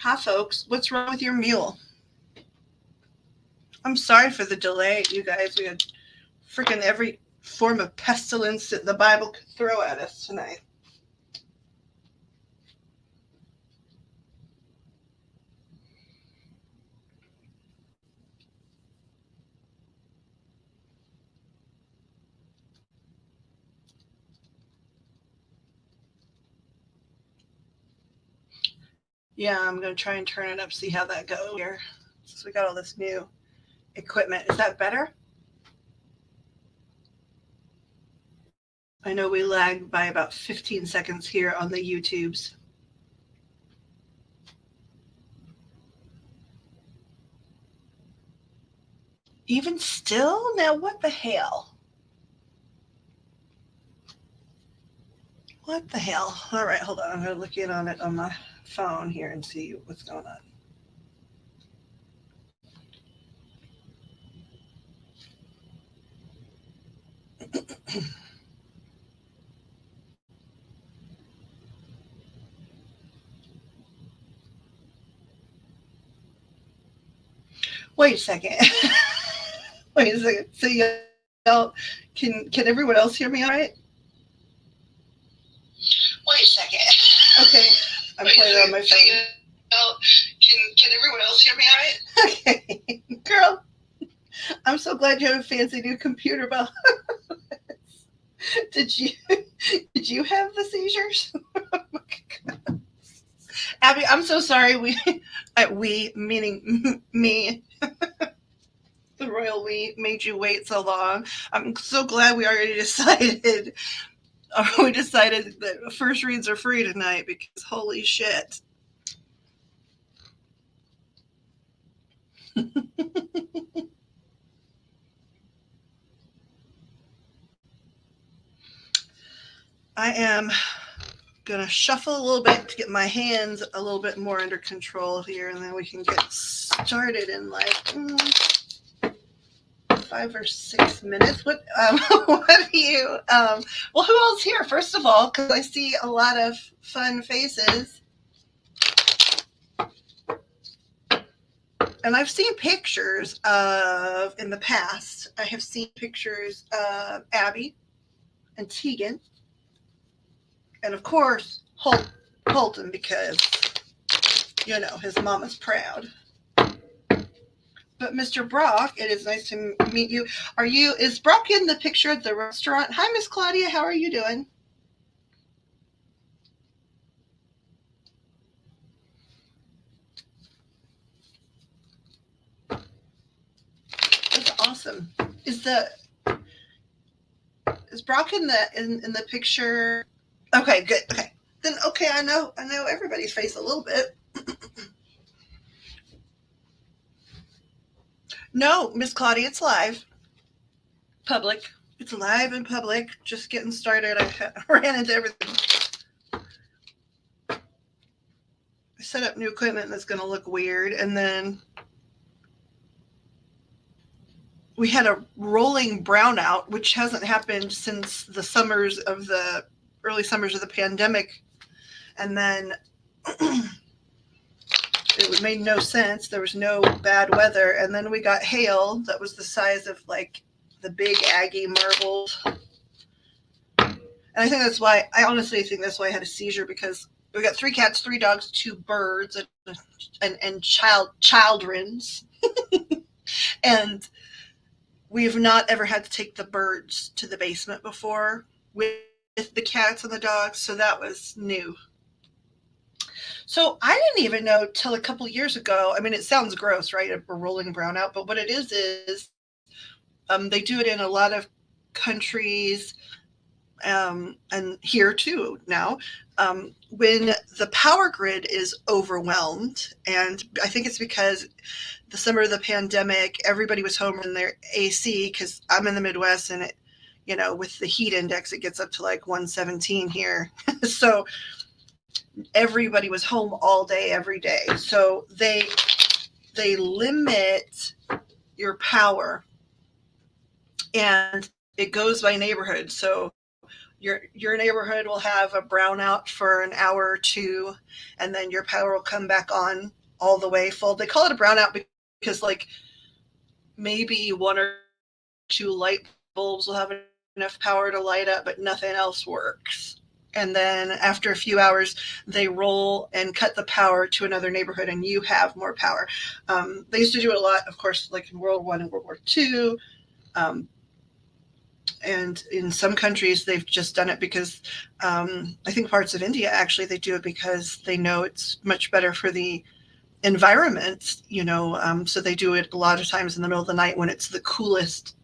Hi, folks. What's wrong with your mule? I'm sorry for the delay, you guys. We had freaking every form of pestilence that the Bible could throw at us tonight. Yeah, I'm going to try and turn it up, see how that goes here. Since we got all this new equipment. Is that better? I know we lagged by about 15 seconds here on the YouTubes. Even still? Now, what the hell? What the hell? All right, hold on. I'm going to look in on it on my phone here and see what's going on. Wait a second. Wait a second. So y'all, can everyone else hear me all right? Wait a second. Okay, I'm playing it on my phone. Can everyone else hear me all right? Okay, girl. I'm so glad you have a fancy new computer, Belle. did you did you have the seizures? Abby, I'm so sorry. We meaning me, the royal we made you wait so long. I'm so glad we already decided. We decided that first reads are free tonight because holy shit. I am gonna shuffle a little bit to get my hands a little bit more under control here, and then we can get started in like 5 or 6 minutes. What what do you well, who else here? First of all, because I see a lot of fun faces. And I've seen pictures of in the past. I have seen pictures of Abby and Tegan, and of course Holton, because his mama's proud. But Mr. Brock, it is nice to meet you. Is Brock in the picture at the restaurant? Hi, Miss Claudia. How are you doing? That's awesome. Is the is Brock in the picture? Okay, good. Okay, then okay. I know everybody's face a little bit. No, Miss Claudia, it's live, public. It's live and public. Just getting started. I ran into everything. I set up new equipment that's going to look weird, and then we had a rolling brownout, which hasn't happened since the early summers of the pandemic. And then it made no sense. There was no bad weather. And then we got hail that was the size of like the big Aggie marbles. And I honestly think that's why I had a seizure, because we got 3 cats, 3 dogs, 2 birds, and children's. And we've not ever had to take the birds to the basement before with the cats and the dogs, so that was new. So I didn't even know till a couple years ago. I mean, it sounds gross, right? A rolling brownout, but what it is they do it in a lot of countries, and here too now. When the power grid is overwhelmed, and I think it's because the summer of the pandemic, everybody was home in their AC, because I'm in the Midwest, and with the heat index, it gets up to like 117 here. So everybody was home all day, every day. So they limit your power, and it goes by neighborhood. So Your neighborhood will have a brownout for an hour or two, and then your power will come back on all the way full. They call it a brownout because like maybe one or two light bulbs will have enough power to light up, but nothing else works. And then after a few hours, they roll and cut the power to another neighborhood, and you have more power. They used to do it a lot, of course, like in World War I and World War II. Um, and in some countries, they've just done it because I think parts of India actually they do it because they know it's much better for the environment. So they do it a lot of times in the middle of the night when it's the coolest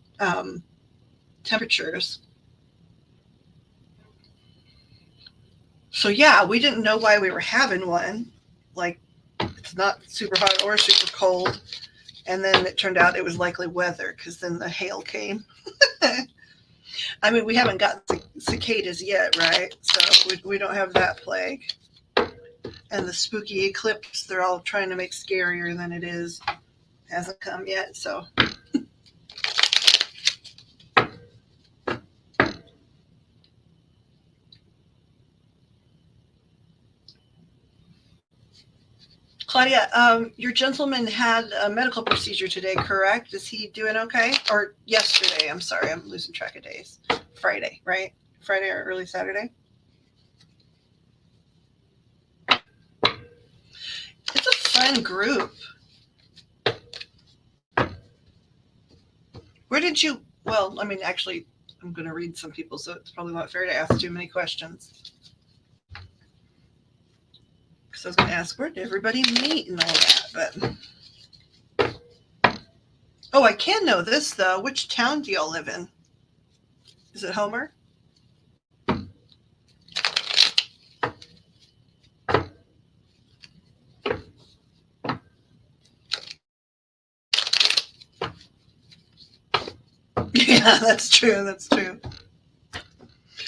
temperatures. So yeah, we didn't know why we were having one. Like it's not super hot or super cold. And then it turned out it was likely weather because then the hail came. I mean, we haven't got cicadas yet, right? So we don't have that plague. And the spooky eclipse, they're all trying to make scarier than it is. Hasn't come yet. So Claudia, your gentleman had a medical procedure today, correct? Is he doing okay? Or yesterday? I'm sorry, I'm losing track of days. Friday, right? Friday or early Saturday? It's a fun group. Where did you? Well, I mean, actually, I'm going to read some people, so it's probably not fair to ask too many questions. Because I was going to ask, where did everybody meet and all that? But oh, I can know this though. Which town do y'all live in? Is it Homer? Yeah, that's true. That's true.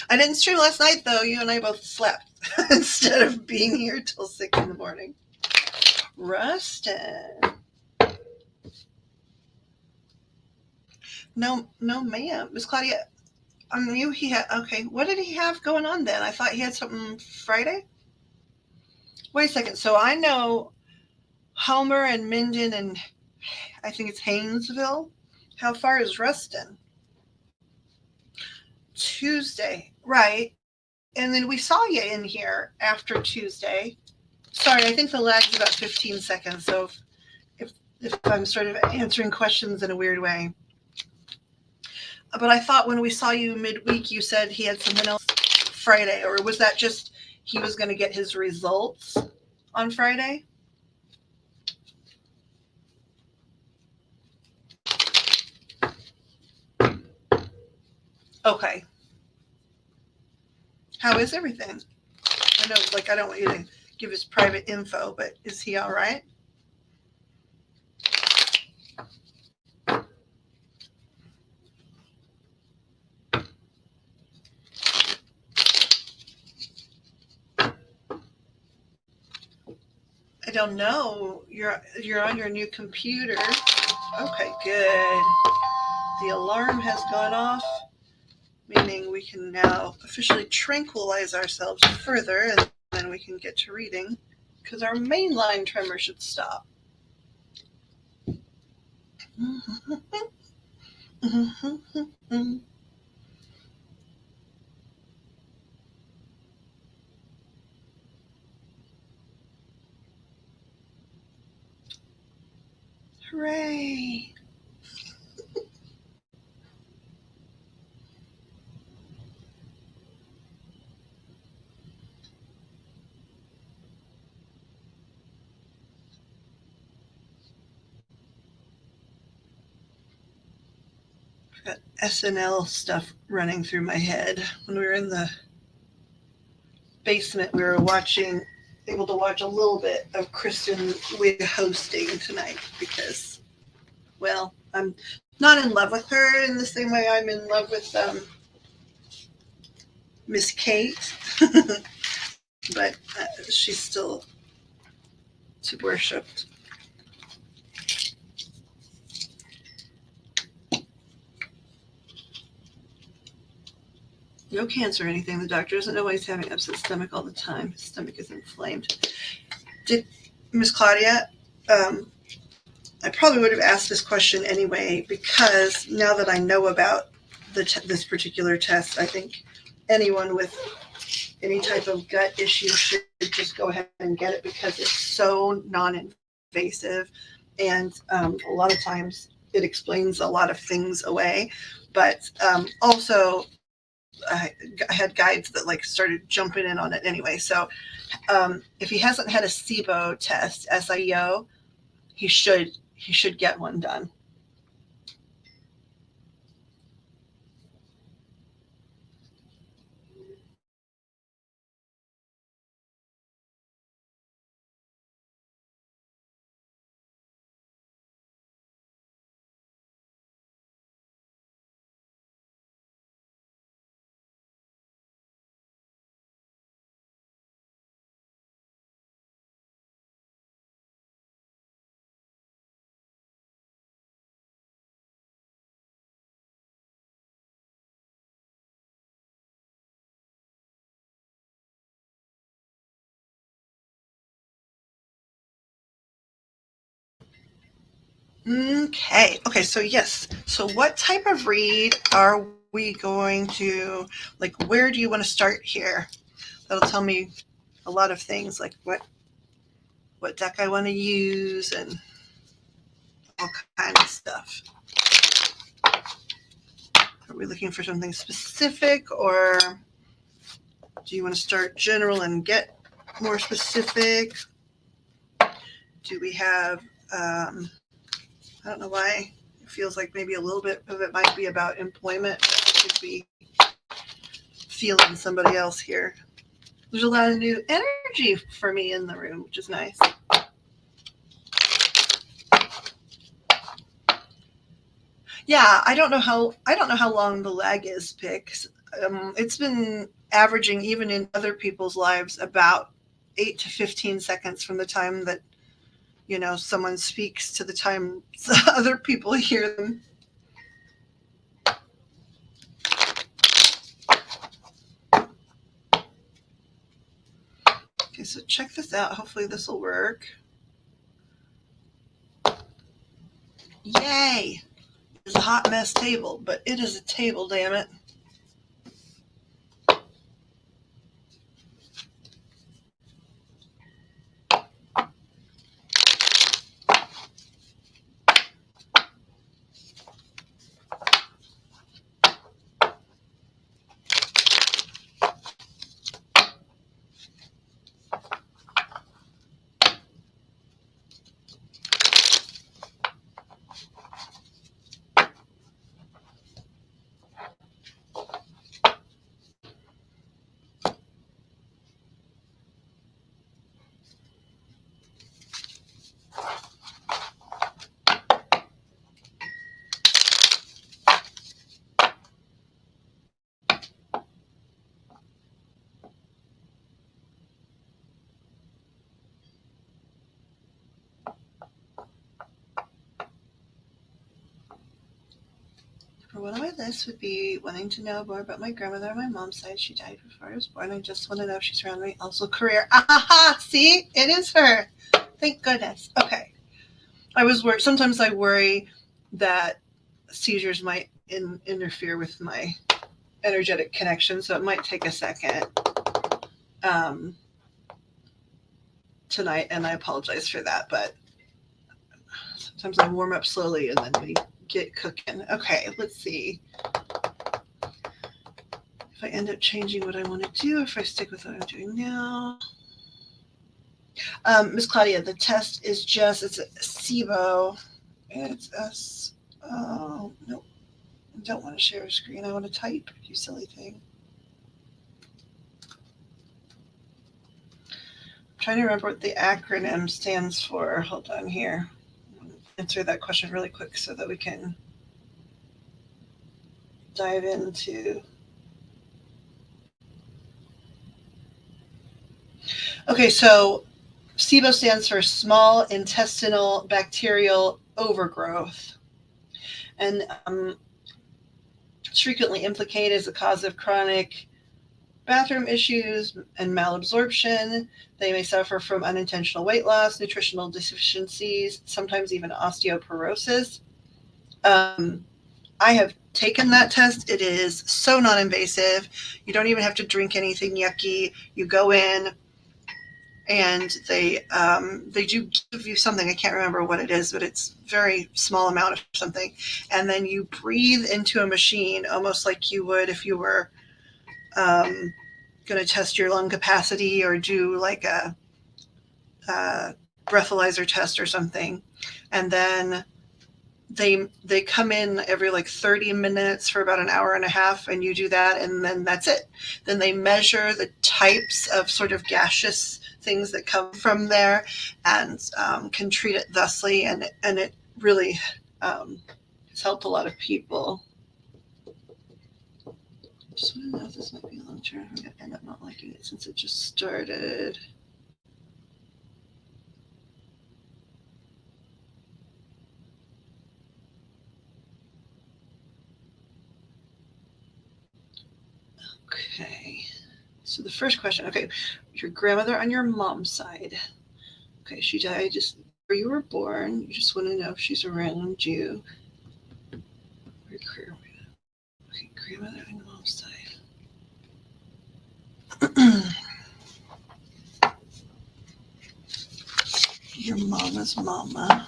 I didn't stream last night though. You and I both slept instead of being here till 6 in the morning. Rustin. No, no, ma'am. Miss Claudia, I knew he had. Okay, what did he have going on then? I thought he had something Friday. Wait a second. So I know Homer and Minden and I think it's Haynesville. How far is Ruston? Tuesday. Right. And then we saw you in here after Tuesday. Sorry, I think the lag is about 15 seconds. So if I'm sort of answering questions in a weird way. But I thought when we saw you midweek, you said he had something else Friday, or was that just he was going to get his results on Friday? Okay. How is everything? I know, like, I don't want you to give his private info, but is he all right? I don't know. You're on your new computer. Okay, good. The alarm has gone off, meaning we can now officially tranquilize ourselves further, and then we can get to reading because our mainline tremor should stop. Hooray! Got SNL stuff running through my head. When we were in the basement, we were able to watch a little bit of Kristen Wiig hosting tonight because, well, I'm not in love with her in the same way I'm in love with Miss Kate, but she's still to be worshipped. No cancer or anything. The doctor doesn't know why he's having upset stomach all the time. His stomach is inflamed. Did Miss Claudia? I probably would have asked this question anyway, because now that I know about this particular test, I think anyone with any type of gut issue should just go ahead and get it, because it's so non-invasive, and a lot of times it explains a lot of things away. But also, I had guides that like started jumping in on it anyway. So if he hasn't had a SIBO test, SIBO, he should get one done. Okay, so yes. So what type of read are we going to, like, where do you want to start here? That'll tell me a lot of things, like what deck I want to use and all kinds of stuff. Are we looking for something specific, or do you want to start general and get more specific? Do we have, I don't know why it feels like maybe a little bit of it might be about employment. It could be feeling somebody else here. There's a lot of new energy for me in the room, which is nice. Yeah, I don't know how long the lag is, Pix. It's been averaging, even in other people's lives, about 8 to 15 seconds from the time that someone speaks to the time other people hear them. Okay, so check this out. Hopefully this will work. Yay! It's a hot mess table, but it is a table, damn it. For one of my lists would be wanting to know more about my grandmother on my mom's side. She died before I was born. I just want to know if she's around me. Also, career. Aha! See, it is her. Thank goodness. Okay. I was worried. Sometimes I worry that seizures might interfere with my energetic connection, so it might take a second tonight, and I apologize for that. But sometimes I warm up slowly, and then we get cooking. Okay, let's see. If I end up changing what I want to do, if I stick with what I'm doing now. Miss Claudia, the test is it's a SIBO. It's nope. I don't want to share a screen. I want to type, you silly thing. I'm trying to remember what the acronym stands for. Hold on here. I'll answer that question really quick so that we can dive into. Okay, so SIBO stands for small intestinal bacterial overgrowth. And It's frequently implicated as a cause of chronic bathroom issues and malabsorption. They may suffer from unintentional weight loss, nutritional deficiencies, sometimes even osteoporosis. Um, I have taken that test. It is so non-invasive. You don't even have to drink anything yucky. You go in and they do give you something. I can't remember what it is, but it's very small amount of something. And then you breathe into a machine, almost like you would if you were going to test your lung capacity or do like a breathalyzer test or something. And then they come in every like 30 minutes for about an hour and a half, and you do that, and then that's it. Then they measure the types of sort of gaseous things that come from there, and can treat it thusly, and it really has helped a lot of people. Just want to know if this might be a long term. I'm going to end up not liking it since it just started. Okay. So the first question, okay, your grandmother on your mom's side. Okay, she died just where you were born. You just want to know if she's around you. Okay, grandmother on your mom's side. Your mama's mama.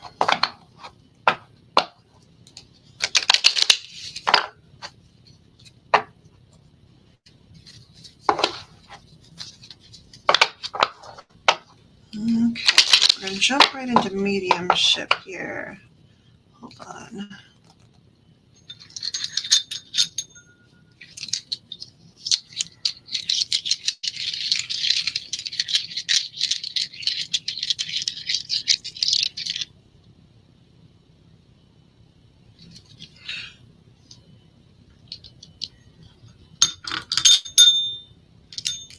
Okay, we're going to jump right into mediumship here. Hold on.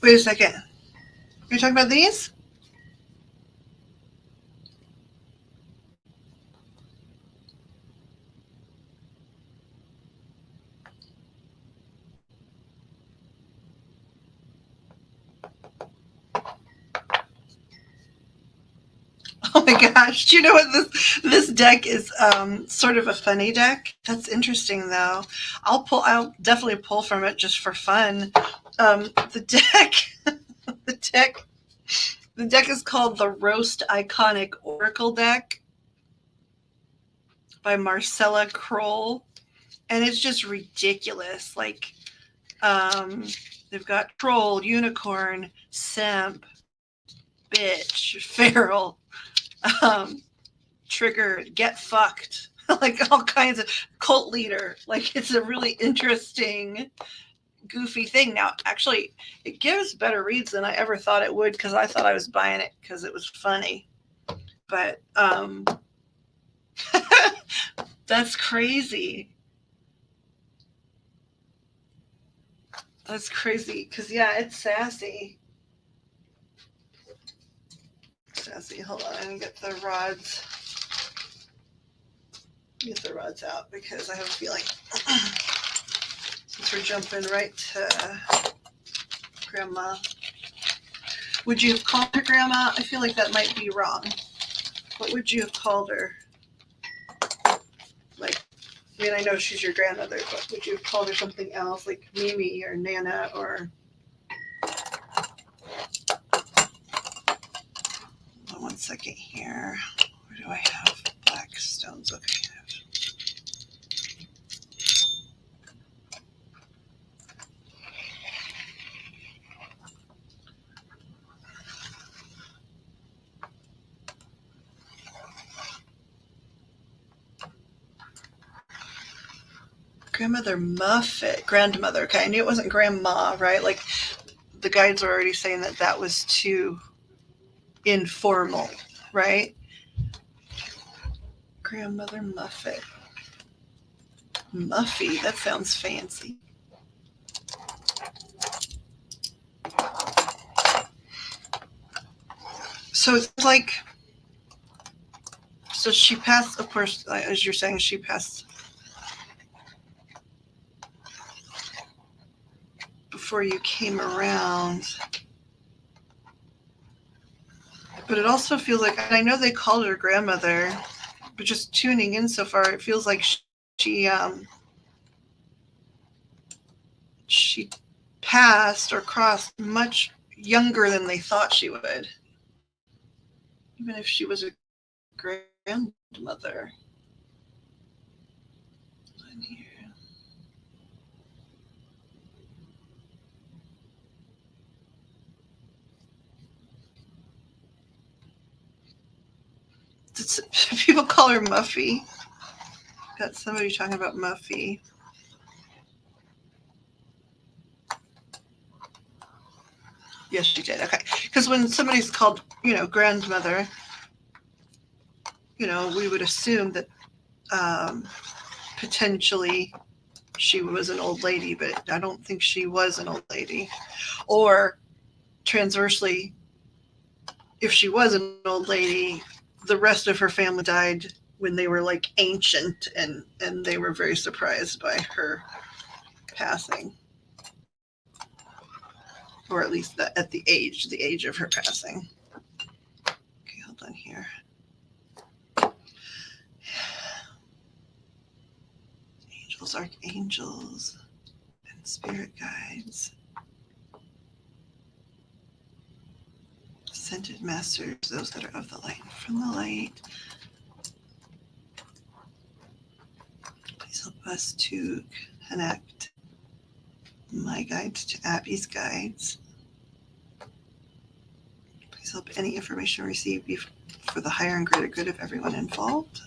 Wait a second. You're talking about these? Oh my gosh! Do you know what this deck is? Sort of a funny deck. That's interesting, though. I'll definitely pull from it just for fun. The deck, the deck, the deck is called the Roast Iconic Oracle Deck by Marcella Kroll, and it's just ridiculous. Like, they've got troll, unicorn, simp, bitch, feral, trigger, get fucked, like all kinds of cult leader. Like, it's a really interesting, goofy thing. Now, actually, it gives better reads than I ever thought it would, because I thought I was buying it because it was funny. But that's crazy. That's crazy because, yeah, it's sassy. Sassy. Hold on, I'm gonna get the rods. Get the rods out because I have a feeling since we're jumping right to grandma. Would you have called her grandma? I feel like that might be wrong. What would you have called her? Like, I mean, I know she's your grandmother, but would you have called her something else, like Mimi or Nana or? One second here. Where do I have black stones? Okay. Grandmother Muffet. Grandmother. Okay, I knew it wasn't grandma, right? Like, the guides are already saying that that was too informal, right? Grandmother Muffet. Muffy. That sounds fancy. So it's like, so she passed, of course, as you're saying, she passed before you came around. But it also feels like, and I know they called her grandmother, but just tuning in so far, it feels like she passed or crossed much younger than they thought she would, even if she was a grandmother. In here. People call her Muffy. Got somebody talking about Muffy. Yes, she did. Okay. Because when somebody's called, grandmother, we would assume that potentially she was an old lady, but I don't think she was an old lady. Or transversely, if she was an old lady, the rest of her family died when they were like ancient, and they were very surprised by her passing. Or at least at the age of her passing. Okay, hold on here. Angels, archangels, and spirit guides. Ascended masters, those that are of the light and from the light. Please help us to connect my guides to Abby's guides. Please help any information received be for the higher and greater good of everyone involved.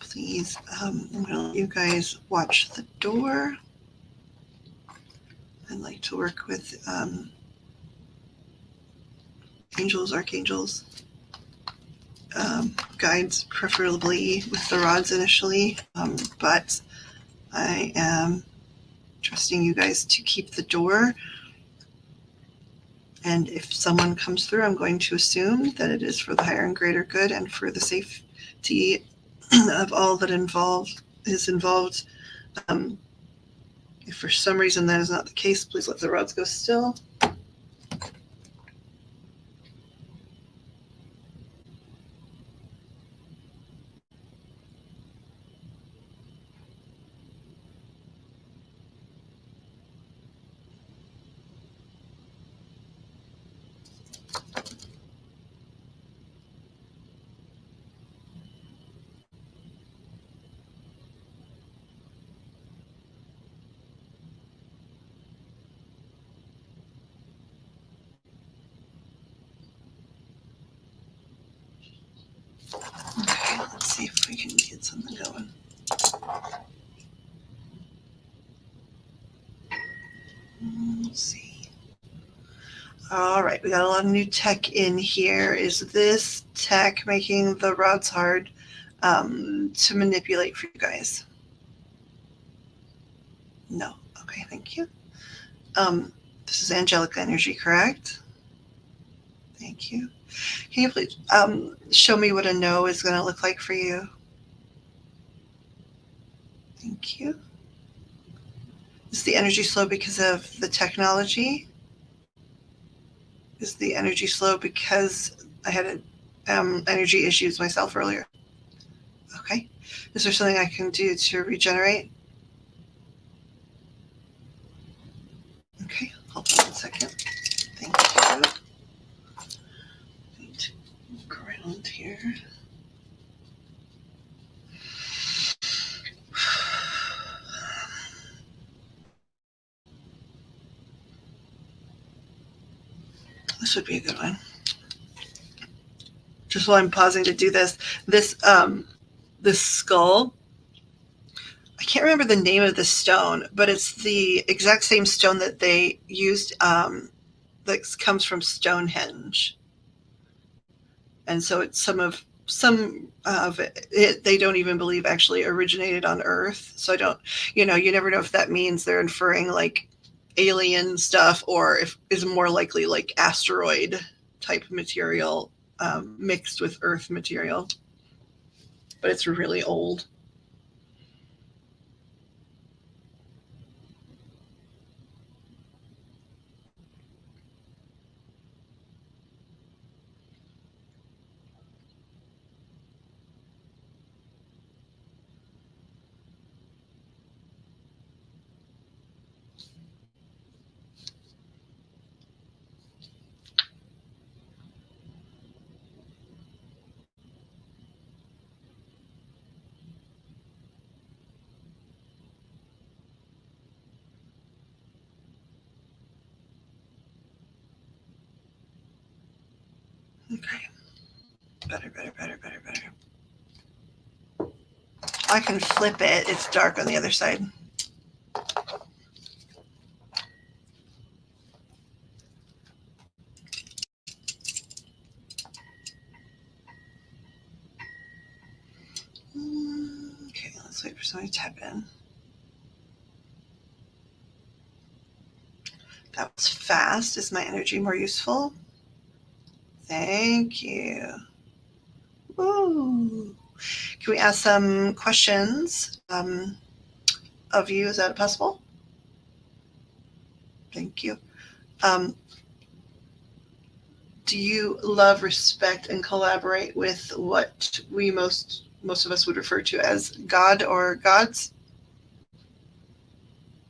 Please, I'm going to let you guys watch the door. I'd like to work with angels, archangels, guides, preferably with the rods initially, but I am trusting you guys to keep the door. And if someone comes through, I'm going to assume that it is for the higher and greater good and for the safety of all that is involved. If for some reason that is not the case, please let the rods go still. Okay, let's see if we can get something going. Let's see. All right, we got a lot of new tech in here. Is this tech making the rods hard to manipulate for you guys? No. Okay, thank you. This is angelic energy, correct? Thank you. Can you please show me what a no is going to look like for you? Thank you. Is the energy slow because of the technology? Is the energy slow because I had energy issues myself earlier? Okay. Is there something I can do to regenerate? Okay, hold on 1 second. Thank you. I need to look around here. This would be a good one. Just while I'm pausing to do this skull, I can't remember the name of the stone, but it's the exact same stone that they used that comes from Stonehenge. And so it's some of it they don't even believe actually originated on Earth. So I don't, you never know if that means they're inferring like alien stuff, or if is more likely like asteroid type material mixed with Earth material. But it's really old. Okay. Better, better, better, better, better. I can flip it. It's dark on the other side. Okay, let's wait for somebody to tap in. That was fast. Is my energy more useful? Thank you. Ooh. Can we ask some questions of you? Is that possible? Thank you. Um, do you love, respect, and collaborate with what we most of us would refer to as God or gods?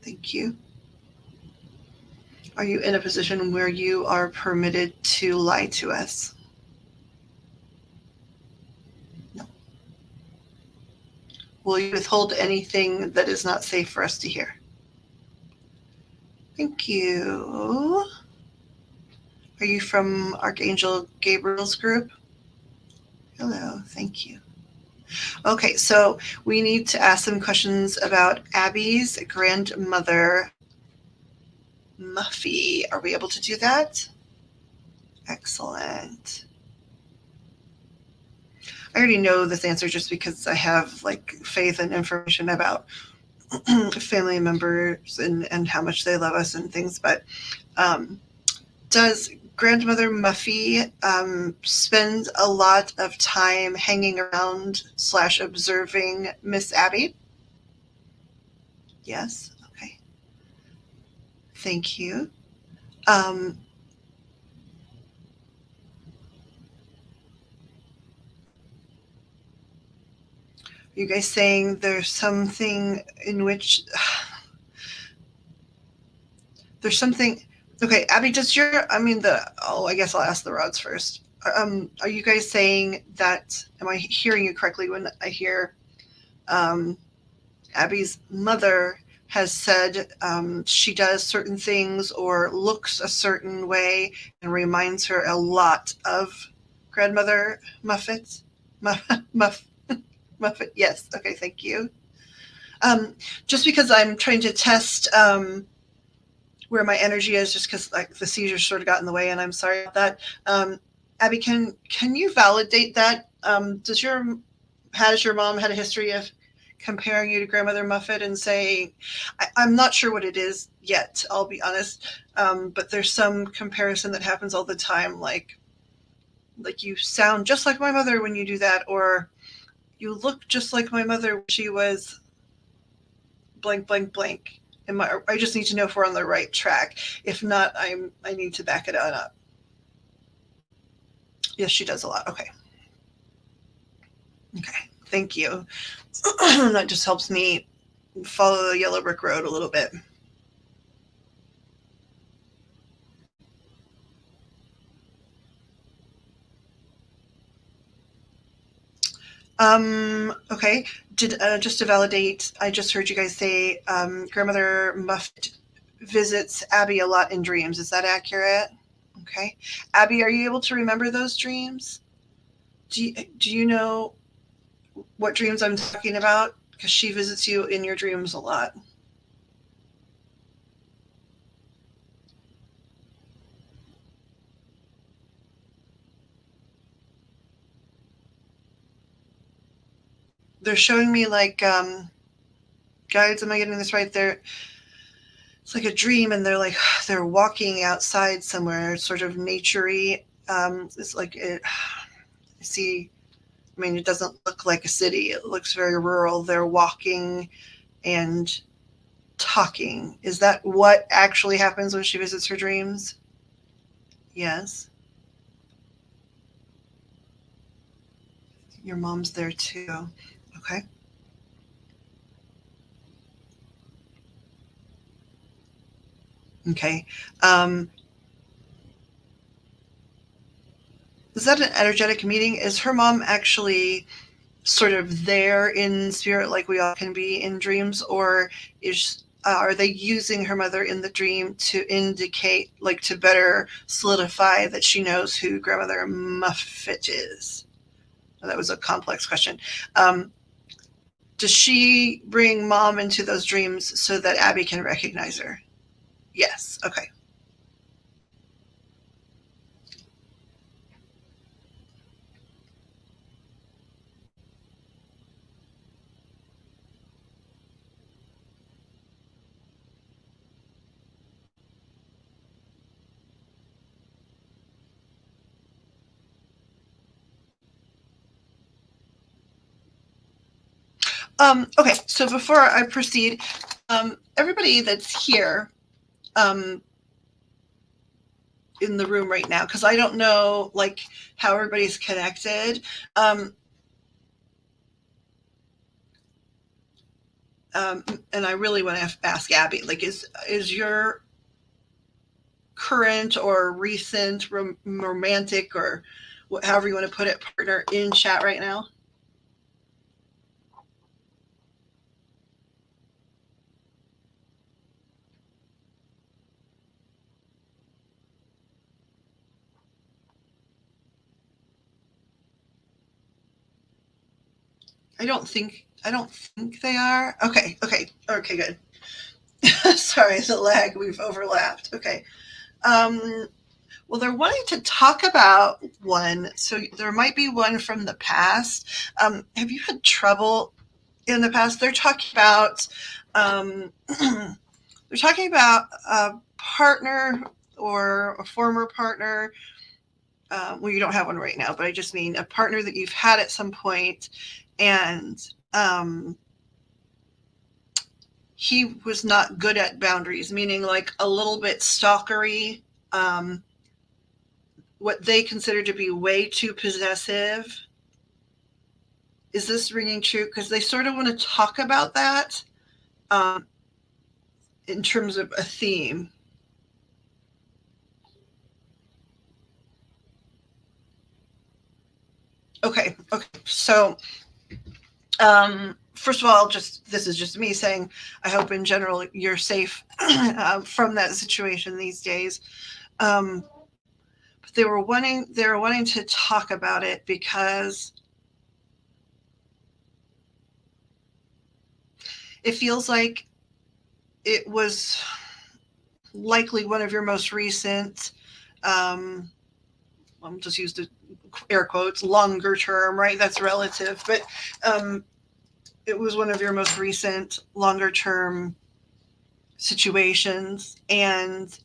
Thank you. Are you in a position where you are permitted to lie to us? No. Will you withhold anything that is not safe for us to hear? Thank you. Are you from Archangel Gabriel's group? Hello, thank you. Okay, so we need to ask some questions about Abby's grandmother, Muffy. Are we able to do that? Excellent. I already know this answer just because I have like faith and information about family members and how much they love us and things. But does grandmother Muffy spend a lot of time hanging around / observing Miss Abby? Yes. Okay. Thank you. Um, you guys saying there's something in which there's something. Okay, Abby, does your I guess I'll ask the rods first. Are you guys saying that? Am I hearing you correctly when I hear um, Abby's mother has said she does certain things or looks a certain way and reminds her a lot of grandmother Muffet? Muff, Muffet? Yes. Okay, thank you. Um, just because I'm trying to test where my energy is, just because like the seizure sort of got in the way, and I'm sorry about that. Abby, can you validate that? Has your mom had a history of comparing you to grandmother Muffet and saying, I'm not sure what it is yet, I'll be honest, but there's some comparison that happens all the time, like you sound just like my mother when you do that, or you look just like my mother when she was blank blank blank. I just need to know if we're on the right track. If not, I need to back it on up. Yes, she does a lot. Okay. Okay. Thank you. That just helps me follow the yellow brick road a little bit. Okay. Did just to validate, I just heard you guys say grandmother Muffet visits Abby a lot in dreams. Is that accurate? Okay. Abby, are you able to remember those dreams? Do you know what dreams I'm talking about? Because she visits you in your dreams a lot. They're showing me like guides. Am I getting this right? it's like a dream, and they're like they're walking outside somewhere, sort of naturey. It's like it. See, I mean, it doesn't look like a city. It looks very rural. They're walking and talking. Is that what actually happens when she visits her dreams? Yes. Your mom's there too. Okay. Okay. Um, is that an energetic meeting? Is her mom actually sort of there in spirit like we all can be in dreams, or is are they using her mother in the dream to indicate, like, to better solidify that she knows who grandmother Muffet is? Oh, that was a complex question. um, does she bring mom into those dreams so that Abby can recognize her? Yes. Okay. Okay, so before I proceed, everybody that's here, um, in the room right now, because I don't know like how everybody's connected. Um, um, and I really want to ask Abby, like, is your current or recent romantic, or however you want to put it, partner in chat right now? I don't think they are. Okay, okay, okay, good. Sorry, the lag. We've overlapped. Okay. Um, Well, they're wanting to talk about one, so there might be one from the past. Have you had trouble in the past? They're talking about they're talking about a partner or a former partner. Well, you don't have one right now, but I just mean a partner that you've had at some point, and he was not good at boundaries, meaning like a little bit stalkery. Um, what they consider to be way too possessive. Is this ringing true? Because they sort of want to talk about that, um, in terms of a theme. Okay, okay. So, first of all, just this is just me saying, I hope in general you're safe from that situation these days. Um, but they were wanting to talk about it because it feels like it was likely one of your most recent, um, I'll just use the air quotes, longer term, right? That's relative, but um, it was one of your most recent longer term situations. And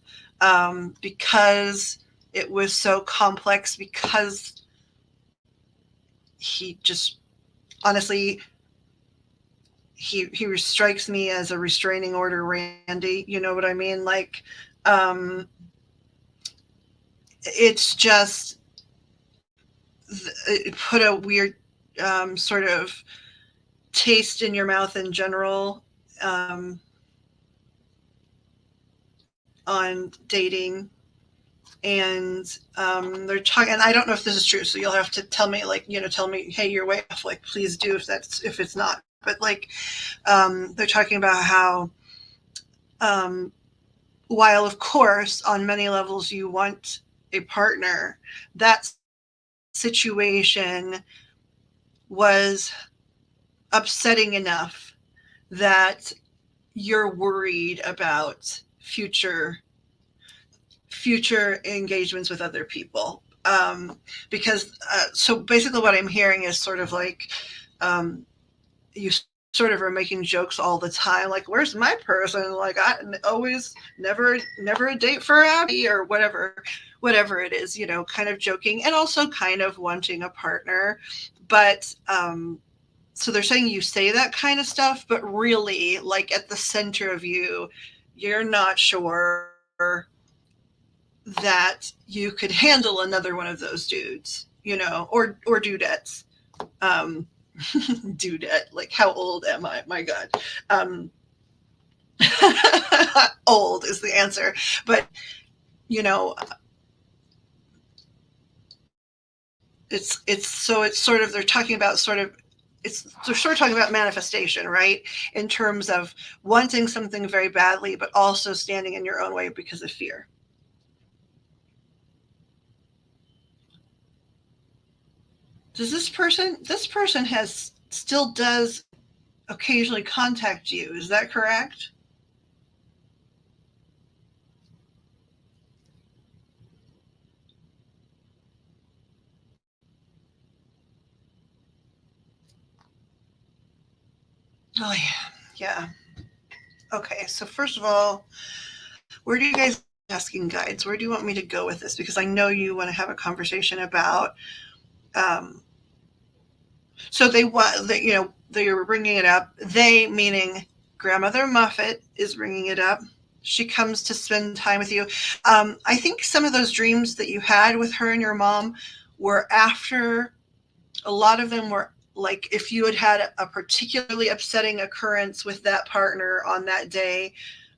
because it was so complex, because he just honestly, he strikes me as a restraining order Randy. You know what I mean? Like, um, it's just, it put a weird, sort of taste in your mouth in general, on dating. And they're talking, and I don't know if this is true, so you'll have to tell me, like, tell me, hey, you're way off, like, please do, if it's not. But like, they're talking about how, um, while of course on many levels you want a partner, that situation was upsetting enough that you're worried about future engagements with other people. Because so basically what I'm hearing is sort of like, um, you sort of are making jokes all the time, like, "Where's my person?" Like, I always never a date for Abby or whatever it is, kind of joking and also kind of wanting a partner. But so they're saying you say that kind of stuff, but really, like at the center of you, you're not sure that you could handle another one of those dudes, or dudettes. Um, dudette, like how old am I? My God. Um, old is the answer. But, you know, it's sort of, they're talking about sort of, they're sort of talking about manifestation, right? In terms of wanting something very badly, but also standing in your own way because of fear. Does this person has still does occasionally contact you? Is that correct? Oh yeah, yeah. Okay, so first of all, where do you guys asking guides? Where do you want me to go with this? Because I know you want to have a conversation about. Um, so they want that, they were bringing it up. They meaning grandmother Muffet is bringing it up. She comes to spend time with you. I think some of those dreams that you had with her and your mom were after. A lot of them were like if you had had a particularly upsetting occurrence with that partner on that day.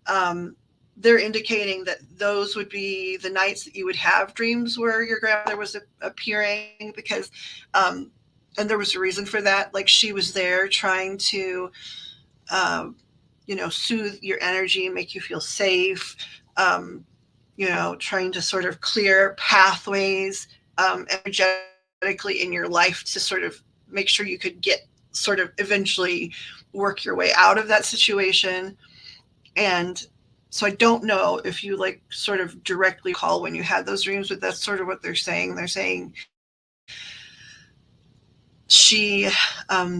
Um, they're indicating that those would be the nights that you would have dreams where your grandmother was appearing because, um, and there was a reason for that. Like she was there trying to, um, soothe your energy and make you feel safe. Um, trying to sort of clear pathways energetically in your life to sort of make sure you could get sort of eventually work your way out of that situation. And so I don't know if you like sort of directly call when you had those dreams, but that's sort of what they're saying. They're saying she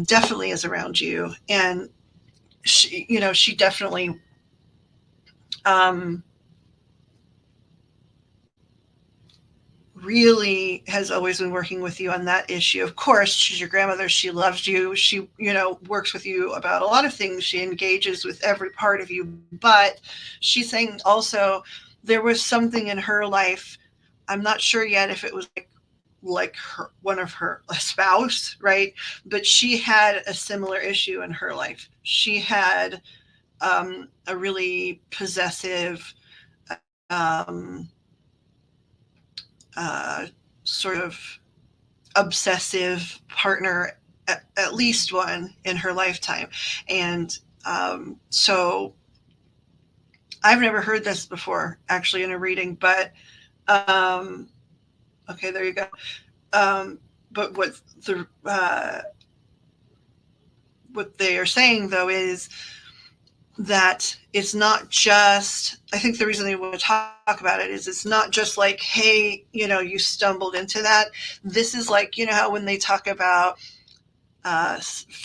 definitely is around you, and she definitely um, really has always been working with you on that issue. Of course, she's your grandmother. She loves you. She, works with you about a lot of things. She engages with every part of you. But she's saying also there was something in her life. I'm not sure yet if it was like her one of her a spouse, right? But she had a similar issue in her life. She had a really possessive um, uh, sort of obsessive partner, at least one in her lifetime. And so I've never heard this before, actually, in a reading, but um, okay, there you go. But what they are saying though is that it's not just, I think the reason they want to talk about it is it's not just like, hey, you stumbled into that. This is like, how when they talk about uh,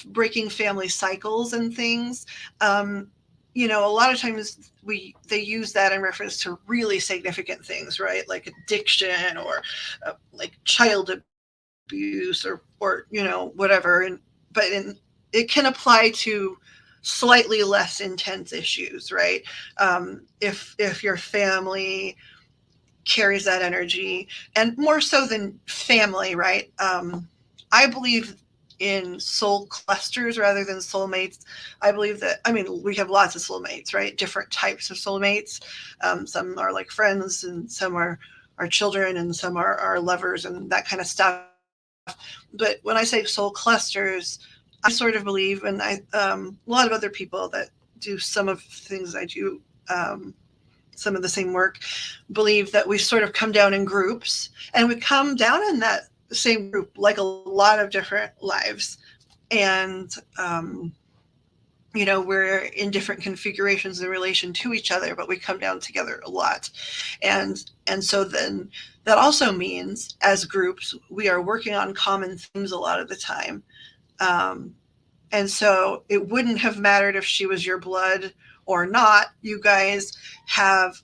breaking family cycles and things, a lot of times they use that in reference to really significant things, right? Like addiction or like child abuse or whatever. And but it can apply to slightly less intense issues, right? If your family carries that energy, and more so than family, right? I believe in soul clusters rather than soulmates. I believe that, I mean, we have lots of soulmates, right? Different types of soulmates. Some are like friends, and some are our children, and some are our lovers, and that kind of stuff. But when I say soul clusters, I sort of believe, and a lot of other people that do some of the things I do, some of the same work, believe that we sort of come down in groups, and we come down in that same group like a lot of different lives. And we're in different configurations in relation to each other, but we come down together a lot. And so then that also means as groups we are working on common themes a lot of the time. um, And so it wouldn't have mattered if she was your blood or not. You guys have,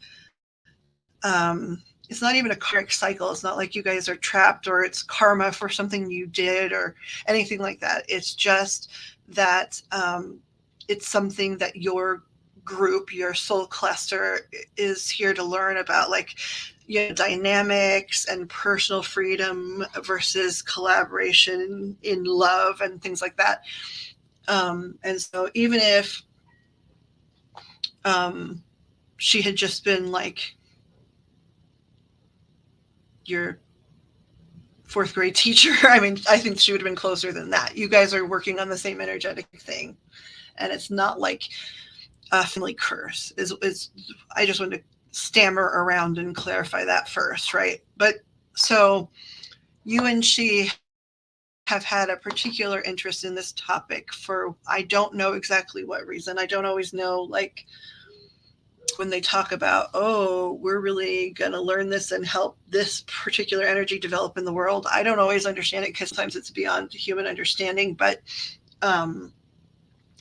it's not even a karmic cycle. It's not like you guys are trapped or it's karma for something you did or anything like that. It's just that it's something that your group, your soul cluster is here to learn about, like, dynamics and personal freedom versus collaboration in love and things like that. And so even if um, she had just been like your fourth grade teacher, I mean, I think she would have been closer than that. You guys are working on the same energetic thing, and it's not like a family curse. Is I just wanted to stammer around and clarify that first, right? But so you and she have had a particular interest in this topic for, I don't know exactly what reason. I don't always know, like, when they talk about, oh, we're really going to learn this and help this particular energy develop in the world. I don't always understand it because sometimes it's beyond human understanding, but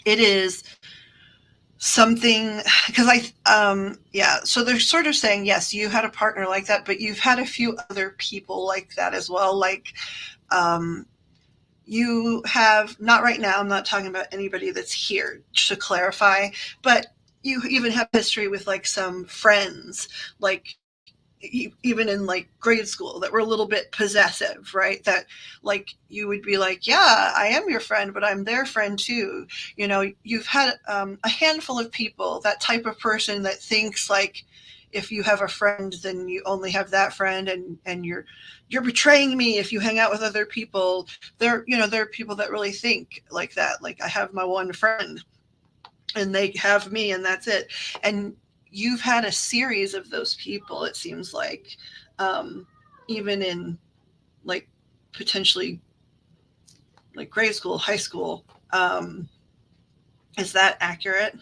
it is something, because yeah, so they're sort of saying, yes, you had a partner like that, but you've had a few other people like that as well. Like, you have, not right now, I'm not talking about anybody that's here, to clarify, but you even have history with like some friends, like even in like grade school, that were a little bit possessive, right? That, like, you would be like, yeah, I am your friend, but I'm their friend too. You've had a handful of people, that type of person that thinks like, if you have a friend, then you only have that friend, and you're betraying me if you hang out with other people. There are people that really think like that. Like, I have my one friend, and they have me, and that's it. And you've had a series of those people, it seems like, even in, like, potentially like grade school, high school. Is that accurate?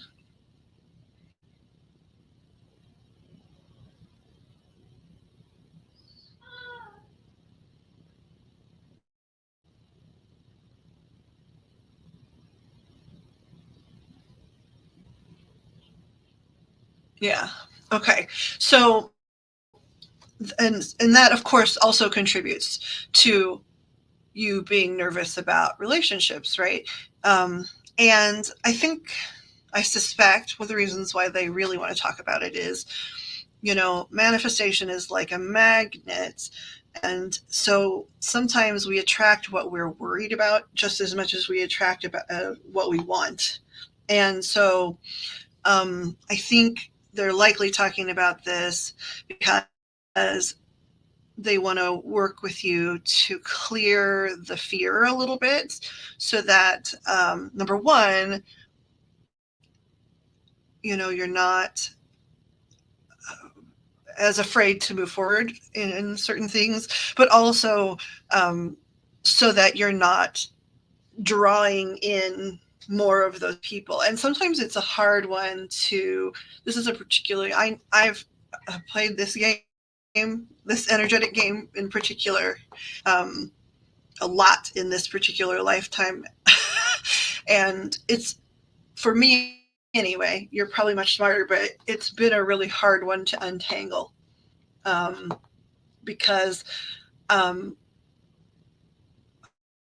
Yeah. Okay. So, and that of course also contributes to you being nervous about relationships, right? Um, and I suspect one of the reasons why they really want to talk about it is, manifestation is like a magnet. And so sometimes we attract what we're worried about just as much as we attract about, what we want. And so I think they're likely talking about this because they want to work with you to clear the fear a little bit, so that, number one, you're not as afraid to move forward in certain things, but also, um, so that you're not drawing in more of those people. And sometimes it's a hard one to. This is a particularly. I've played this game, this energetic game in particular, um, a lot in this particular lifetime. And it's, for me anyway, you're probably much smarter, but it's been a really hard one to untangle, um, because, um,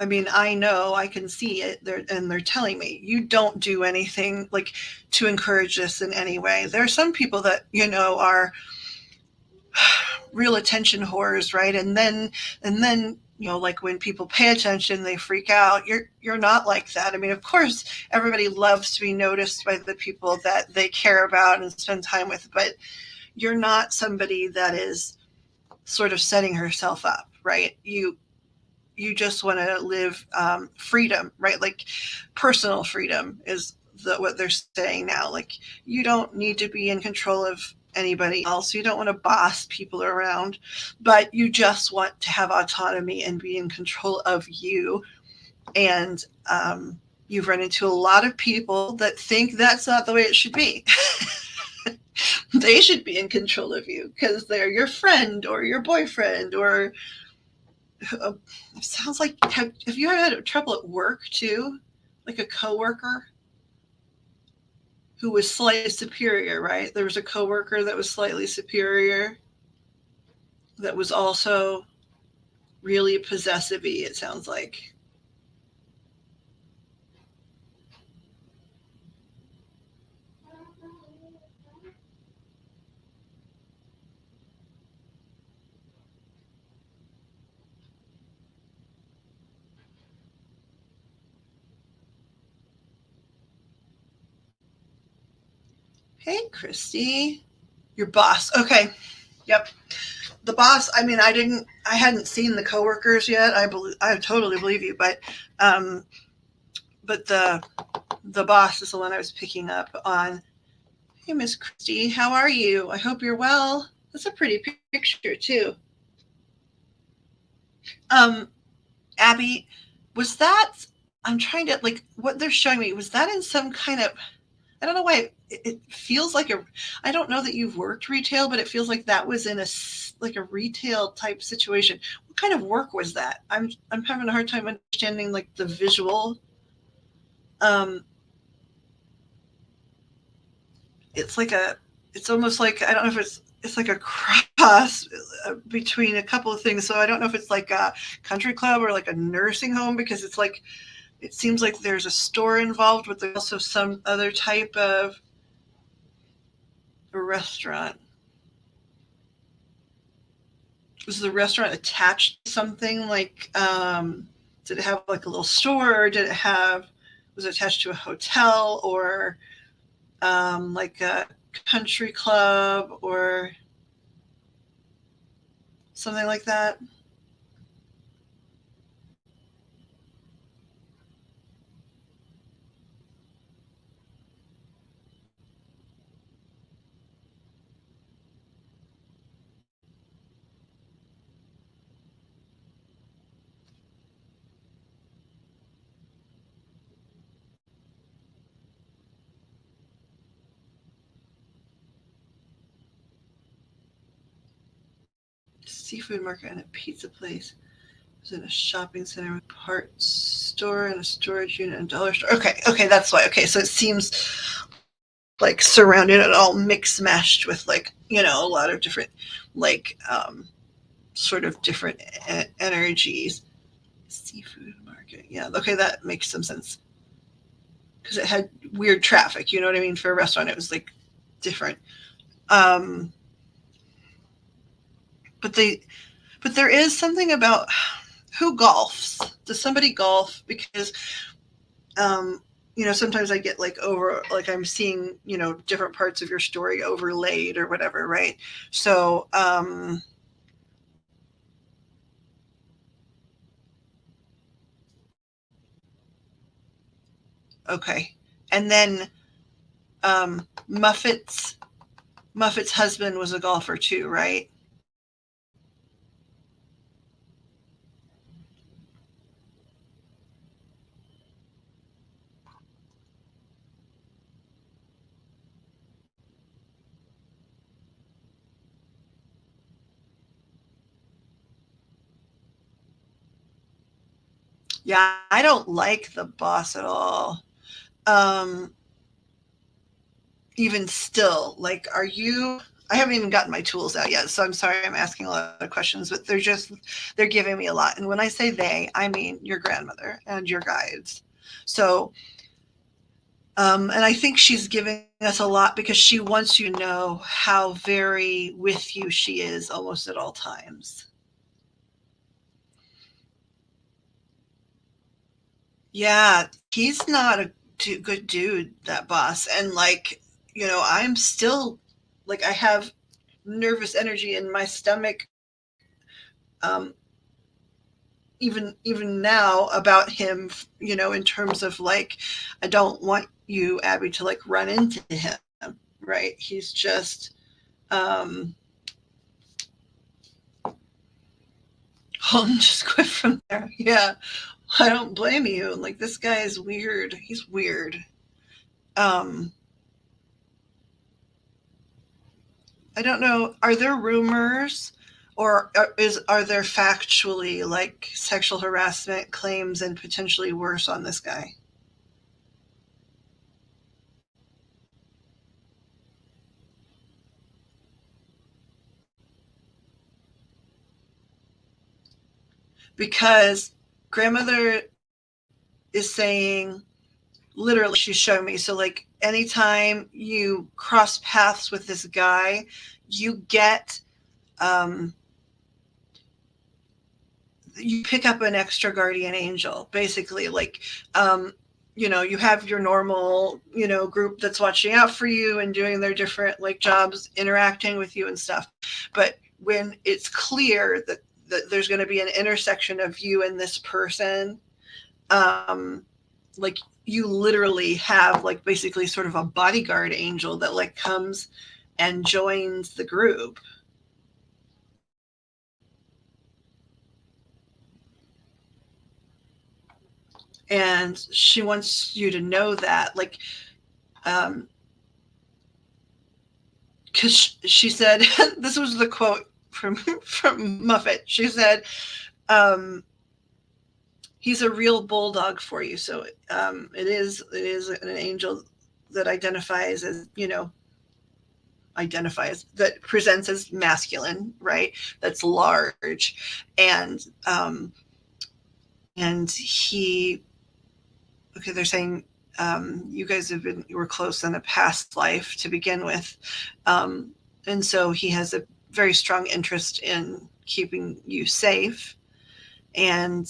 I mean, I know, I can see it, and they're telling me you don't do anything like to encourage this in any way. There are some people that are real attention whores, right? And then like, when people pay attention, they freak out. You're not like that. I mean, of course, everybody loves to be noticed by the people that they care about and spend time with, but you're not somebody that is sort of setting herself up, right? You just want to live, freedom, right? Like, personal freedom is what they're saying now. Like, you don't need to be in control of anybody else. You don't want to boss people around, but you just want to have autonomy and be in control of you. And you've run into a lot of people that think that's not the way it should be. They should be in control of you because they're your friend or your boyfriend, or it sounds like, have you ever had trouble at work too? like a coworker who was slightly superior, right? There was a coworker that was slightly superior that was also really possessive-y, it sounds like. Hey, Christy. Your boss. Okay. Yep. The boss, I mean, I hadn't seen the coworkers yet. I totally believe you, um, but the boss is the one I was picking up on. Hey, Miss Christy, how are you? I hope you're well. That's a pretty picture too. Um, Abby, was that? I'm trying to like what they're showing me. Was that in some kind of? I don't know why it feels like a. I don't know that you've worked retail, but it feels like that was in like a retail type situation. What kind of work was that? I'm having a hard time understanding like the visual. Um, it's like a. It's almost like I don't know if it's like a cross between a couple of things. So I don't know if it's like a country club or like a nursing home because it's like it seems like there's a store involved, but there's also some other type of a restaurant. Was the restaurant attached to something like did it have like a little store or did it have was it attached to a hotel or like a country club or something like that? Seafood market and a pizza place. It was in a shopping center with parts store and a storage unit and dollar store. Okay, that's why. Okay, so it seems like surrounded and all mixed mashed with like a lot of different like sort of different energies. Seafood market. Yeah. Okay, that makes some sense because it had weird traffic. You know what I mean? For a restaurant, it was like different. Um, but they, but there is something about who golfs. Does somebody golf? Because um, sometimes I get like like I'm seeing different parts of your story overlaid or whatever, right? So okay, and then Muffet's husband was a golfer too, right? Yeah, I don't like the boss at all. Um, even still, like, are you? I haven't even gotten my tools out yet, so I'm sorry I'm asking a lot of questions, but they're giving me a lot. And when I say they, I mean your grandmother and your guides. So, and I think she's giving us a lot because she wants you to know how very with you she is almost at all times. Yeah, he's not a good dude, that boss. And like, I'm still like I have nervous energy in my stomach um even now about him, in terms of like I don't want you, Abby, to like run into him, right? He's just um just quit from there. Yeah. I don't blame you. Like this guy is weird. He's weird. Um I don't know. Are there rumors, or are there factually like sexual harassment claims and potentially worse on this guy? because grandmother is saying, literally, she's showing me. So, like, anytime you cross paths with this guy, you get, um, you pick up an extra guardian angel, basically. Like, um, you have your normal, group that's watching out for you and doing their different like jobs, interacting with you and stuff. But when it's clear that there's going to be an intersection of you and this person, um, like you literally have like basically sort of a bodyguard angel that like comes and joins the group. And she wants you to know that, like, um, because she said, this was the quote from Muffet. She said, um, "He's a real bulldog for you." So it is an angel that identifies that presents as masculine, right? That's large, and he. Okay, they're saying, you guys you were close in a past life to begin with, and so he has a very strong interest in keeping you safe. And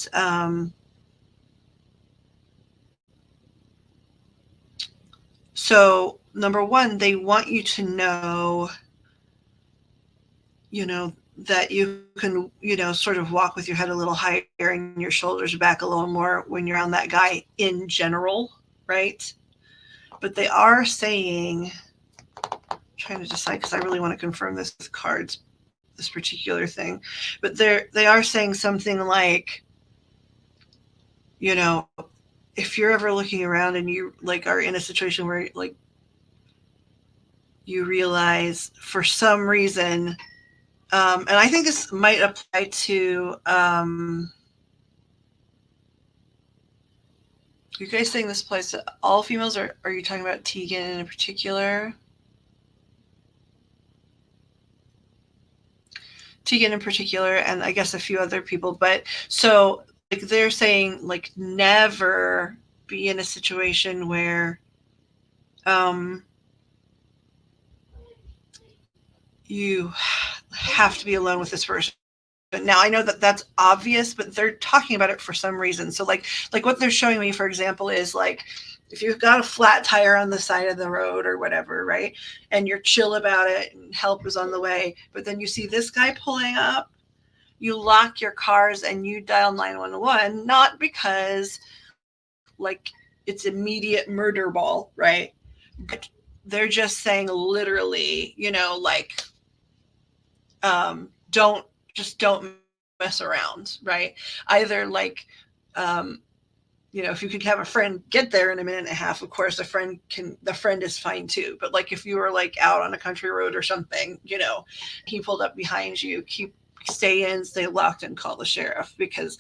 so, number one, they want you to know, that you can, sort of walk with your head a little higher and your shoulders back a little more when you're on that guy in general, right? But they are saying, I'm trying to decide because I really want to confirm this with cards, this particular thing, but they are saying something like, you know, if you're ever looking around and you like are in a situation where like you realize for some reason, and I think this might apply to, you guys saying this applies to all females, or are you talking about Tegan in particular? Tegan in particular, and I guess a few other people. But so, like, they're saying, like, never be in a situation where, um, you have to be alone with this person. Now I know that that's obvious, but they're talking about it for some reason. So like what they're showing me, for example, is like if you've got a flat tire on the side of the road or whatever, right? And you're chill about it and help is on the way, but then you see this guy pulling up, you lock your cars and you dial 911, not because like it's immediate murder ball, right? But they're just saying literally, like, don't mess around, right? Either like, um, if you could have a friend get there in a minute and a half, of course, the friend is fine too. But like if you were like out on a country road or something, he pulled up behind you, stay locked and call the sheriff, because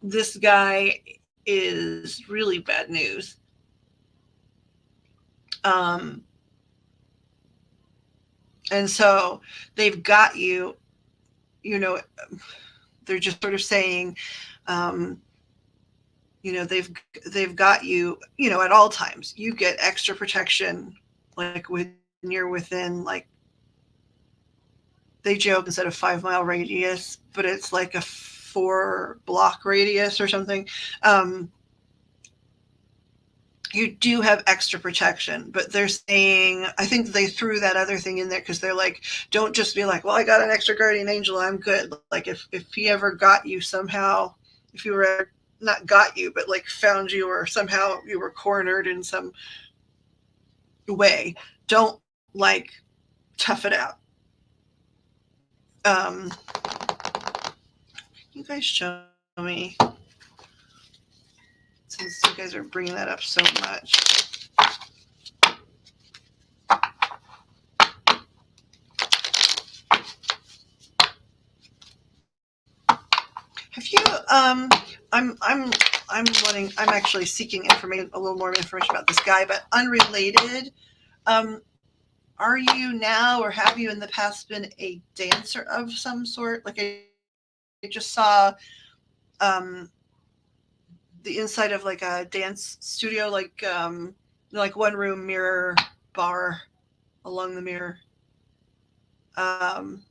this guy is really bad news. And so they've got you, they're just sort of saying, um, they've got you, at all times. You get extra protection, like when you're within, like, they joke instead of 5 mile radius, but it's like a 4 block radius or something. You do have extra protection, but they're saying, I think they threw that other thing in there because they're like, don't just be like, well, I got an extra guardian angel, I'm good. Like if he ever got you somehow, if you were not got you, but like found you, or somehow you were cornered in some way, don't like tough it out. You guys show me, since you guys are bringing that up so much. Have you? I'm actually seeking information, a little more information about this guy, but unrelated. Um, are you now, or have you in the past been a dancer of some sort? Like I just saw um, the inside of like a dance studio, like one room mirror bar along the mirror. Um,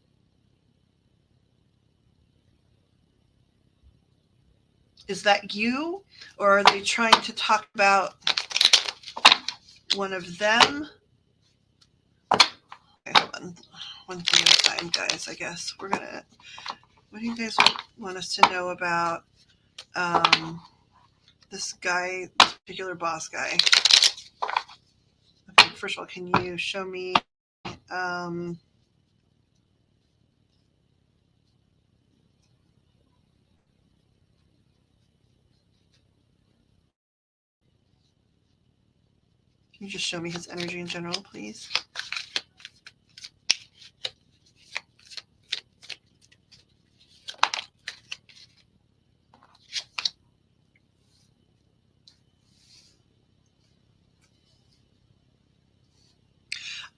is that you, or are they trying to talk about one of them? Okay, hold on. One thing at a time, guys. I guess we're gonna. What do you guys want us to know about this guy, this particular boss guy? Okay, first of all, can you show me? Um, can you just show me his energy in general, please?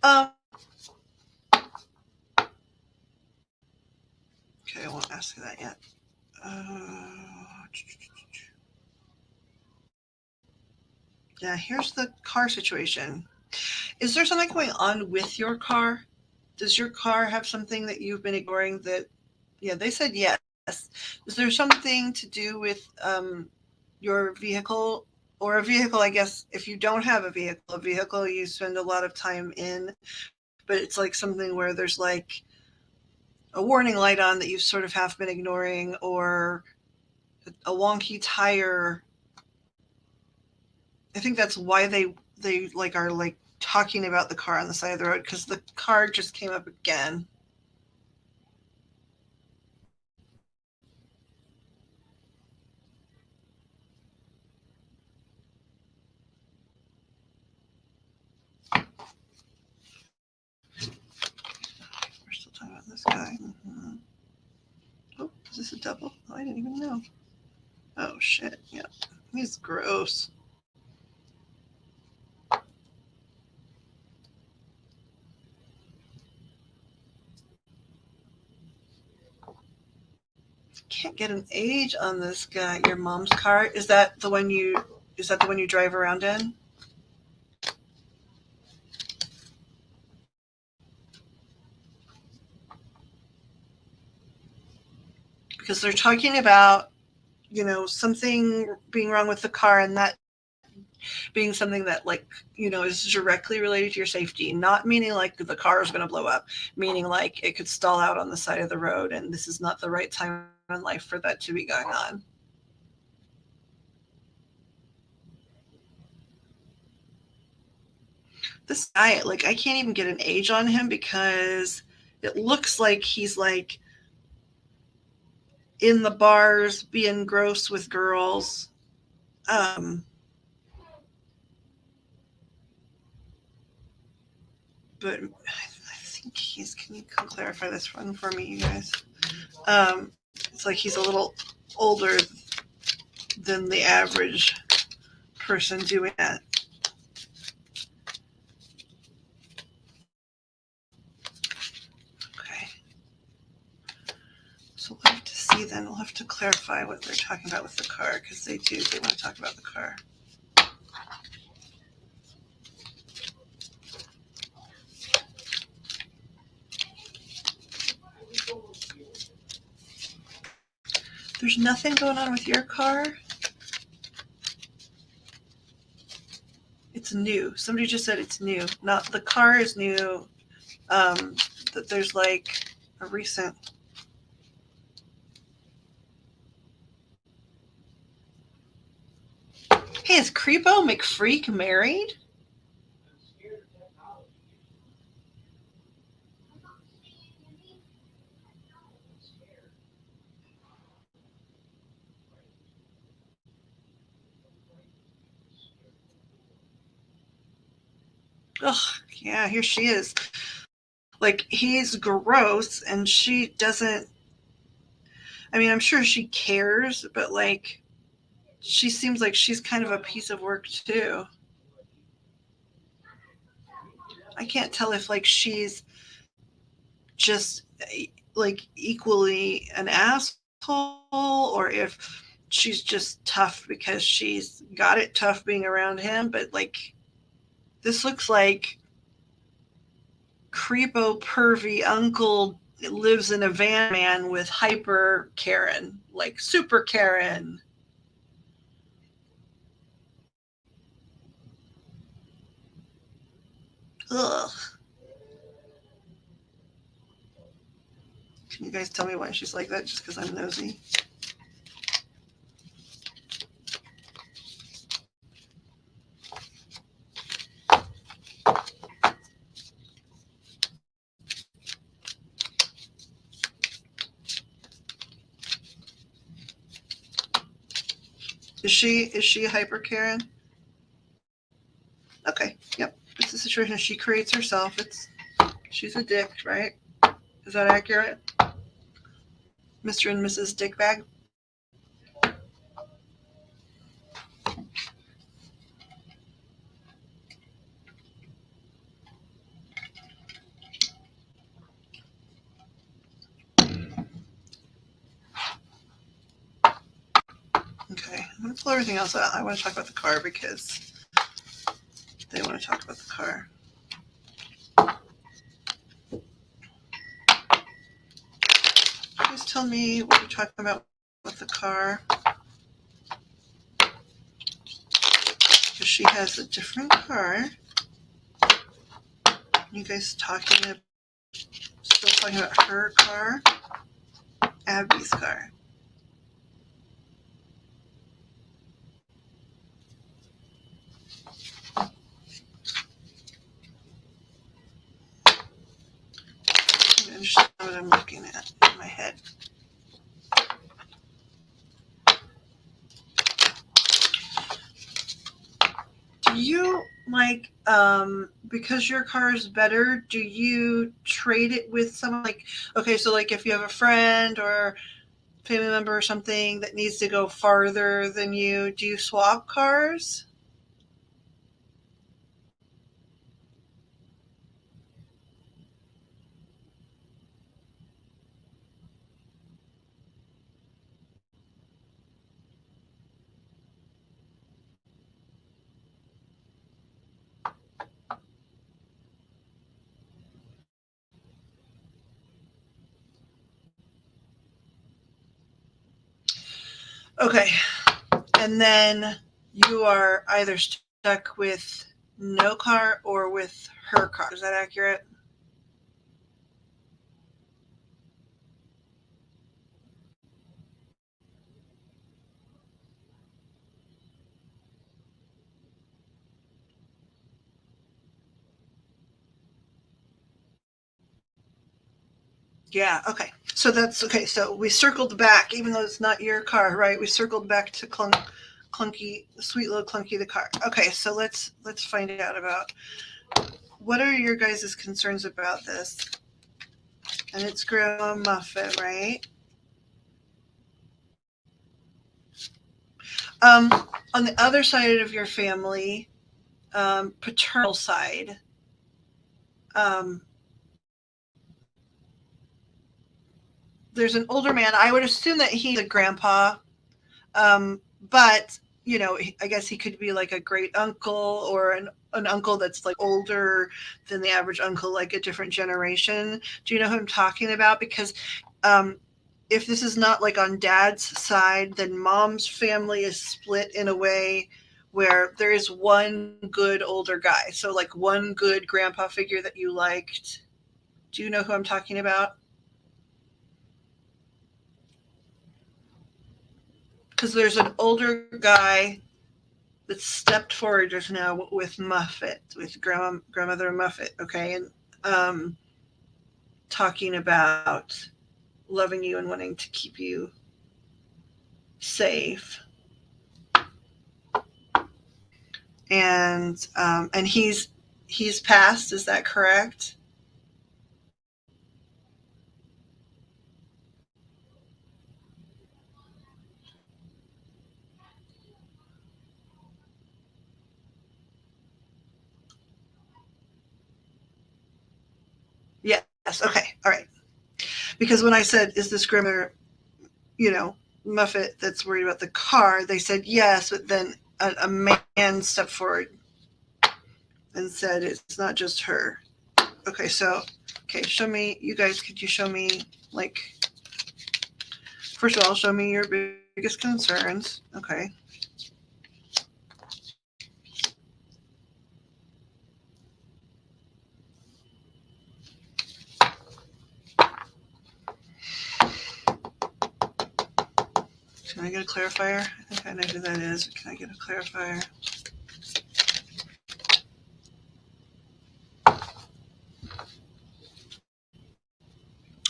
Um, okay, I won't ask you that yet. Yeah, here's the car situation. Is there something going on with your car? Does your car have something that you've been ignoring that, yeah, they said yes. Is there something to do with your vehicle or a vehicle? I guess if you don't have a vehicle you spend a lot of time in, but it's like something where there's like a warning light on that you sort of have been ignoring, or a wonky tire. I think that's why they like are like talking about the car on the side of the road, because the car just came up again. We're still talking about this guy. Mm-hmm. Oh, is this a double? Oh, I didn't even know. Oh shit! Yeah, he's gross. Can't get an age on this guy. Your mom's car, is that the one you? Is that the one you drive around in? Because they're talking about, something being wrong with the car, and that being something that, like, is directly related to your safety, not meaning like the car is going to blow up, meaning like it could stall out on the side of the road, and this is not the right time in life for that to be going on. This guy, like, I can't even get an age on him because it looks like he's like in the bars being gross with girls. Um, but I think he's. Can you clarify this one for me, you guys? It's like he's a little older than the average person doing that. Okay. So we'll have to see then. We'll have to clarify what they're talking about with the car, because they do. They want to talk about the car. There's nothing going on with your car? It's new. Somebody just said it's new. Not the car is new. That there's like a recent. Hey, is Creepo McFreak married? Ugh, yeah, here she is. Like, he's gross, and she doesn't. I mean, I'm sure she cares, but like, she seems like she's kind of a piece of work too. I can't tell if like she's just like equally an asshole, or if she's just tough because she's got it tough being around him. But like, this looks like creepo pervy uncle lives in a van man with hyper Karen, like super Karen. Ugh. Can you guys tell me why she's like that? Just because I'm nosy? Is she hyper Karen? Okay, yep. It's a situation she creates herself. She's a dick, right? Is that accurate? Mr. and Mrs. Dickbag? Okay, I'm going to pull everything else out. I want to talk about the car because they want to talk about the car. Please tell me what you're talking about with the car. Because she has a different car. You guys still talking about her car? Abby's car. I understand what I'm looking at in my head. Do you like, because your car is better, do you trade it with someone? Like, okay, so like if you have a friend or family member or something that needs to go farther than you, do you swap cars? Okay. And then you are either stuck with no car or with her car. Is that accurate? Yeah, okay. So that's okay. So we circled back, even though it's not your car, right? We circled back to Clunky, sweet little Clunky the car. Okay, so let's find out about what are your guys' concerns about this. And it's Grandma Muffet, right? Um, on the other side of your family, paternal side, um, there's an older man. I would assume that he's a grandpa, but I guess he could be like a great uncle or an uncle that's like older than the average uncle, like a different generation. Do you know who I'm talking about? Because um, if this is not like on dad's side, then mom's family is split in a way where there is one good older guy. So like one good grandpa figure that you liked. Do you know who I'm talking about? Because there's an older guy that stepped forward just now with Muffet, with grandmother Muffet, okay, and talking about loving you and wanting to keep you safe. And he's passed. Is that correct? Yes. Okay. All right. Because when I said, "Is this grandmother you know, Muffet that's worried about the car, they said yes, but then a man stepped forward and said it's not just her. Okay, so, okay, show me, you guys, could you show me, like, first of all, show me your biggest concerns. Okay. Can I get a clarifier? I think I know who that is. Can I get a clarifier?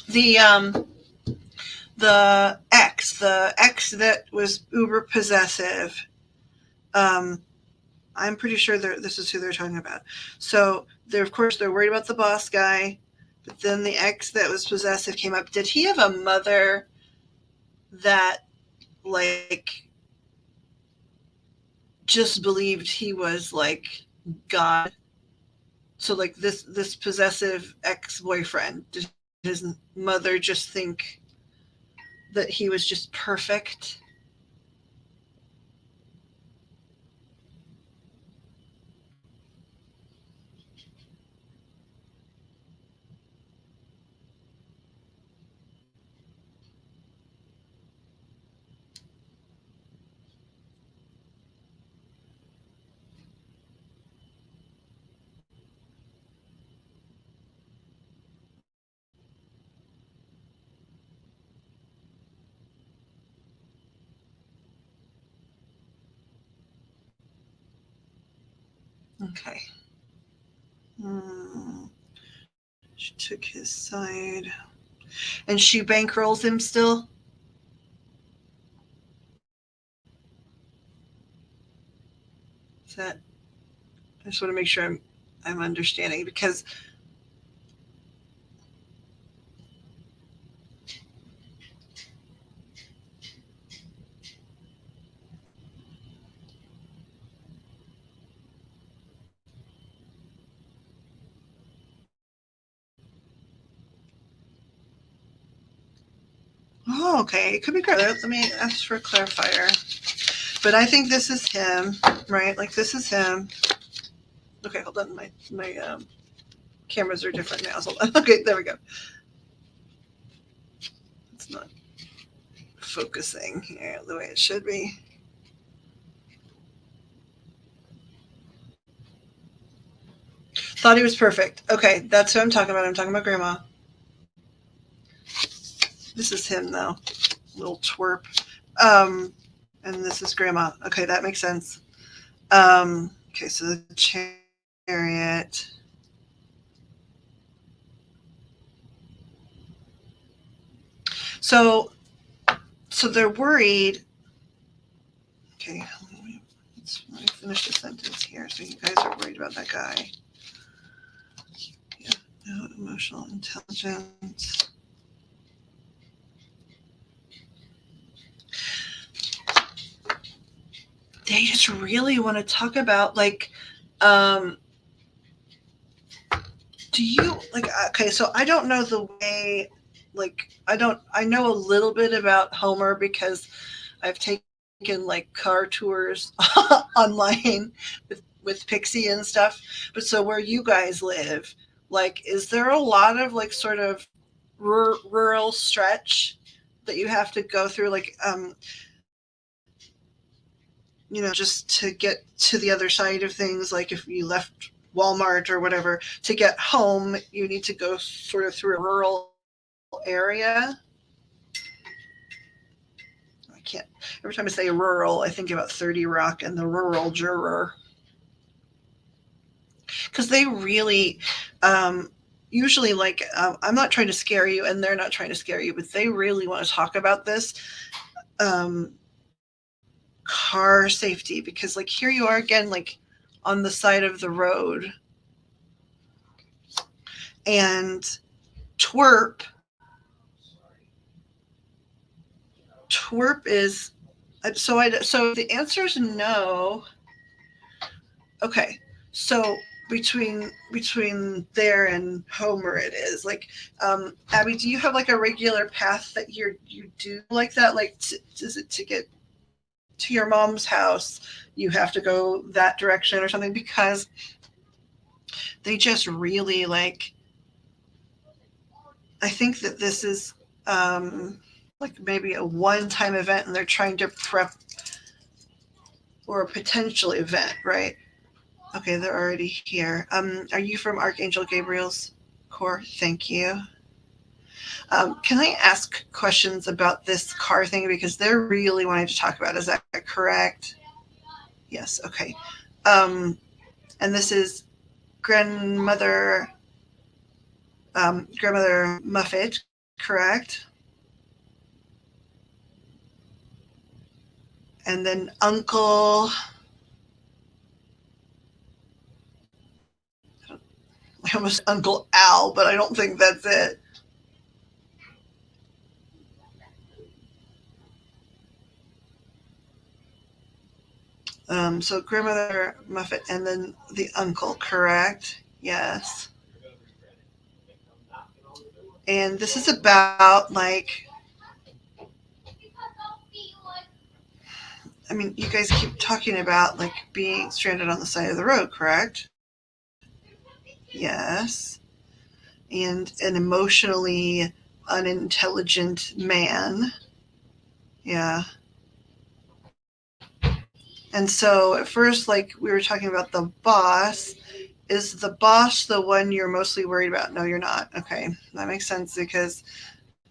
The the ex that was uber possessive. Um, I'm pretty sure this is who they're talking about. So they're of course they're worried about the boss guy, but then the ex that was possessive came up. Did he have a mother that like just believed he was like God? So like this possessive ex boyfriend, did his mother just think that he was just perfect? Okay. Hmm. She took his side. And she bankrolls him still? Is that, I just want to make sure I'm understanding because oh okay, it could be good. Let me ask for a clarifier. But I think this is him, right? Like this is him. Okay, hold on. My cameras are different now. So hold on. Okay, there we go. It's not focusing here the way it should be. Thought he was perfect. Okay, that's who I'm talking about. I'm talking about Grandma. This is him though, little twerp. And this is Grandma. Okay, that makes sense. Okay, so the chariot. So, so they're worried. Okay, let me finish the sentence here. So you guys are worried about that guy. Yeah, no emotional intelligence. They just really want to talk about like, um, do you like? Okay, so I don't know the way. Like, I know a little bit about Homer because I've taken like car tours online with Pixie and stuff. But so where you guys live, like, is there a lot of like sort of rural stretch that you have to go through, like, just to get to the other side of things? Like, if you left Walmart or whatever to get home, you need to go sort of through a rural area. I can't. Every time I say rural, I think about 30 Rock and the rural juror. Because they really, usually, like, I'm not trying to scare you, and they're not trying to scare you, but they really want to talk about this um, car safety. Because, like, here you are again, like, on the side of the road, and twerp, twerp is so the answer is no. Okay, so between there and home where it is. Like, Abby, do you have like a regular path that you do like that? Like, is it to get to your mom's house? You have to go that direction or something because they just really like. I think that this is like maybe a one-time event, and they're trying to prep or a potential event, right? Okay, they're already here. Are you from Archangel Gabriel's core? Thank you. Can I ask questions about this car thing because they're really wanting to talk about? Is that correct? Yes. Okay. Um, and this is grandmother grandmother Muffet, correct? And then Uncle. I almost Uncle Al, but I don't think that's it. So grandmother Muffet, and then the uncle, correct? Yes. And this is about like, I mean, you guys keep talking about like being stranded on the side of the road, correct? Yes. And an emotionally unintelligent man. Yeah. And so at first, like we were talking about the boss, is the boss the one you're mostly worried about? No, you're not. Okay. That makes sense because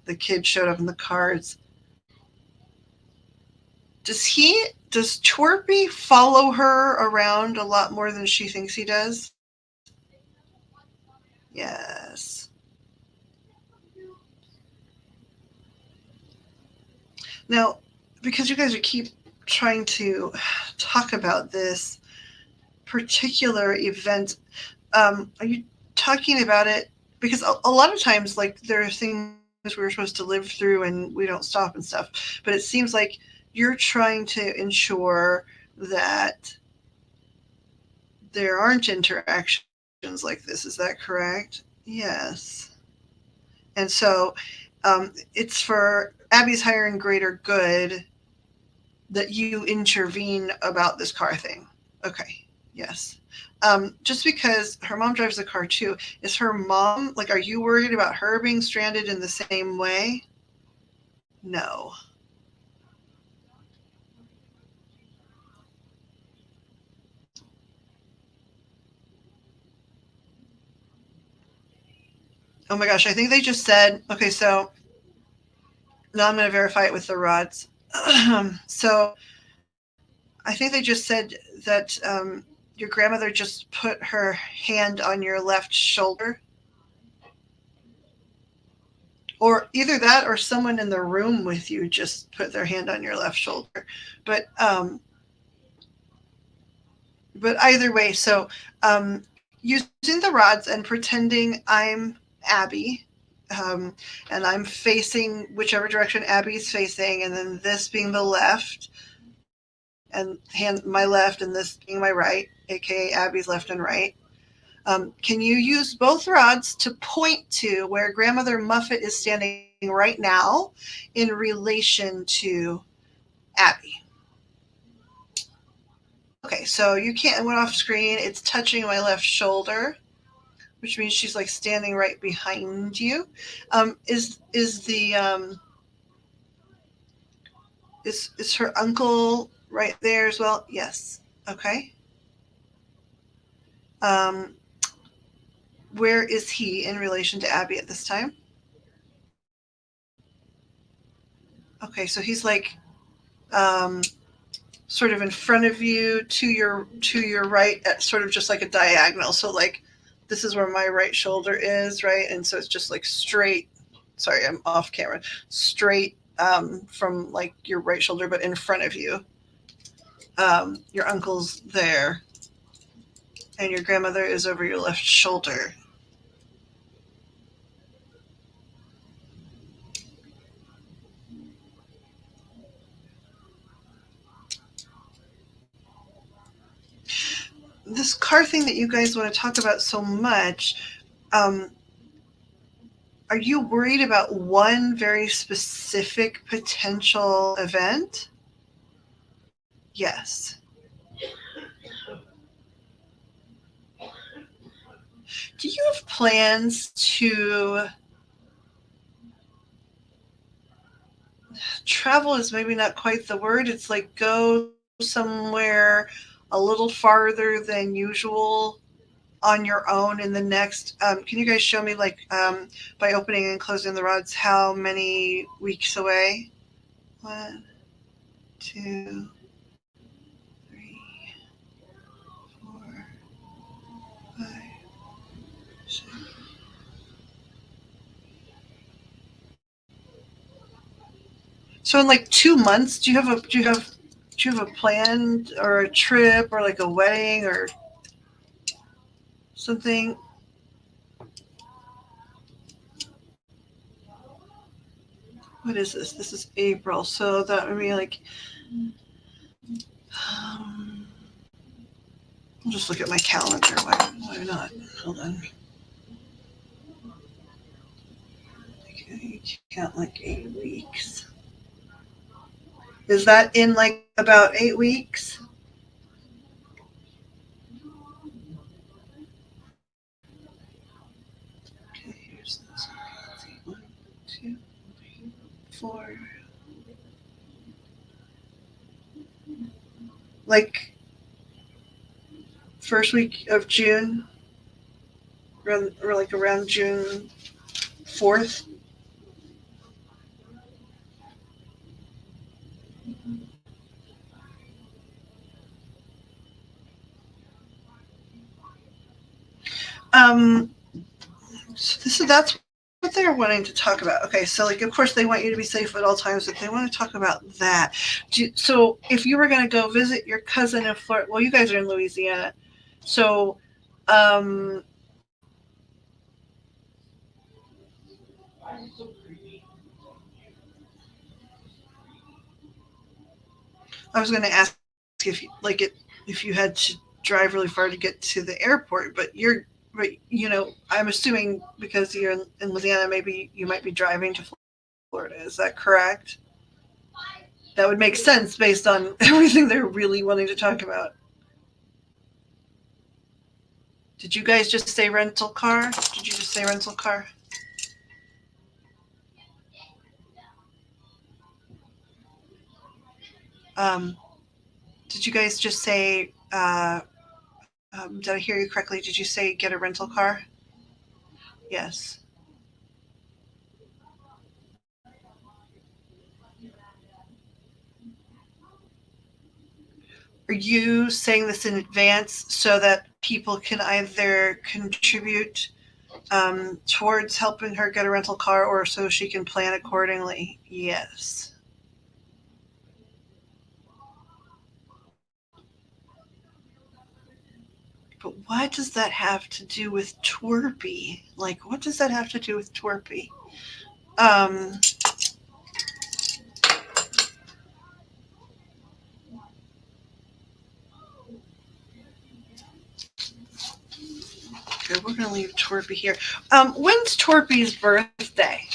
the kid showed up in the cards. Does Twerpy follow her around a lot more than she thinks he does? Yes. Now, because you guys are keep trying to talk about this particular event, are you talking about it? Because a lot of times, like there are things we were supposed to live through and we don't stop and stuff. But it seems like you're trying to ensure that there aren't interactions like this. Is that correct? Yes. And so it's for Abby's higher and greater good that you intervene about this car thing. Okay. Yes. Just because her mom drives the car too, is her mom like? Are you worried about her being stranded in the same way? No. Oh my gosh! I think they just said. Okay, so now I'm going to verify it with the rods. So I think they just said that your grandmother just put her hand on your left shoulder, or either that, or someone in the room with you just put their hand on your left shoulder. But but either way, so using the rods and pretending I'm Abby, and I'm facing whichever direction Abby's facing, and then this being the left, and hand my left, and this being my right, aka Abby's left and right. Can you use both rods to point to where grandmother Muffet is standing right now in relation to Abby? Okay, so you can't, it went off screen. It's touching my left shoulder, which means she's like standing right behind you. Is the is her uncle right there as well? Yes. Okay. Um, where is he in relation to Abby at this time? Okay, so he's like um, sort of in front of you, to your right, at sort of just like a diagonal. So like this is where my right shoulder is, right, and so it's just like straight. Sorry, I'm off camera. Straight from like your right shoulder, but in front of you. Your uncle's there, and your grandmother is over your left shoulder. this car thing that you guys want to talk about so much, um, are you worried about one very specific potential event? Yes. Do you have plans to travel is maybe not quite the word. It's like go somewhere a little farther than usual on your own in the next. Can you guys show me, like, by opening and closing the rods, how many weeks away? One, two, three, 4, 5, 6. So in like 2 months, do you have a plan or a trip or like a wedding or something? What is this? This is April, so that would be like. Um, I'll just look at my calendar. Why not? Hold on. Okay, you count like 8 weeks. Is that in like about 8 weeks? Okay, here's this. One, two, 4. Like first week of June, or like around June 4th. Um, so that's what they're wanting to talk about. Okay, so like of course they want you to be safe at all times, but they want to talk about that. So if you were going to go visit your cousin in Florida, well, you guys are in Louisiana, so um, I was going to ask if if you had to drive really far to get to the airport, but I'm assuming because you're in Louisiana, maybe you might be driving to Florida. Is that correct? That would make sense based on everything they're really wanting to talk about. Did you guys just say rental car? Did you just say rental car? Um, did you guys just say? Did I hear you correctly? Did you say get a rental car? Yes. Are you saying this in advance so that people can either contribute towards helping her get a rental car or so she can plan accordingly? Yes. But what does that have to do with Torpy? Like, what does that have to do with Torpy? Um, okay, we're going to leave Torpy here. When's Torpy's birthday?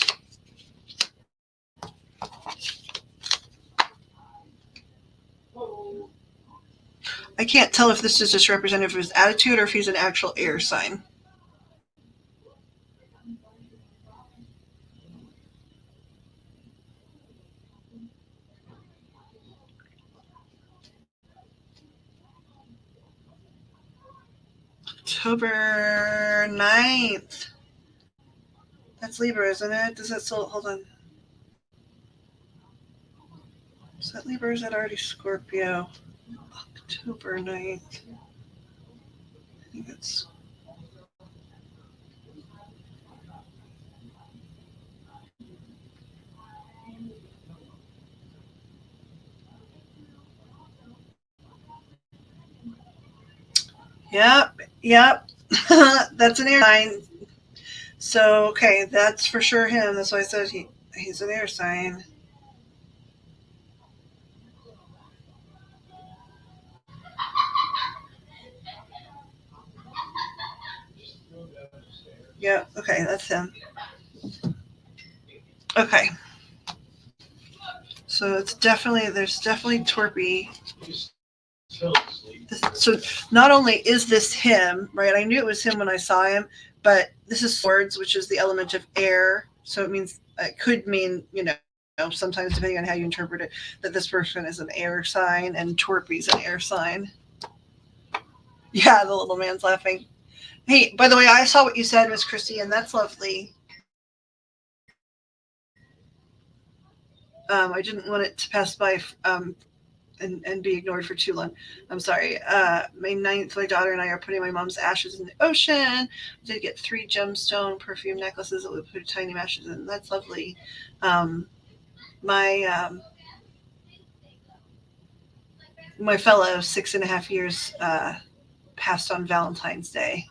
I can't tell if this is just representative of his attitude or if he's an actual air sign. October 9th. That's Libra, isn't it? Does that still, hold on. Is that Libra or is that already Scorpio? October 9th. I think it's. Yep, yep. That's an air sign. So, okay, that's for sure him. That's why I said he's an air sign. Yeah. Okay, that's him. Okay. So it's definitely there's definitely Torpy. So not only is this him, right? I knew it was him when I saw him, but this is swords, which is the element of air. So it means it could mean sometimes depending on how you interpret it, that this person is an air sign and Torpy's an air sign. Yeah, the little man's laughing. Hey, by the way, I saw what you said, Miss Christie, and that's lovely. I didn't want it to pass by and be ignored for too long. I'm sorry. May 9th, my daughter and I are putting my mom's ashes in the ocean. We did get 3 gemstone perfume necklaces that we put tiny ashes in. That's lovely. Um, my my fellow 6.5 years passed on Valentine's Day,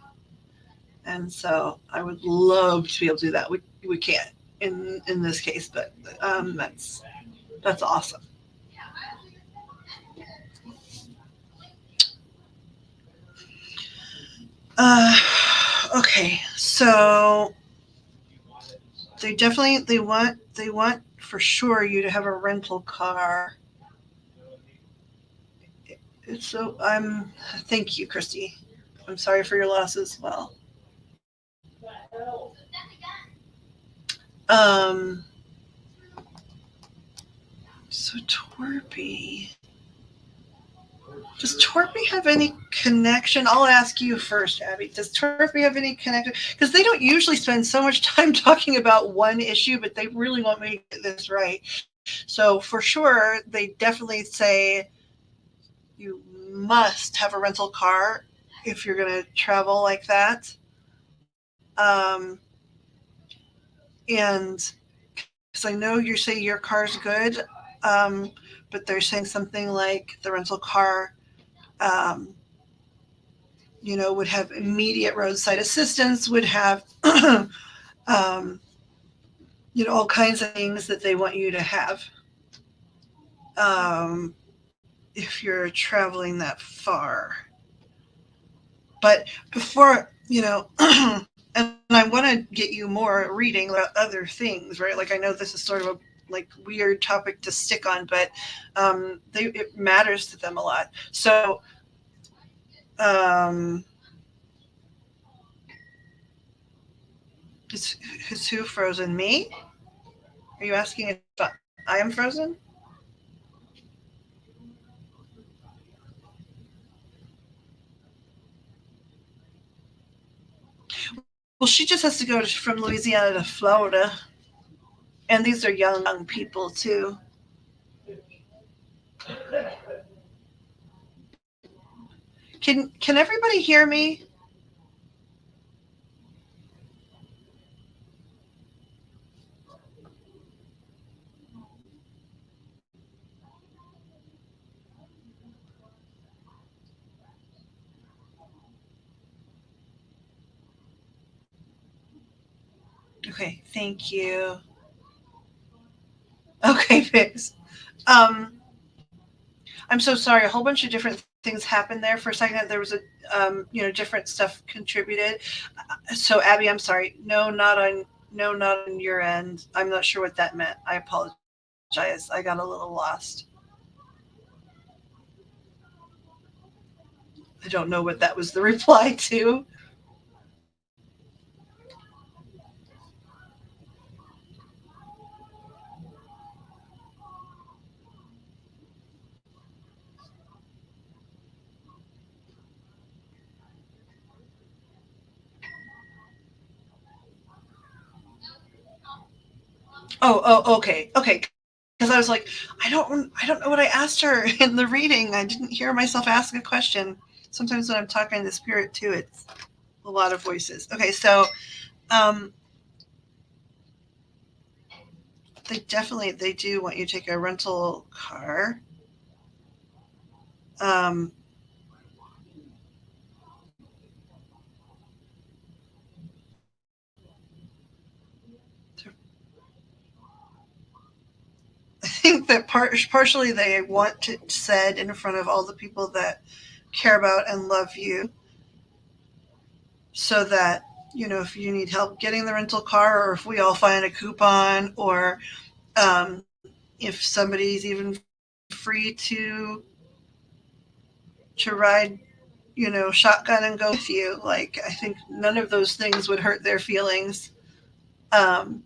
and so I would love to be able to do that. We can't in this case, but that's awesome. Uh, okay, so they want for sure you to have a rental car. So I'm thank you, Christy. I'm sorry for your loss as well. Um, so Torpy. Does Torpy have any connection? I'll ask you first, Abby. Does Torpy have any connection? Because they don't usually spend so much time talking about one issue, but they really want me to get this right. So for sure, they definitely say you must have a rental car if you're going to travel like that. Um, and because I know you say your car's good, um, but they're saying something like the rental car, um, would have immediate roadside assistance, would have, um, all kinds of things that they want you to have um, if you're traveling that far. But before, and I want to get you more reading about other things, right? Like I know this is sort of a like weird topic to stick on, but it matters to them a lot. So, um, is who frozen? Me? Are you asking if I am frozen? Well, she just has to go from Louisiana to Florida, and these are young people too. Can everybody hear me? Okay, thank you. Okay, fix. Um, I'm so sorry. A whole bunch of different things happened there for a second. There was different stuff contributed. So Abby, I'm sorry. No, not on your end. I'm not sure what that meant. I apologize. I got a little lost. I don't know what that was the reply to. Okay. Because I was like, I don't know what I asked her in the reading. I didn't hear myself ask a question. Sometimes when I'm talking to spirit too, it's a lot of voices. Okay, so um, they do want you to take a rental car. Um, I think that partially they want it said in front of all the people that care about and love you, so that if you need help getting the rental car, or if we all find a coupon, or if somebody's even free to ride, shotgun and go with you. Like, I think none of those things would hurt their feelings. Um,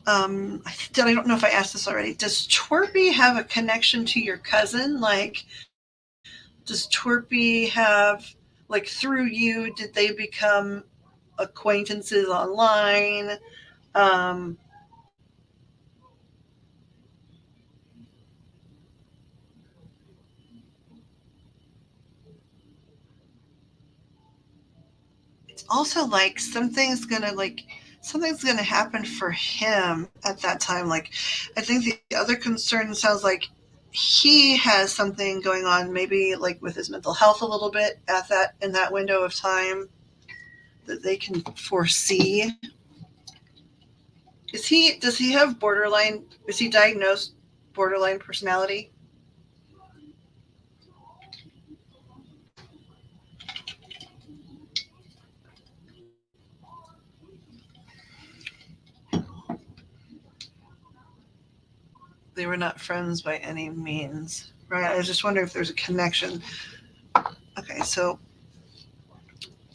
I don't know if I asked this already. Does Twerpy have a connection to your cousin? Like, does Twerpy have, like, through you, did they become acquaintances online? Um, it's also like something's gonna happen for him at that time. Like, I think the other concern sounds like he has something going on, maybe like with his mental health a little bit at that in that window of time that they can foresee. Does he have borderline? Is he diagnosed borderline personality? They were not friends by any means, right? I was just wondering if there's a connection. Okay, so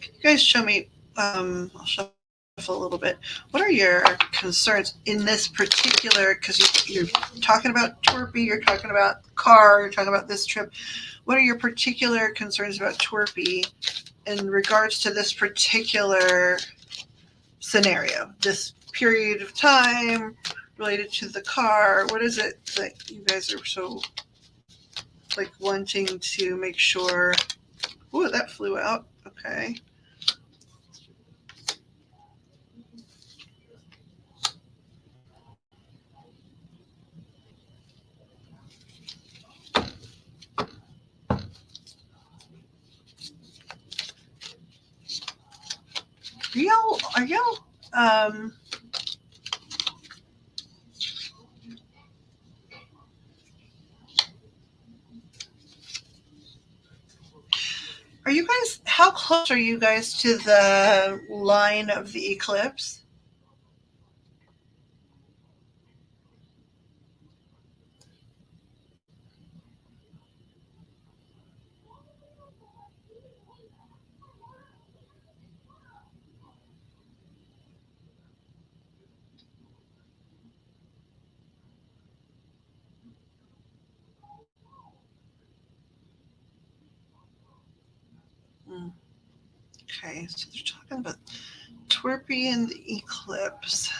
you guys show me. I'll shuffle a little bit. What are your concerns in this particular? Because you're talking about Twerpy, you're talking about car, you're talking about this trip. What are your particular concerns about Twerpy in regards to this particular scenario, this period of time related to the car? What is it that you guys are so like wanting to make sure? Oh, that flew out. Okay. Are y'all um are you guys, how close are you guys to the line of the eclipse? Mm, okay, so they're talking about Twerpy and the eclipse,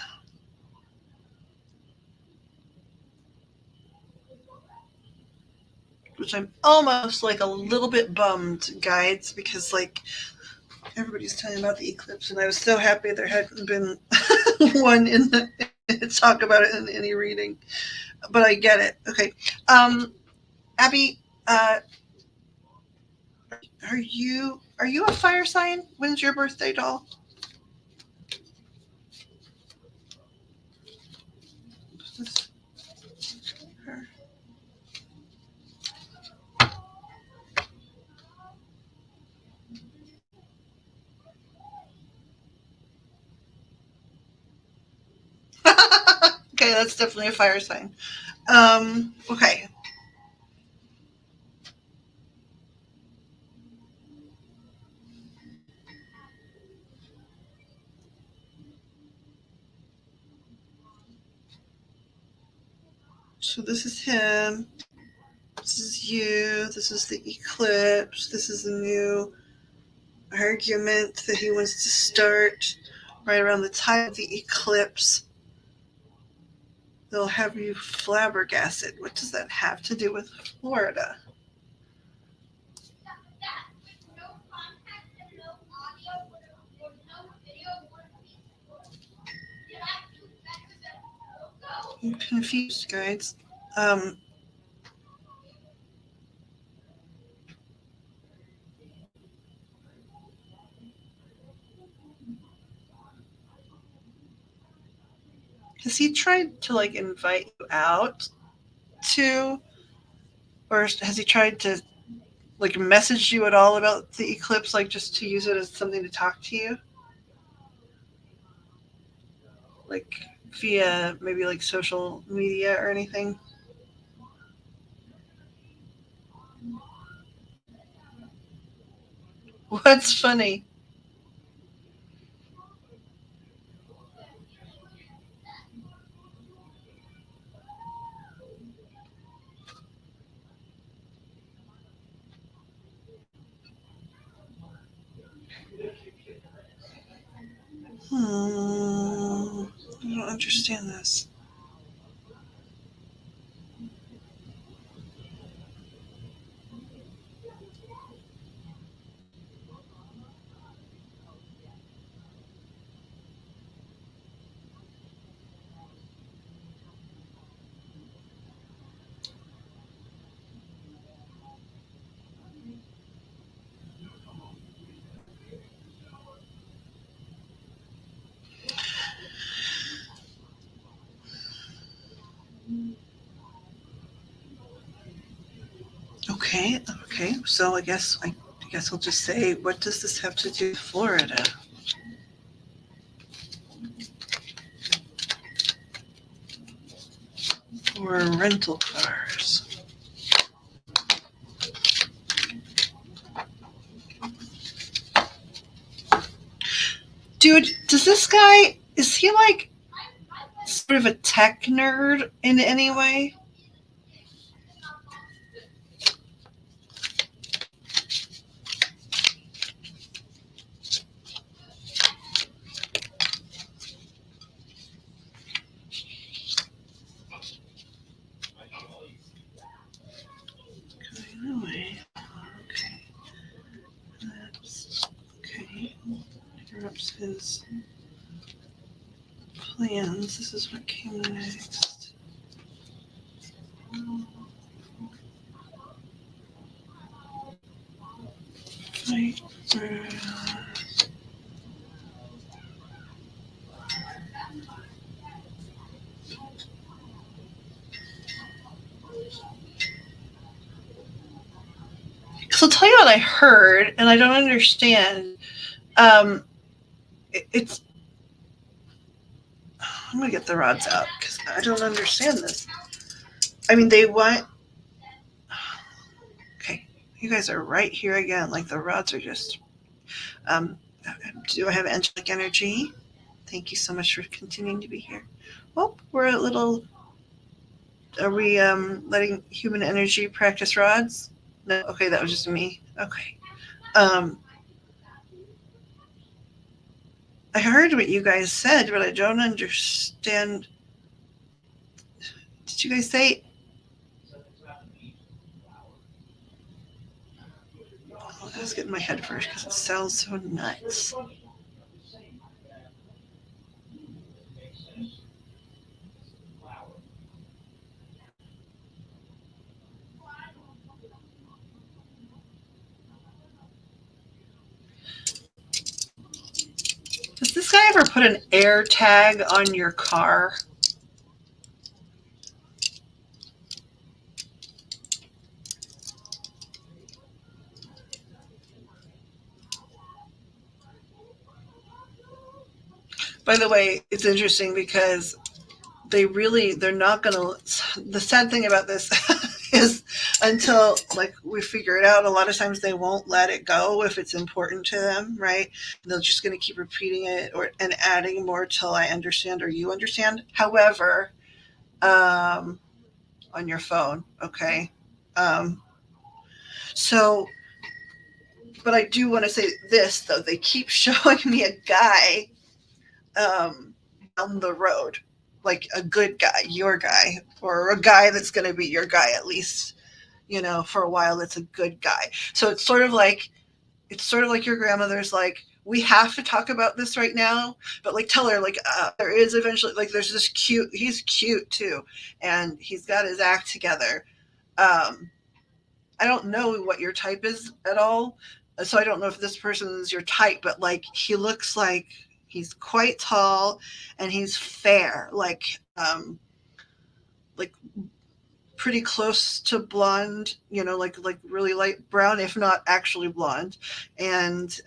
which I'm almost like a little bit bummed, guides, because like everybody's telling about the eclipse, and I was so happy there hadn't been one in the talk about it in any reading. But I get it. Okay, Abby, are you a fire sign? When's your birthday, doll? Okay, that's definitely a fire sign. Okay, so this is him. This is you. This is the eclipse. This is the new argument that he wants to start right around the time of the eclipse. They'll have you flabbergasted. What does that have to do with Florida? I'm confused, guys. Um, has he tried to like invite you out to, or has he tried to? like messaged you at all about the eclipse, like just to use it as something to talk to you, like via maybe like social media or anything? What's funny? I don't understand this. Okay, okay. So I guess I'll just say, what does this have to do with Florida or rental cars? Dude, does this guy, is he like sort of a tech nerd in any way? Anyway, okay. That's okay. Interrupts his plans. This is what came next. Right. So I'll tell you what I heard, and I don't understand. Um, it's I'm gonna get the rods out because I don't understand this. I mean, they want. Okay, you guys are right here again. Like the rods are just. Um, do I have angelic energy? Thank you so much for continuing to be here. Well, we're a little. Are we letting human energy practice rods? No. Okay, that was just me. Okay. Um, I heard what you guys said, but I don't understand. Did you guys say? Let's get in my head first because it sounds so nuts. Does this guy ever put an air tag on your car? By the way, it's interesting because they're not going to. The sad thing about this is until like we figure it out, a lot of times they won't let it go if it's important to them, right? They're just going to keep repeating it or and adding more till I understand or you understand. However, um, on your phone, okay. Um, so, but I do want to say this though. They keep showing me a guy um, down the road, like a good guy, your guy, or a guy that's going to be your guy at least, for a while. That's a good guy. So it's sort of like your grandmother's like, we have to talk about this right now, but like tell her like there is eventually like there's this cute. He's cute too, and he's got his act together. Um, I don't know what your type is at all. So I don't know if this person is your type, but like he looks like he's quite tall and he's fair, like pretty close to blonde, like really light brown, if not actually blonde, and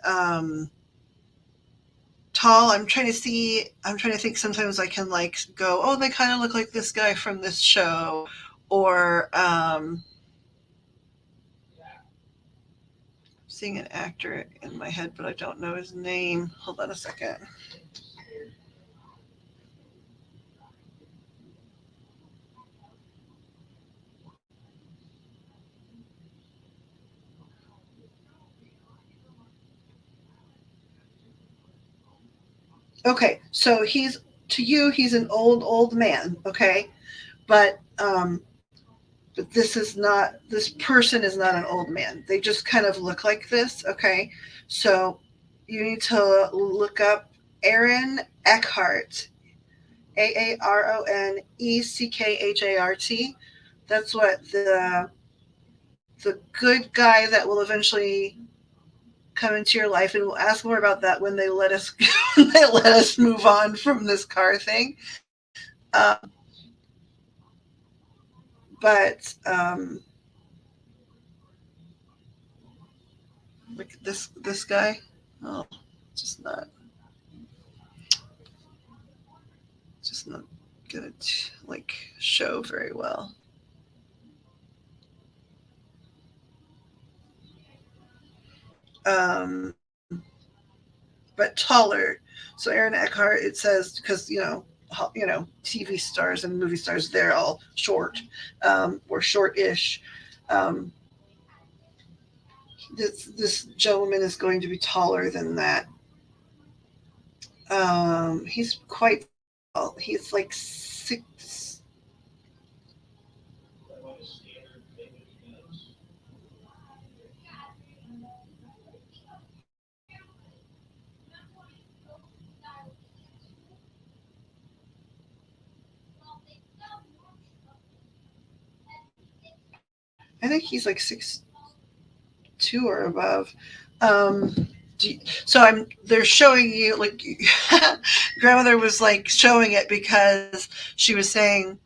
tall. I'm trying to think. Sometimes I can like go, oh, they kind of look like this guy from this show, or seeing an actor in my head, but I don't know his name. Hold on a second. Okay, so he's to you, he's an old man. Okay, but this is not, this person is not an old man. They just kind of look like this. Okay, so you need to look up Aaron Eckhart, AaronEckhart. That's what the good guy that will eventually come into your life, and we'll ask more about that when they let us when they let us move on from this car thing. Um, but like this guy, oh, just not just not gonna like show very well. Um, but taller. So Aaron Eckhart, it says, because TV stars and movie stars, they're all short, or short-ish. Um, this gentleman is going to be taller than that. He's quite tall. He's like six. I think he's like 6'2" or above. Um, so they're showing you like grandmother was like showing it because she was saying,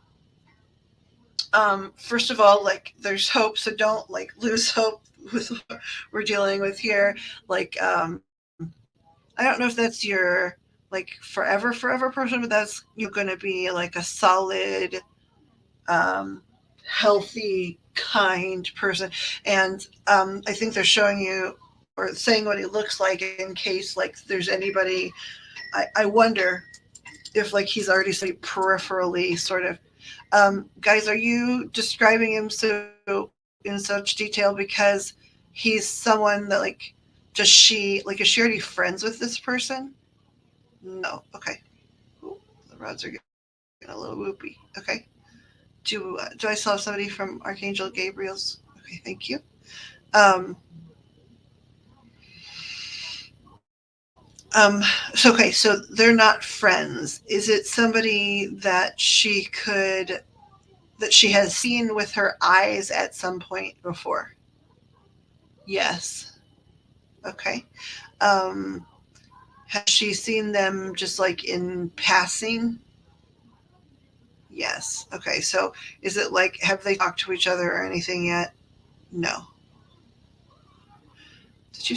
first of all, like there's hope, so don't like lose hope with what we're dealing with here. Like, I don't know if that's your like forever person, but that's you're going to be like a solid, um, healthy, kind person. And I think they're showing you or saying what he looks like in case like there's anybody. I wonder if like he's already sort of peripherally sort of. Guys, are you describing him so in such detail because he's someone that like, does she like, is she already friends with this person? No. Okay. Ooh, the rods are getting a little whoopy. Okay. Do I still have somebody from Archangel Gabriel's? Okay, thank you. Um, um, so they're not friends. Is it somebody that she has seen with her eyes at some point before? Yes. Okay. Um, has she seen them just like in passing? Yes. Okay. So is it like, have they talked to each other or anything yet? No. Did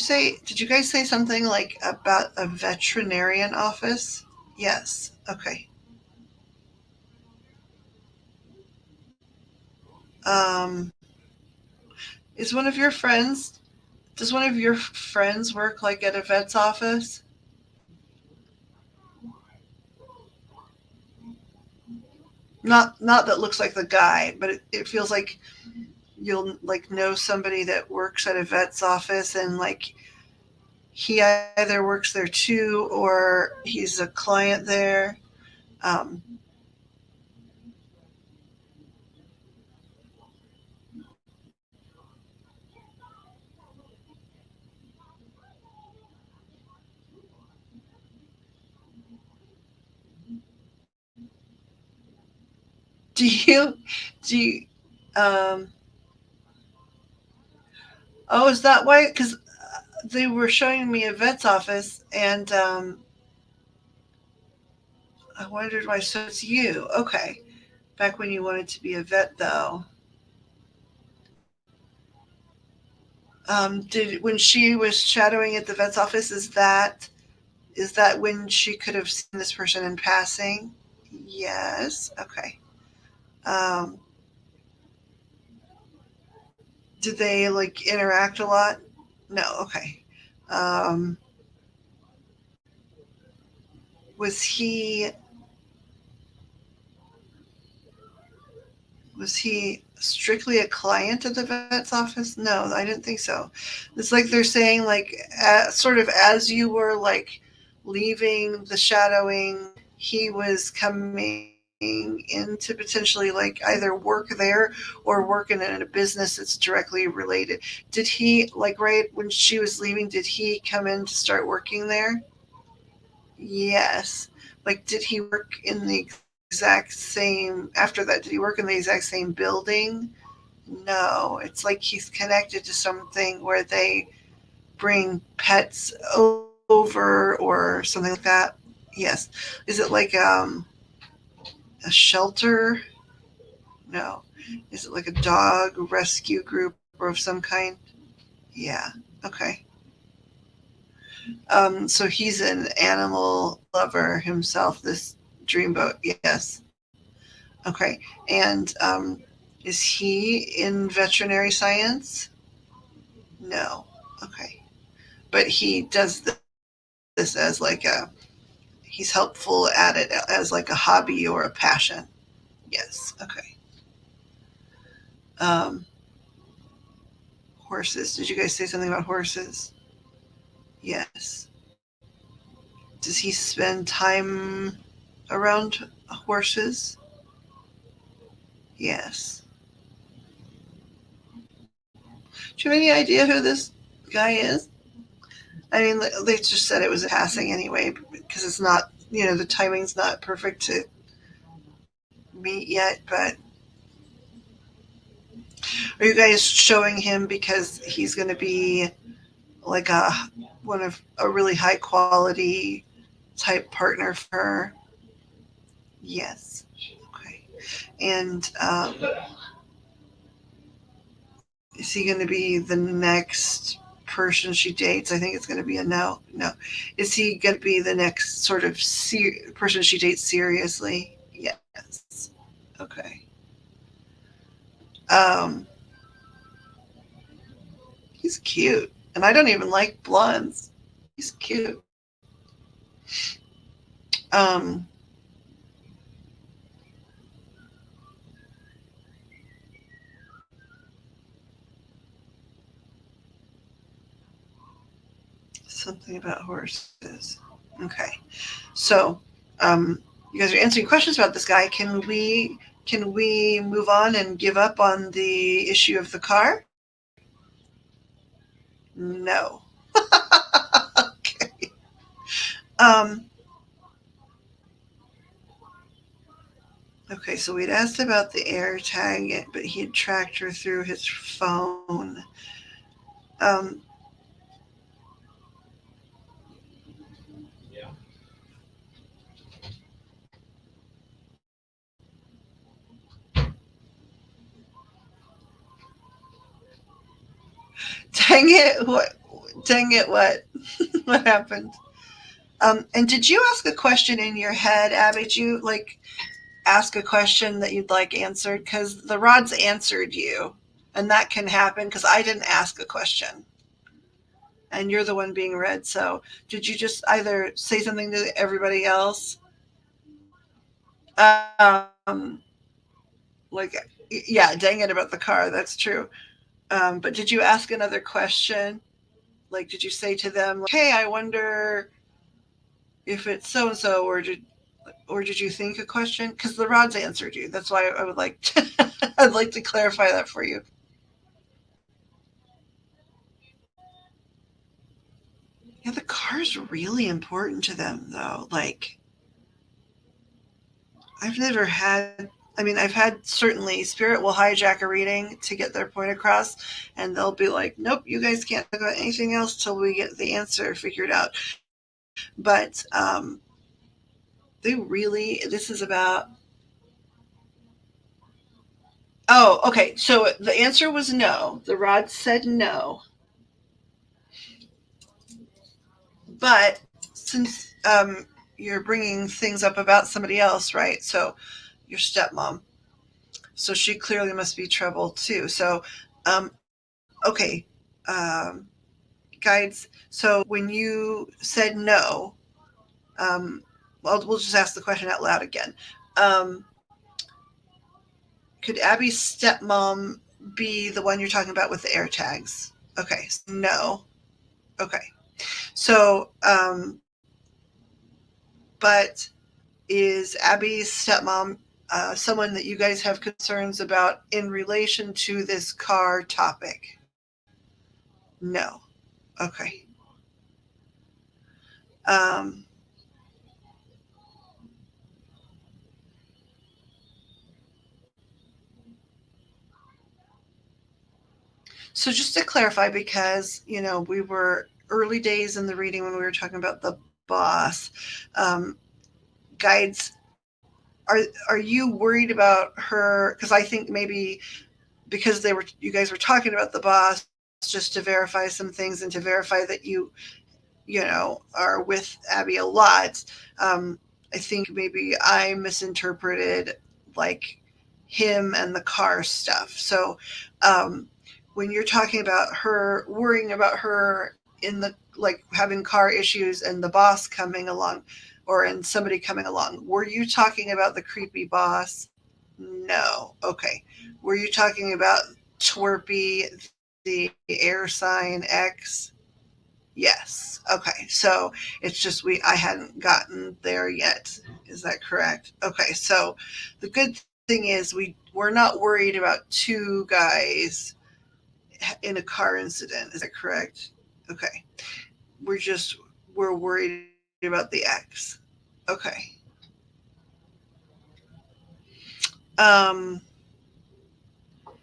you guys say something like about a veterinarian office? Yes. Okay. Um, is one of your friends, does one of your friends work like at a vet's office? Not that looks like the guy, but it feels like you'll like know somebody that works at a vet's office, and like he either works there too or he's a client there. Um, do you do you, um, oh, is that why? Because they were showing me a vet's office, and I wondered why. So it's you. Okay. Back when you wanted to be a vet, though. Did when she was shadowing at the vet's office, is that when she could have seen this person in passing? Yes. Okay. Um, did they like interact a lot? No. Okay. Um, was he was he strictly a client of the vet's office? No, I didn't think so. It's like they're saying like sort of as you were like leaving the shadowing, he was coming into potentially like either work there or working in a business that's directly related. Did he like right when she was leaving? Did he come in to start working there? Yes. Like, did he work in the exact same, after that, did he work in the exact same building? No. It's like he's connected to something where they bring pets over or something like that. Yes. Is it like a shelter? No. Is it like a dog rescue group or of some kind? Yeah. Okay. So he's an animal lover himself, this dreamboat. Yes. Okay. And is he in veterinary science? No. Okay. But he does this as like he's helpful at it as like a hobby or a passion. Yes. Okay. Um, horses. Did you guys say something about horses? Yes. Does he spend time around horses? Yes. Do you have any idea who this guy is? I mean, they just said it was a passing anyway because it's not, the timing's not perfect to meet yet. But are you guys showing him because he's going to be like one of a really high quality type partner for her? Yes. Okay. And is he going to be the next person she dates? I think it's going to be a no. No. Is he going to be the next sort of person she dates seriously? Yes. Okay. Um, he's cute, and I don't even like blondes. He's cute. Um, something about horses. Okay. So, um, you guys are answering questions about this guy. Can we move on and give up on the issue of the car? No. Okay. Um, okay, so we'd asked about the air tag, but he had tracked her through his phone. Um, dang it! What? Dang it! What? What happened? And did you ask a question in your head, Abby? Did you like ask a question that you'd like answered? Because the rods answered you, and that can happen because I didn't ask a question, and you're the one being read. So, did you just either say something to everybody else? Um, like, yeah, dang it about the car. That's true. But did you ask another question? Like, did you say to them, like, "Hey, I wonder if it's so and so," or did you think a question? Because the rods answered you. That's why I would like to, I'd like to clarify that for you. Yeah, the car's really important to them, though. Like, I've never had. I mean, I've had certainly Spirit will hijack a reading to get their point across, and they'll be like, "Nope, you guys can't talk about anything else till we get the answer figured out." But they really. This is about. Oh, okay. So the answer was no. The rod said no. But since you're bringing things up about somebody else, right? So your stepmom. So she clearly must be trouble too. So, okay, um, guides. So when you said no, um, well, we'll just ask the question out loud again. Um, could Abby's stepmom be the one you're talking about with the air tags? Okay, so no. Okay, so but is Abby's stepmom someone that you guys have concerns about in relation to this car topic? No. Okay. Um, so just to clarify, because we were early days in the reading when we were talking about the boss, um, guides. Are you worried about her? Because I think maybe because you guys were talking about the boss just to verify some things and to verify that you are with Abby a lot. I think maybe I misinterpreted like him and the car stuff. So um, when you're talking about her worrying about her in the like having car issues and the boss coming along or and somebody coming along, were you talking about the creepy boss? No. Okay. Were you talking about Twerpy, the air sign X? Yes. Okay. So it's just I hadn't gotten there yet. Is that correct? Okay. So the good thing is we're not worried about two guys in a car incident. Is that correct? Okay. We're worried about the X. Okay. Um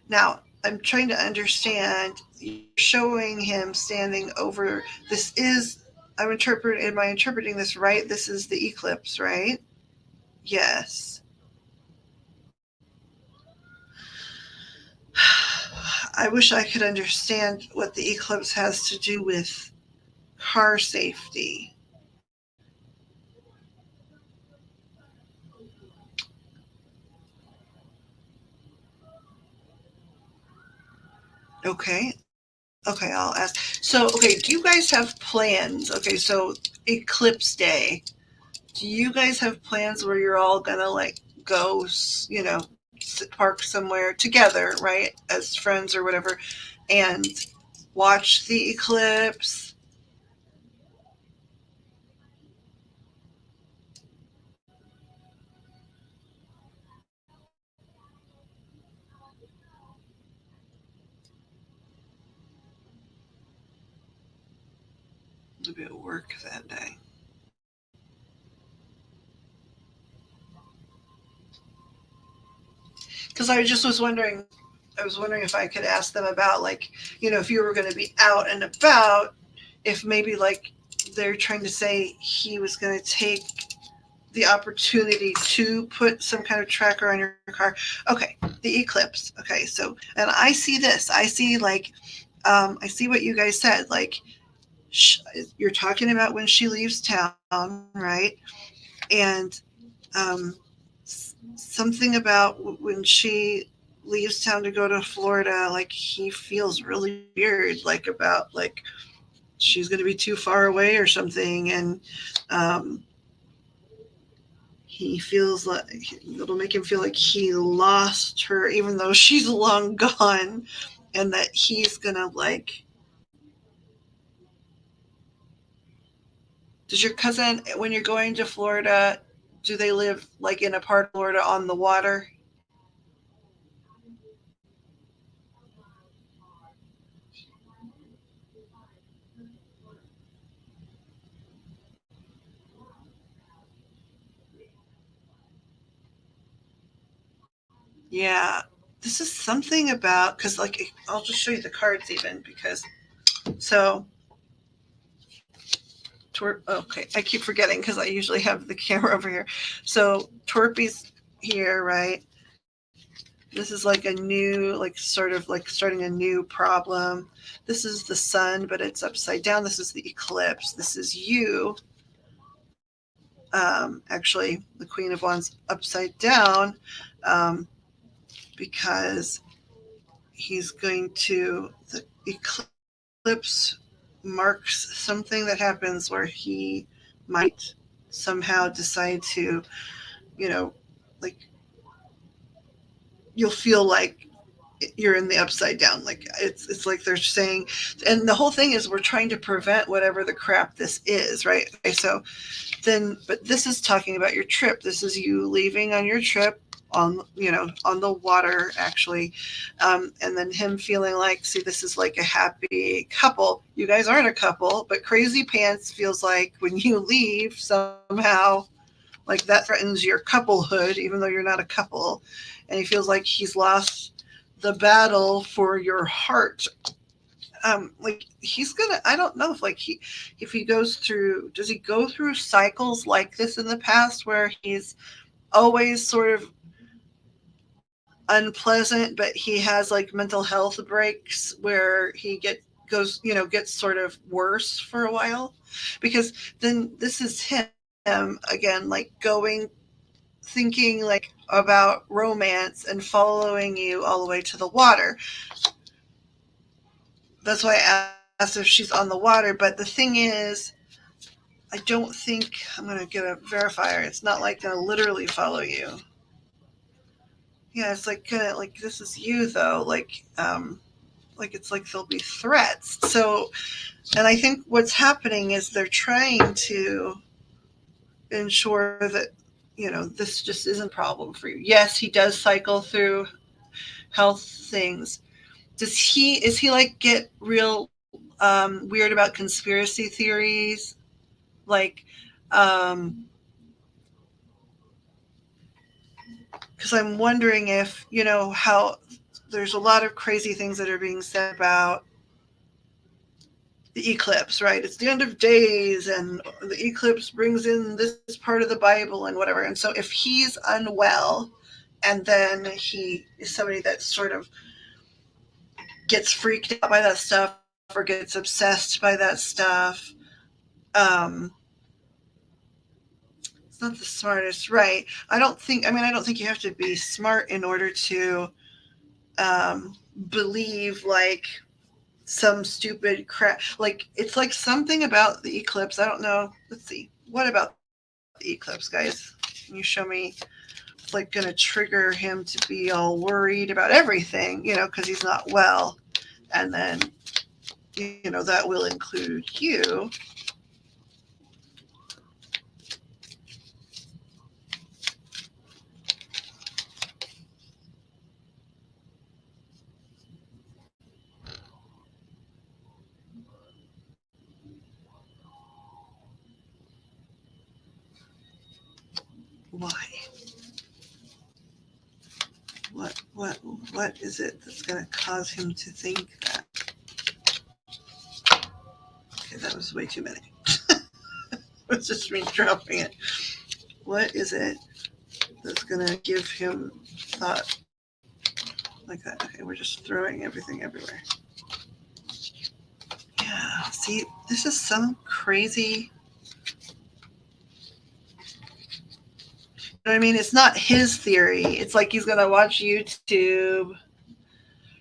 Now I'm trying to understand. You're showing him standing over. This is. Am I interpreting this right? This is the eclipse, right? Yes. I wish I could understand what the eclipse has to do with car safety. Okay. Okay, I'll ask. So, okay, do you guys have plans? Okay, so eclipse day. Do you guys have plans where you're all gonna like go, park somewhere together, right, as friends or whatever, and watch the eclipse? To be at work that day. Because I just was wondering. I was wondering if I could ask them about like, if you were going to be out and about, if maybe like they're trying to say he was going to take the opportunity to put some kind of tracker on your car. Okay, the eclipse. Okay, so and I see this. I see like I see what you guys said. Like you're talking about when she leaves town, right? And um, something about when she leaves town to go to Florida, like he feels really weird, like about like she's going to be too far away or something, and um, he feels like it'll make him feel like he lost her, even though she's long gone, and that he's gonna like. Does your cousin, when you're going to Florida, do they live like in a part of Florida on the water? Yeah, this is something about because like I'll just show you the cards even because so okay, I keep forgetting because I usually have the camera over here. So Torpy's here, right? This is like a new, like sort of like starting a new problem. This is the sun, but it's upside down. This is the eclipse. This is you. Actually, the Queen of Wands upside down, um, because he's going to, the eclipse marks something that happens where he might somehow decide to, you know, like you'll feel like you're in the upside down. Like it's like they're saying, and the whole thing is we're trying to prevent whatever the crap this is, right? Okay, so then, but this is talking about your trip. This is you leaving on your trip on, on the water actually. And then him feeling like, see, this is like a happy couple. You guys aren't a couple, but Crazy Pants feels like when you leave somehow, like that threatens your couplehood, even though you're not a couple. And he feels like he's lost the battle for your heart. Like he's gonna, I don't know if he goes through, does he go through cycles like this in the past where he's always sort of unpleasant, but he has like mental health breaks where gets sort of worse for a while? Because then this is him again, like going, thinking like about romance and following you all the way to the water. That's why I asked if she's on the water. But the thing is, I don't think, I'm going to get a verifier. It's not like going to literally follow you. Yeah, it's like kind of like this is you though. Like it's like there'll be threats. So, and I think what's happening is they're trying to ensure that, this just isn't a problem for you. Yes, he does cycle through health things. Is he like get real weird about conspiracy theories? Like, um, because I'm wondering if, how there's a lot of crazy things that are being said about the eclipse, right? It's the end of days, and the eclipse brings in this part of the Bible and whatever. And so if he's unwell, and then he is somebody that sort of gets freaked out by that stuff or gets obsessed by that stuff, um, it's not the smartest, right? I don't think you have to be smart in order to believe like some stupid crap. Like it's like something about the eclipse. I don't know. Let's see. What about the eclipse, guys? Can you show me? It's like going to trigger him to be all worried about everything, because he's not well. And then, that will include you. Why? What is it that's going to cause him to think that? Okay, that was way too many. It was just me dropping it. What is it that's going to give him thought like that? Okay, we're just throwing everything everywhere. Yeah, see, this is some crazy. I mean, it's not his theory. It's like he's gonna watch YouTube.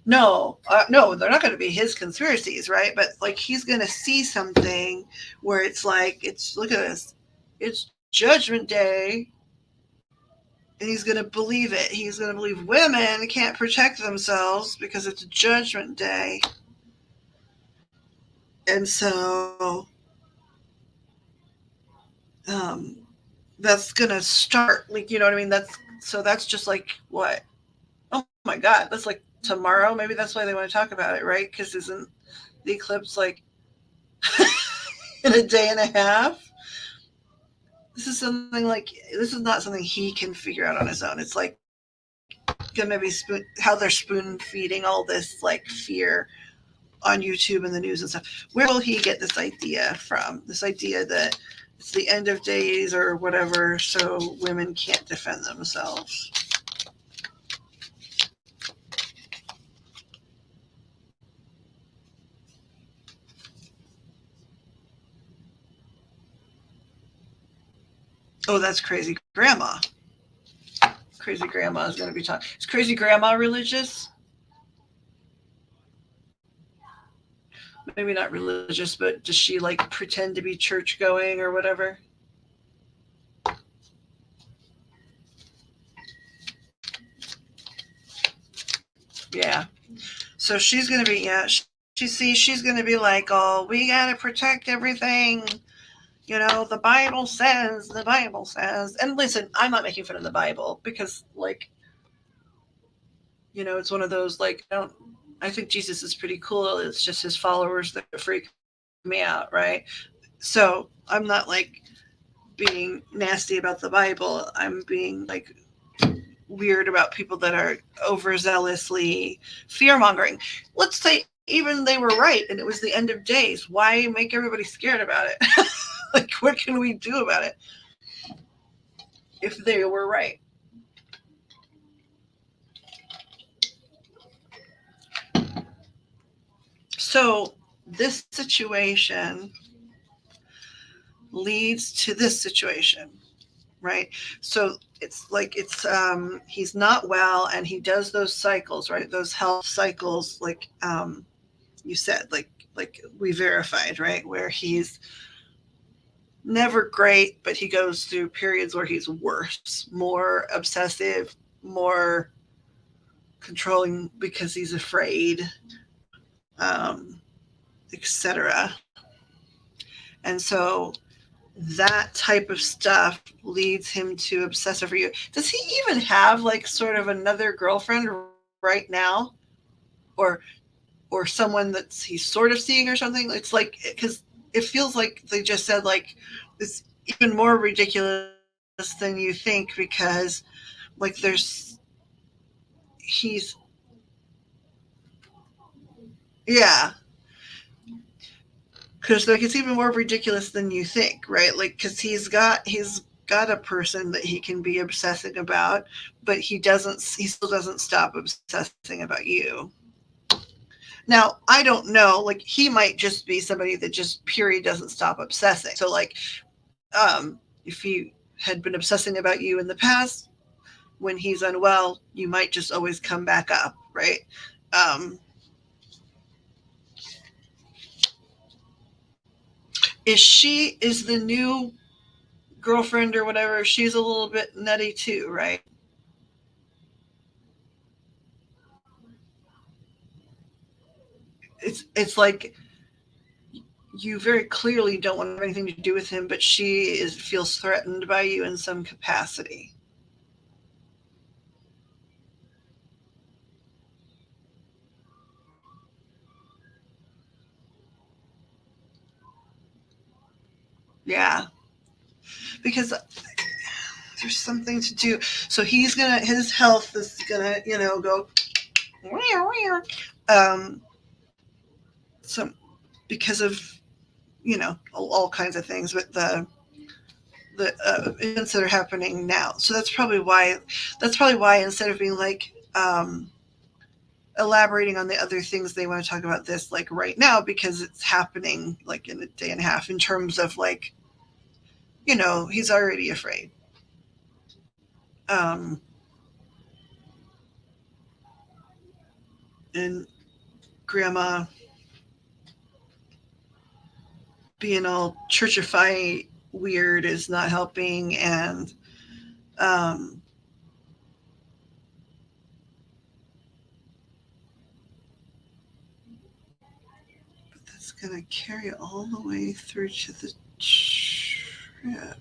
No, they're not going to be his conspiracies, right? But like he's going to see something where it's like, it's look at this, it's Judgment Day, and he's going to believe it. He's going to believe women can't protect themselves because it's Judgment Day, and so um, that's going to start, like, you know what I mean? That's just like what? Oh my God, that's like tomorrow. Maybe that's why they want to talk about it, right? Because isn't the eclipse like in a day and a half? This is not something he can figure out on his own. It's like gonna be how they're spoon feeding all this like fear on YouTube and the news and stuff. Where will he get this idea from? This idea that it's the end of days or whatever, so women can't defend themselves. Oh, that's crazy grandma. Crazy grandma is going to be talking. Is crazy grandma religious? Maybe not religious, but does she like pretend to be church going or whatever? Yeah. So she's going to be, yeah, she's going to be like, oh, we got to protect everything. You know, the Bible says, the Bible says. And listen, I'm not making fun of the Bible because, like, it's one of those, like, I think Jesus is pretty cool. It's just his followers that freak me out, right? So I'm not like being nasty about the Bible. I'm being like weird about people that are overzealously fear mongering. Let's say even they were right and it was the end of days. Why make everybody scared about it? Like, what can we do about it if they were right? So, this situation leads to this situation, right? So he's not well and he does those cycles, right? Those health cycles, like you said, like we verified, right? Where he's never great, but he goes through periods where he's worse, more obsessive, more controlling because he's afraid, um, etc. And so that type of stuff leads him to obsess over you. Does he even have like sort of another girlfriend right now, or or someone that he's sort of seeing or something? It's like because it feels like they just said like it's even more ridiculous than you think because like he's yeah, because like it's even more ridiculous than you think, right? Like because he's got a person that he can be obsessing about, but he still doesn't stop obsessing about you. Now I don't know, like he might just be somebody that just period doesn't stop obsessing. So like if he had been obsessing about you in the past, when he's unwell you might just always come back up, right? um is the new girlfriend or whatever, she's a little bit nutty too, right? It's like you very clearly don't want to have anything to do with him, but feels threatened by you in some capacity. Yeah, because there's something to do. So his health is gonna, go um some because of all kinds of things, but the events that are happening now. So that's probably why instead of being like elaborating on the other things, they want to talk about this like right now because it's happening like in a day and a half in terms of like he's already afraid. um and grandma being all churchify weird is not helping, and um that's gonna carry all the way through to the trip.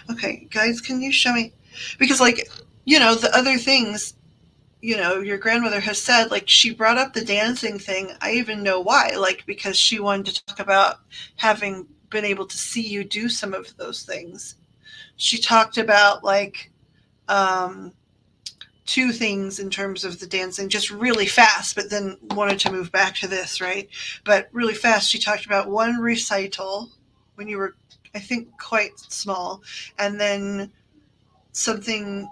Okay, guys, can you show me? Because like the other things, your grandmother has said, like she brought up the dancing thing. I even know why, like because she wanted to talk about having been able to see you do some of those things. She talked about like um two things in terms of the dancing just really fast, but then wanted to move back to this, right? But really fast, she talked about one recital when you were, I think, quite small, and then something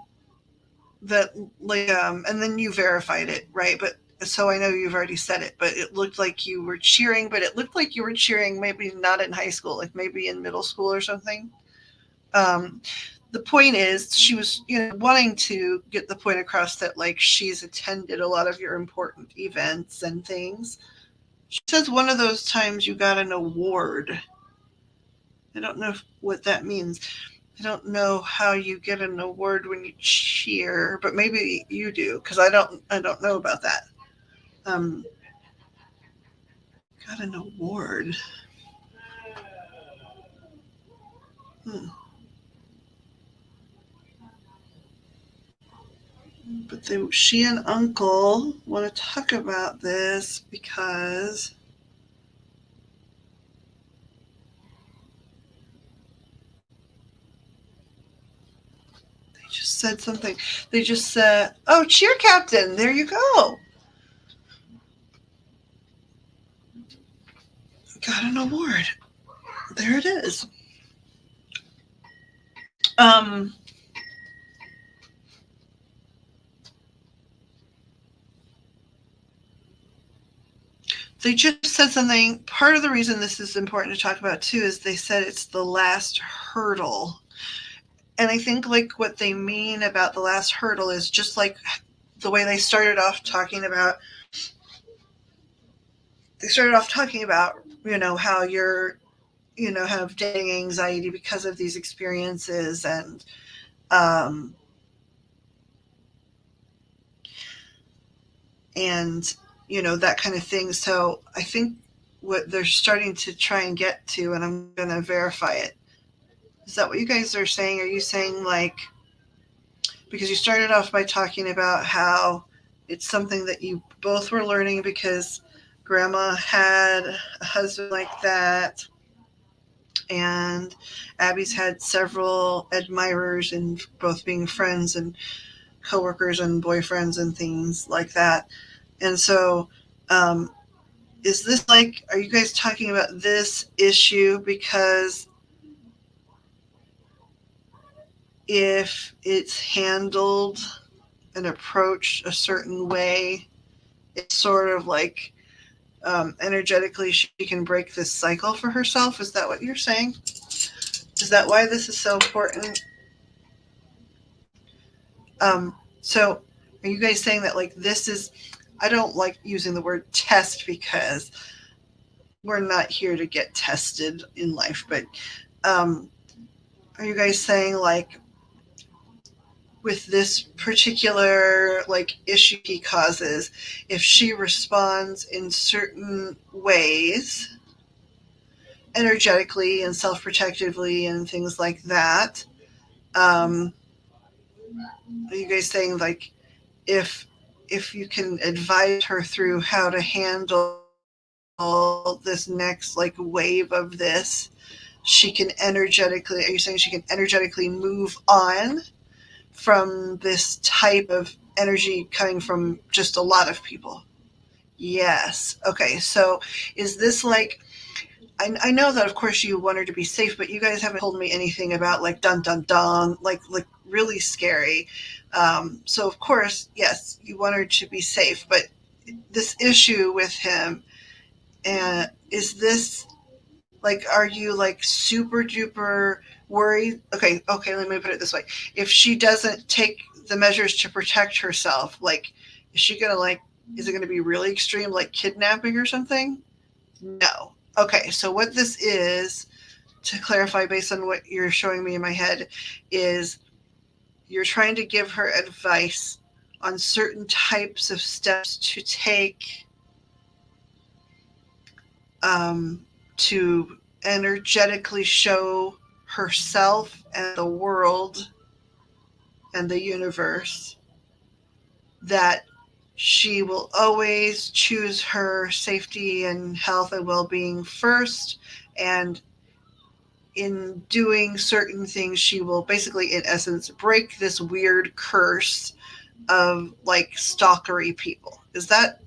that like and then you verified it, right? But so I know you've already said it, but it looked like you were cheering, but it looked like you were cheering maybe not in high school, like maybe in middle school or something. um the point is she was, wanting to get the point across that like she's attended a lot of your important events and things. She says one of those times you got an award. I don't know what that means. I don't know how you get an award when you cheer, but maybe you do because I don't know about that. Um, got an award. Hmm. But she and Uncle want to talk about this because they just said something. They just said, "Oh, cheer captain, there you go. Got an award. There it is." Um, they just said something. Part of the reason this is important to talk about too is they said it's the last hurdle. And I think like what they mean about the last hurdle is just like the way they started off talking about, how you're, have dating anxiety because of these experiences um and that kind of thing. So I think what they're starting to try and get to, and I'm going to verify it. Is that what you guys are saying? Are you saying like, because you started off by talking about how it's something that you both were learning because grandma had a husband like that, and Abby's had several admirers and both being friends and coworkers and boyfriends and things like that. And so, um, is this like, are you guys talking about this issue because if it's handled and approached a certain way, it's sort of like energetically she can break this cycle for herself? Is that what you're saying? Is that why this is so important? So are you guys saying that like this is, I don't like using the word test because we're not here to get tested in life, but um, are you guys saying like with this particular like issue he causes, if she responds in certain ways, energetically and self-protectively and things like that, um, are you guys saying like if you can advise her through how to handle this next like wave of this, she can energetically, are you saying she can energetically move on from this type of energy coming from just a lot of people? Yes. Okay. So is this like, I know that of course you want her to be safe, but you guys haven't told me anything about like dun dun dun, like really scary. So of course, yes, you want her to be safe, but this issue with him, is this like, are you like super duper worried? Okay, okay, let me put it this way. If she doesn't take the measures to protect herself, like, is she gonna like, is it gonna be really extreme, like kidnapping or something? No. Okay, so what this is, to clarify based on what you're showing me in my head, is you're trying to give her advice on certain types of steps to take, um, to energetically show herself and the world and the universe that she will always choose her safety and health and well being first. And in doing certain things, she will basically, in essence, break this weird curse of like stalkery people. Is that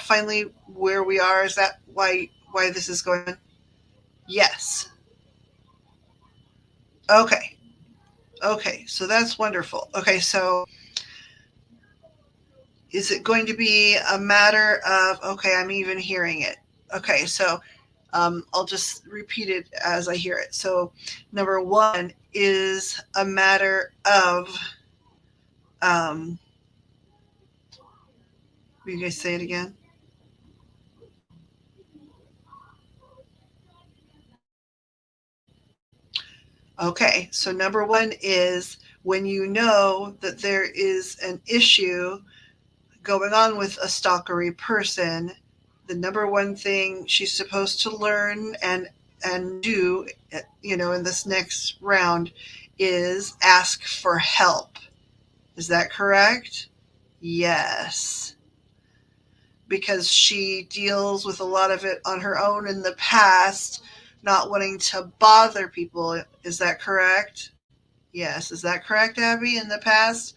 finally where we are? Is that why this is going on? Yes. Okay. Okay. So that's wonderful. Okay. So is it going to be a matter of, okay, I'm even hearing it. Okay. So I'll just repeat it as I hear it. So, number one is a matter of, um, will you guys say it again? Okay, so number one is when you know that there is an issue going on with a stalkery person, the number one thing she's supposed to learn and do, in this next round is ask for help. Is that correct? Yes, because she deals with a lot of it on her own in the past, not wanting to bother people. Is that correct? Yes. Is that correct, Abby? In the past,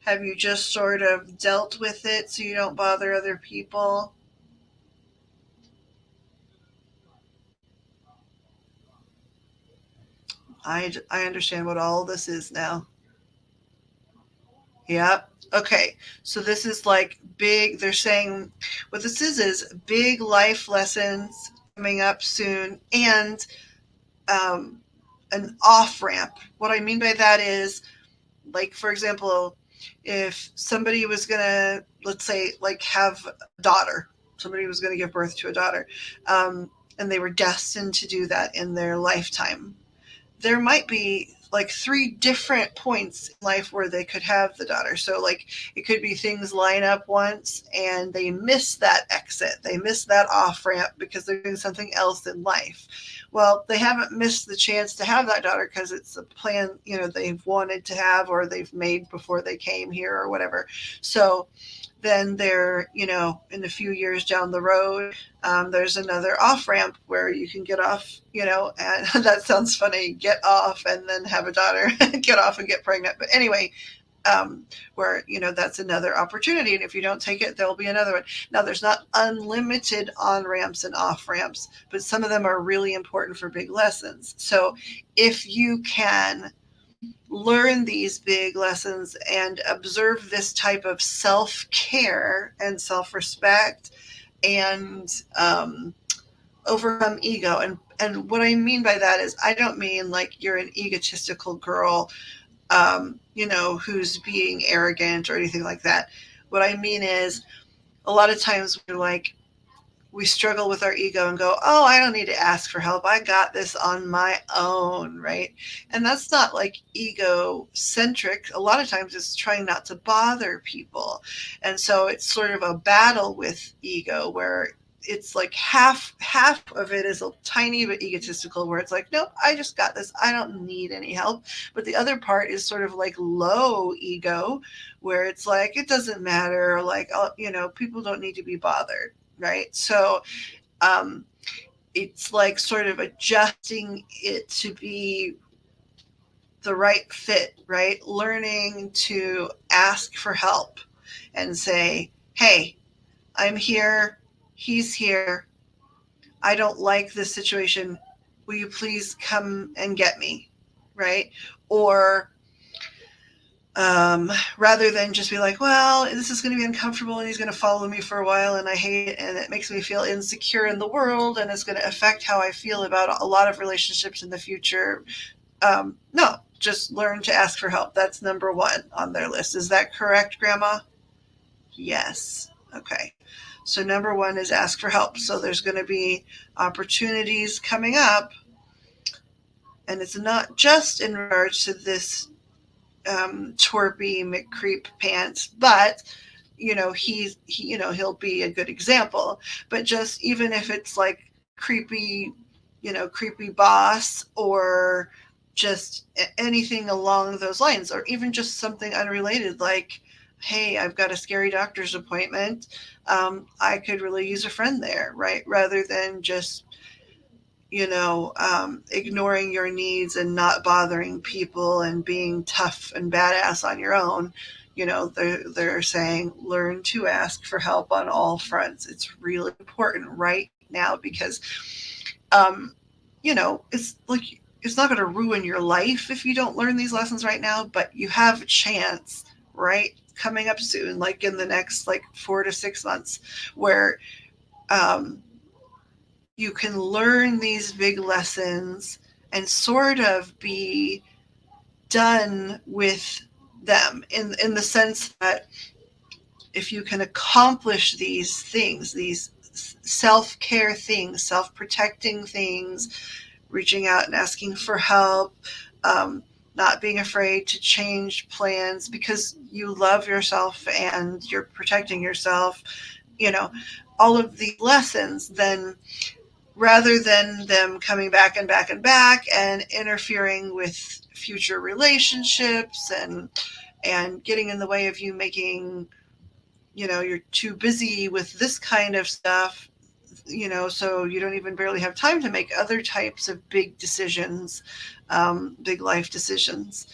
have you just sort of dealt with it so you don't bother other people? I understand what all this is now. Yep. Okay. So this is like big, they're saying what this is big life lessons coming up soon and um, an off ramp. What I mean by that is, like, for example, if somebody was going to, let's say, like, have a daughter, somebody was going to give birth to a daughter, and they were destined to do that in their lifetime, there might be like three different points in life where they could have the daughter. So like it could be things line up once and they miss that exit. They miss that off ramp because they're doing something else in life. Well, they haven't missed the chance to have that daughter because it's a plan, they've wanted to have or they've made before they came here or whatever. So then they're, in a few years down the road, there's another off ramp where you can get off, and that sounds funny, get off and then have a daughter, get off and get pregnant. But anyway, where, that's another opportunity. And if you don't take it, there'll be another one. Now, there's not unlimited on ramps and off ramps, but some of them are really important for big lessons. So if you can learn these big lessons and observe this type of self care and self respect and overcome ego. And what I mean by that is, I don't mean like you're an egotistical girl, who's being arrogant or anything like that. What I mean is, a lot of times we're like, we struggle with our ego and go, oh, I don't need to ask for help. I got this on my own, right? And that's not like egocentric. A lot of times it's trying not to bother people. And so it's sort of a battle with ego where it's like half of it is a tiny bit egotistical where it's like, nope, I just got this, I don't need any help. But the other part is sort of like low ego where it's like it doesn't matter, like, people don't need to be bothered, right? So um, it's like sort of adjusting it to be the right fit, right? Learning to ask for help and say, hey, I'm here, he's here, I don't like this situation. Will you please come and get me? Right? Or rather than just be like, well, this is going to be uncomfortable and he's going to follow me for a while and I hate it and it makes me feel insecure in the world and it's going to affect how I feel about a lot of relationships in the future. No, just learn to ask for help. That's number one on their list. Is that correct, Grandma? Yes. Okay. So number one is ask for help. So there's going to be opportunities coming up, and it's not just in regards to this twerpy McCreep pants, but he'll be a good example. But just even if it's like creepy, creepy boss or just anything along those lines, or even just something unrelated like, hey, I've got a scary doctor's appointment. I could really use a friend there, right? Rather than just ignoring your needs and not bothering people and being tough and badass on your own. They're saying learn to ask for help on all fronts. It's really important right now because, it's like it's not going to ruin your life if you don't learn these lessons right now, but you have a chance, right? Coming up soon, like in the next like 4 to 6 months, where um, you can learn these big lessons and sort of be done with them in the sense that if you can accomplish these things, these self-care things, self-protecting things, reaching out and asking for help, um, not being afraid to change plans because you love yourself and you're protecting yourself, you know, all of these lessons, then rather than them coming back and back and back and interfering with future relationships and getting in the way of you making, you're too busy with this kind of stuff, so you don't even barely have time to make other types of big decisions, big life decisions.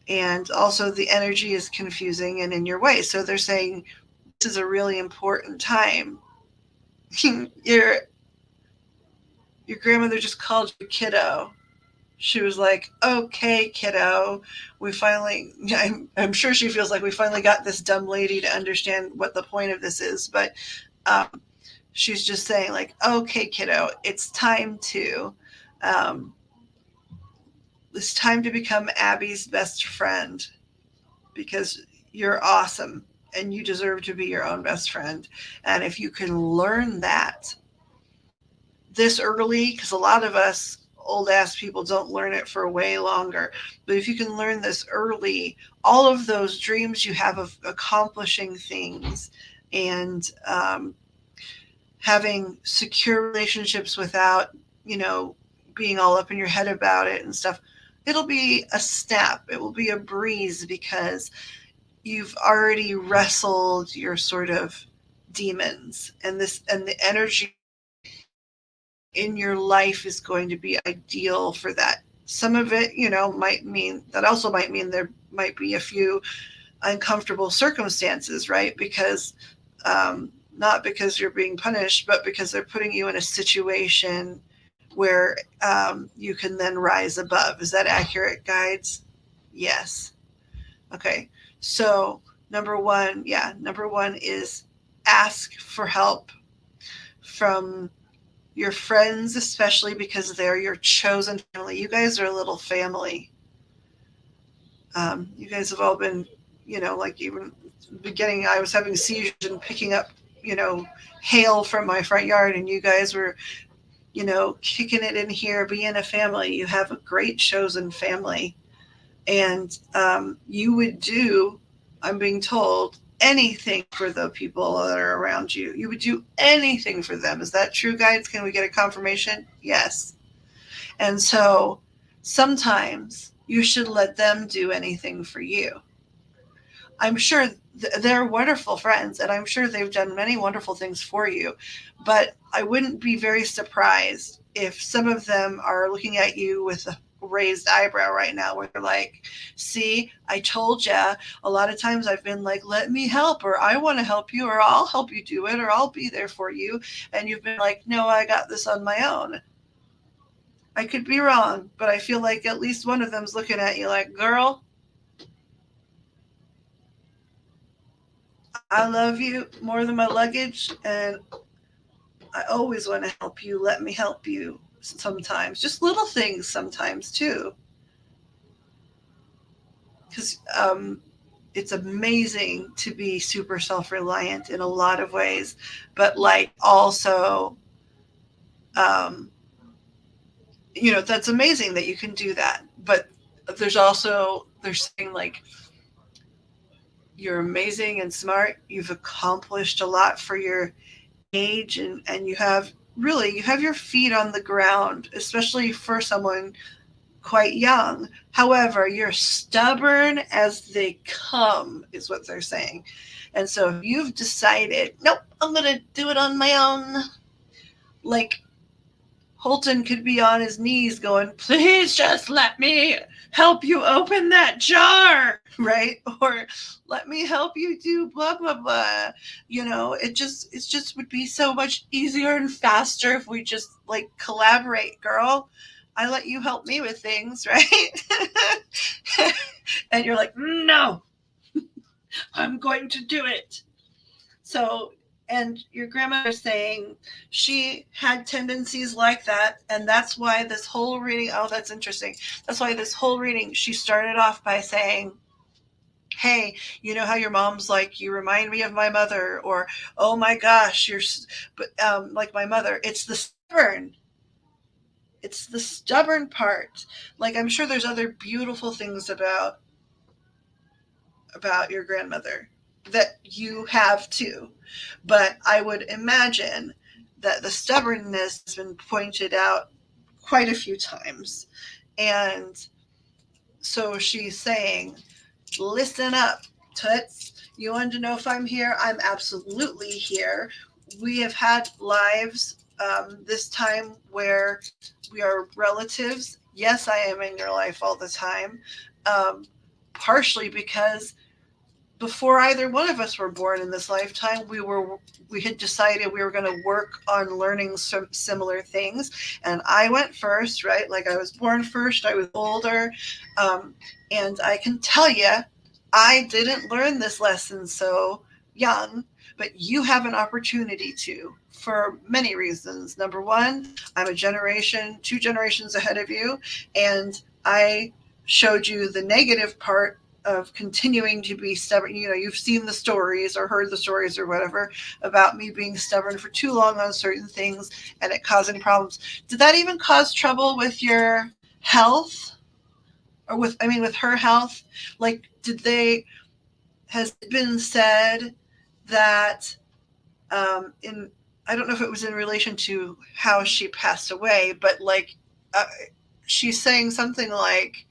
And also the energy is confusing and in your way. So they're saying this is a really important time. your your grandmother just called you kiddo. She was like, okay, kiddo, we finally, I'm sure she feels like we finally got this dumb lady to understand what the point of this is. But um, she's just saying, like, okay, kiddo, um, it's time to become Abby's best friend because you're awesome and you deserve to be your own best friend. And if you can learn that this early, because a lot of us old ass people don't learn it for way longer, but if you can learn this early, all of those dreams you have of accomplishing things and having secure relationships without, being all up in your head about it and stuff, it'll be a snap. It will be a breeze because you've already wrestled your sort of demons, and the energy in your life is going to be ideal for that. Some of it, might mean that also might mean there might be a few uncomfortable circumstances, right? Because not because you're being punished, but because they're putting you in a situation where you can then rise above. Is that accurate, guides? Yes. Okay. So number one is ask for help from your friends, especially because they're your chosen family. You guys are a little family. You guys have all been, like even beginning, I was having seizures and picking up, hail from my front yard, and you guys were, kicking it in here, being a family. You have a great chosen family. And you would do, I'm being told, anything for the people that are around you. You would do anything for them. Is that true, guides? Can we get a confirmation? Yes. And so sometimes you should let them do anything for you. I'm sure they're wonderful friends, and I'm sure they've done many wonderful things for you. But I wouldn't be very surprised if some of them are looking at you with a raised eyebrow right now, where they're like, see, I told ya. A lot of times I've been like, let me help, or I want to help you, or I'll help you do it, or I'll be there for you. And you've been like, no, I got this on my own. I could be wrong, but I feel like at least one of them's looking at you like, girl, I love you more than my luggage, and I always want to help you. Let me help you sometimes. Just little things sometimes, too. Because it's amazing to be super self reliant in a lot of ways, but like also, um, that's amazing that you can do that. But they're saying like, you're amazing and smart. You've accomplished a lot for your age, and you have your feet on the ground, especially for someone quite young. However, you're stubborn as they come, is what they're saying. And so if you've decided, nope, I'm going to do it on my own, like Holton could be on his knees going, please just let me help you open that jar, right? Or let me help you do blah, blah, blah. It just would be so much easier and faster if we just like collaborate, girl. I let you help me with things, right? And you're like, no, I'm going to do it. So And your grandmother saying she had tendencies like that, and that's why this whole reading, oh, that's interesting. That's why this whole reading, she started off by saying, hey, you know how your mom's like, you remind me of my mother, or oh my gosh, you're but like my mother. It's the stubborn part. Like, I'm sure there's other beautiful things about your grandmother that you have too, but I would imagine that the stubbornness has been pointed out quite a few times. And so she's saying, listen up, Toots. You want to know if I'm here? I'm absolutely here. We have had lives this time where we are relatives. Yes, I am in your life all the time. Um, Partially because before either one of us were born in this lifetime, we had decided we were going to work on learning some similar things. And I went first, right? Like, I was born first, I was older. Um, and I can tell you, I didn't learn this lesson so young, but you have an opportunity to, for many reasons. Number one, I'm a generation, 2 generations ahead of you, and I showed you the negative part of continuing to be stubborn. You know, you've seen the stories or heard the stories or whatever about me being stubborn for too long on certain things and it causing problems. Did that even cause trouble with your health? Or with, I mean, with her health? Like, has it been said that in, I don't know if it was in relation to how she passed away, but like, uh, she's saying something like,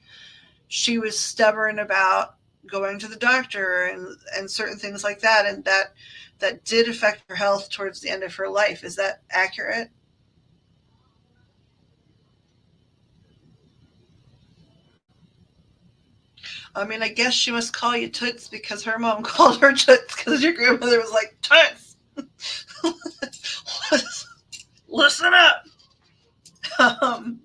she was stubborn about going to the doctor and certain things like that, and that did affect her health towards the end of her life. Is that accurate? I mean, I guess she must call you Toots because her mom called her Toots because your grandmother was like, Toots, listen up. Um,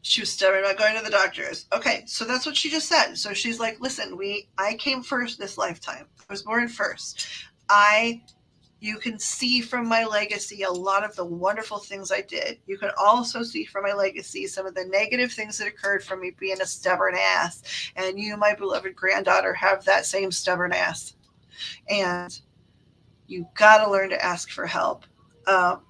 she was stubborn about going to the doctors. Okay, so that's what she just said. So she's like, listen, I came first this lifetime. I was born first. I You can see from my legacy a lot of the wonderful things I did. You can also see from my legacy some of the negative things that occurred from me being a stubborn ass. And you, my beloved granddaughter, have that same stubborn ass. And you got to learn to ask for help. Um,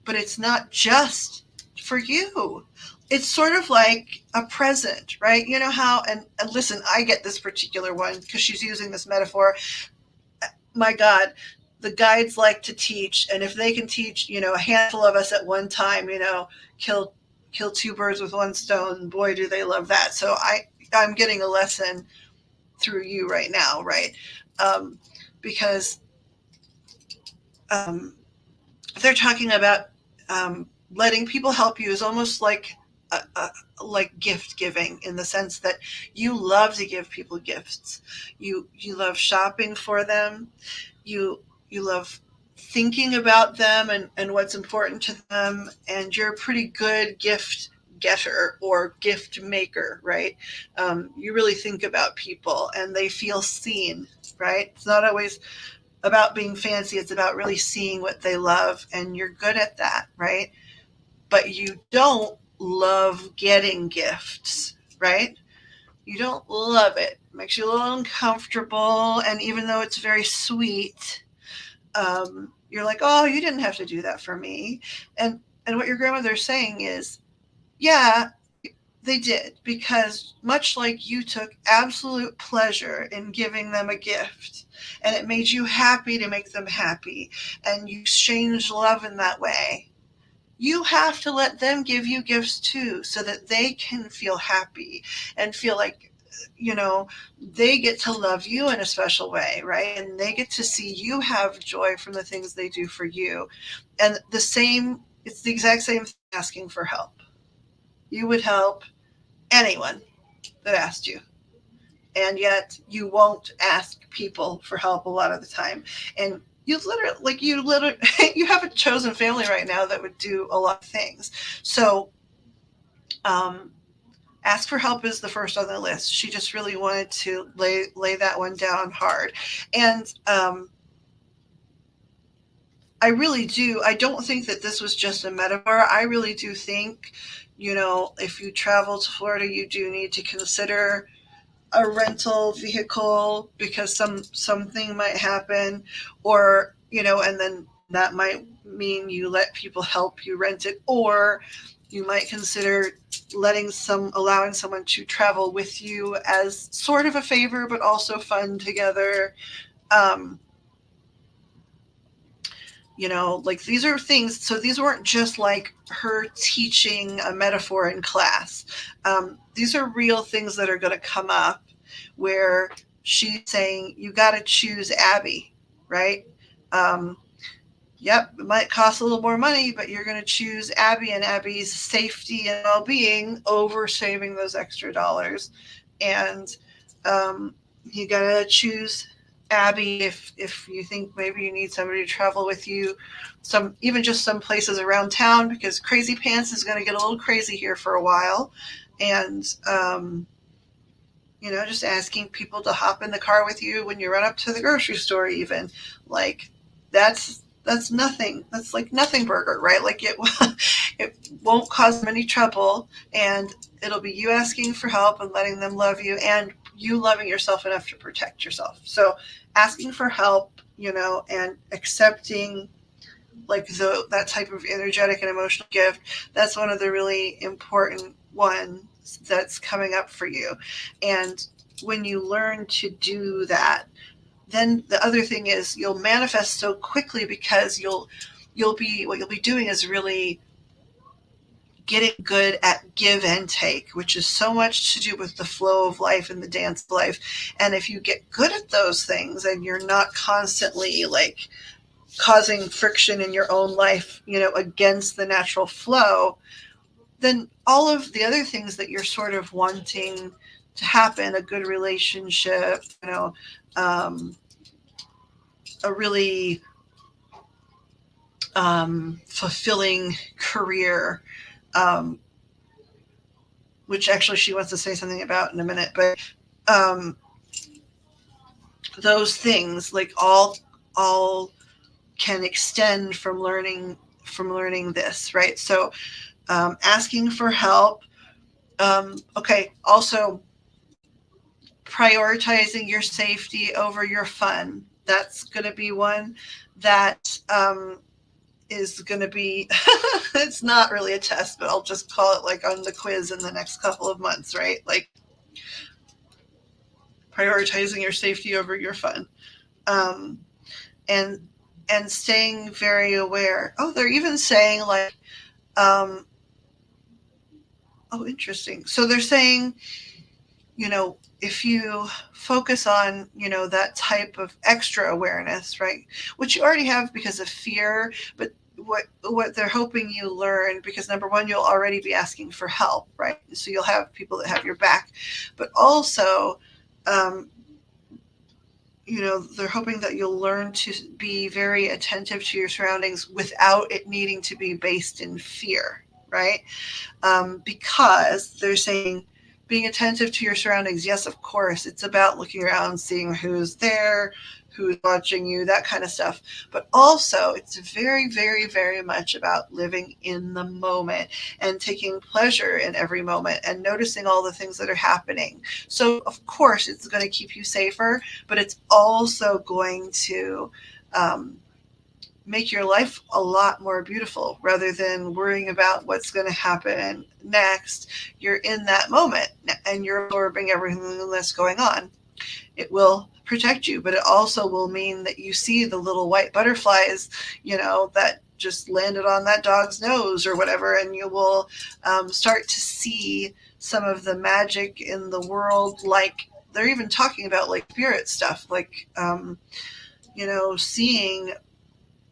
but it's not just for you. It's sort of like a present, right? You know how, and listen, I get this particular one because she's using this metaphor. My God, the guides like to teach, and if they can teach, a handful of us at one time, kill kill 2 birds with one stone. Boy, do they love that. So I'm getting a lesson through you right now, right? Um, because um, they're talking about letting people help you is almost like gift giving, in the sense that you love to give people gifts. You love shopping for them. You love thinking about them and what's important to them, and you're a pretty good gift getter or gift maker, right? You really think about people and they feel seen, right? It's not always about being fancy, it's about really seeing what they love, and you're good at that, right? But you don't love getting gifts, right? You don't love it. It makes you a little uncomfortable, and even though it's very sweet, you're like, oh, you didn't have to do that for me. And what your grandmother's saying is, yeah, they did, because much like you took absolute pleasure in giving them a gift, and it made you happy to make them happy, and you exchanged love in that way, you have to let them give you gifts too, so that they can feel happy and feel like, you know they get to love you in a special way, right? And they get to see you have joy from the things they do for you. And it's the exact same thing asking for help. You would help anyone that asked you, and yet you won't ask people for help a lot of the time. And you literally you have a chosen family right now that would do a lot of things. So um Ask for help is the first on the list. She just really wanted to lay that one down hard. And I really do. I don't think that this was just a metaphor. I really do think, if you travel to Florida, you do need to consider a rental vehicle because something might happen, or and then that might mean you let people help you rent it, or you might consider allowing someone to travel with you as sort of a favor but also fun together. um like these are things, so these weren't just like her teaching a metaphor in class. These are real things that are going to come up where she's saying you got to choose Abby, right? um, yep, it might cost a little more money, but you're going to choose Abby and Abby's safety and well-being over saving those extra dollars. And um, you got to choose Abby if you think maybe you need somebody to travel with you, even just some places around town, because Crazy Pants is going to get a little crazy here for a while. And just asking people to hop in the car with you when you run up to the grocery store, even, like, that's nothing. That's like nothing burger, right? Like it won't cause them any trouble, and it'll be you asking for help and letting them love you, and you loving yourself enough to protect yourself. So asking for help, and accepting like that type of energetic and emotional gift, that's one of the really important ones that's coming up for you. And when you learn to do that, then the other thing is you'll manifest so quickly, because what you'll be doing is really getting good at give and take, which is so much to do with the flow of life and the dance of life. And if you get good at those things and you're not constantly like causing friction in your own life, against the natural flow, then all of the other things that you're sort of wanting to happen, a good relationship, a really fulfilling career, which actually she wants to say something about in a minute, but those things like all can extend from learning this, right? So asking for help. Okay, also prioritizing your safety over your fun. That's going to be one that is going to be, it's not really a test, but I'll just call it like on the quiz in the next couple of months, right? Like prioritizing your safety over your fun. Um, and and staying very aware. Oh, they're even saying like, um, oh, interesting. So they're saying, if you focus on, that type of extra awareness, right, which you already have because of fear, but what they're hoping you learn, because number one, you'll already be asking for help, right? So you'll have people that have your back, but also, um, they're hoping that you'll learn to be very attentive to your surroundings without it needing to be based in fear, right? Because they're saying being attentive to your surroundings, yes, of course, it's about looking around, seeing who's there, who's watching you, that kind of stuff. But also, it's very, very, very much about living in the moment and taking pleasure in every moment and noticing all the things that are happening. So, of course, it's going to keep you safer, but it's also going to make your life a lot more beautiful rather than worrying about what's going to happen next. You're in that moment and you're absorbing everything that's going on. It will protect you, but it also will mean that you see the little white butterflies, that just landed on that dog's nose or whatever, and you will start to see some of the magic in the world. Like they're even talking about like spirit stuff, like seeing,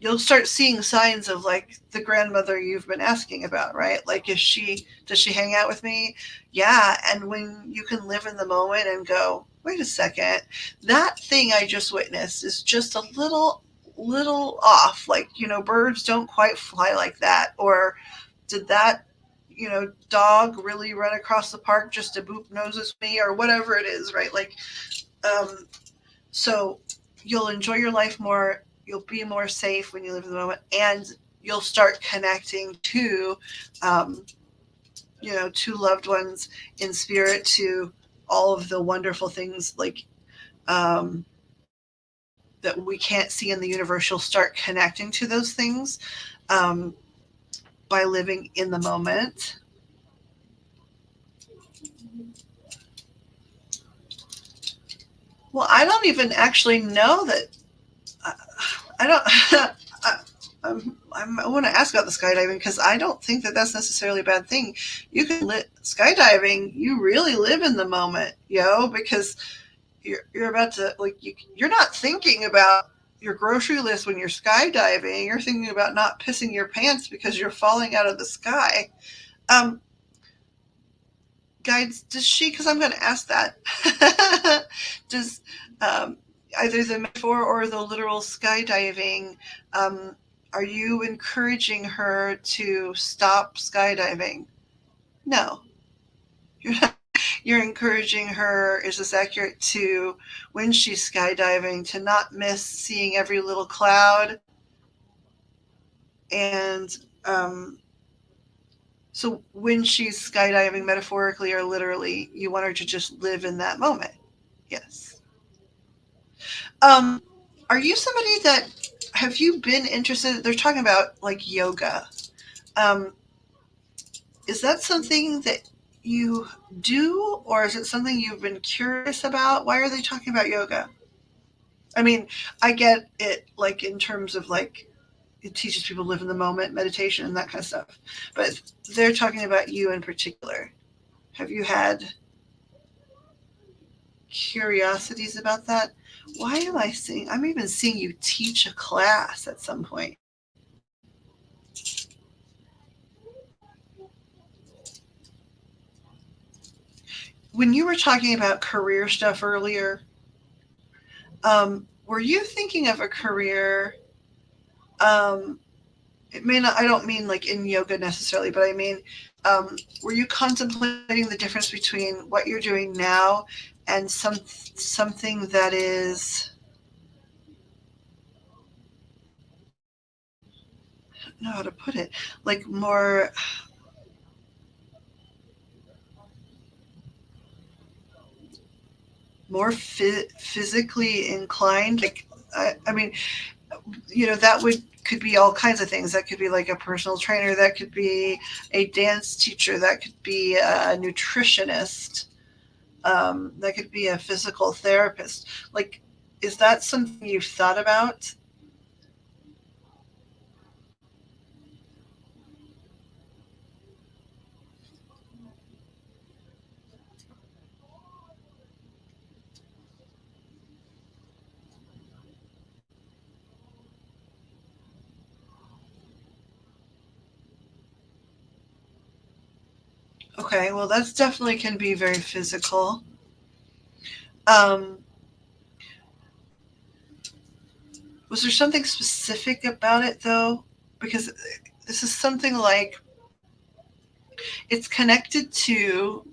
you'll start seeing signs of like the grandmother you've been asking about, right? Like, does she hang out with me? Yeah. And when you can live in the moment and go, wait a second, that thing I just witnessed is just a little off. Like, birds don't quite fly like that. Or did that, dog really run across the park just to boop noses me or whatever it is, right? Like, um, so you'll enjoy your life more. You'll be more safe when you live in the moment, and you'll start connecting um, to loved ones in spirit, to all of the wonderful things like um, that we can't see in the universe. You'll start connecting to those things um, by living in the moment. Well, I don't even actually know that. I, I don't. I want to ask about the skydiving because I don't think that that's necessarily a bad thing. You can skydiving. You really live in the moment, because you're about to you're not thinking about your grocery list when you're skydiving. You're thinking about not pissing your pants because you're falling out of the sky. Um, Guides, does she? Because I'm going to ask that. Does um, either the metaphor or the literal skydiving? Um, are you encouraging her to stop skydiving? No, you're not. You're encouraging her, is this accurate, to, when she's skydiving, to not miss seeing every little cloud. And so when she's skydiving, metaphorically or literally, you want her to just live in that moment. Yes. Um, are you somebody that, have you been interested? They're talking about like yoga. Um, is that something that you do, or is it something you've been curious about? Why are they talking about yoga? I mean, I get it, like in terms of like it teaches people to live in the moment, meditation, and that kind of stuff. But they're talking about you in particular. Have you had curiosities about that? Why am I seeing? I'm even seeing you teach a class at some point. When you were talking about career stuff earlier, were you thinking of a career? Um, it may not. I don't mean like in yoga necessarily, but I mean, were you contemplating the difference between what you're doing now and something that is, I don't know how to put it, like more physically inclined? Like, I mean, that could be all kinds of things. That could be like a personal trainer. That could be a dance teacher. That could be a nutritionist. That could be a physical therapist. Like, is that something you've thought about? Okay, well, that's definitely can be very physical. Um, was there something specific about it though? Because this is something like it's connected to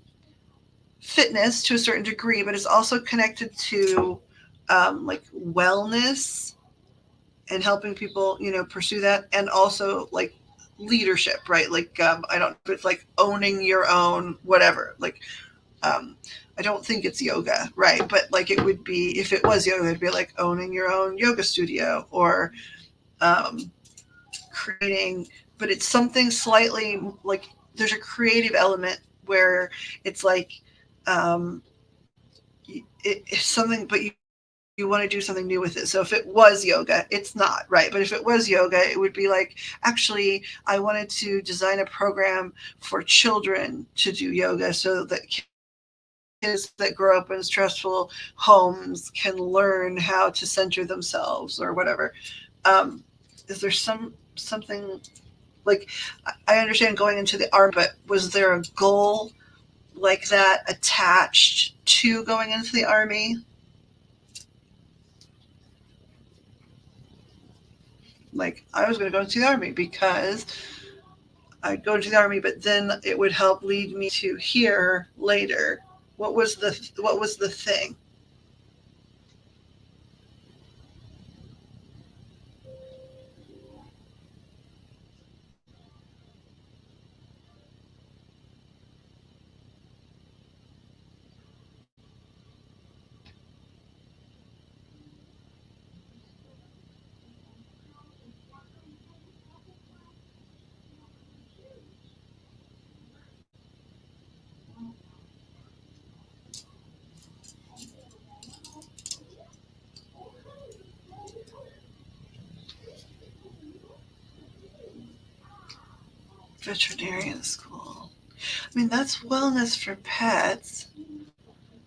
fitness to a certain degree, but it's also connected to like wellness and helping people, pursue that, and also like leadership, right? Like I don't know if it's like owning your own whatever. Like um, I don't think it's yoga, right? But like it would be, if it was yoga, it'd be like owning your own yoga studio or um, creating. But it's something slightly like there's a creative element where it's like um, it's something, but you want to do something new with it. So if it was yoga, it's not, right? But if it was yoga, it would be like, actually, I wanted to design a program for children to do yoga so that kids that grow up in stressful homes can learn how to center themselves or whatever. Um, is there something like, I understand going into the army, but was there a goal like that attached to going into the army? Like, I was going to go into the army because I'd go into the army, but then it would help lead me to here later. What was the thing? Veterinarian school. I mean, that's wellness for pets,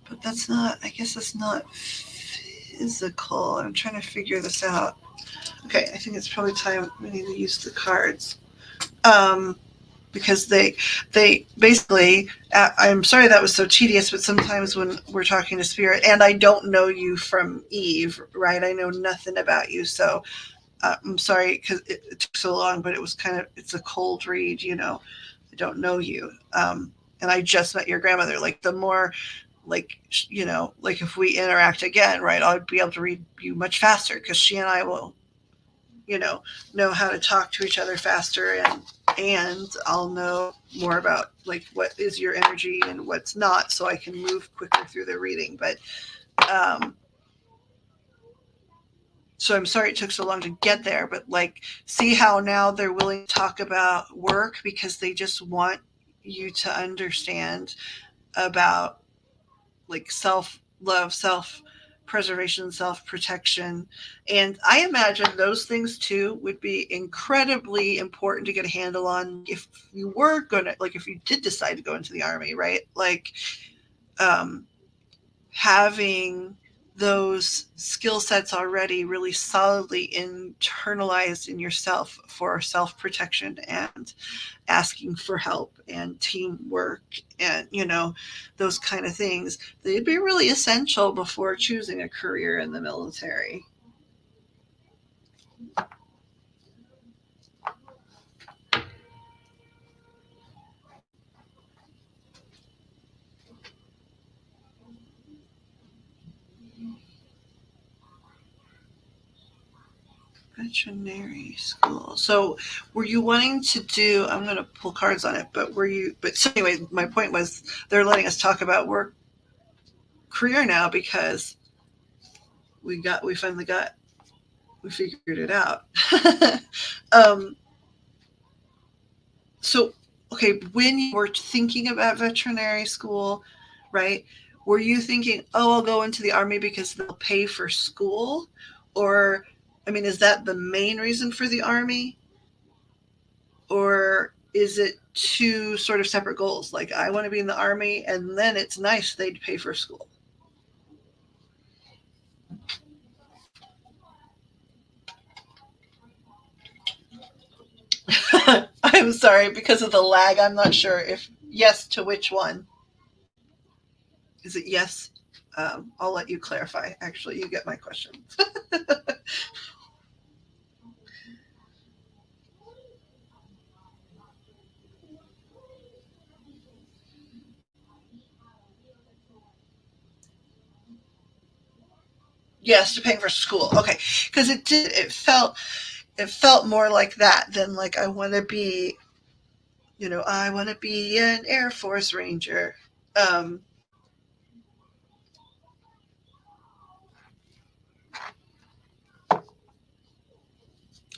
but that's not. I guess that's not physical. I'm trying to figure this out. Okay, I think it's probably time we need to use the cards. Um, because they basically I'm sorry that was so tedious, but sometimes when we're talking to spirit and I don't know you from Eve, right? I know nothing about you, so I'm sorry because it took so long, but it's a cold read, I don't know you, and I just met your grandmother. Like the more, like like if we interact again, right, I'll be able to read you much faster because she and I will you know know how to talk to each other faster, and I'll know more about like what is your energy and what's not, so I can move quicker through the reading. But um so I'm sorry it took so long to get there, but like see how now they're willing to talk about work because they just want you to understand about like self love, self preservation, self protection. And I imagine those things too would be incredibly important to get a handle on if you were going to, like, if you did decide to go into the army, right? Like, um, having those skill sets already really solidly internalized in yourself for self protection and asking for help and teamwork and those kind of things, they'd be really essential before choosing a career in the military. Veterinary school. So were you wanting to do, I'm going to pull cards on it, but so anyway, my point was they're letting us talk about work career now because we finally got we figured it out. um, so okay, when you were thinking about veterinary school, right, were you thinking, oh, I'll go into the army because they'll pay for school? Or I mean, is that the main reason for the army, or is it two sort of separate goals, like I want to be in the army and then it's nice they'd pay for school? I'm sorry, because of the lag I'm not sure if yes to which one. Is it yes? I'll let you clarify. Actually, you get my question. Yes, to paying for school. Okay, because it felt more like that than like I want to be an Air Force Ranger. Um,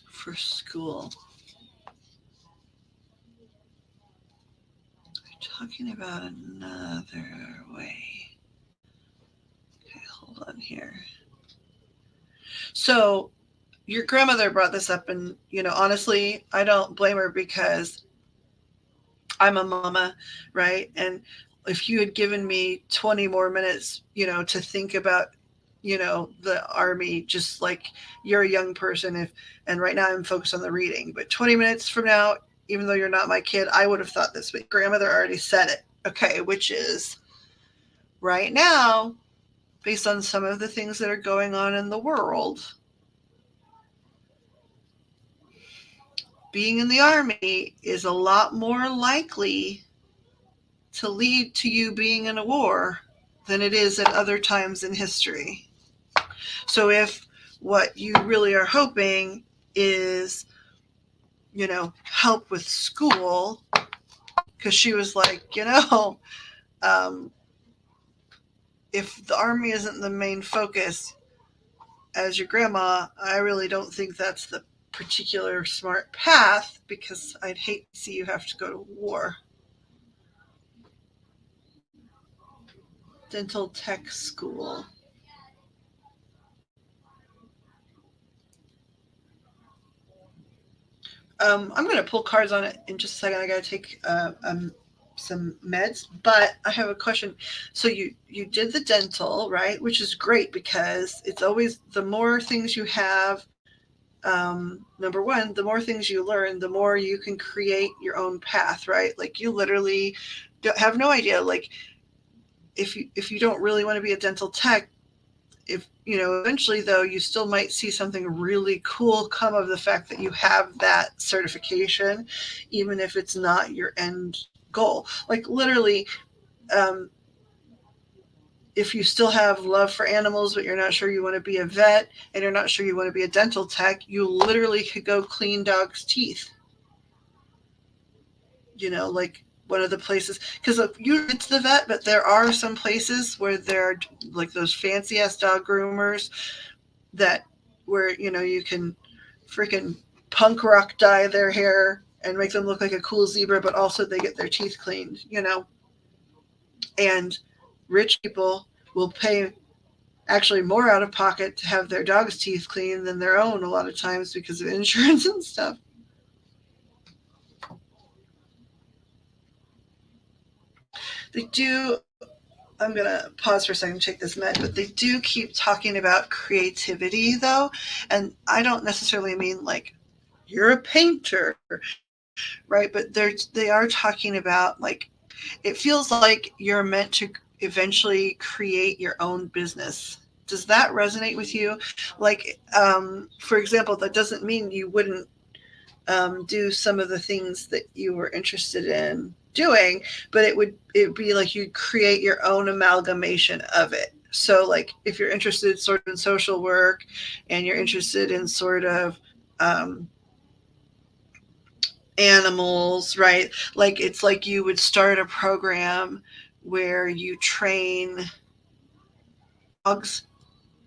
for school, we're talking about another way. Okay, hold on here. So your grandmother brought this up, and honestly, I don't blame her because I'm a mama, right? And if you had given me 20 more minutes, to think about, the army, just like you're a young person, and right now I'm focused on the reading, but 20 minutes from now, even though you're not my kid, I would have thought this, but grandmother already said it. Okay, which is right now, based on some of the things that are going on in the world, being in the Army is a lot more likely to lead to you being in a war than it is at other times in history. So if what you really are hoping is, help with school, because she was like, um, if the Army isn't the main focus, as your grandma, I really don't think that's the particular smart path, because I'd hate to see you have to go to war. Dental tech school. I'm going to pull cards on it in just a second. I got to take some meds, but I have a question. So you did the dental, right? Which is great, because it's always the more things you have. Number one, the more things you learn, the more you can create your own path, right? Like, you literally have no idea. Like, if you don't really want to be a dental tech, if eventually, though, you still might see something really cool come of the fact that you have that certification, even if it's not your end goal. Like, literally, um, if you still have love for animals, but you're not sure you want to be a vet, and you're not sure you want to be a dental tech, you literally could go clean dogs' teeth. Like, one of the places, because you it's the vet, but there are some places where there are like those fancy ass dog groomers that where you can freaking punk rock dye their hair and make them look like a cool zebra, but also they get their teeth cleaned. And rich people will pay actually more out of pocket to have their dog's teeth cleaned than their own a lot of times, because of insurance and stuff. They do. I'm going to pause for a second to take this med, but they do keep talking about creativity, though. And I don't necessarily mean like you're a painter, right? But they are talking about, like, it feels like you're meant to eventually create your own business. Does that resonate with you? Like, for example, that doesn't mean you wouldn't do some of the things that you were interested in doing, but it would be like you create your own amalgamation of it. So, like, if you're interested sort of in social work, and you're interested in sort of animals, right? Like, it's like you would start a program where you train dogs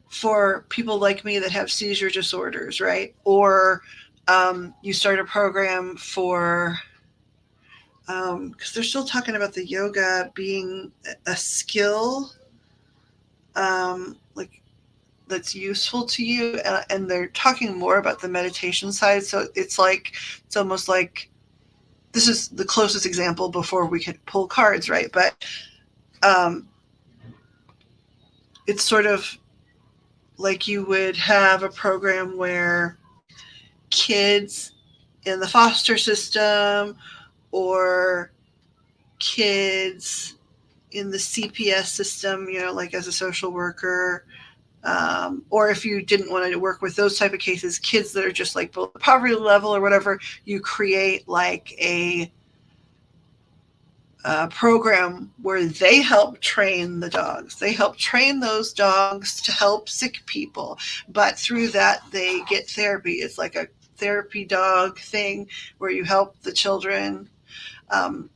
for people like me that have seizure disorders, right? Or you start a program for, because they're still talking about the yoga being a skill, like, that's useful to you, and they're talking more about the meditation side. So it's almost like, this is the closest example before we could pull cards, right? But um, it's sort of like you would have a program where kids in the foster system, or kids in the CPS system, like as a social worker, or if you didn't want to work with those type of cases, kids that are just like below the poverty level or whatever, you create like a program where they help train the dogs. They help train those dogs to help sick people, but through that they get therapy. It's like a therapy dog thing where you help the children. Um,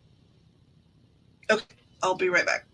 okay, I'll be right back.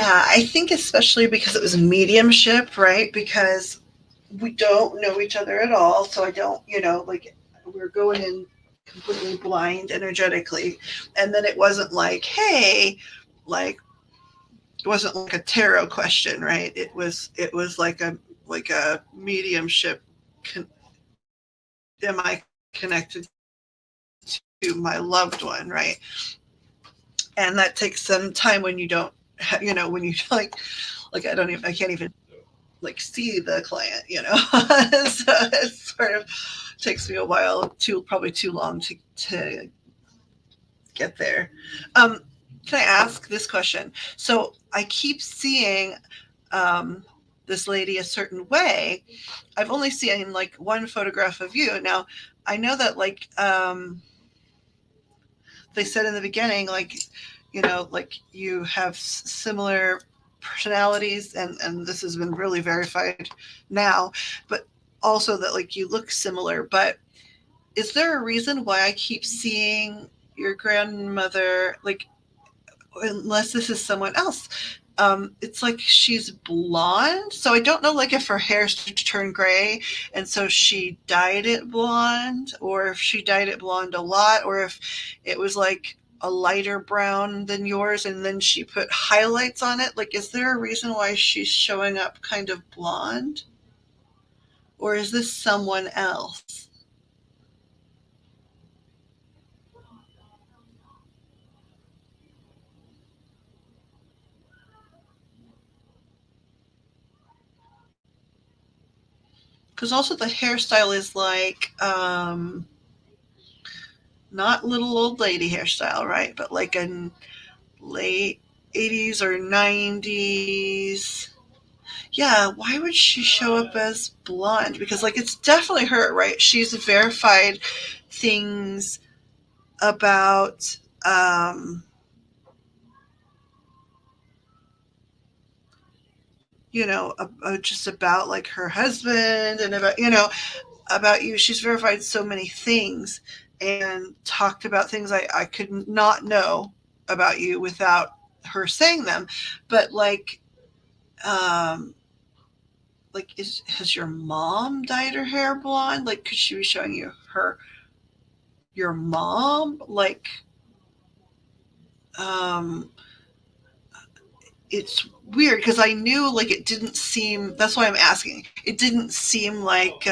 Yeah, I think especially because it was mediumship, right? Because we don't know each other at all. So I don't, like we're going in completely blind energetically. And then it wasn't like, hey, like it wasn't like a tarot question, right? It was like a mediumship. Con- am I connected to my loved one, right? And that takes some time when you don't, when you I can't even like see the client, so it sort of takes me a while, probably too long to get there. Um, can I ask this question? So I keep seeing um, this lady a certain way. I've only seen like one photograph of you. Now I know that they said in the beginning, like, like you have similar personalities, and this has been really verified now, but also that like you look similar. But is there a reason why I keep seeing your grandmother, like, unless this is someone else? It's like she's blonde, so I don't know, like if her hair started to turn gray, and so she dyed it blonde, or if she dyed it blonde a lot, or if it was like a lighter brown than yours, and then she put highlights on it. Like, is there a reason why she's showing up kind of blonde, or is this someone else? Because also the hairstyle is like not little old lady hairstyle, right? But like a late 80s or 90s. Yeah, why would she show up as blonde? Because like it's definitely her, right? She's verified things about just about like her husband, and about you. She's verified so many things and talked about things I could not know about you without her saying them. But um, has your mom dyed her hair blonde? Like, could she be showing you your mom? Like, um, it's weird because I knew like it didn't seem. That's why I'm asking. It didn't seem like.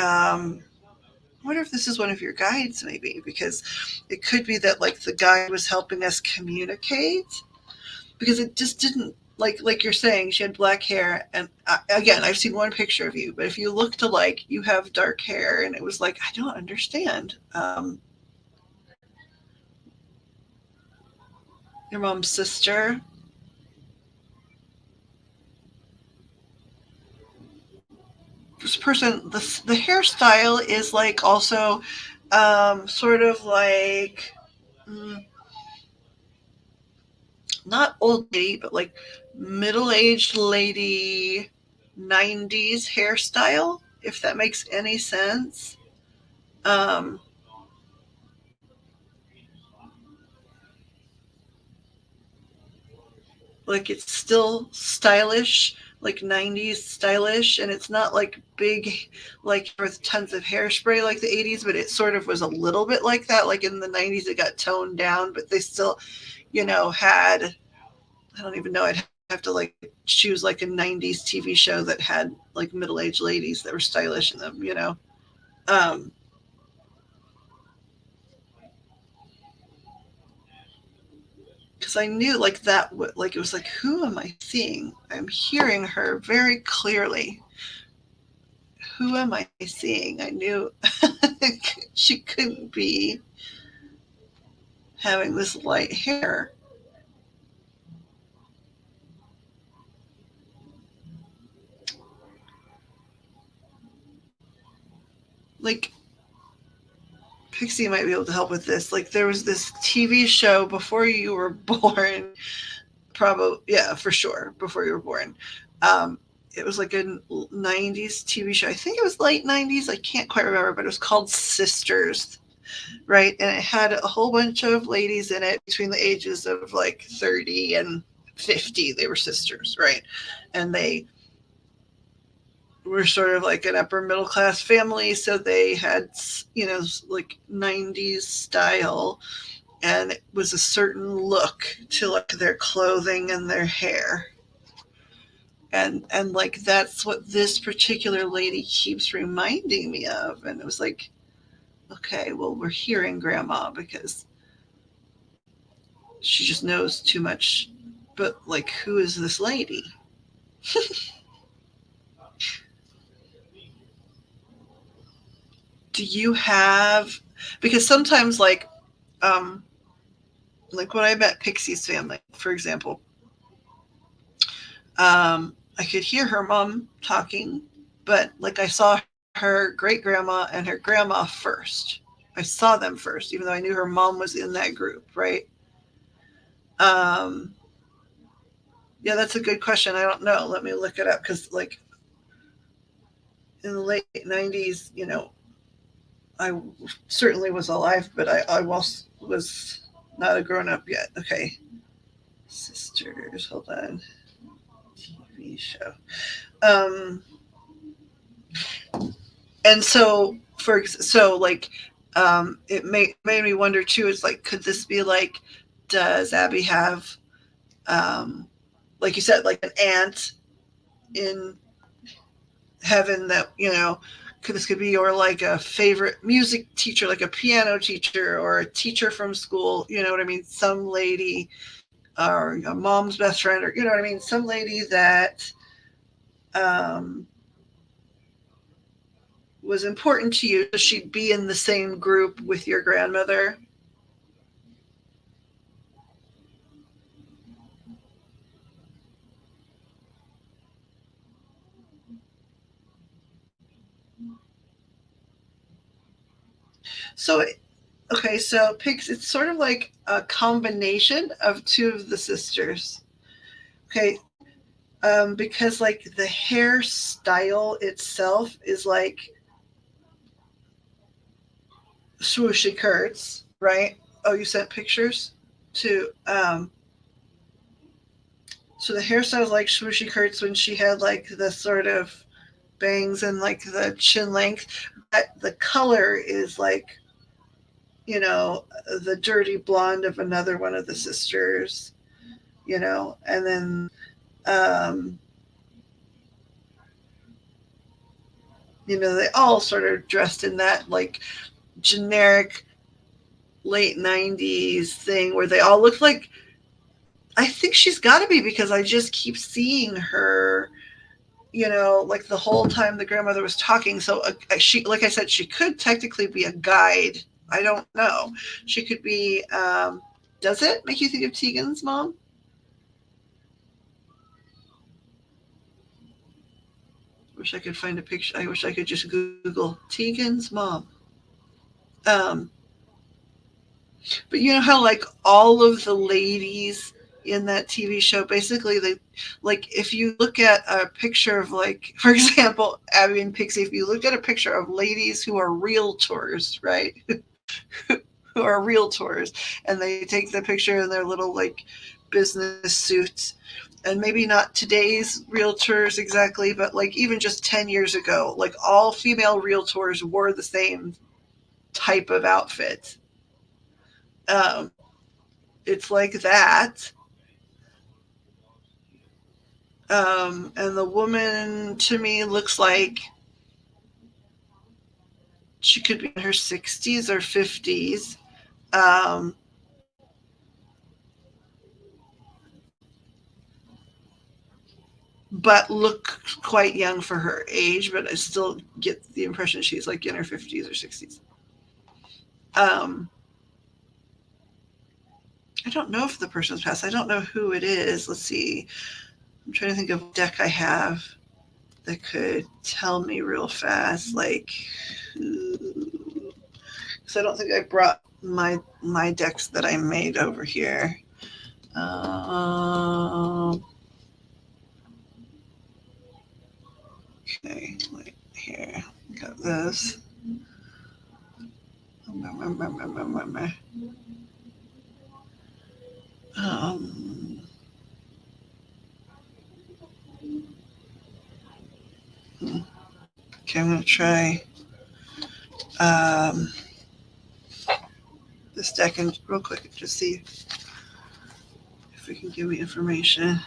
I wonder if this is one of your guides, maybe, because it could be that like the guide was helping us communicate, because it just didn't, like you're saying, she had black hair, and again, I've seen one picture of you, but if you looked alike, you have dark hair, and it was like, I don't understand. Your mom's sister. This person, the hairstyle is like also sort of like mm, not old lady, but like middle aged lady, 90s hairstyle, if that makes any sense. Um, like it's still stylish, like 90s stylish, and it's not like big, like with tons of hairspray like the 80s, but it sort of was a little bit like that. Like in the 90s, it got toned down, but they still, had, I don't even know, I'd have to like choose like a 90s TV show that had like middle aged ladies that were stylish in them. Um, because I knew like that, like it was like, who am I seeing? I'm hearing her very clearly. Who am I seeing? I knew she couldn't be having this light hair. Like, Pixie might be able to help with this. Like, there was this TV show before you were born, probably, yeah, for sure, before you were born. Um, it was like a 90s TV show. I think it was late 90s. I can't quite remember, but it was called Sisters, right? And it had a whole bunch of ladies in it between the ages of like 30 and 50. They were sisters, right? And they were sort of like an upper middle class family, so they had, like 90s style, and it was a certain look to like their clothing and their hair. And like that's what this particular lady keeps reminding me of. And it was like, okay, well, we're hearing grandma because she just knows too much. But like, who is this lady? Do you have, because sometimes um like when I met Pixie's family, for example, I could hear her mom talking, but like I saw her great grandma and her grandma first. I saw them first, even though I knew her mom was in that group, right? Um, yeah, that's a good question. I don't know. Let me look it up because, like, in the late 90s, I certainly was alive, but I was not a grown up yet. Okay. Sisters, hold on. TV show. Um, and so, it made me wonder too, is like, could this be like, does Abby have, um, like you said, like an aunt in heaven that could be, or like a favorite music teacher, like a piano teacher or a teacher from school, you know what I mean, some lady, or a mom's best friend, or you know what I mean, some lady that um, was important to you, so she'd be in the same group with your grandmother. So okay, so pigs, it's sort of like a combination of two of the sisters. Okay, because like the hairstyle itself is like swooshy Kurtz, right? Oh, you sent pictures to so the hairstyle is like swooshy Kurtz when she had like the sort of bangs and like the chin length, but the color is like, you know, the dirty blonde of another one of the sisters, and then um they all sort of dressed in that like generic late 90s thing where they all look like, I think she's got to be, because I just keep seeing her, like the whole time the grandmother was talking. So she, like I said, she could technically be a guide. I don't know. She could be. Does it make you think of Tegan's mom? Wish I could find a picture. I wish I could just Google Tegan's mom. Um, but you know how like all of the ladies in that TV show, basically they, like if you look at a picture of, like, for example, Abby and Pixie, if you look at a picture of ladies who are realtors, right? Who are realtors, and they take the picture in their little like business suits, and maybe not today's realtors exactly, but like even just 10 years ago, like all female realtors wore the same type of outfit. Um, it's like that. And the woman to me looks like she could be in her 60s or 50s, um, but look quite young for her age. But I still get the impression she's like in her 50s or 60s. Um, I don't know if the person's passed. I don't know who it is. Let's see. I'm trying to think of what deck I have that could tell me real fast. Like, because I don't think I brought my decks that I made over here. Um, okay, wait here. Got this. Um, Okay, I'm going to try um, this deck and real quick and just see if it can give me information.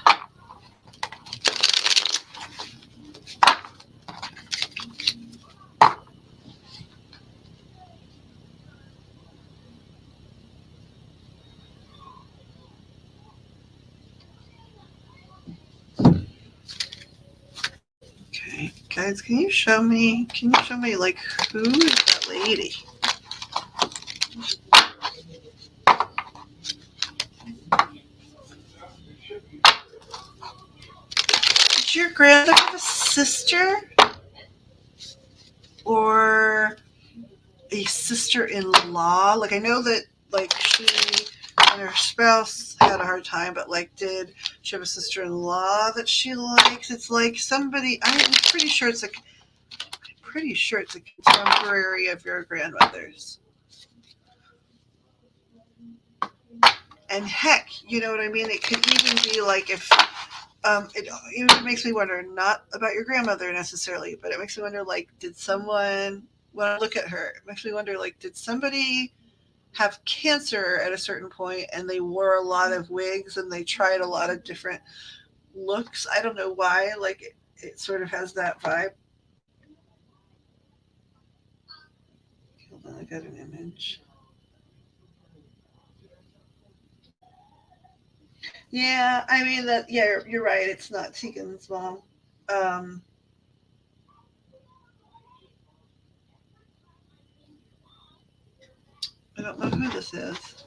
Okay, guys, can you show me like who is that lady? Did your grandmother have a sister or a sister-in-law? Like I know that like she and her spouse had a hard time, but like did she have a sister-in-law that she likes? It's like somebody. I'm pretty sure it's a contemporary of your grandmother's. And heck, you know what I mean? It could even be like if it even makes me wonder, not about your grandmother necessarily, but it makes me wonder, like, did someone, when I look at her, it makes me wonder, like, did somebody have cancer at a certain point and they wore a lot of wigs and they tried a lot of different looks? I don't know why, like, it sort of has that vibe. Hold on, I got an image. Yeah, I mean that. Yeah, you're right. It's not Tegan's mom. Um, I don't know who this is.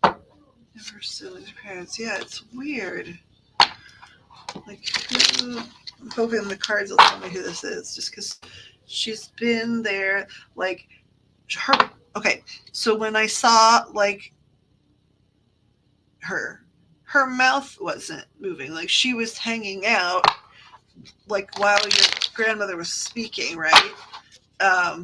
Never siblings or parents. Yeah, it's weird. Like who? I'm hoping the cards will tell me who this is, just because she's been there. Like her. Okay, so when I saw like her mouth wasn't moving. Like she was hanging out, like while your grandmother was speaking, right? Um,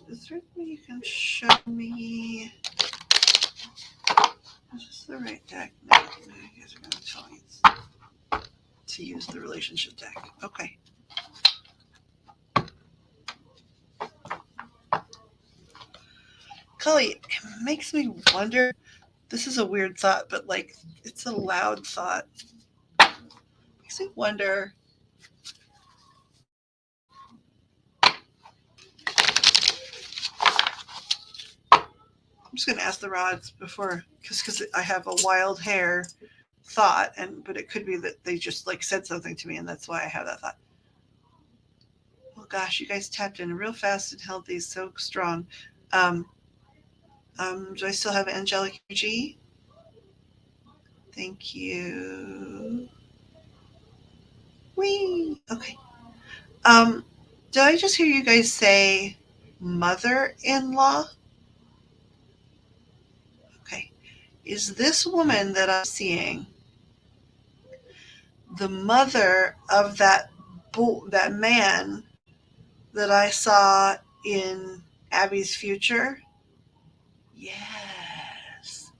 is there anything you can show me? Is this the right deck? No, you guys are going to tell me to use the relationship deck. Okay. Cully, it makes me wonder. This is a weird thought, but like it's a loud thought. Makes me wonder. I'm just going to ask the rods before, because I have a wild hair thought, but it could be that they just like said something to me, and that's why I have that thought. Oh gosh, you guys tapped in real fast and healthy, so strong. Um, do I still have angelic energy? Thank you. Whee! Okay. Um, did I just hear you guys say mother-in-law? Okay. Is this woman that I'm seeing the mother of that man that I saw in Abby's future? Yes.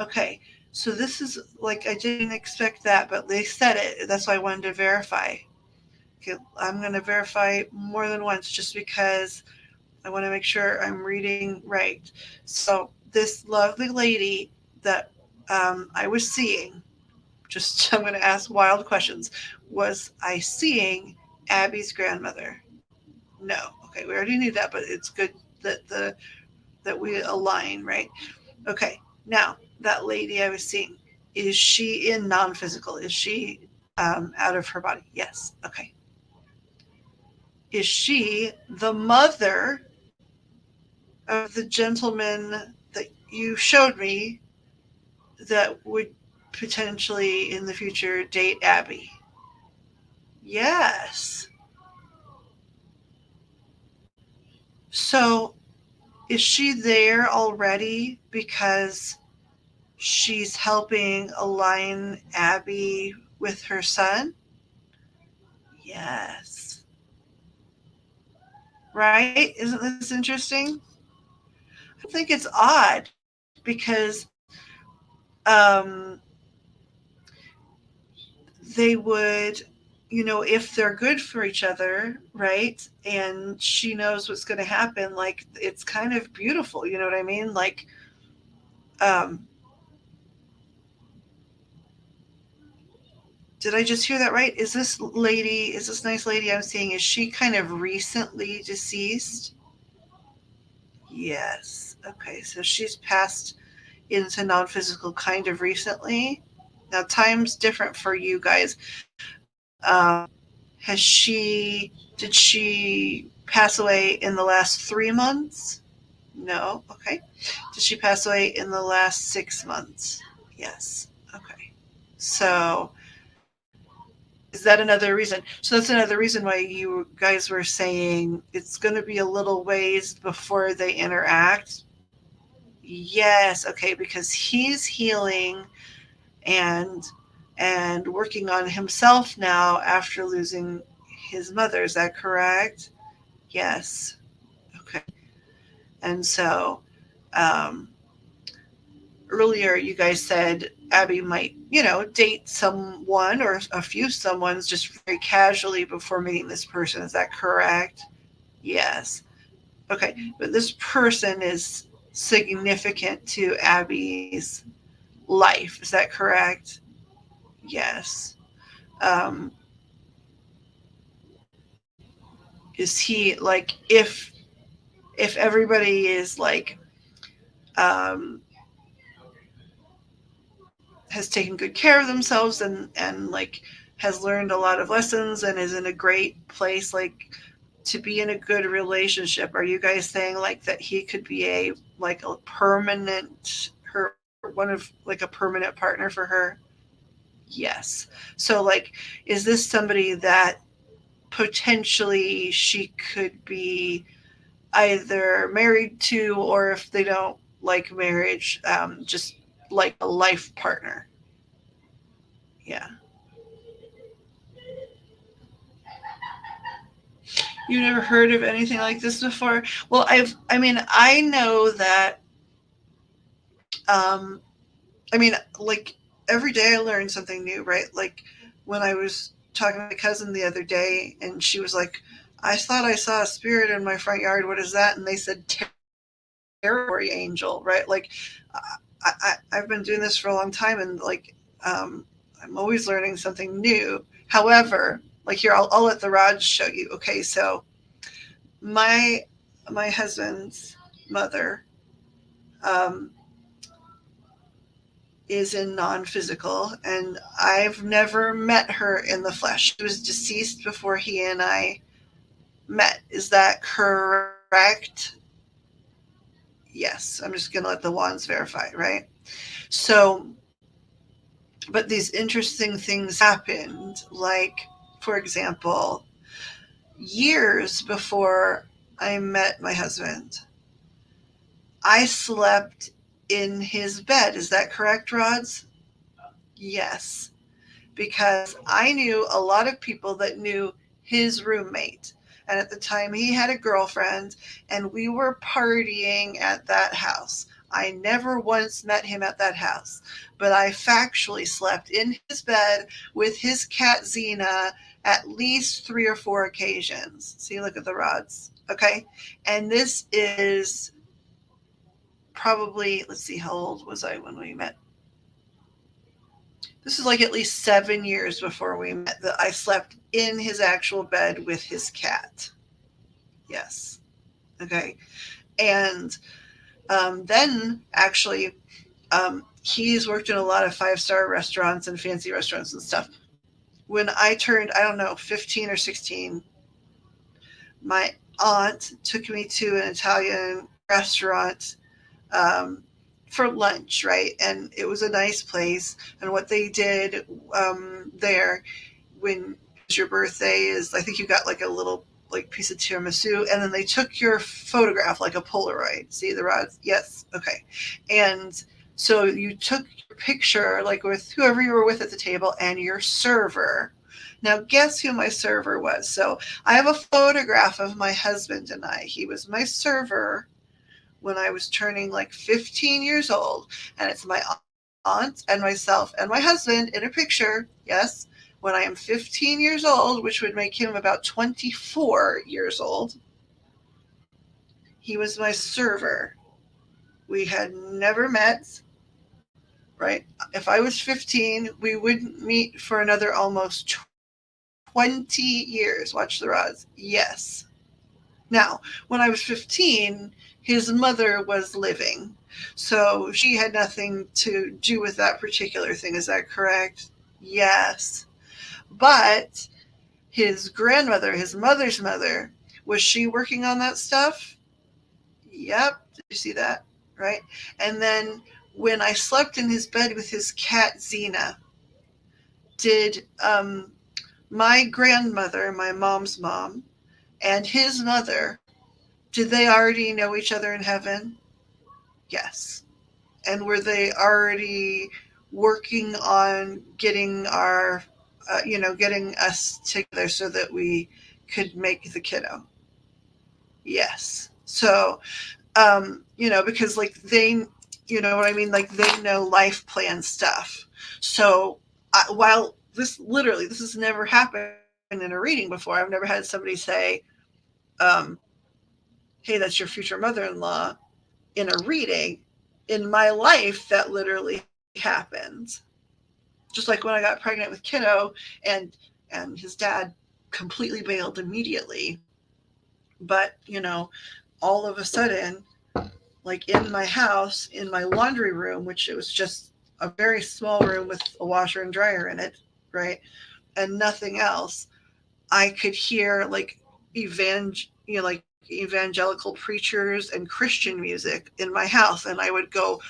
Okay. So this is like I didn't expect that, but they said it. That's why I wanted to verify. Okay, I'm going to verify more than once just because I want to make sure I'm reading right. So this lovely lady that I was seeing, just I'm going to ask wild questions. Was I seeing Abby's grandmother? No. Okay, we already knew that, but it's good that we align, right? Okay. Now that lady I was seeing, is she in non-physical? Is she out of her body? Yes. Okay. Is she the mother of the gentleman that you showed me that would potentially in the future date Abby? Yes. So Is she there already because she's helping align Abby with her son? Yes. Right? Isn't this interesting? I think it's odd because um, they would, if they're good for each other, right? And she knows what's going to happen. Like, it's kind of beautiful. You know what I mean? Like, um, did I just hear that right? Is this nice lady I'm seeing, is she kind of recently deceased? Yes. Okay. So she's passed into non physical kind of recently. Now, time's different for you guys. Has she, did she pass away in the last 3 months? No. Okay. Did she pass away in the last 6 months? Yes. Okay. So, is that another reason? So that's another reason why you guys were saying it's going to be a little ways before they interact. Yes, okay, because he's healing and working on himself now after losing his mother. Is that correct? Yes. Okay. And so um, earlier you guys said Abby might, date someone or a few someones just very casually before meeting this person. Is that correct? Yes. Okay. But this person is significant to Abby's life. Is that correct? Yes. Um, is he like, if everybody is like um, has taken good care of themselves and like has learned a lot of lessons and is in a great place, like to be in a good relationship, are you guys saying like that he could be a permanent her one of like a permanent partner for her? Yes. So like, is this somebody that potentially she could be either married to, or if they don't like marriage, just like a life partner? Yeah. You never heard of anything like this before? Well, I know that, um, like every day I learn something new, right? Like when I was talking to my cousin the other day and she was like, I thought I saw a spirit in my front yard. What is that? And they said territory angel, right? Like I've been doing this for a long time and like, I'm always learning something new. However, like here, I'll let the rods show you. Okay. So my, my husband's mother, um, is in non-physical, and I've never met her in the flesh. She was deceased before he and I met. Is that correct? Yes. I'm just going to let the wands verify, right? So, but these interesting things happened. Like, for example, years before I met my husband, I slept in his bed. Is that correct, Rods? Yes, because I knew a lot of people that knew his roommate. And at the time, he had a girlfriend, and we were partying at that house. I never once met him at that house, but I factually slept in his bed with his cat Xena at least 3 or 4 occasions. See, look at the rods. Okay. And this is probably, let's see, how old was I when we met? This is like at least 7 years before we met that I slept in his actual bed with his cat. Yes. Okay. And then actually, he's worked in a lot of 5-star restaurants and fancy restaurants and stuff. When I turned, I don't know, 15 or 16, my aunt took me to an Italian restaurant, um, for lunch, right? And it was a nice place. And what they did, there, when your birthday is, I think you got like a little like piece of tiramisu, and then they took your photograph like a Polaroid. See the rods? Yes. Okay. And so you took your picture like with whoever you were with at the table and your server. Now guess who my server was? So I have a photograph of my husband and I. He was my server when I was turning like 15 years old, and it's my aunt and myself and my husband in a picture. Yes, when I am 15 years old, which would make him about 24 years old. He was my server. We had never met, right? If I was 15, we wouldn't meet for another almost 20 years. Watch the rods. Yes. Now, when I was 15, his mother was living. So she had nothing to do with that particular thing. Is that correct? Yes. But his grandmother, his mother's mother, was she working on that stuff? Yep. Did you see that? Right. And then when I slept in his bed with his cat Xena, did my grandmother, my mom's mom, and his mother, did they already know each other in heaven? Yes. And were they already working on getting getting us together so that we could make the kiddo? Yes. So, because like they, you know what I mean? Like they know life plan stuff. So while this has never happened in a reading before, I've never had somebody say, um, hey, that's your future mother-in-law in a reading. In my life, that literally happened. Just like when I got pregnant with kiddo and his dad completely bailed immediately. But, all of a sudden, like in my house, in my laundry room, which it was just a very small room with a washer and dryer in it, right? And nothing else, I could hear like evangelical preachers and Christian music in my house, and I would go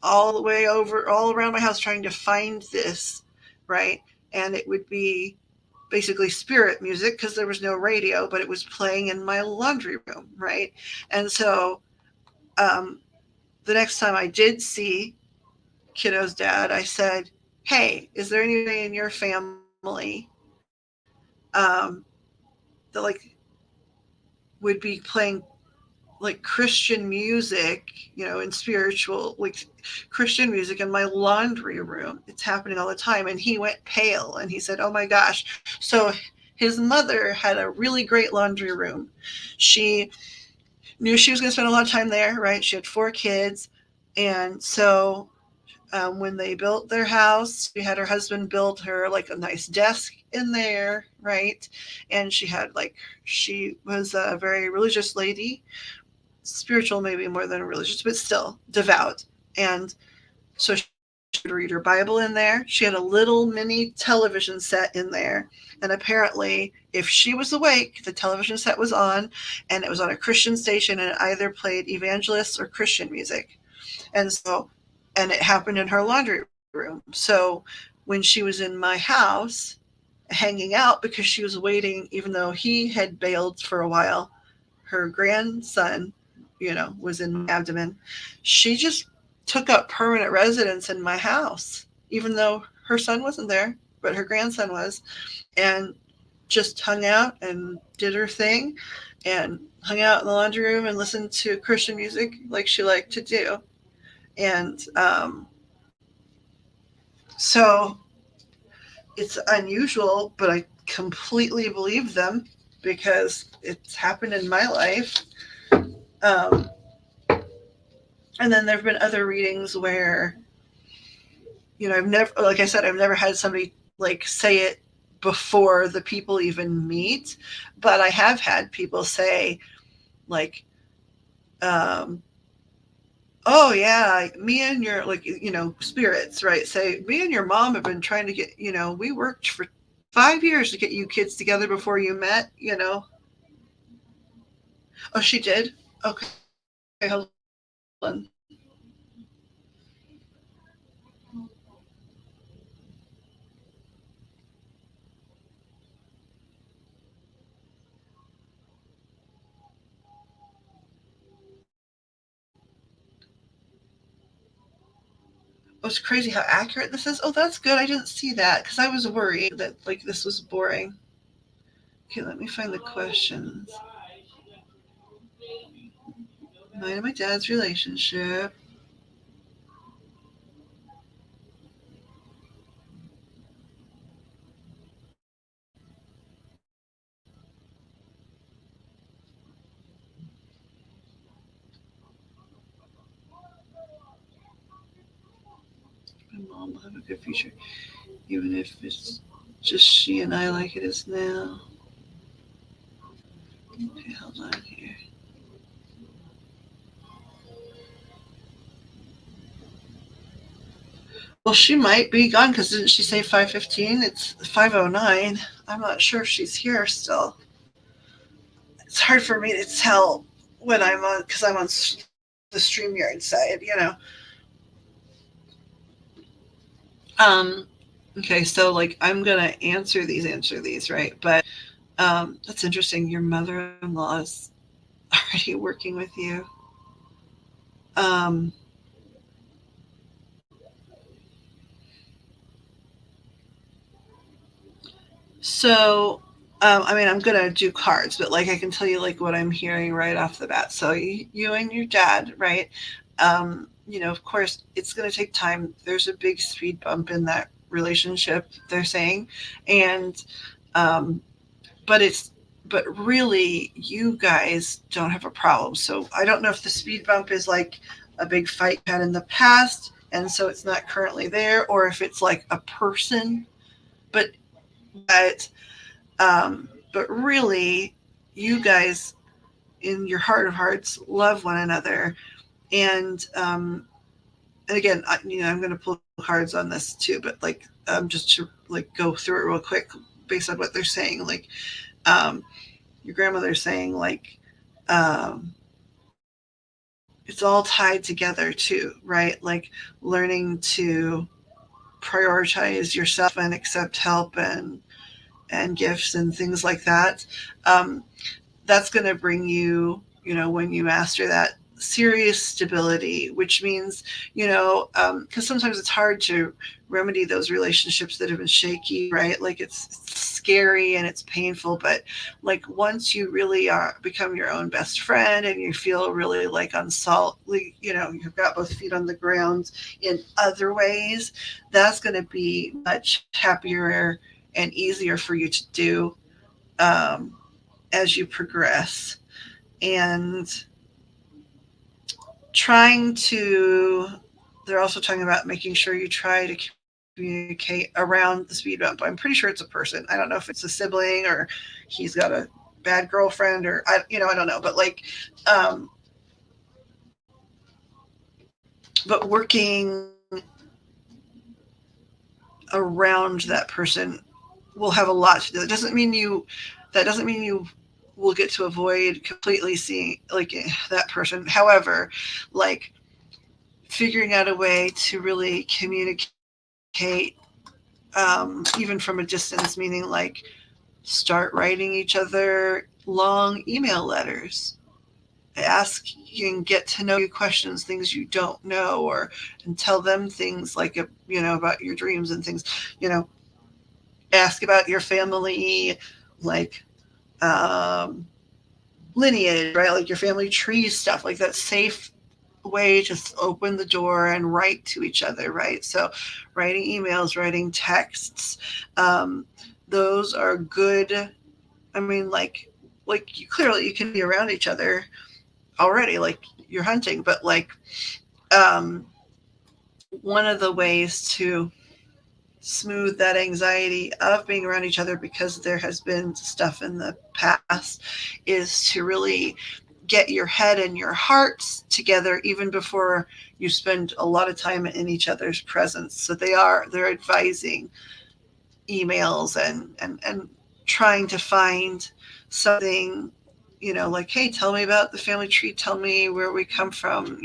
all the way over, all around my house trying to find this, right? And it would be basically spirit music because there was no radio, but it was playing in my laundry room, right? And so um, the next time I did see kiddo's dad, I said, hey, is there anybody in your family um, that like would be playing like Christian music, and spiritual, like Christian music in my laundry room? It's happening all the time. And he went pale and he said, oh my gosh. So his mother had a really great laundry room. She knew she was going to spend a lot of time there, right? She had 4 kids. And so when they built their house, she had her husband build her like a nice desk in there, right? And she was a very religious lady, spiritual maybe more than religious, but still devout. And so she would read her Bible in there. She had a little mini television set in there. And apparently, if she was awake, the television set was on, and it was on a Christian station, and it either played evangelists or Christian music. And it happened in her laundry room. So when she was in my house hanging out, because she was waiting, even though he had bailed for a while, her grandson, was in my abdomen. She just took up permanent residence in my house, even though her son wasn't there, but her grandson was, and just hung out and did her thing and hung out in the laundry room and listened to Christian music like she liked to do. And so it's unusual, but I completely believe them because it's happened in my life. Um, and then there have been other readings where, I've never, like I said, I've never had somebody like say it before the people even meet, but I have had people say, like, um, oh yeah, me and your, like, spirits, right? Say, me and your mom have been trying to get, we worked for 5 years to get you kids together before you met. Oh, she did? Okay, hold on. Oh, it's crazy how accurate this is. Oh, that's good. I didn't see that because I was worried that like this was boring. Okay, let me find the questions. Mine and my dad's relationship. My mom will have a good future, even if it's just she and I like it is now. Okay, hold on here. Well, she might be gone because didn't she say 5:15? It's 5:09. I'm not sure if she's here still. It's hard for me to tell when I'm on because I'm on the StreamYard side. Um, okay, so like I'm gonna answer these, right? But that's interesting. Your mother-in-law is already working with you. Um, so I mean, I'm gonna do cards, but like I can tell you like what I'm hearing right off the bat. So you and your dad, right? Of course, it's gonna take time. There's a big speed bump in that relationship. They're saying, and um, but it's but really you guys don't have a problem. So I don't know if the speed bump is like a big fight you had in the past and so it's not currently there, or if it's like a person. But but um but really you guys in your heart of hearts love one another. And again, I'm going to pull cards on this too, but like just to like go through it real quick based on what they're saying. Like um your grandmother's saying like it's all tied together too, right? Like learning to prioritize yourself and accept help and gifts and things like that. Um, that's going to bring you, when you master that, serious stability, which means, because sometimes it's hard to remedy those relationships that have been shaky, right? Like it's scary and it's painful, but like once you really are become your own best friend and you feel really like on salt, you've got both feet on the ground in other ways, that's going to be much happier and easier for you to do um, as you progress. And trying to, they're also talking about making sure you try to communicate around the speed bump. I'm pretty sure it's a person. I don't know if it's a sibling or he's got a bad girlfriend or I don't know, but like um but working around that person will have a lot to do. That doesn't mean you will get to avoid completely seeing like that person. However, like figuring out a way to really communicate even from a distance, meaning like start writing each other long email letters, ask and get to know you questions, things you don't know, or and tell them things like about your dreams and things, you know ask about your family, like um, lineage, right? Like your family tree stuff, like that safe way to open the door and write to each other, right? So, writing emails, writing texts, um, those are good. I mean, like clearly you can be around each other already, like you're hunting, but like um, one of the ways to smooth that anxiety of being around each other because there has been stuff in the past is to really get your head and your hearts together even before you spend a lot of time in each other's presence. So they're advising emails and trying to find something, like, hey, tell me about the family tree, tell me where we come from,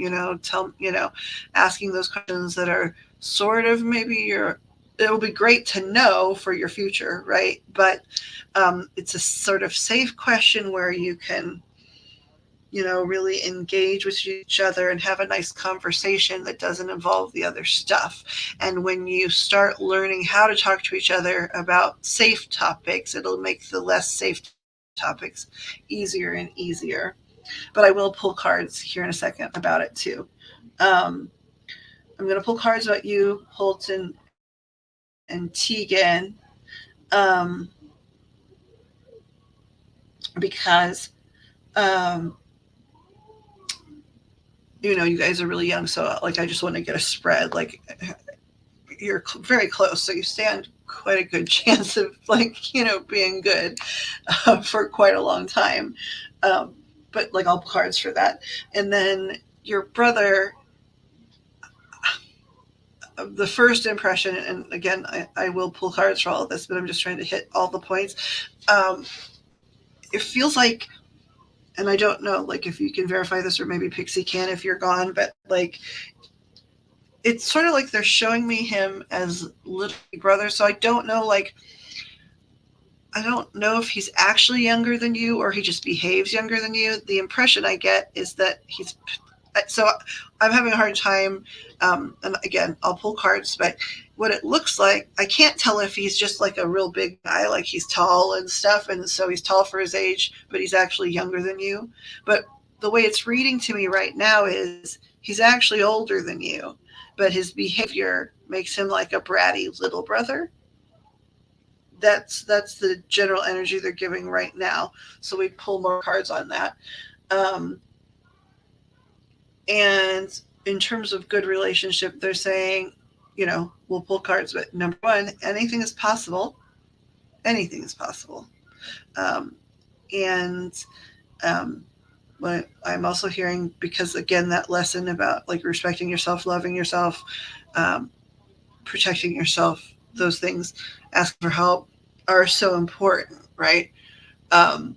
asking those questions that are sort of maybe it will be great to know for your future, right? But it's a sort of safe question where you can really engage with each other and have a nice conversation that doesn't involve the other stuff. And when you start learning how to talk to each other about safe topics, it'll make the less safe topics easier and easier. But I will pull cards here in a second about it too. Um, I'm going to pull cards about you, Holton and Tegan, um, because um, you guys are really young, so like I just want to get a spread. Like you're very close, so you stand quite a good chance of being good for quite a long time. Um, but like I'll pull cards for that, and then your brother. The first impression, and again, I will pull cards for all of this, but I'm just trying to hit all the points. Um, it feels like, and I don't know, like if you can verify this, or maybe Pixie can if you're gone, but like it's sort of like they're showing me him as little brother. So I don't know, like I don't know if he's actually younger than you or he just behaves younger than you. The impression I get is that he's so I'm having a hard time. And again, I'll pull cards, but what it looks like, I can't tell if he's just like a real big guy, like he's tall and stuff, and so he's tall for his age, but he's actually younger than you. But the way it's reading to me right now is he's actually older than you, but his behavior makes him like a bratty little brother. That's the general energy they're giving right now. So we pull more cards on that. Um, And in terms of good relationship, they're saying, we'll pull cards, but number one, anything is possible. Anything is possible. Um, and um, what I'm also hearing, because again, that lesson about like respecting yourself, loving yourself, um, protecting yourself, those things, asking for help are so important, right? Um,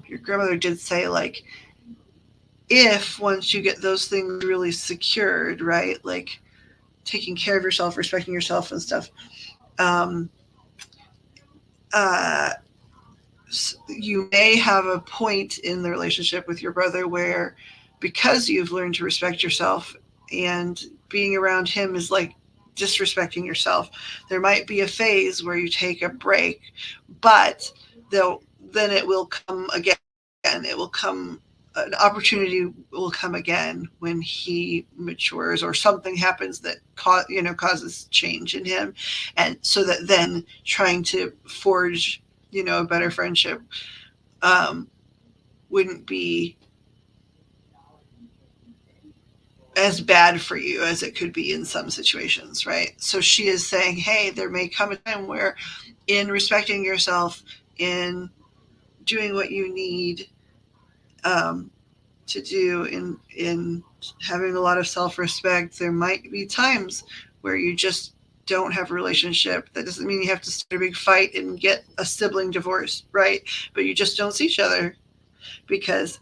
your grandmother did say, like, if once you get those things really secured, right? Like taking care of yourself, respecting yourself, and stuff. Um, uh, you may have a point in the relationship with your brother where, because you've learned to respect yourself, and being around him is like disrespecting yourself, there might be a phase where you take a break, but then it will come again. It will come an opportunity will come again when he matures or something happens that causes change in him, and so that then trying to forge a better friendship um, wouldn't be as bad for you as it could be in some situations, right? So she is saying, hey, there may come a time where, in respecting yourself, in doing what you need um, to do, in having a lot of self-respect, there might be times where you just don't have a relationship. That doesn't mean you have to start a big fight and get a sibling divorce, right? But you just don't see each other because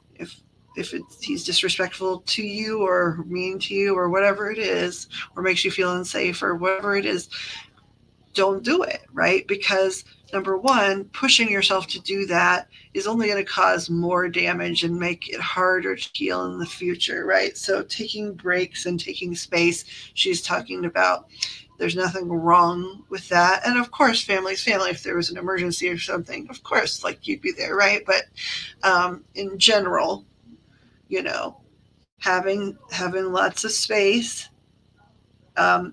he's disrespectful to you or mean to you or whatever it is, or makes you feel unsafe or whatever it is, don't do it, right? Because number one, pushing yourself to do that is only going to cause more damage and make it harder to heal in the future, right? So taking breaks and taking space, she's talking about, there's nothing wrong with that. And of course, family's family. If there was an emergency or something, of course, like you'd be there, right? But in general, you know, having lots of space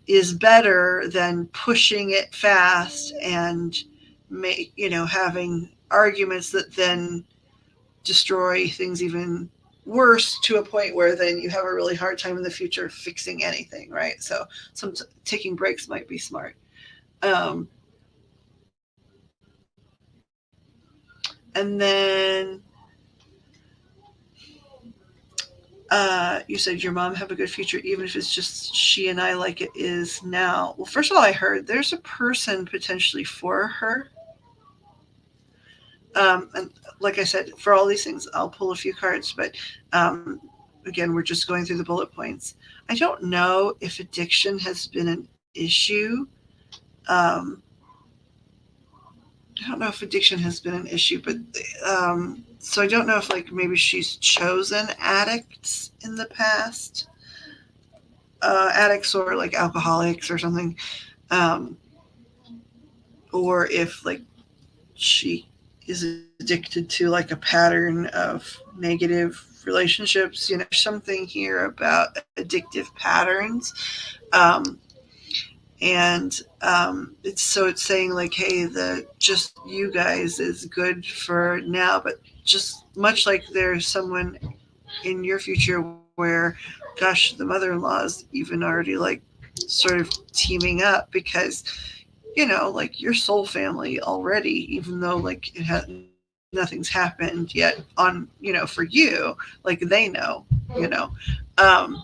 is better than pushing it fast and having arguments that then destroy things even worse, to a point where then you have a really hard time in the future fixing anything, right? So taking breaks might be smart. um, and then you said your mom have a good future even if it's just she and I, like it is now. Well, first of all, I heard there's a person potentially for her. And like I said, for all these things, I'll pull a few cards, but um, again, we're just going through the bullet points. I don't know if addiction has been an issue. Um, I don't know if addiction has been an issue, but so I don't know if like maybe she's chosen addicts in the past, addicts or like alcoholics or something, um, or if like she is addicted to like a pattern of negative relationships. You know, there's something here about addictive patterns. Um, and it's saying like, hey, the just you guys is good for now, but just much like there's someone in your future where, gosh, the mother-in-law is even already like sort of teaming up because like your soul family already, even though like nothing's happened yet on for you, like they know. Um,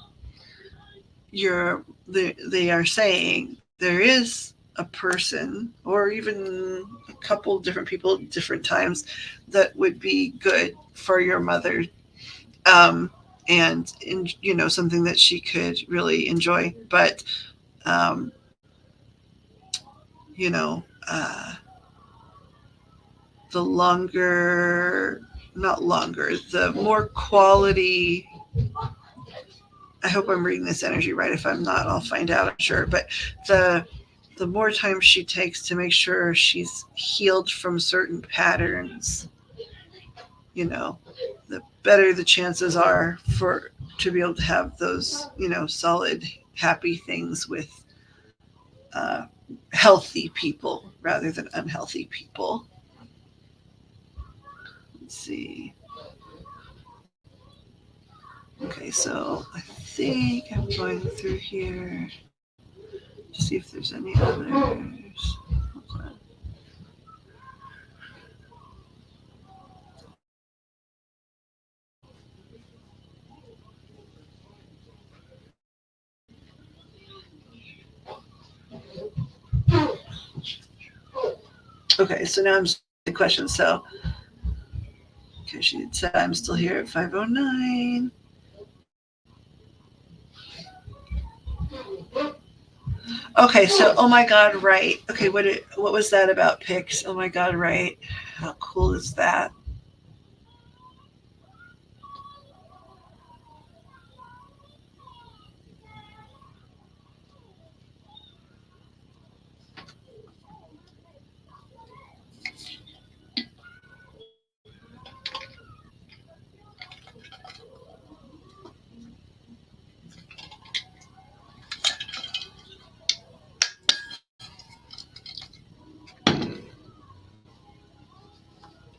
they are saying there is a person or even a couple different people at different times that would be good for your mother, um, and in, something that she could really enjoy. But um, you know, uh, the longer, not longer, the more quality. I hope I'm reading this energy right. If I'm not, I'll find out. I'm sure, but the the more time she takes to make sure she's healed from certain patterns, you know, the better the chances are for to be able to have those, solid, happy things with uh, healthy people rather than unhealthy people. Let's see. Okay, so I think I'm going through here to see if there's any others. Okay, so now I'm just the question. So, okay, she said I'm still here at 5:09. Okay, so oh my god, right. Okay, what was that about pics? Oh my god, right. How cool is that?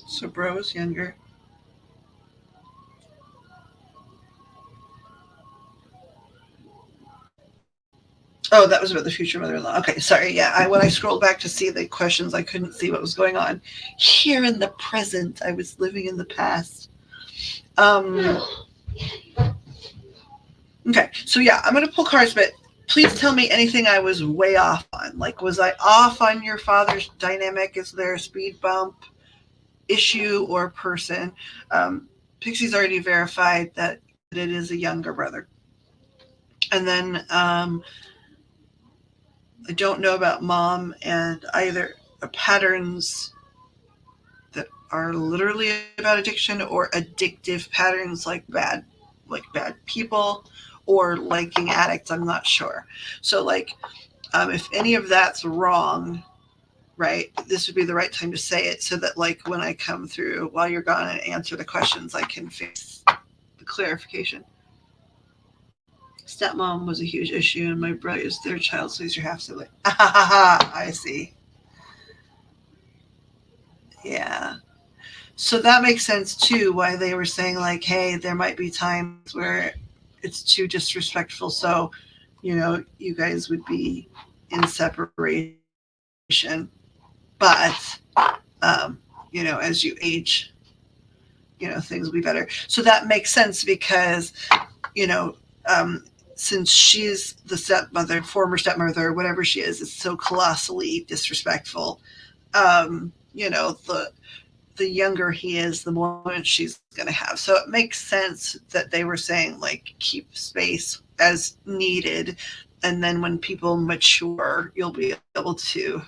So bro was younger. Oh, that was about the future mother-in-law. Okay, sorry. Yeah, when I scrolled back to see the questions, I couldn't see what was going on. Here in the present, I was living in the past. Um, okay, so yeah, I'm gonna pull cards, but please tell me anything I was way off on. Like, was I off on your father's dynamic? Is there a speed bump, issue, or person? Pixie's already verified that it is a younger brother. And then I don't know about mom and either patterns that are literally about addiction or addictive patterns like bad people or liking addicts. I'm not sure. So like if any of that's wrong, right, this would be the right time to say it so that like when I come through while you're gone and answer the questions, I can fix the clarification. Stepmom was a huge issue, and my brother is their child, so he's your half sibling. I see. Yeah. So that makes sense too, why they were saying, like, hey, there might be times where it's too disrespectful. So, you guys would be in separation. But, as you age, things will be better. So that makes sense because, you know, um, since she's the stepmother, former stepmother, whatever she is so colossally disrespectful. The younger he is, the more she's going to have. So it makes sense that they were saying like keep space as needed, and then when people mature, you'll be able to,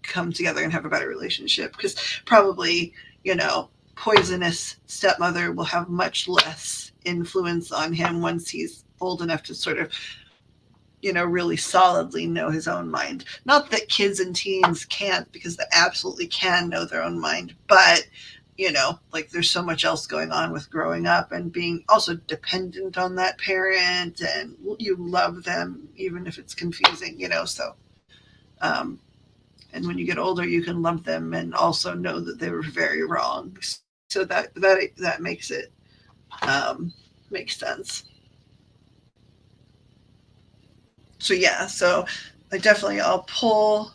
come together and have a better relationship, because probably, poisonous stepmother will have much less influence on him once he's old enough to sort of, really solidly know his own mind. Not that kids and teens can't, because they absolutely can know their own mind, but like there's so much else going on with growing up and being also dependent on that parent, and you love them even if it's confusing, so um, and when you get older you can love them and also know that they were very wrong, so that makes it makes sense. So yeah, so I'll pull.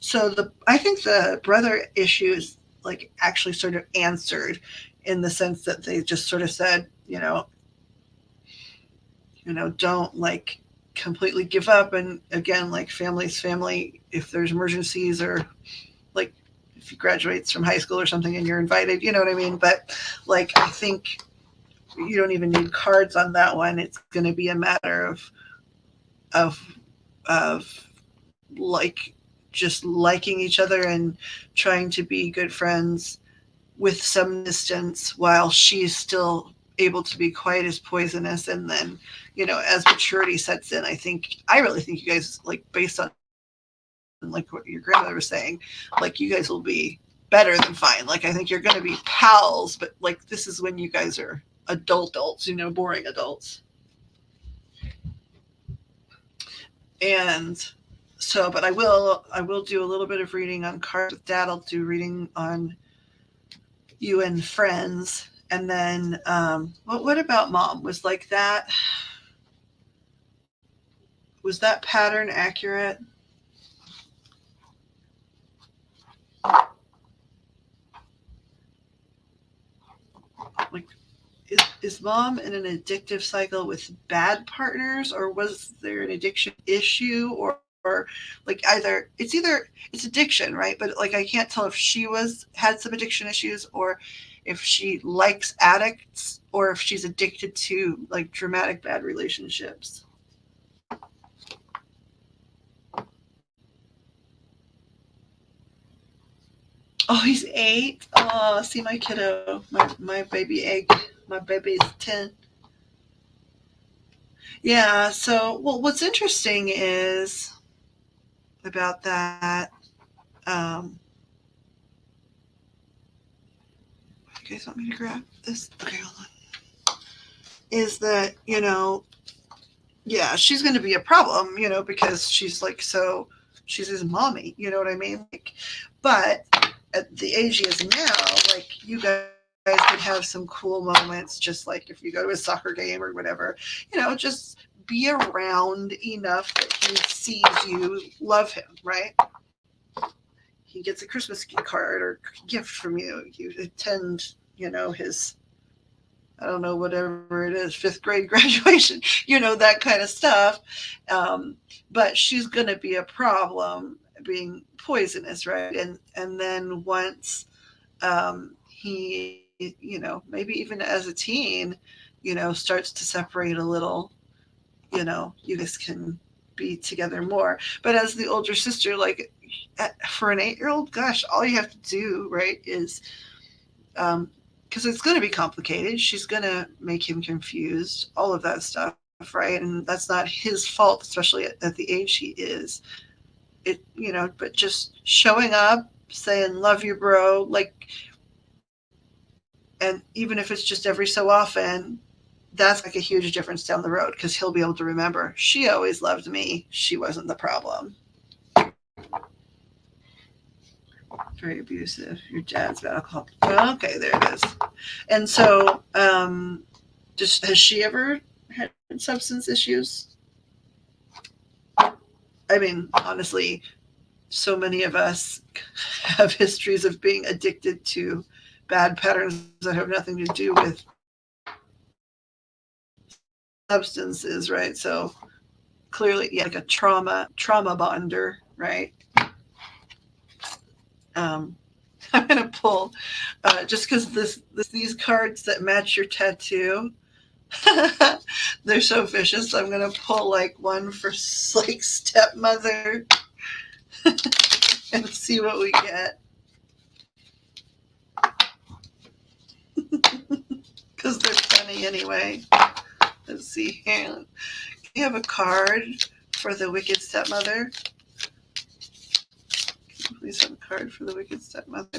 So I think the brother issue is like actually sort of answered, in the sense that they just sort of said, don't like completely give up. And again, like family's family, if there's emergencies, or like if he graduates from high school or something and you're invited, you know what I mean? But like, I think you don't even need cards on that one. It's going to be a matter of, of like just liking each other and trying to be good friends with some distance while she's still able to be quite as poisonous. And then, as maturity sets in, I really think you guys, like based on like what your grandmother was saying, like you guys will be better than fine. Like I think you're going to be pals, but like this is when you guys are adults, boring adults. And so, but I will do a little bit of reading on cards with Dad. I'll do reading on you and friends. And then what about Mom? Was that pattern accurate? Like, is Mom in an addictive cycle with bad partners, or was there an addiction issue, or like it's addiction, right? But like I can't tell if she had some addiction issues, or if she likes addicts, or if she's addicted to like dramatic bad relationships. Oh, he's 8. Oh, see my kiddo, my baby egg. My baby's 10. Yeah. So, well, what's interesting is about that. Um, you guys want me to grab this? Okay, hold on. Is that, yeah, she's going to be a problem, because she's like, she's his mommy, you know what I mean? Like, but at the age he is now, like, you guys could have some cool moments, just like if you go to a soccer game or whatever, just be around enough that he sees you love him, right? He gets a Christmas card or gift from you. You attend, his, I don't know, whatever it is, 5th grade graduation, that kind of stuff. But she's going to be a problem being poisonous, right? And then once he, maybe even as a teen, starts to separate a little, you guys can be together more. But as the older sister, like for an 8-year-old, gosh, all you have to do, right, is because it's going to be complicated. She's going to make him confused, all of that stuff, right? And that's not his fault, especially at the age he is. But just showing up, saying, love you, bro, like, and even if it's just every so often, that's like a huge difference down the road, because he'll be able to remember, she always loved me. She wasn't the problem. Very abusive. Your dad's about alcohol. Okay, there it is. And so, has she ever had substance issues? I mean, honestly, so many of us have histories of being addicted to bad patterns that have nothing to do with substances, right? So clearly, yeah, like a trauma bonder, right? I'm gonna pull just because these cards that match your tattoo, they're so vicious. So I'm gonna pull like one for like stepmother, and see what we get. Because they're funny anyway. Let's see here. Can we have a card for the wicked stepmother? Please have a card for the wicked stepmother.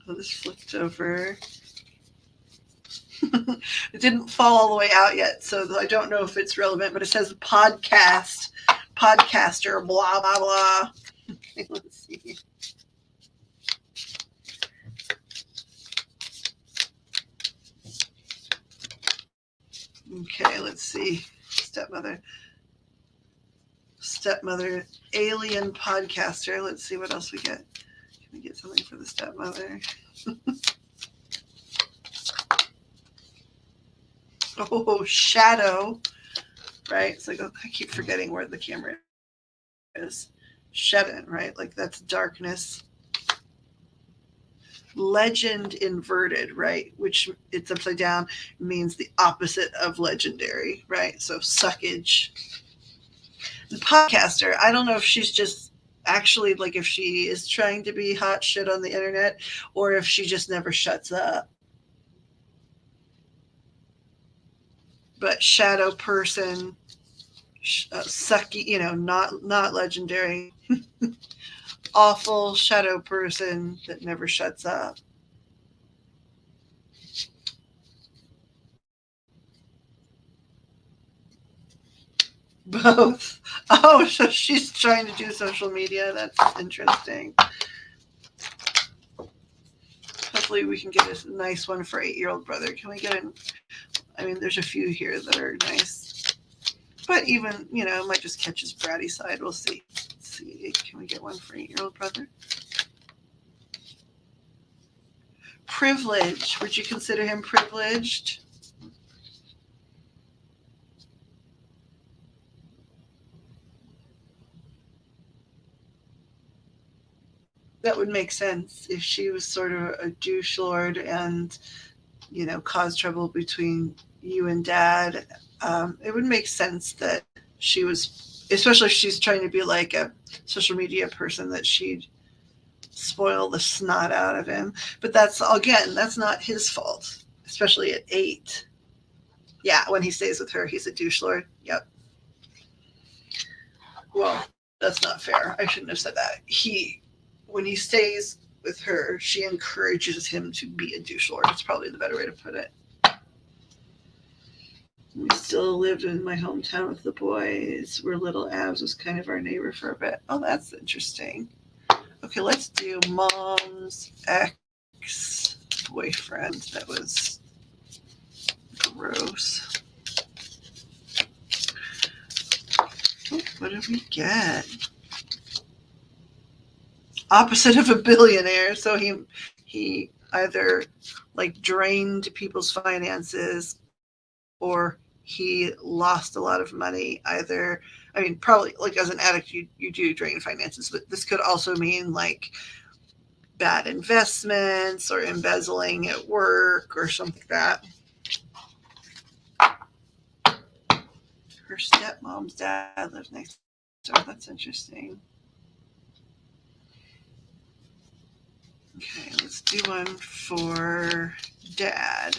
Oh, this flipped over. It didn't fall all the way out yet, so I don't know if it's relevant, but it says podcaster, blah, blah, blah. Let's see. Okay, let's see. Stepmother, alien podcaster. Let's see what else we get. Can we get something for the stepmother? Oh, shadow. Right? It's like, oh, I keep forgetting where the camera is. Shadow, right? Like that's darkness. Legend inverted, right? Which it's upside down, means the opposite of legendary, right? So suckage. The podcaster, I don't know if she's just actually like if she is trying to be hot shit on the internet or if she just never shuts up. But shadow person, sucky, not legendary. Awful shadow person that never shuts up. Both. Oh, so she's trying to do social media. That's interesting. Hopefully we can get a nice one for 8-year-old brother. Can we get an? I mean, there's a few here that are nice. But even, it might just catch his bratty side. We'll see. Let's see. Can we get one for 8-year-old brother? Privilege. Would you consider him privileged? That would make sense if she was sort of a douche lord and, caused trouble between you and dad. It would make sense that she was, especially if she's trying to be like a social media person, that she'd spoil the snot out of him. But that's not his fault, especially at 8. Yeah, when he stays with her, he's a douche lord. Yep. Well, that's not fair. I shouldn't have said that. When he stays with her, she encourages him to be a douche lord. That's probably the better way to put it. We still lived in my hometown with the boys, where little Abs was kind of our neighbor for a bit. Oh, that's interesting. Okay, let's do mom's ex-boyfriend. That was gross. Oh, what did we get? Opposite of a billionaire. So he either like drained people's finances or he lost a lot of money. Probably like as an addict, you do drain finances, but this could also mean like bad investments or embezzling at work or something like that. Her stepmom's dad lives next door. That's interesting. Okay, let's do one for dad.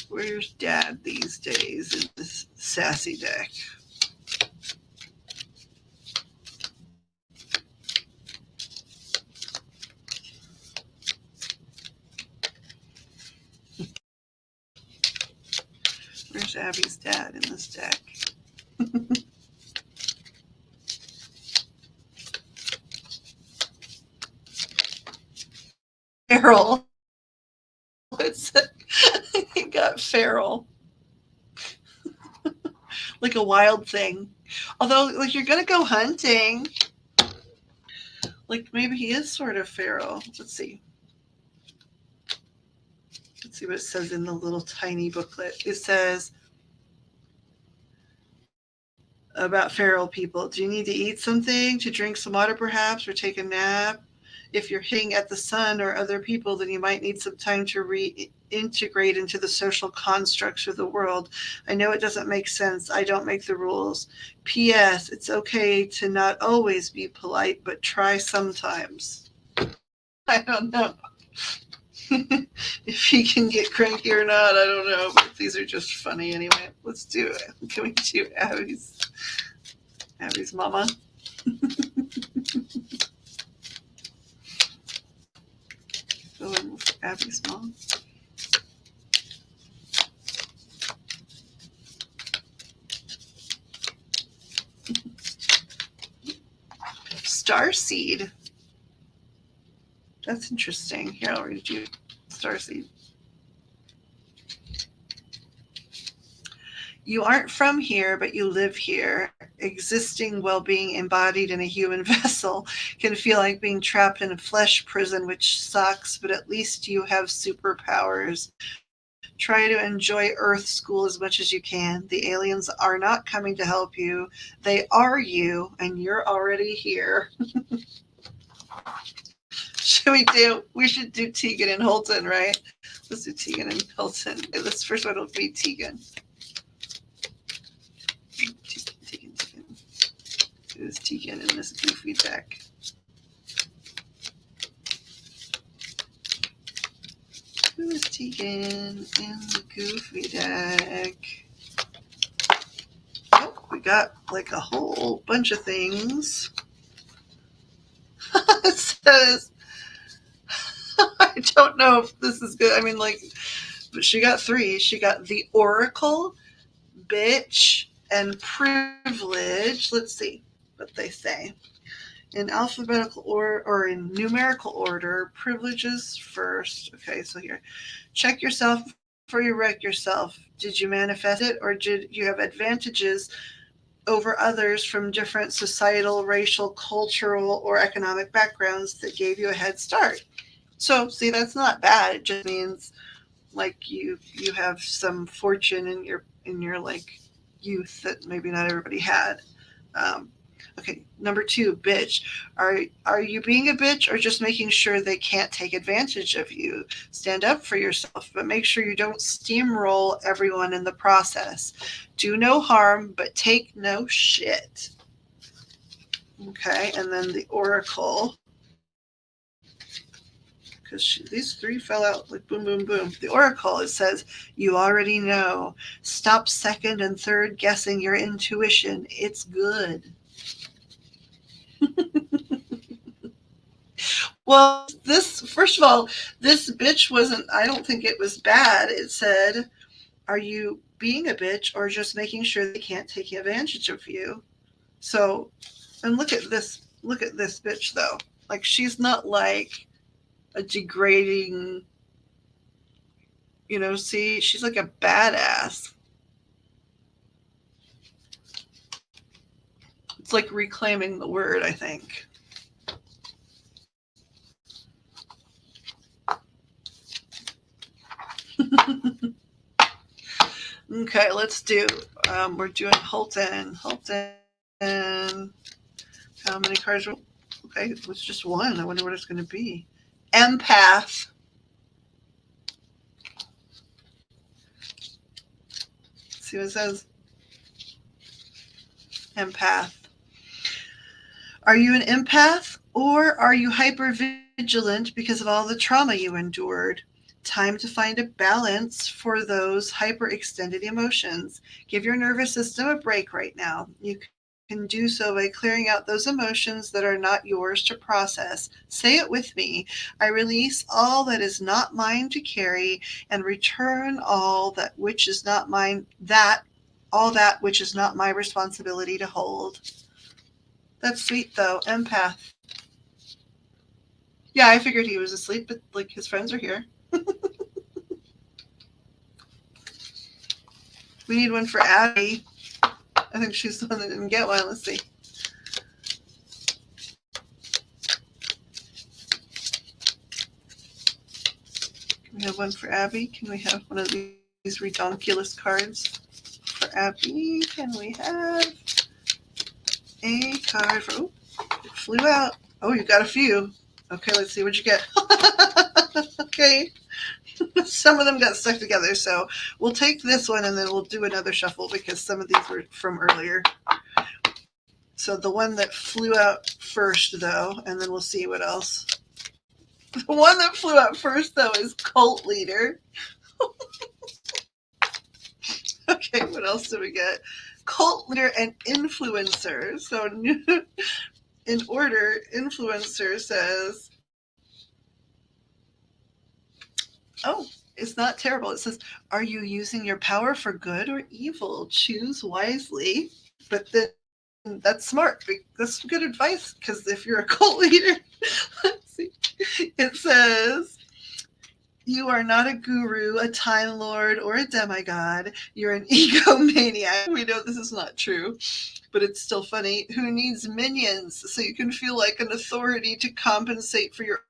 Where's dad these days in this sassy deck? Where's Abby's dad in this deck? Feral. He got feral. Like a wild thing. Although, like, you're going to go hunting. Like, maybe he is sort of feral. Let's see. Let's see what it says in the little tiny booklet. It says about feral people. Do you need to eat something, to drink some water perhaps, or take a nap? If you're hitting at the sun or other people, then you might need some time to reintegrate into the social constructs of the world. I know it doesn't make sense. I don't make the rules. P.S. It's okay to not always be polite, but try sometimes. I don't know. If he can get cranky or not, I don't know. But these are just funny anyway. Let's do it. Can we do Abby's mama? Go in with Abby's mom. Starseed. That's interesting. Here, I'll read you Starseed. You aren't from here, but you live here. Existing while being embodied in a human vessel can feel like being trapped in a flesh prison, which sucks, but at least you have superpowers. Try to enjoy Earth School as much as you can. The aliens are not coming to help you. They are you, and you're already here. We should do Tegan and Holton, right? Let's do Tegan and Holton. This first one will be Tegan. Tegan. Who's Tegan in this goofy deck? Who is Tegan in the goofy deck? Oh, we got like a whole bunch of things. It says, I don't know if this is good. I mean, like, but she got 3. She got the Oracle, Bitch, and Privilege. Let's see what they say. In alphabetical order or in numerical order, privileges first. Okay, so here. Check yourself before you wreck yourself. Did you manifest it, or did you have advantages over others from different societal, racial, cultural, or economic backgrounds that gave you a head start? So, see, that's not bad. It just means like you have some fortune in your like youth that maybe not everybody had. Okay, number 2, bitch. Are you being a bitch or just making sure they can't take advantage of you? Stand up for yourself, but make sure you don't steamroll everyone in the process. Do no harm, but take no shit. Okay, and then the Oracle. Because these 3 fell out like boom, boom, boom. The Oracle, it says, you already know. Stop second and third guessing your intuition. It's good. Well, first of all, this bitch wasn't, I don't think it was bad. It said, are you being a bitch or just making sure they can't take advantage of you? So, and look at this bitch though. Like, she's not like a degrading, see, she's like a badass. It's like reclaiming the word, I think. Okay, let's do, we're doing Holton. How many cards? Okay, it was just 1. I wonder what it's going to be. Empath. Let's see what it says. Empath. Are you an empath or are you hypervigilant because of all the trauma you endured? Time to find a balance for those hyperextended emotions. Give your nervous system a break right now. You can do so by clearing out those emotions that are not yours to process. Say it with me. I release all that is not mine to carry and return all that which is not mine, all that which is not my responsibility to hold. That's sweet though. Empath. Yeah, I figured he was asleep, but like his friends are here. We need one for Abby. I think she's the one that didn't get one. Let's see. Can we have one for Abby? Can we have one of these redonkulous cards for Abby? Can we have a card for... Oh, it flew out. Oh, you got a few. Okay, let's see what you get. Okay. Some of them got stuck together, so we'll take this one and then we'll do another shuffle because some of these were from earlier. So the one that flew out first, though, and then we'll see what else. The one that flew out first, though, is cult leader. Okay, what else do we get? Cult leader and influencer. So in order, influencer says, oh, it's not terrible. It says, are you using your power for good or evil? Choose wisely. But then that's smart. That's good advice because if you're a cult leader, let's see, it says, you are not a guru, a time lord, or a demigod. You're an egomaniac. We know this is not true, but it's still funny. Who needs minions so you can feel like an authority to compensate for your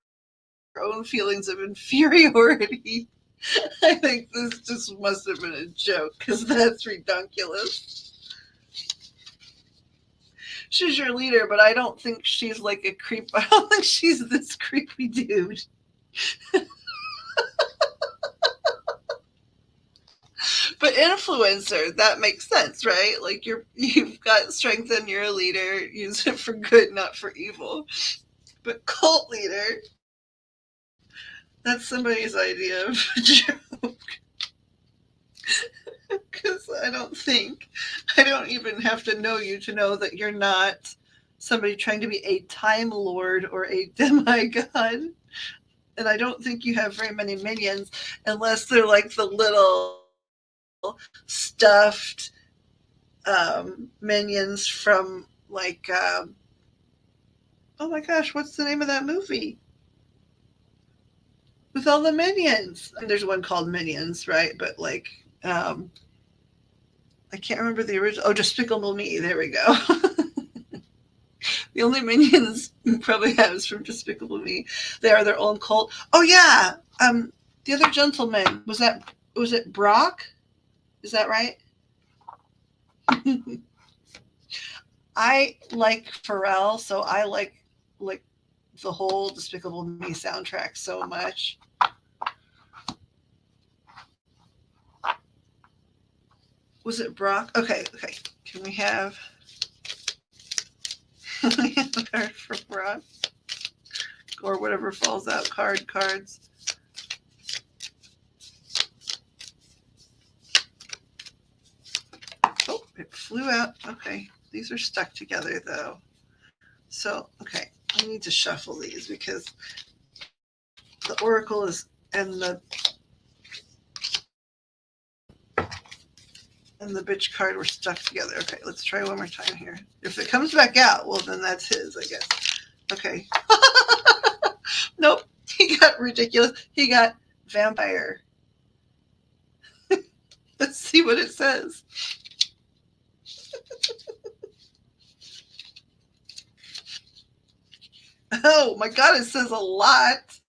own feelings of inferiority? I think this just must have been a joke because that's ridiculous. She's your leader, but I don't think she's like a creep. I don't think she's this creepy dude. But influencer, that makes sense, right? Like you've got strength and you're a leader. Use it for good, not for evil. But cult leader, that's somebody's idea of a joke. Because I don't even have to know you to know that you're not somebody trying to be a time lord or a demigod. And I don't think you have very many minions unless they're like the little stuffed minions from like, oh my gosh, what's the name of that movie? With all the minions. I mean, there's one called Minions, right? But like, I can't remember the original. Oh, Despicable Me. There we go. The only minions you probably have is from Despicable Me. They are their own cult. Oh yeah. The other gentleman was it Brock? Is that right? I like Pharrell, so I like the whole Despicable Me soundtrack so much. Was it Brock? Okay. Can we have a card for Brock? Or whatever falls out, cards. Oh, it flew out. Okay. These are stuck together though. So, okay. I need to shuffle these because the oracle is and the bitch card were stuck together. Okay, let's try one more time here. If it comes back out, well then that's his, I guess. Okay. Nope. He got ridiculous. He got vampire. Let's see what it says. Oh my god, it says a lot.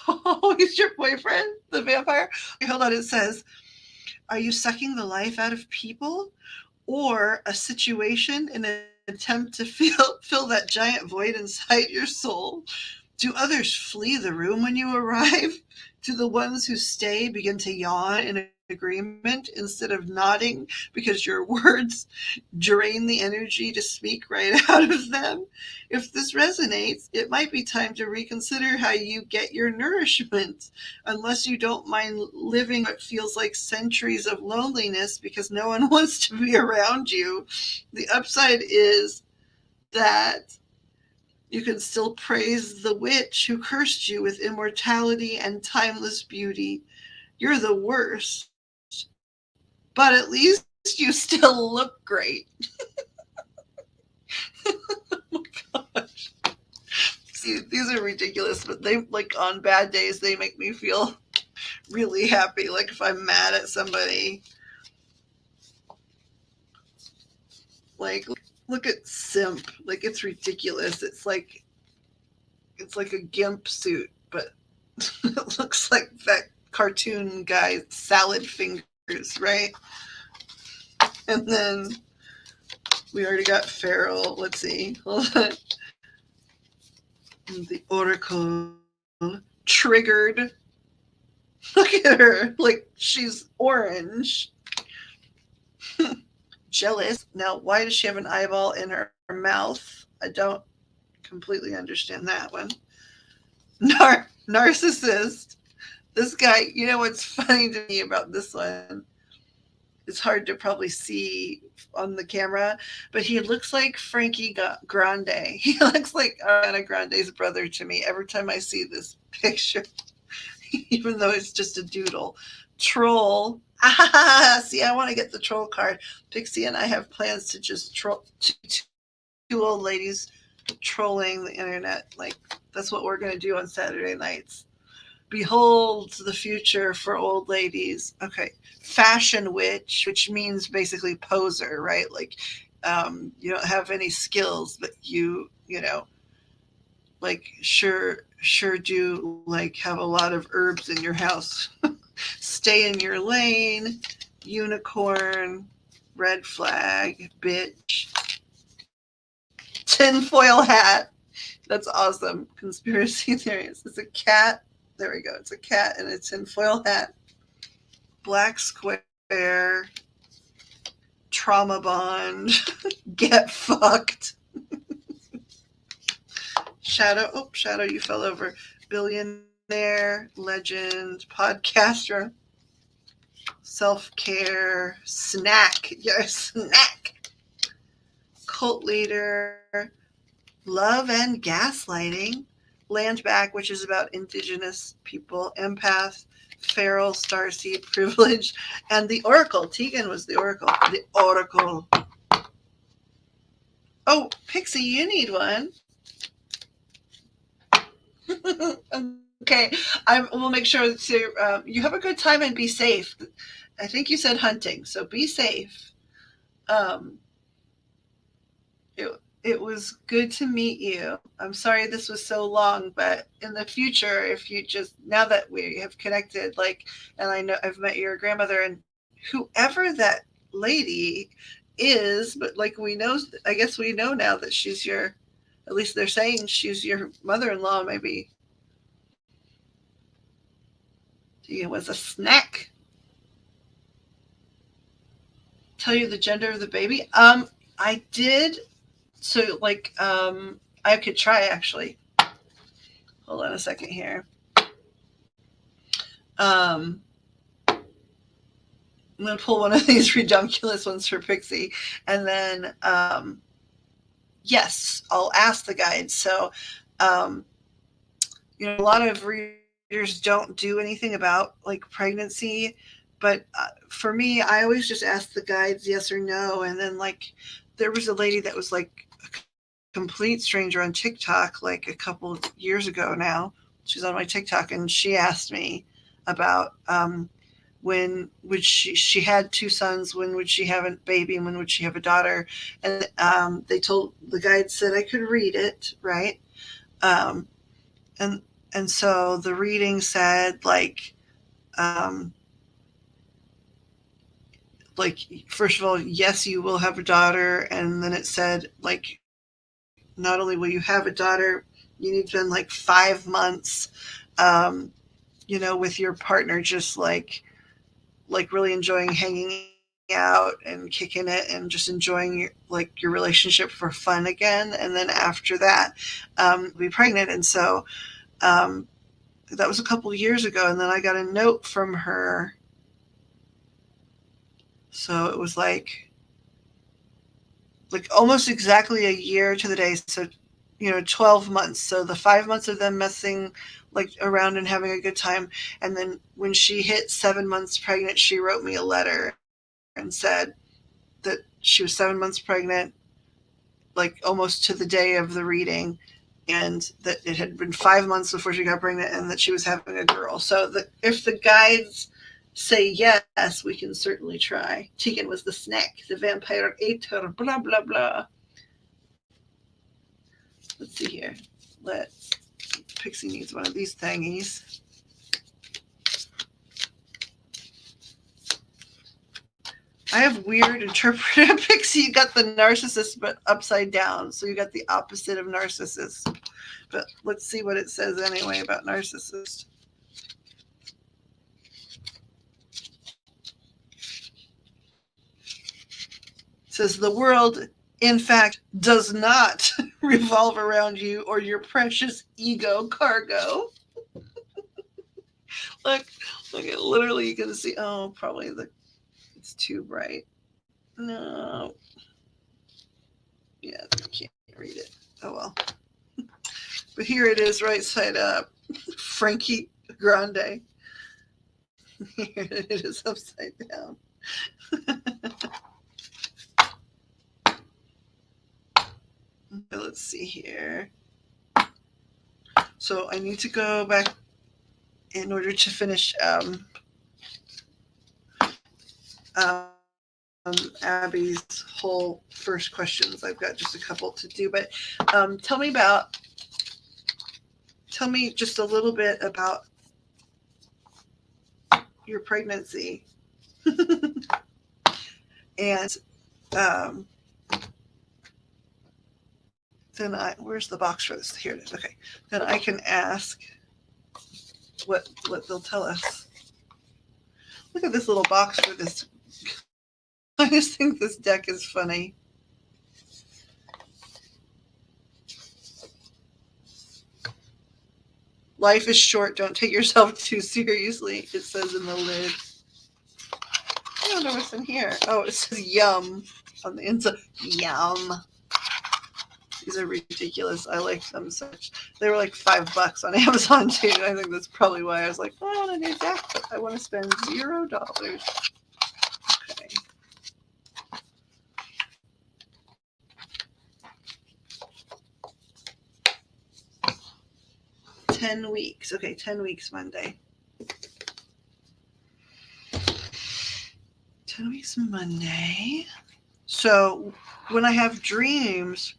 Oh, he's your boyfriend, the vampire? Okay, hold on, it says, are you sucking the life out of people or a situation in an attempt to fill that giant void inside your soul? Do others flee the room when you arrive? Do the ones who stay begin to yawn in agreement instead of nodding because your words drain the energy to speak right out of them? If this resonates, it might be time to reconsider how you get your nourishment, unless you don't mind living what feels like centuries of loneliness because no one wants to be around you. The upside is that you can still praise the witch who cursed you with immortality and timeless beauty. You're the worst, but at least you still look great. Oh my gosh. See, these are ridiculous, but they, like, on bad days, they make me feel really happy. Like if I'm mad at somebody, like, look at Simp. Like, it's ridiculous. It's like a gimp suit, but it looks like that cartoon guy, Salad Fingers, right? And then we already got Feral. Let's see. Hold on. And the oracle triggered. Look at her, like she's orange. Jealous. Now, why does she have an eyeball in her mouth? I don't completely understand that one. Narcissist. This guy, you know what's funny to me about this one? It's hard to probably see on the camera, but he looks like Frankie Grande. He looks like Ariana Grande's brother to me every time I see this picture, even though it's just a doodle. Troll. Ah, see, I want to get the troll card. Pixie and I have plans to just troll two old ladies trolling the internet. Like, that's what we're going to do on Saturday nights. Behold the future for old ladies. Okay. Fashion witch, which means basically poser, right? Like, you don't have any skills, but you know, like sure do like have a lot of herbs in your house. Stay in your lane. Unicorn. Red flag. Bitch. Tinfoil hat. That's awesome. Conspiracy theories. It's a cat. There we go. It's a cat in a tinfoil hat. Black square. Trauma bond. Get fucked. Shadow. Oh, Shadow, you fell over. Billionaire. Legend. Podcaster. Self-care. Snack. You're a snack. Cult leader. Love and gaslighting. Land back, which is about indigenous people. Empath. Feral, starseed, privilege, and the oracle. Tegan was the oracle. The oracle. Oh, Pixie, you need one. Okay, we'll make sure to. You have a good time and be safe. I think you said hunting, so be safe. Um, it, it was good to meet you. I'm sorry this was so long, but in the future, if you just now that we have connected, like, and I know I've met your grandmother and whoever that lady is, but like we know, I guess we know now that she's your. At least they're saying she's your mother-in-law. Maybe it was a snack. Tell you the gender of the baby. I did. So like, I could try actually. Hold on a second here. I'm gonna pull one of these redunculous ones for Pixie, and then yes, I'll ask the guide. So, um, a lot of readers don't do anything about like pregnancy, but for me, I always just ask the guides yes or no, and then like there was a lady that was like a complete stranger on TikTok like a couple of years ago now. She's on my TikTok, and she asked me about when would she had two sons, when would she have a baby, and when would she have a daughter, and they told the guide said I could read it, right? um, and and so the reading said um, like first of all, yes, you will have a daughter, and then it said like not only will you have a daughter, you need to spend like 5 months, um, with your partner, just like really enjoying hanging out and kicking it and just enjoying your relationship for fun again, and then after that, be pregnant. And so um, that was a couple of years ago, and then I got a note from her. So it was like almost exactly a year to the day. So 12 months. So the 5 months of them messing like around and having a good time, and then when she hit 7 months pregnant, she wrote me a letter and said that she was 7 months pregnant, like almost to the day of the reading, and that it had been 5 months before she got pregnant, and that she was having a girl. So if the guides say yes, we can certainly try. Tegan was the snack, the vampire ate her, blah, blah, blah. Let's see here. Pixie needs one of these thingies. I have weird interpretive pixie. You got the narcissist, but upside down. So you got the opposite of narcissist. But let's see what it says anyway about narcissist. It says the world, in fact, does not revolve around you or your precious ego cargo. Look, look at literally you can see. Oh, probably it's too bright. No. Yeah, I can't read it. Oh well. But here it is, right side up. Frankie Grande. Here it is upside down. Let's see here. So I need to go back in order to finish Abby's whole first questions. I've got just a couple to do, but tell me just a little bit about your pregnancy. And then where's the box for this? Here it is. Okay. Then I can ask what they'll tell us. Look at this little box for this. I just think this deck is funny. Life is short. Don't take yourself too seriously, it says in the lid. I don't know what's in here. Oh, it says yum on the inside. Yum. These are ridiculous. I like them so much. They were like $5 on Amazon too. I think that's probably why I was like, I want a new deck, but I want to spend $0. Okay. 10 weeks. Okay, 10 weeks Monday. 10 weeks Monday. So when I have dreams,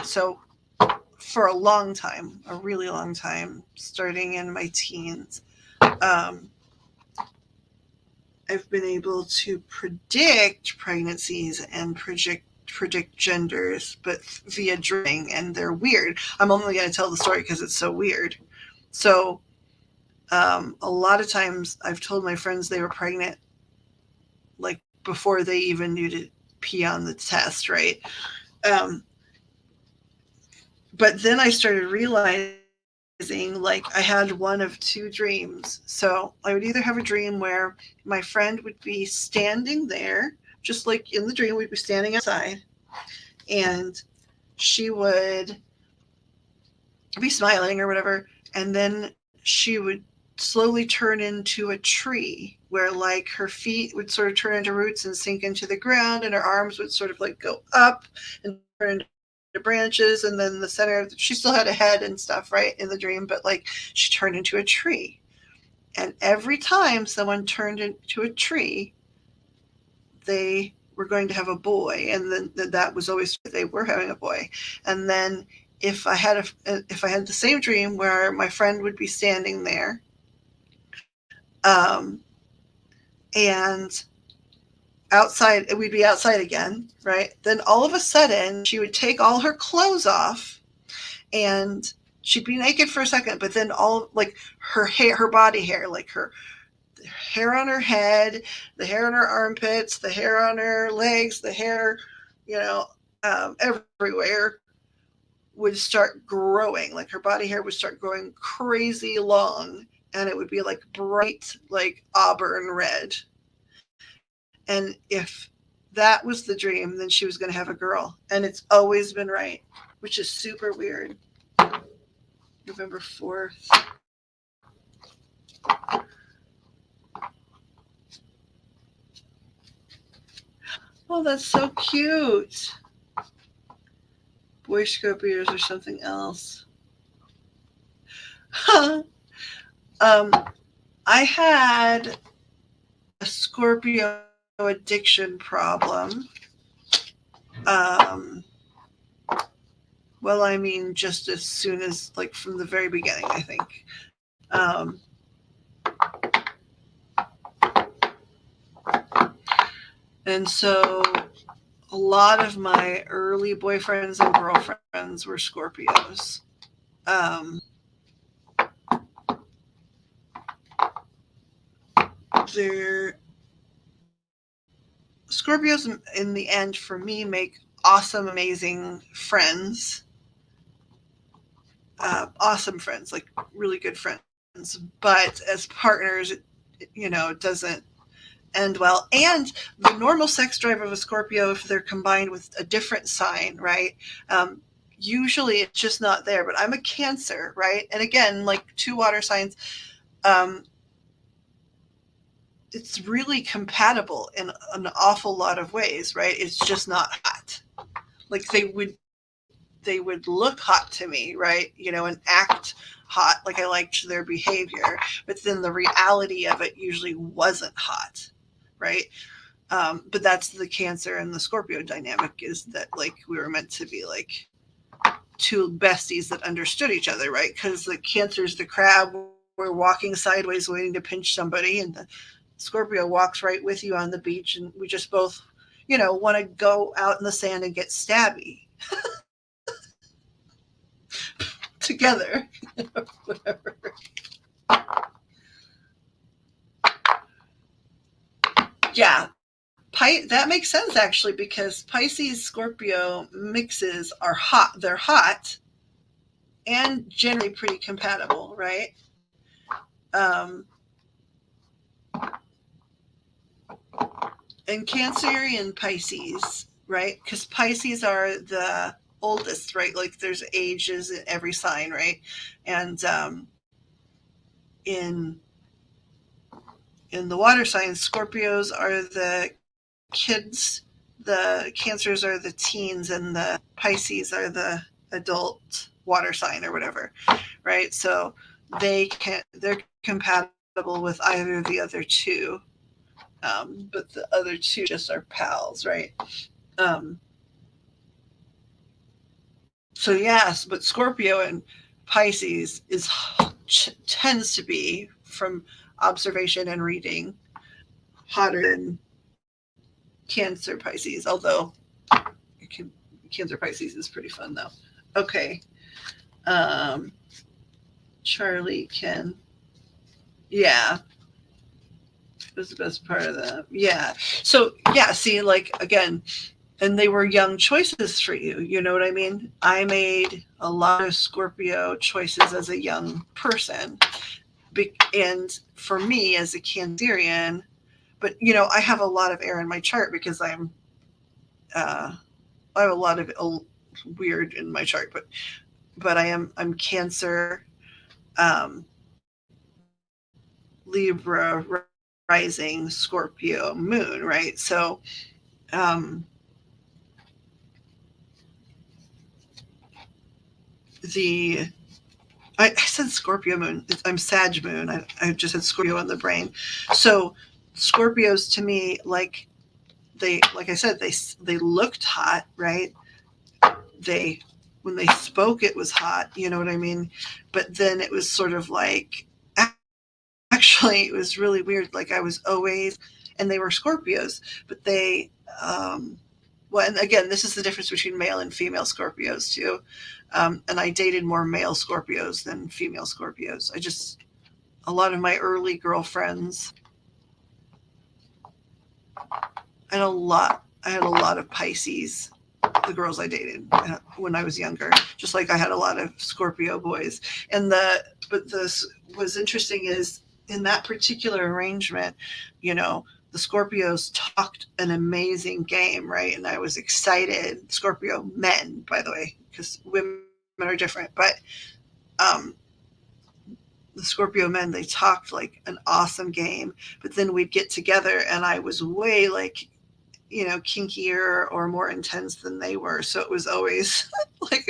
so for a long time, a really long time, starting in my teens, I've been able to predict pregnancies and predict genders, but via dreaming, and they're weird. I'm only going to tell the story because it's so weird. So a lot of times I've told my friends they were pregnant like before they even knew to pee on the test, right? But then I started realizing like I had one of two dreams. So I would either have a dream where my friend would be standing there, just like in the dream, we'd be standing outside, and she would be smiling or whatever, and then she would slowly turn into a tree where like her feet would sort of turn into roots and sink into the ground, and her arms would sort of like go up and turn into branches, and then the center of she still had a head and stuff, right, in the dream, but like she turned into a tree. And every time someone turned into a tree, they were going to have a boy, and then that was always they were having a boy. And then if I had the same dream where my friend would be standing there, and outside, we'd be outside again, right? Then all of a sudden, she would take all her clothes off, and she'd be naked for a second, but then all like her hair, her body hair, like her hair on her head, the hair on her armpits, the hair on her legs, the hair, everywhere would start growing. Like her body hair would start growing crazy long, and it would be like bright, like auburn red. And if that was the dream, then she was going to have a girl. And it's always been right, which is super weird. November 4th. Oh, that's so cute. Boy Scorpios or something else. I had a Scorpio addiction problem. Well, I mean, just as soon as, like, from the very beginning, I think. And so a lot of my early boyfriends and girlfriends were Scorpios. Um, they're Scorpios in the end for me make awesome, amazing friends. Awesome friends, like really good friends. But as partners, it doesn't end well. And the normal sex drive of a Scorpio, if they're combined with a different sign, right? Um, Usually it's just not there. But I'm a Cancer, right? And again, like two water signs, um, it's really compatible in an awful lot of ways, right? It's just not hot. Like they would look hot to me, right? And act hot, like I liked their behavior, but then the reality of it usually wasn't hot, right? But that's the Cancer and the Scorpio dynamic, is that like we were meant to be like two besties that understood each other, right? Because the Cancer's the crab, we're walking sideways waiting to pinch somebody, and the Scorpio walks right with you on the beach, and we just both, want to go out in the sand and get stabby together, whatever. Yeah, that makes sense actually, because Pisces Scorpio mixes are hot. They're hot and generally pretty compatible, right? Um, and Cancer and Pisces, right? Because Pisces are the oldest, right? Like there's ages in every sign, right? And in in the water signs, Scorpios are the kids, the Cancers are the teens, and the Pisces are the adult water sign or whatever, right? So they're compatible with either of the other two, but the other two just are pals, right? Um, so yes, but Scorpio and Pisces tends to be, from observation and reading, hotter than Cancer Pisces. Although it can, Cancer Pisces is pretty fun though. Okay, um, Charlie can, yeah, was the best part of that. Yeah. So yeah, see, like again, and they were young choices for you. You know what I mean? I made a lot of Scorpio choices as a young person. And for me as a Cancerian, but I have a lot of air in my chart because uh, I have a lot of weird in my chart, but I'm Cancer, um, Libra, rising, Scorpio, Moon, right? So um, the I said Scorpio moon. I'm Sag moon. I just had Scorpio in the brain. So Scorpios to me, like I said, they looked hot, right? They When they spoke, it was hot. You know what I mean? But then it was sort of like, actually, it was really weird. Like I was always, and they were Scorpios, but well, and again, this is the difference between male and female Scorpios too. And I dated more male Scorpios than female Scorpios. A lot of my early girlfriends, I had a lot of Pisces, the girls I dated when I was younger, just like I had a lot of Scorpio boys. But this was interesting is in that particular arrangement, you know, the Scorpios talked an amazing game, right? And I was excited. Scorpio men, by the way, because women are different, but um, the Scorpio men, they talked like an awesome game, but then we'd get together and I was way like, kinkier or more intense than they were. So it was always like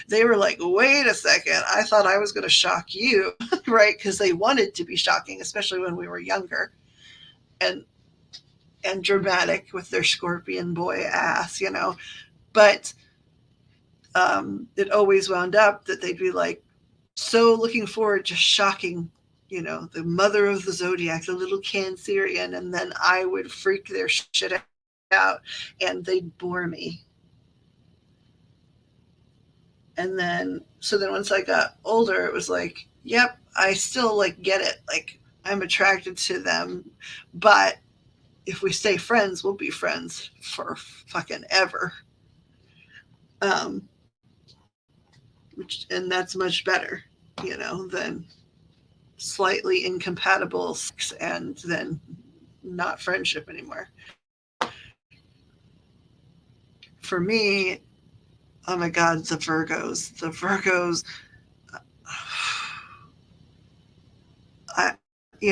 they were like, wait a second, I thought I was going to shock you, right? Because they wanted to be shocking, especially when we were younger and dramatic with their scorpion boy ass. But it always wound up that they'd be like so looking forward to shocking, the mother of the zodiac, the little Cancerian, and then I would freak their shit out and they'd bore me. And then once I got older, it was like, yep, I still like get it. Like I'm attracted to them, but if we stay friends, we'll be friends for fucking ever. Um, and that's much better, than slightly incompatible sex and then not friendship anymore. For me, oh my God, the Virgos. The Virgos,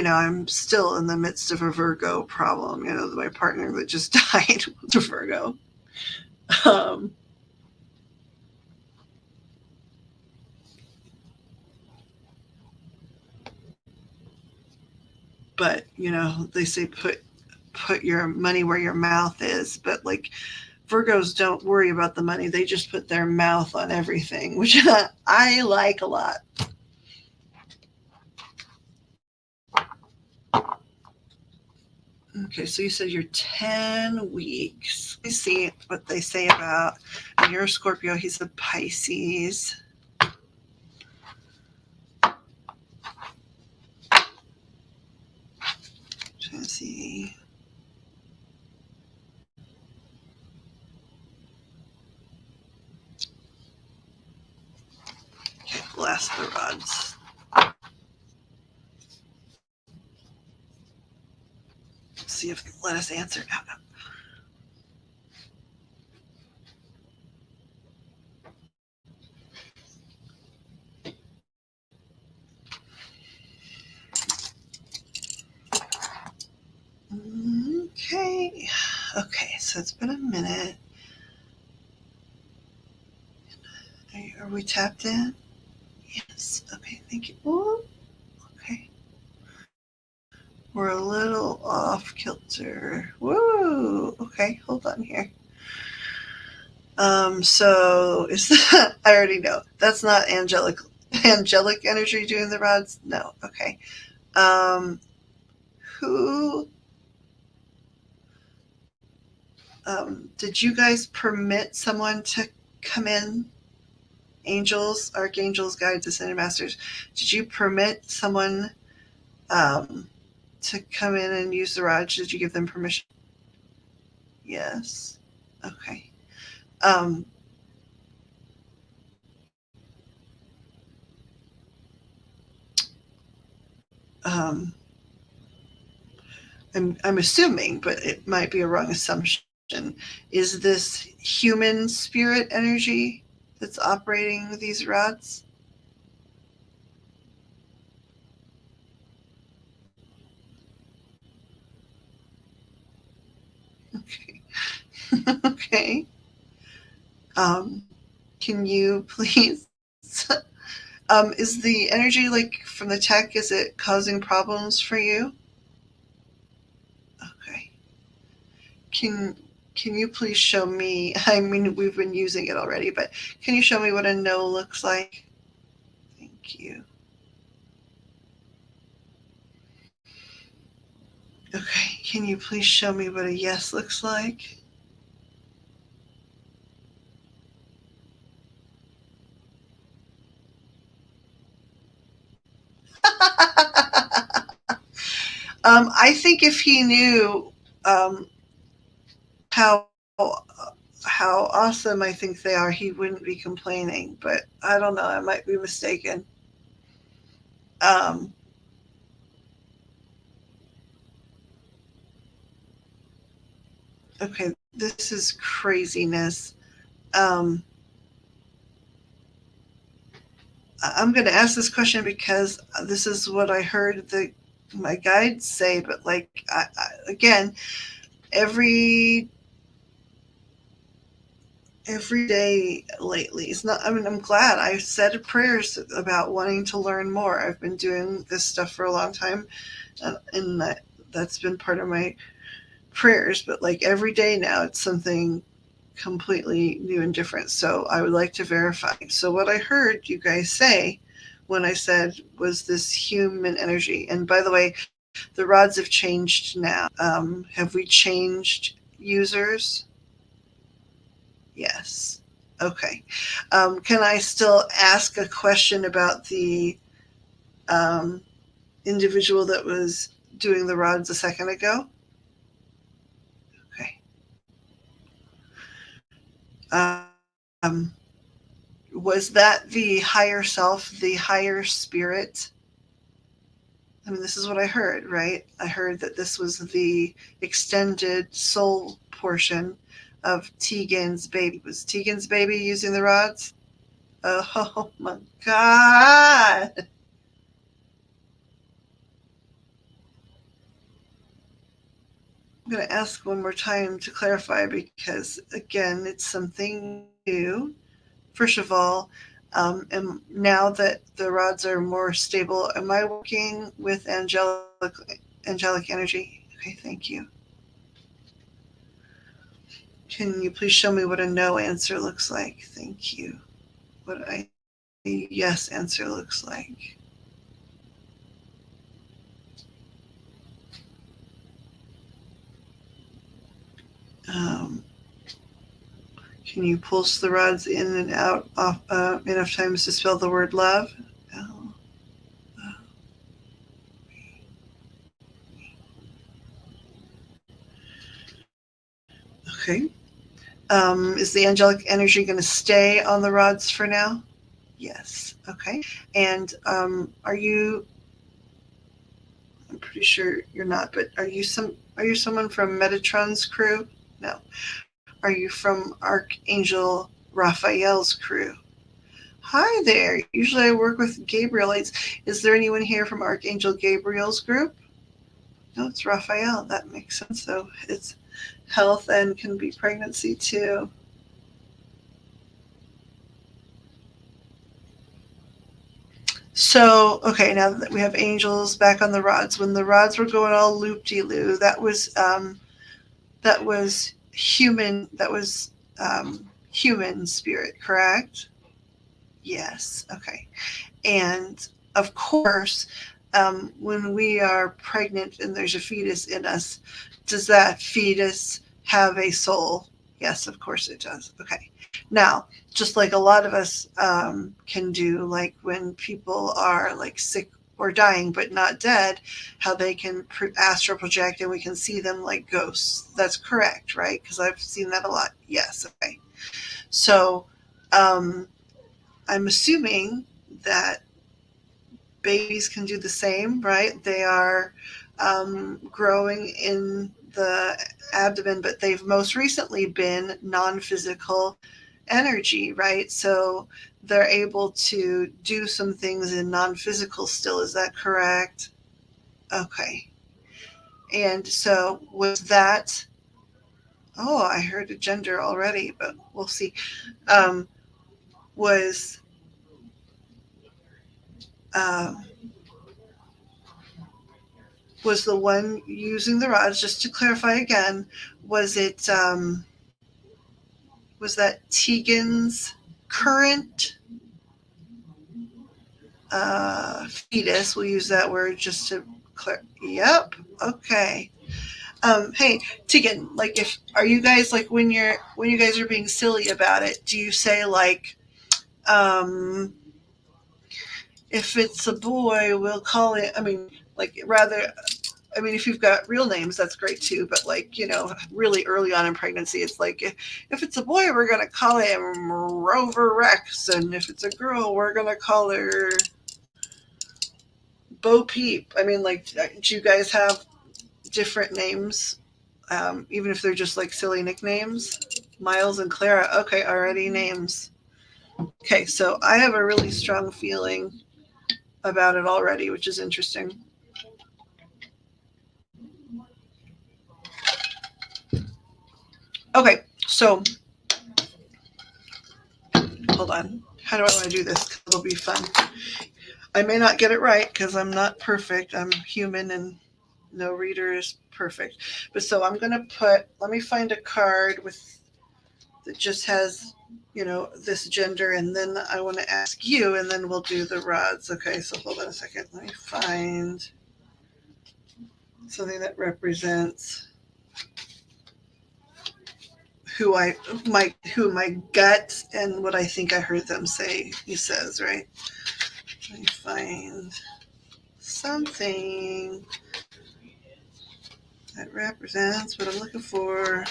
I'm still in the midst of a Virgo problem. My partner that just died was a Virgo. Um, but they say put your money where your mouth is, but like Virgos don't worry about the money. They just put their mouth on everything, which I like a lot. Okay, so you said you're 10 weeks. Let me see what they say about you're a Scorpio, he's a Pisces. Trying to see. Okay, blast the rods. See if they let us answer. No. Okay. Okay, so it's been a minute. Are we tapped in? Yes. Okay, thank you. Ooh, okay. We're a little off kilter. Woo! Okay, hold on here. So is that, I already know. That's not angelic energy doing the rods? No. Okay. Um, who did you guys permit someone to come in? Angels, archangels, guides, ascended masters. Did you permit someone um, to come in and use the rods? Did you give them permission? Yes. Okay. Um, um, I'm assuming, but it might be a wrong assumption. Is this human spirit energy that's operating these rods? Okay. Okay. Um, can you please? Is the energy like from the tech? Is it causing problems for you? Okay. Can can you please show me? I mean, we've been using it already, but can you show me what a no looks like? Thank you. Okay. Can you please show me what a yes looks like? I think if he knew um, how how awesome I think they are, he wouldn't be complaining. But I don't know. I might be mistaken. Um, okay, this is craziness. Um, I'm going to ask this question because this is what I heard my guides say. But like again, every every day lately. It's not. I mean, I'm glad I said prayers about wanting to learn more. I've been doing this stuff for a long time, and that's been part of my prayers. But like every day now, it's something completely new and different. So I would like to verify. So what I heard you guys say when I said was this human energy. And by the way, the rods have changed now. Have we changed users? Yes. Okay. Can I still ask a question about the um, individual that was doing the rods a second ago? Okay. Um, was that the higher self, the higher spirit? I mean, this is what I heard, right? I heard that this was the extended soul portion of Tegan's baby. Was Tegan's baby using the rods? Oh my God. I'm going to ask one more time to clarify because, again, it's something new. First of all, now that the rods are more stable, am I working with angelic energy? Okay, thank you. Can you please show me what a no answer looks like? Thank you. What a yes answer looks like. Um, can you pulse the rods in and out enough times to spell the word love? L. Okay. Is the angelic energy going to stay on the rods for now? Yes. Okay. And are you? I'm pretty sure you're not, but are you some? Are you someone from Metatron's crew? No. Are you from Archangel Raphael's crew? Hi there. Usually I work with Gabrielites. Is there anyone here from Archangel Gabriel's group? No, it's Raphael. That makes sense, though. It's health and can be pregnancy too. So, okay, now that we have angels back on the rods, when the rods were going all loop de loo, that was human. That was human spirit, correct? Yes. Okay. And of course, when we are pregnant and there's a fetus in us, does that fetus have a soul? Yes, of course it does. Okay. Now, just like a lot of us can do, like when people are like sick or dying but not dead, how they can astral project and we can see them like ghosts. That's correct, right? Because I've seen that a lot. Yes. Okay. So um, I'm assuming that babies can do the same, right? They are growing in the abdomen, but they've most recently been non physical energy, right? So they're able to do some things in non physical still. Is that correct? Okay. And so was that, oh, I heard a gender already, but we'll see. Um, was, um, was the one using the rods, just to clarify again, was it was that Tegan's current fetus? We'll use that word just to clear. Yep. Okay. Hey, Tegan, like, if are you guys like when you guys are being silly about it? Do you say like, um, if it's a boy, we'll call it? I mean, like rather. I mean, if you've got real names, that's great too. But like, really early on in pregnancy, it's like if it's a boy, we're gonna call him Rover Rex, and if it's a girl, we're gonna call her Bo Peep. I mean, like, do you guys have different names, even if they're just like silly nicknames? Miles and Clara. Okay, already names. Okay, so I have a really strong feeling about it already, which is interesting. Okay, so hold on. How do I want to do this? It'll be fun. I may not get it right because I'm not perfect. I'm human and no reader is perfect. But so I'm going to let me find a card with that just has, this gender, and then I want to ask you, and then we'll do the rods. Okay, so hold on a second. Let me find something that represents who my gut and what I think I heard them say. He says, right? Let me find something that represents what I'm looking for.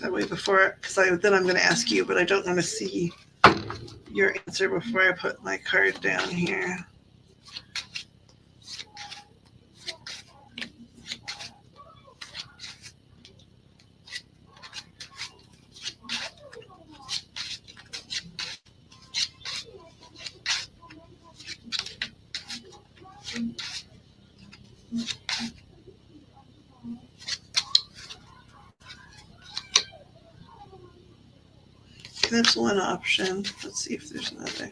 That way, because then I'm going to ask you, but I don't want to see your answer before I put my card down here. That's one option. Let's see if there's another.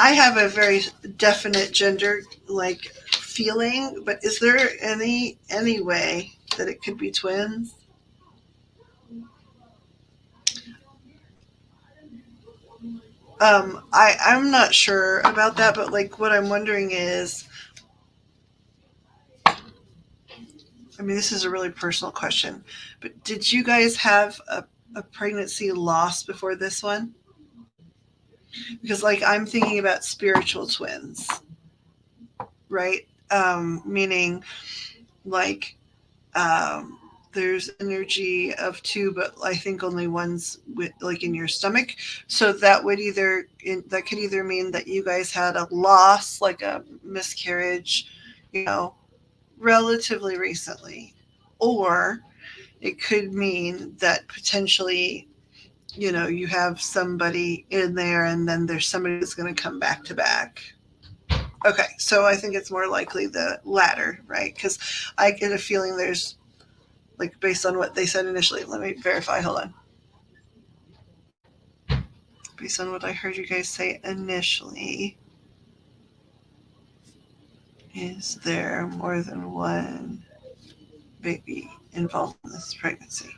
I have a very definite gender feeling, but is there any way that it could be twins? I'm not sure about that, but what I'm wondering is, this is a really personal question, but did you guys have a pregnancy loss before this one? Because I'm thinking about spiritual twins, right? Meaning like there's energy of two, but I think only one's in your stomach. So that that could either mean that you guys had a loss, like a miscarriage, relatively recently, or it could mean that potentially, you have somebody in there, and then there's somebody that's going to come back to back. Okay, so I think it's more likely the latter, right? Because I get a feeling there's, based on what they said initially. Let me verify. Hold on. Based on what I heard you guys say initially, is there more than one baby involved in this pregnancy?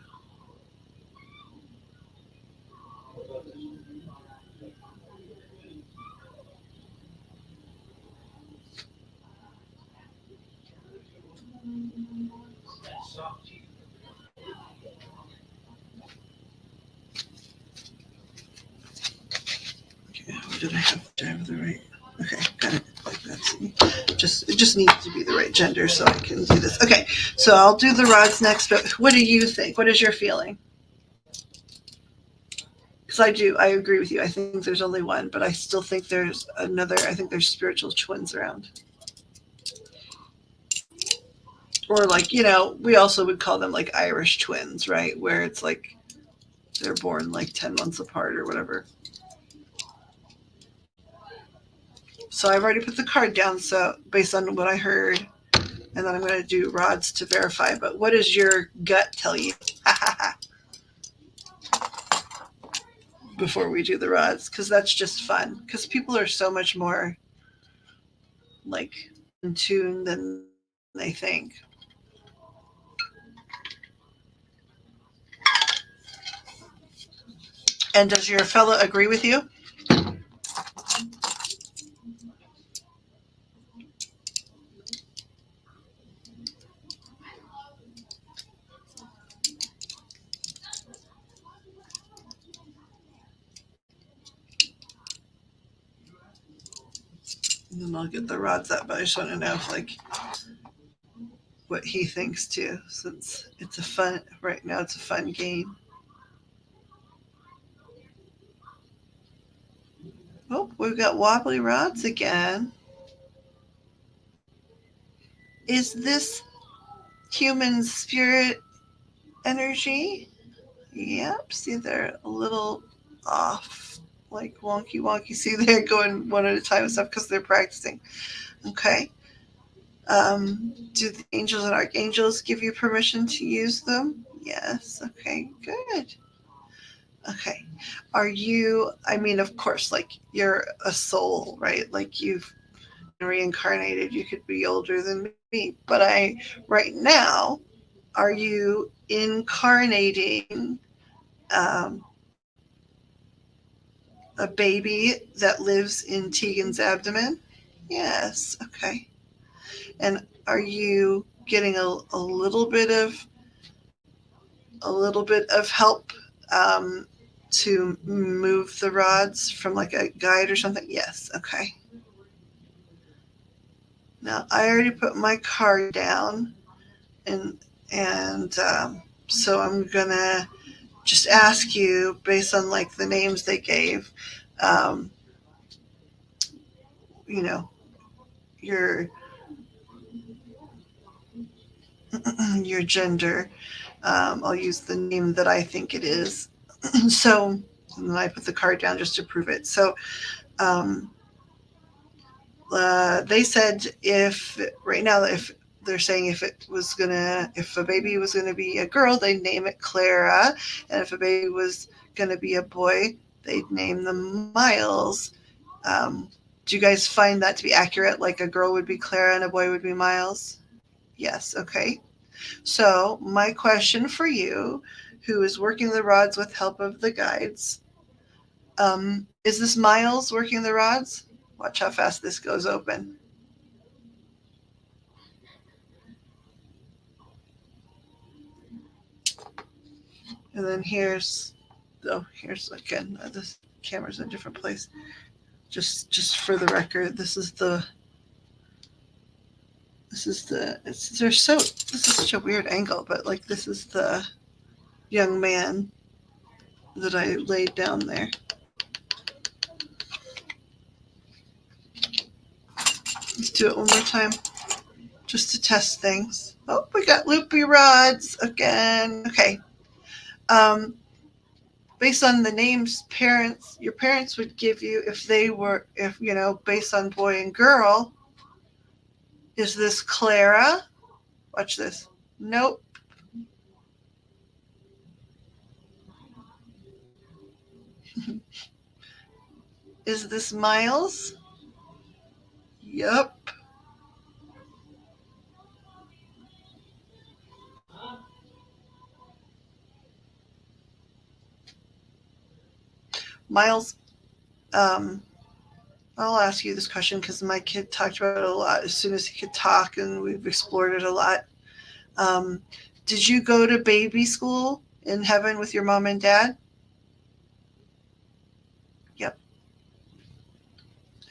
Did I have the right? Okay, got it. It just needs to be the right gender so I can do this. Okay, so I'll do the rods next. But what do you think? What is your feeling? Because I agree with you. I think there's only one, but I still think there's another. I think there's spiritual twins around, or we also would call them Irish twins, right? Where it's they're born 10 months apart or whatever. So I've already put the card down, so based on what I heard, and then I'm going to do rods to verify. But what does your gut tell you? Before we do the rods, because that's just fun. Because people are so much more in tune than they think. And does your fella agree with you? And then I'll get the rods up, but I just want to know if what he thinks too, since it's a fun right now. It's a fun game. Oh, we've got wobbly rods again. Is this human spirit energy? Yep. See, they're a little off, wonky. See, they're going one at a time and stuff because they're practicing. Okay. Do the angels and archangels give you permission to use them? Yes. Okay, good. Okay. Are you, I mean, of course, like you're a soul, right? Like you've reincarnated, you could be older than me. But right now, are you incarnating um, a baby that lives in Tegan's abdomen? Yes. Okay. And are you getting a little bit of help um, to move the rods from like a guide or something? Yes. Okay. Now I already put my card down, and so I'm gonna just ask you based on like the names they gave, um, you know, your your gender. I'll use the name that I think it is. So and then I put the card down just to prove it. So um, they said if right now if they're saying if a baby was gonna be a girl, they'd name it Clara, and if a baby was gonna be a boy, they'd name them Miles. Um, do you guys find that to be accurate? Like a girl would be Clara and a boy would be Miles? Yes. Okay. So my question for you, who is working the rods with help of the guides, is this Miles working the rods? Watch how fast this goes open. And then here's again, this camera's in a different place. Just for the record, this is such a weird angle, but like this is the young man that I laid down there. Let's do it one more time, just to test things. Oh, we got loopy rods again. Okay. Um, Based on the names your parents would give you if based on boy and girl, is this Clara? Watch this. Nope. Is this Miles? Yep. Miles, um, I'll ask you this question because my kid talked about it a lot as soon as he could talk, and we've explored it a lot. Um, did you go to baby school in heaven with your mom and dad? Yep.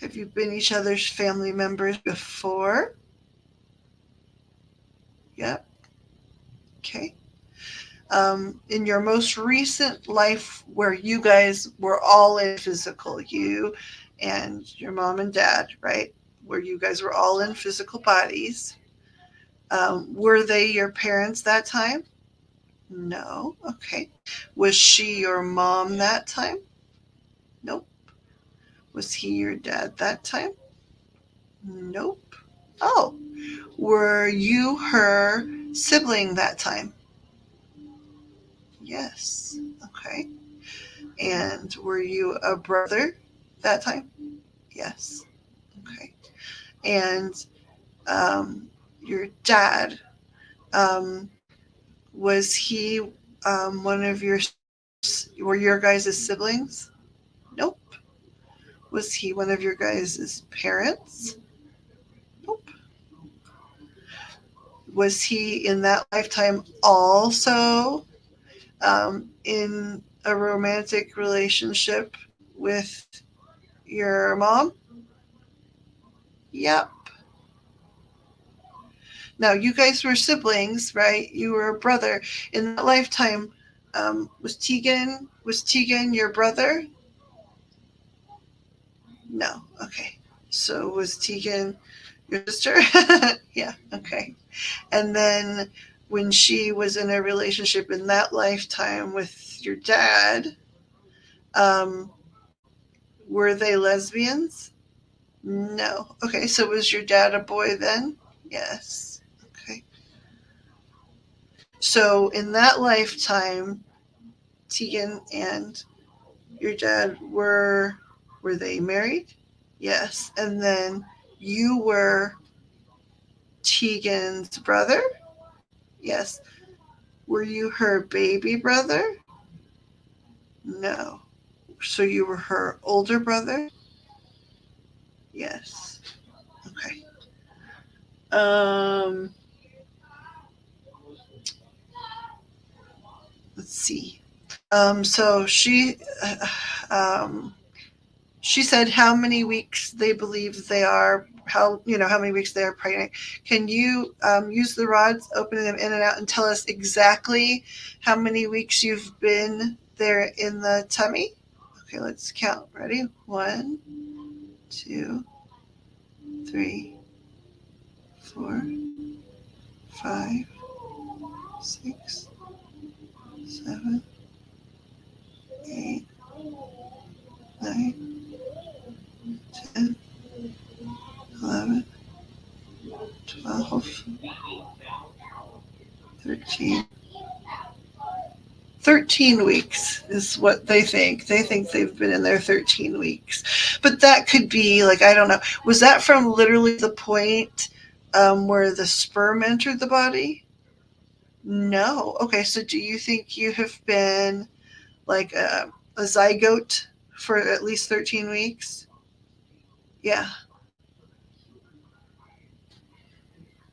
Have you been each other's family members before? Yep. Okay. In your most recent life where you guys were all in physical, you and your mom and dad, right? Where you guys were all in physical bodies. Were they your parents that time? No. Okay. Was she your mom that time? Nope. Was he your dad that time? Nope. Oh, were you her sibling that time? Yes. Okay. And were you a brother that time? Yes. Okay. And your dad, um, was he one of were your guys' siblings? Nope. Was he one of your guys' parents? Nope. Was he in that lifetime also in a romantic relationship with your mom? Yep. Now, you guys were siblings, right? You were a brother. In that lifetime, was Tegan your brother? No. Okay. So was Tegan your sister? Yeah. Okay. And then when she was in a relationship in that lifetime with your dad, um, were they lesbians? No. Okay. So was your dad a boy then? Yes. Okay. So in that lifetime, Tegan and your dad were they married? Yes. And then you were Tegan's brother? Yes. Were you her baby brother? No. So you were her older brother? Yes. Okay. Um let's see. So um she said how many weeks they believe they are, how many weeks they are pregnant. Can you use the rods, open them in and out, and tell us exactly how many weeks you've been there in the tummy? Okay, let's count. Ready? 1, 2, 3, 4, 5, 6, 7, 8, 9, 10, 11, 12, 13. 13 weeks is what they think. They think they've been in there 13 weeks. But that could be, like, I don't know. Was that from literally the point where the sperm entered the body? No. Okay, so do you think you have been like a zygote for at least 13 weeks? Yeah,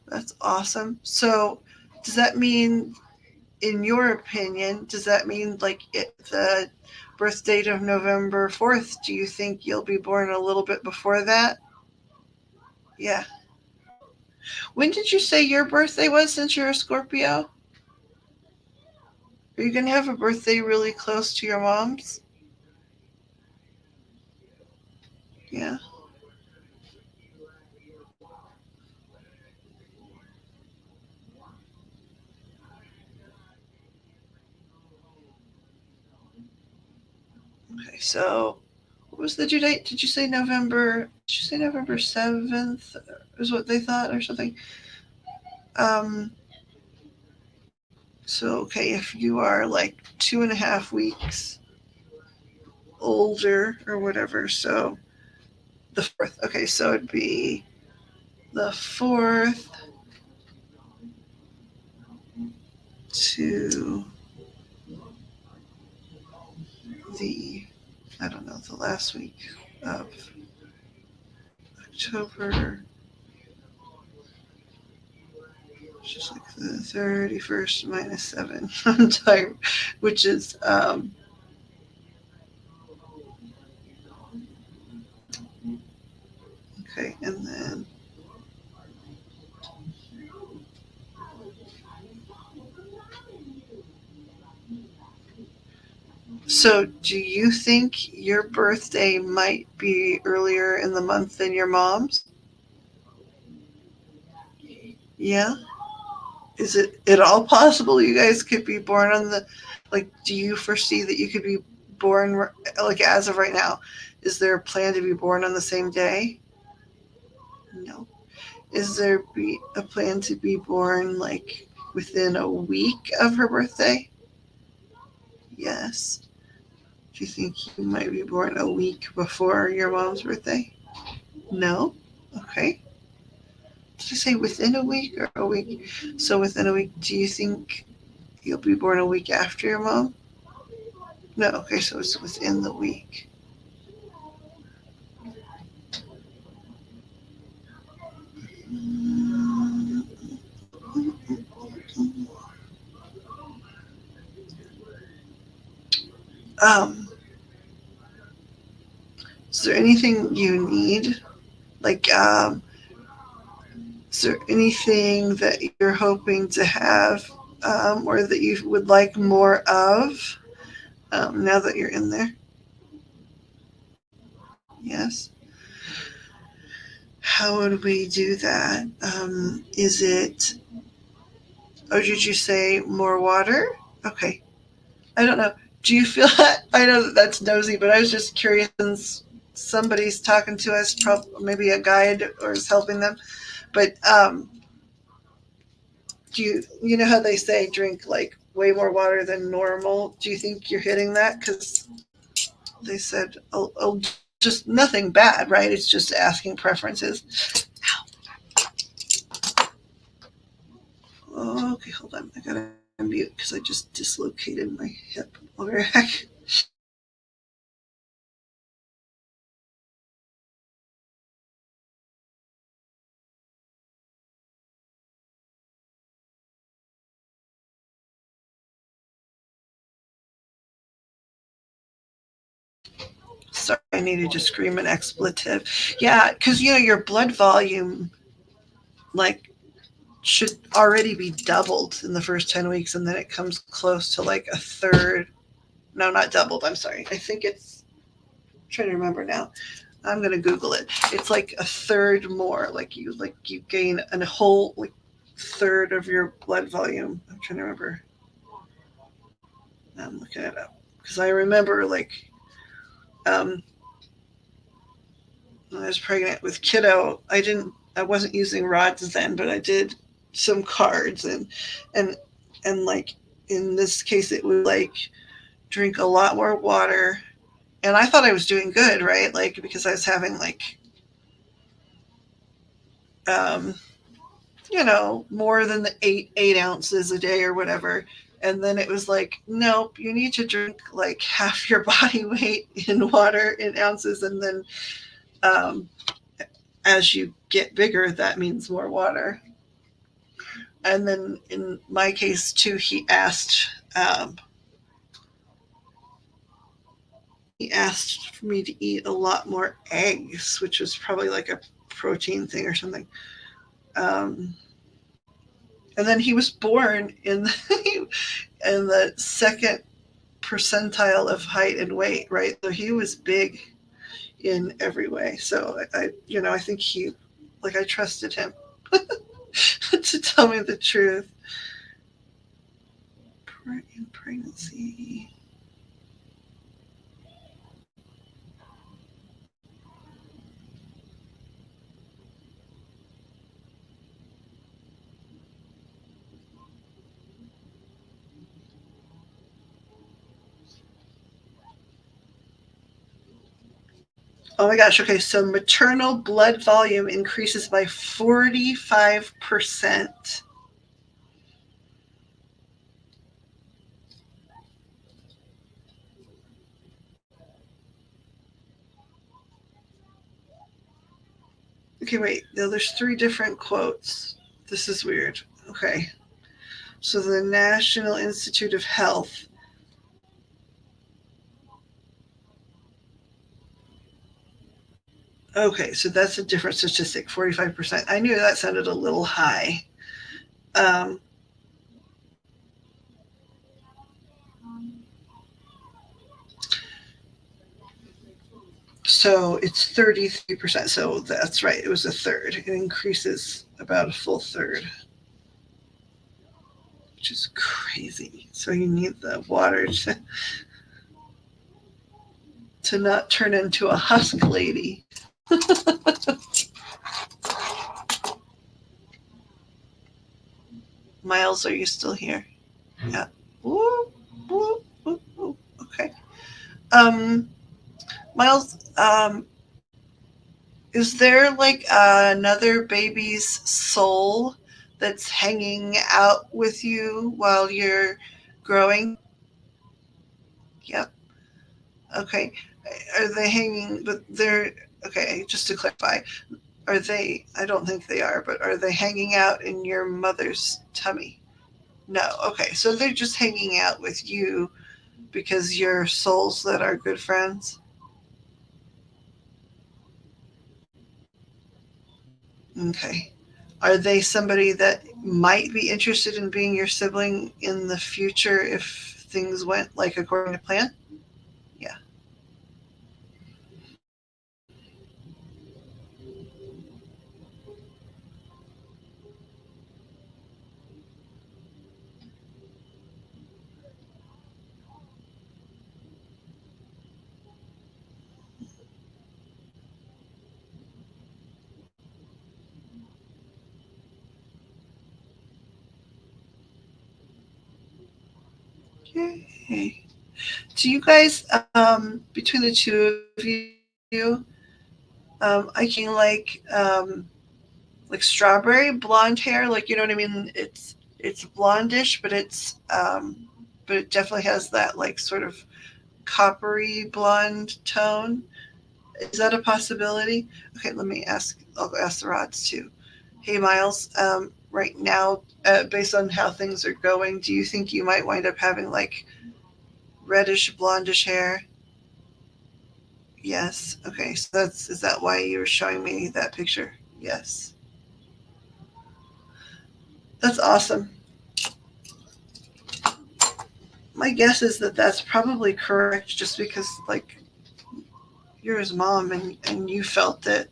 that's awesome. So does that mean, in your opinion, does that mean like the birth date of November 4th, do you think you'll be born a little bit before that? Yeah. When did you say your birthday was, since you're a Scorpio? Are you going to have a birthday really close to your mom's? Yeah. Okay, so what was the due date? Did you say November 7th is what they thought or something? Um, so, okay, if you are like 2.5 weeks older or whatever, so the 4th. Okay, so it'd be the 4th to the, I don't know, the last week of October, just like the 31st minus 7. I'm tired, which is, okay, and then, so do you think your birthday might be earlier in the month than your mom's? Yeah? Is it at all possible you guys could be born on the, like, do you foresee that you could be born, like, as of right now? Is there a plan to be born on the same day? No. Is there be a plan to be born, like, within a week of her birthday? Yes. Do you think you might be born a week before your mom's birthday? No. Okay. Did you say within a week or a week? So within a week, do you think you'll be born a week after your mom? No. Okay, so it's within the week. Um, is there anything you need? Like, is there anything that you're hoping to have, or that you would like more of, now that you're in there? Yes. How would we do that? Is it, oh, did you say more water? Okay. I don't know. Do you feel that? I know that that's nosy, but I was just curious, since somebody's talking to us, maybe a guide or is helping them. But Do you know how they say drink like way more water than normal? Do you think you're hitting that? Because they said, just nothing bad, right? It's just asking preferences. Oh, okay, hold on. I gotta mute because I just dislocated my hip. I'll be right back. Sorry, I needed to scream an expletive. Yeah, because your blood volume like should already be doubled in the first 10 weeks, and then it comes close to like a third. No, not doubled. I'm sorry. I think it's. I'm trying to remember now. I'm gonna Google it. It's like a third more. Like you gain a whole like third of your blood volume. I'm trying to remember. I'm looking it up because I remember like um, when I was pregnant with kiddo. I wasn't using rods then, but I did some cards and and like in this case it was like drink a lot more water, and I thought I was doing good, right? Like because I was having like um, more than the eight ounces a day or whatever. And then it was like, nope, you need to drink like half your body weight in water in ounces. And then um, as you get bigger, that means more water. And then in my case, too, um, he asked for me to eat a lot more eggs, which was probably like a protein thing or something. Um, and then he was born in in the second percentile of height and weight, right? So he was big in every way. So I think I trusted him to tell me the truth. In pregnancy. Oh my gosh. Okay. So maternal blood volume increases by 45%. Okay, wait. No, there's three different quotes. This is weird. Okay. So the National Institute of Health. Okay, so that's a different statistic, 45%. I knew that sounded a little high. Um, so it's 33%. So that's right. It was a third. It increases about a full third, which is crazy. So you need the water to not turn into a husk lady. Miles, are you still here? Yeah. Ooh, ooh, ooh, ooh. Okay. Um, Miles, is there like another baby's soul that's hanging out with you while you're growing? Yep. Okay. Are they hanging? But they're okay. Just to clarify, are they? I don't think they are, but are they hanging out in your mother's tummy? No. Okay. So they're just hanging out with you because you're souls that are good friends. Okay. Are they somebody that might be interested in being your sibling in the future if things went like according to plan? Yeah. Okay. Do you guys, between the two of you, I can like strawberry blonde hair, like you know what I mean? It's blondish, but it definitely has that like sort of coppery blonde tone. Is that a possibility? Okay, let me ask. I'll ask the rods too. Hey, Miles. Right now, based on how things are going, do you think you might wind up having like reddish blondish hair? Yes. Okay. So that's is that why you were showing me that picture? Yes. That's awesome. My guess is that that's probably correct, just because like you're his mom and you felt that.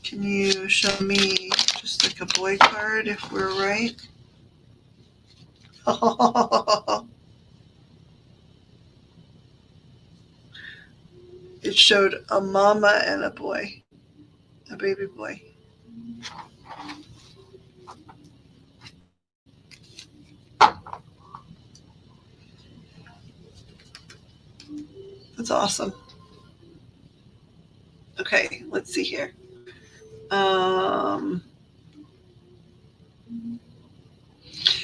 Can you show me just like a boy card if we're right? It showed a mama and a boy, a baby boy. That's awesome. Okay, let's see here. Um,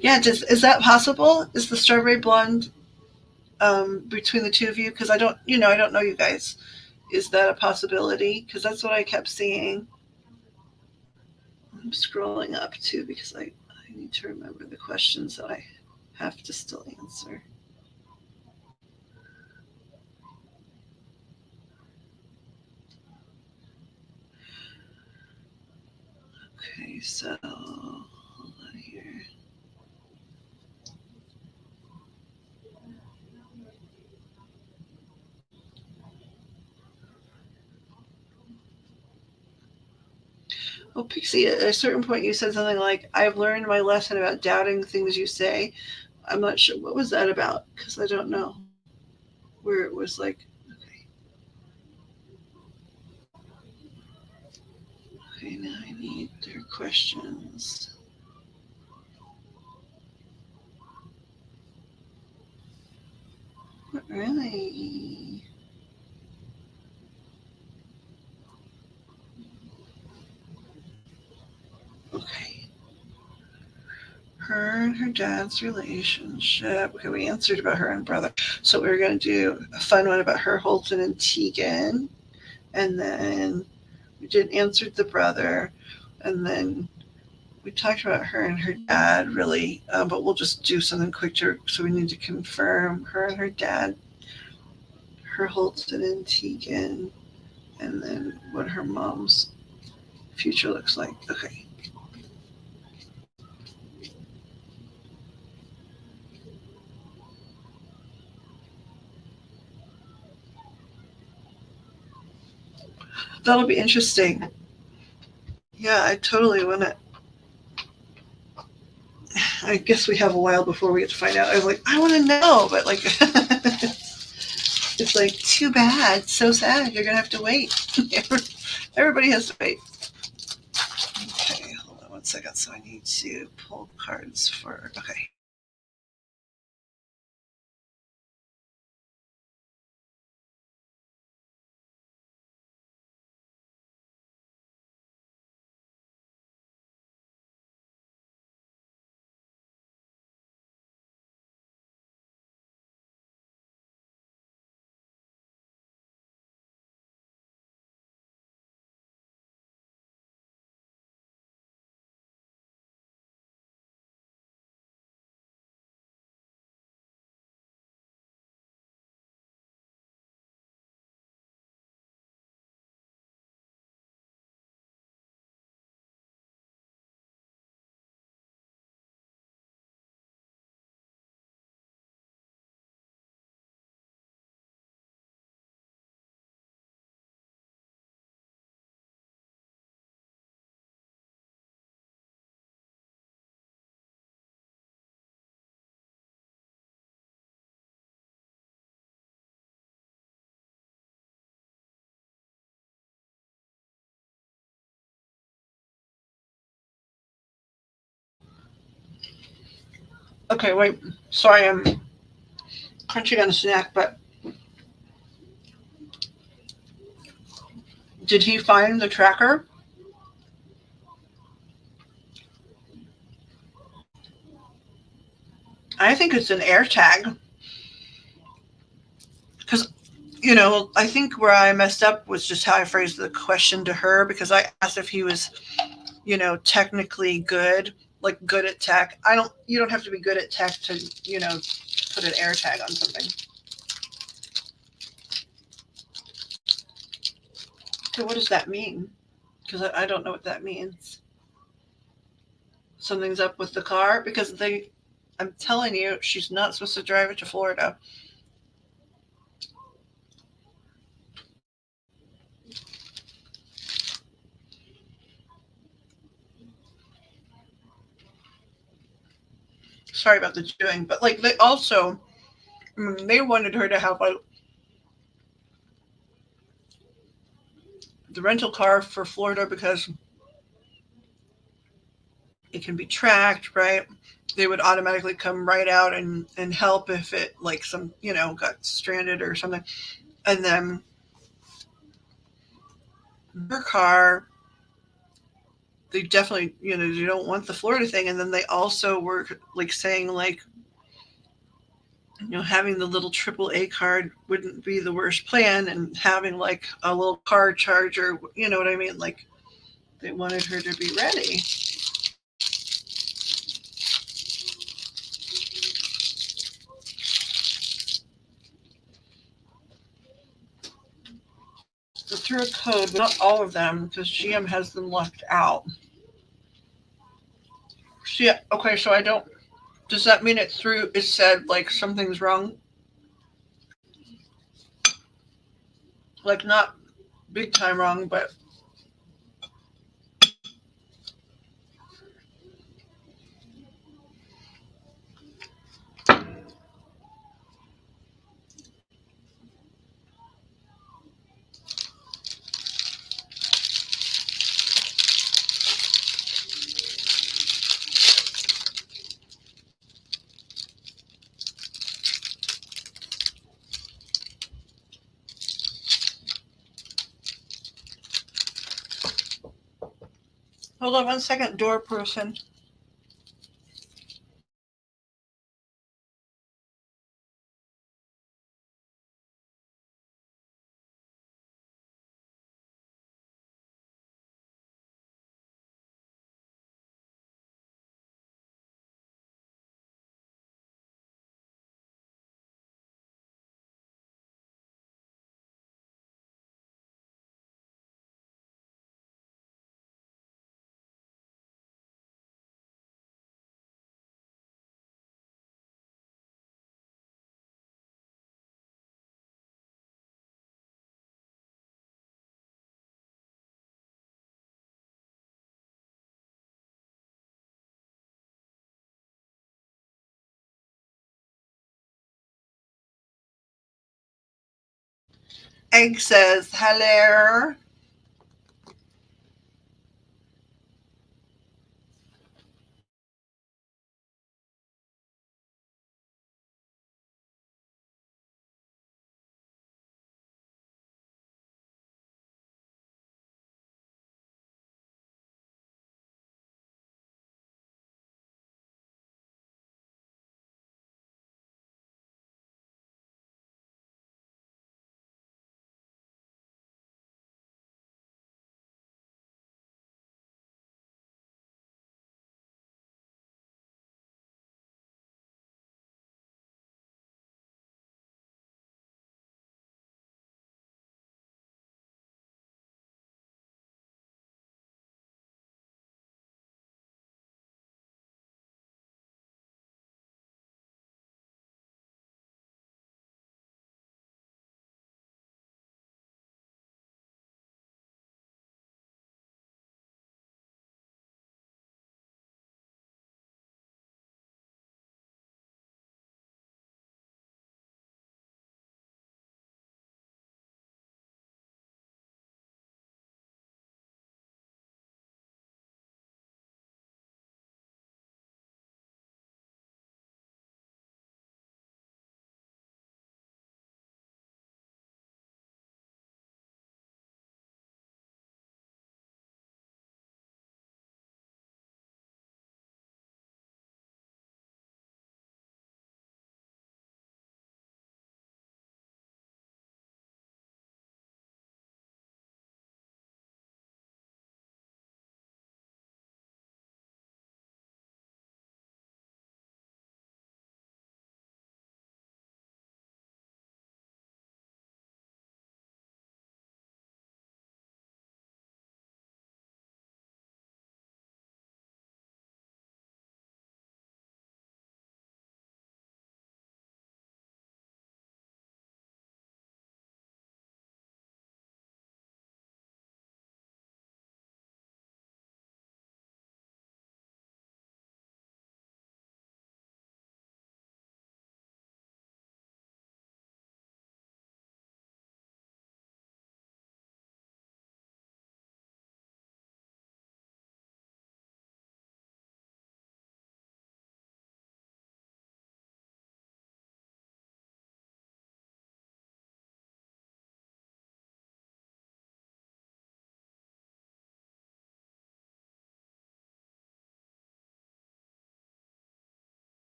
yeah, is that possible? Is the strawberry blonde between the two of you? Because I don't know you guys. Is that a possibility? Because that's what I kept seeing. I'm scrolling up too because I need to remember the questions that I have to still answer. Okay, so hold on here. Well, Pixie, at a certain point you said something like, I've learned my lesson about doubting things you say. I'm not sure. What was that about? Because I don't know. Where it was like, okay, okay, now I need their questions. What really? Okay. Her and her dad's relationship. Okay, we answered about her and brother. So we are going to do a fun one about her, Holton, and Tegan. And then we did answered the brother. And then we talked about her and her dad, really. But we'll just do something quick so we need to confirm her and her dad, her Holton and Tegan, and then what her mom's future looks like. Okay. That'll be interesting. Yeah, I totally want to. I guess we have a while before we get to find out. I was like, I want to know, but like, it's like too bad, so sad. You're gonna have to wait. Everybody has to wait. Okay, hold on one second. So I need to pull cards for. Okay. Okay, wait. Sorry, I'm crunching on a snack, but did he find the tracker? I think it's an air tag. Because, I think where I messed up was just how I phrased the question to her because I asked if he was, technically good, like good at tech. You don't have to be good at tech to, put an air tag on something. So what does that mean? Because I don't know what that means. Something's up with the car because I'm telling you, she's not supposed to drive it to Florida. Sorry about the chewing, but like they also, they wanted her to have the rental car for Florida because it can be tracked, right? They would automatically come right out and help if it like some got stranded or something. And then her car, they definitely you don't want the Florida thing. And then they also were like saying like having the little AAA card wouldn't be the worst plan, and having like a little car charger, you know what I mean? Like they wanted her to be ready. So through a code, but not all of them because GM has them left out. So yeah, okay, so I don't. Does that mean it through? It said like something's wrong, like not big time wrong, but hold on 1 second, door person. Egg says hello.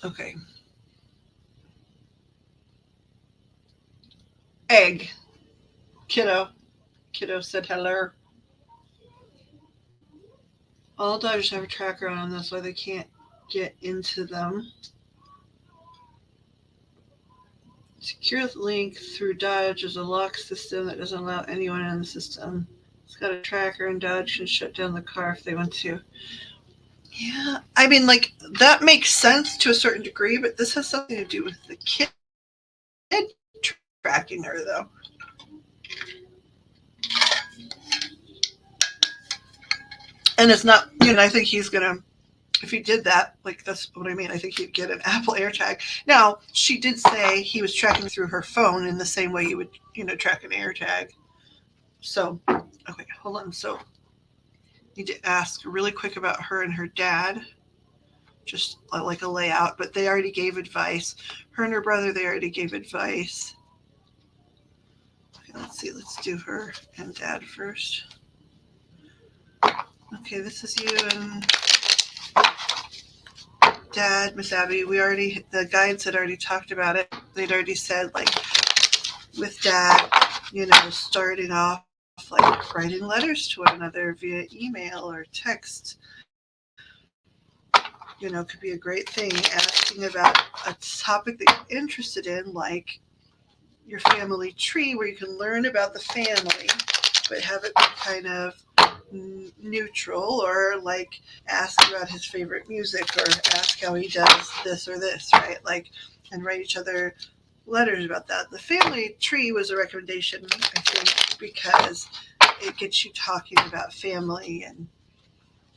Okay. Egg. Kiddo. Kiddo said hello. All Dodgers have a tracker on them, that's why they can't get into them. Secure the link through Dodge is a lock system that doesn't allow anyone in the system. It's got a tracker, and Dodge can shut down the car if they want to. Yeah, I mean, like, that makes sense to a certain degree, but this has something to do with the kid tracking her, though. And it's not, I think he's going to, if he did that, like, that's what I mean. I think he'd get an Apple AirTag. Now, she did say he was tracking through her phone in the same way you would, track an AirTag. So, okay, hold on. So, need to ask really quick about her and her dad, just like a layout, but they already gave advice. Her and her brother, they already gave advice. Okay, let's see. Let's do her and dad first. Okay, this is you and Dad, Miss Abby. The guides had already talked about it. They'd already said, like, with Dad, starting off, like, writing letters to one another via email or text, could be a great thing. Asking about a topic that you're interested in, like your family tree, where you can learn about the family, but have it be kind of neutral, or like ask about his favorite music, or ask how he does this or this, right? Like, and write each other letters about that. The family tree was a recommendation, I think, because it gets you talking about family, and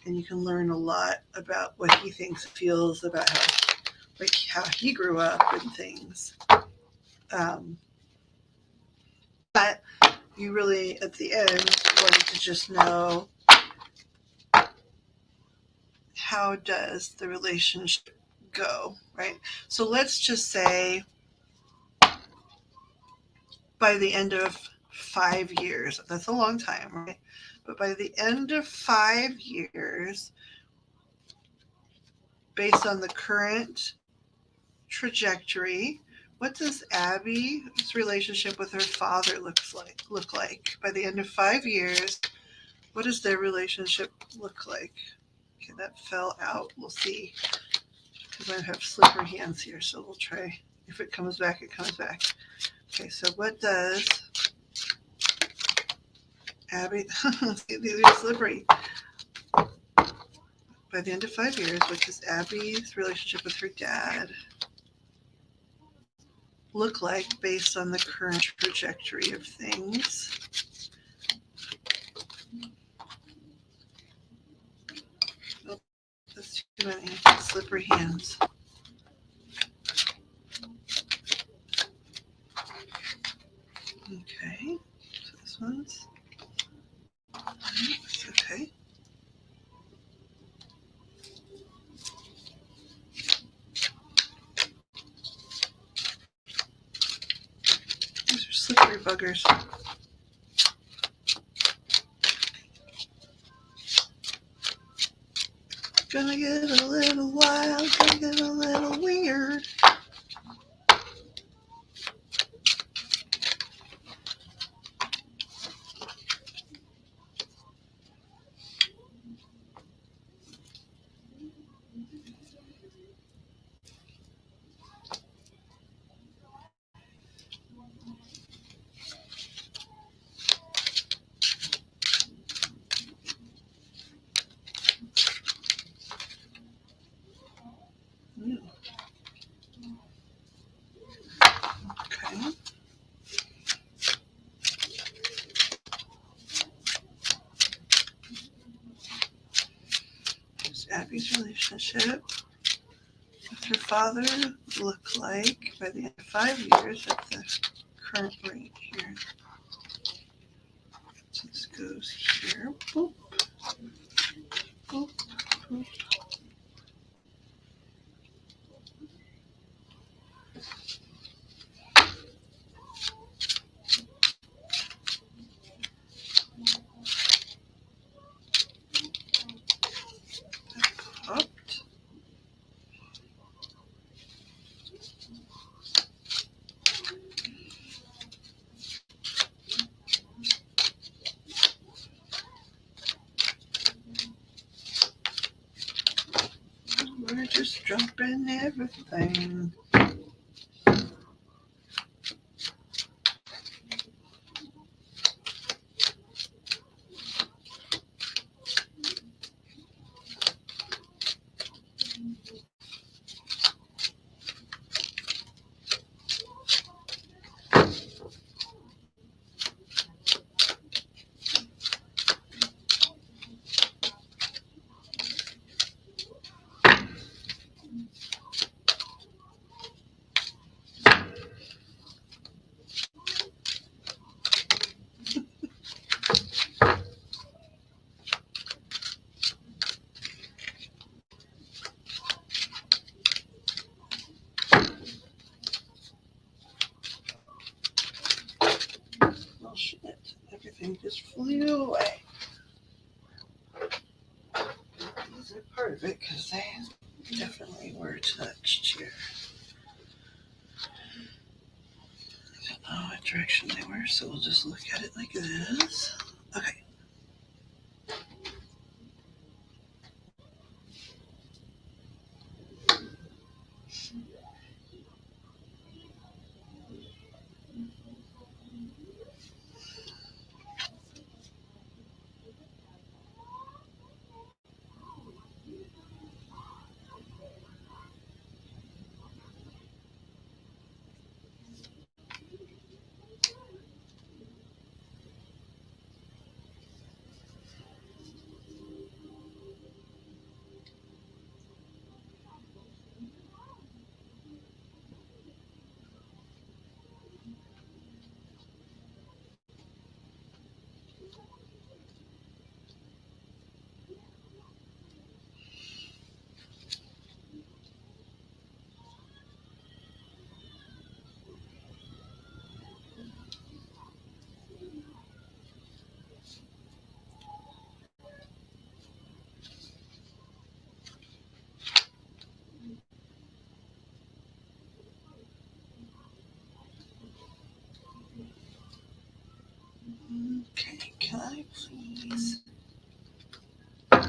you can learn a lot about what he thinks, feels about how he grew up and things. But you really, at the end, wanted to just know, how does the relationship go, right? So let's just say by the end of 5 years, that's a long time, right? But by the end of 5 years, based on the current trajectory, what does Abby's relationship with her father look like? By the end of 5 years, what does their relationship look like? Okay, that fell out. We'll see. Because I have slippery hands here, so we'll try. If it comes back, it comes back. Okay, so what does Abby, these are slippery. By the end of 5 years, what does Abby's relationship with her dad look like based on the current trajectory of things? Oh, that's too many slippery hands. Okay, so this one's okay. These are slippery buggers. Gonna get a little wild, gonna get a little weird. Okay. Does Abby's relationship with her father look like by the end of 5 years at the current rate here? So this goes here. Boop, boop, boop. Popped. dropping everything. Oh shit, everything just flew away. These are part of it because they definitely were touched here. I don't know what direction they were, so we'll just look at it like this. Okay. Okay, can I please get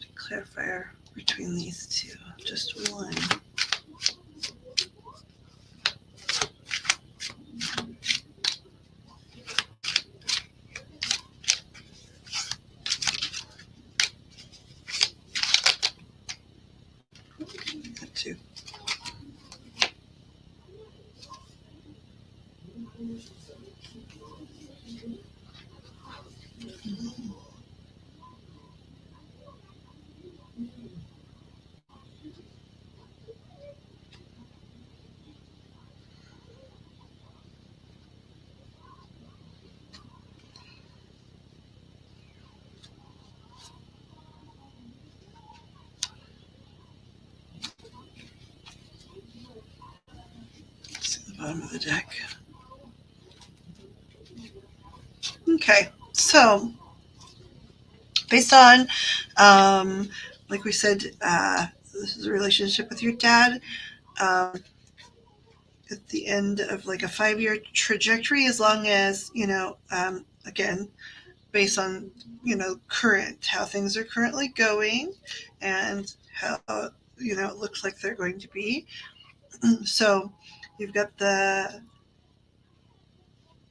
a clarifier between these two? Just one. Two. See the bottom of the deck. Okay, so based on, like we said, this is a relationship with your dad. At the end of like a 5-year trajectory, as long as, again, based on, current, how things are currently going and how, it looks like they're going to be. So you've got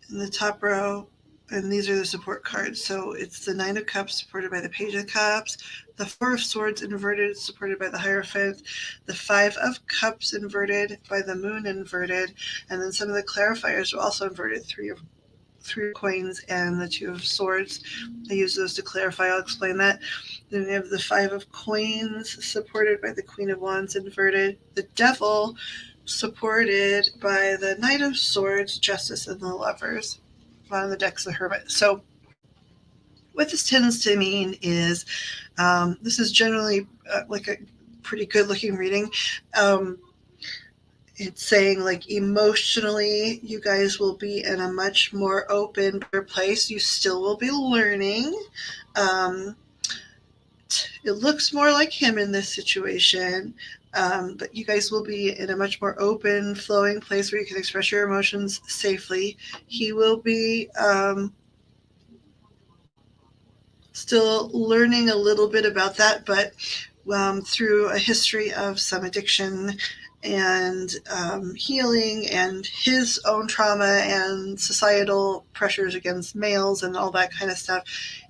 in the top row, and these are the support cards. So it's the Nine of Cups supported by the Page of Cups, the Four of Swords inverted supported by the Hierophant, the Five of Cups inverted by the Moon inverted, and then some of the clarifiers are also inverted, Three of Coins and the Two of Swords. I use those to clarify. I'll explain that. Then we have the Five of Coins supported by the Queen of Wands inverted, the Devil supported by the Knight of Swords, Justice, and the Lovers. Bottom of the deck's the Hermit. So what this tends to mean is, this is generally like a pretty good looking reading. It's saying like emotionally you guys will be in a much more open, better place. You still will be learning. It looks more like him in this situation, but you guys will be in a much more open, flowing place where you can express your emotions safely. He will be still learning a little bit about that, but through a history of some addiction and healing and his own trauma and societal pressures against males and all that kind of stuff,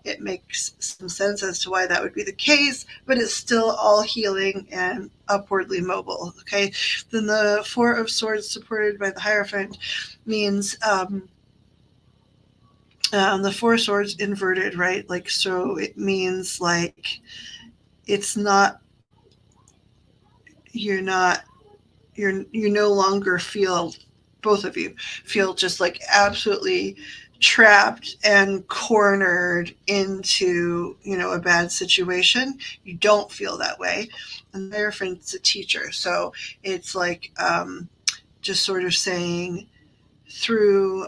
it makes some sense as to why that would be the case, but it's still all healing and upwardly mobile. Okay, then the Four of Swords supported by the Hierophant means the Four of Swords inverted, right? Like, so it means like it's not, you're not, you no longer feel, both of you feel just like absolutely trapped and cornered into, a bad situation. You don't feel that way. And their friend's a teacher. So it's like just sort of saying through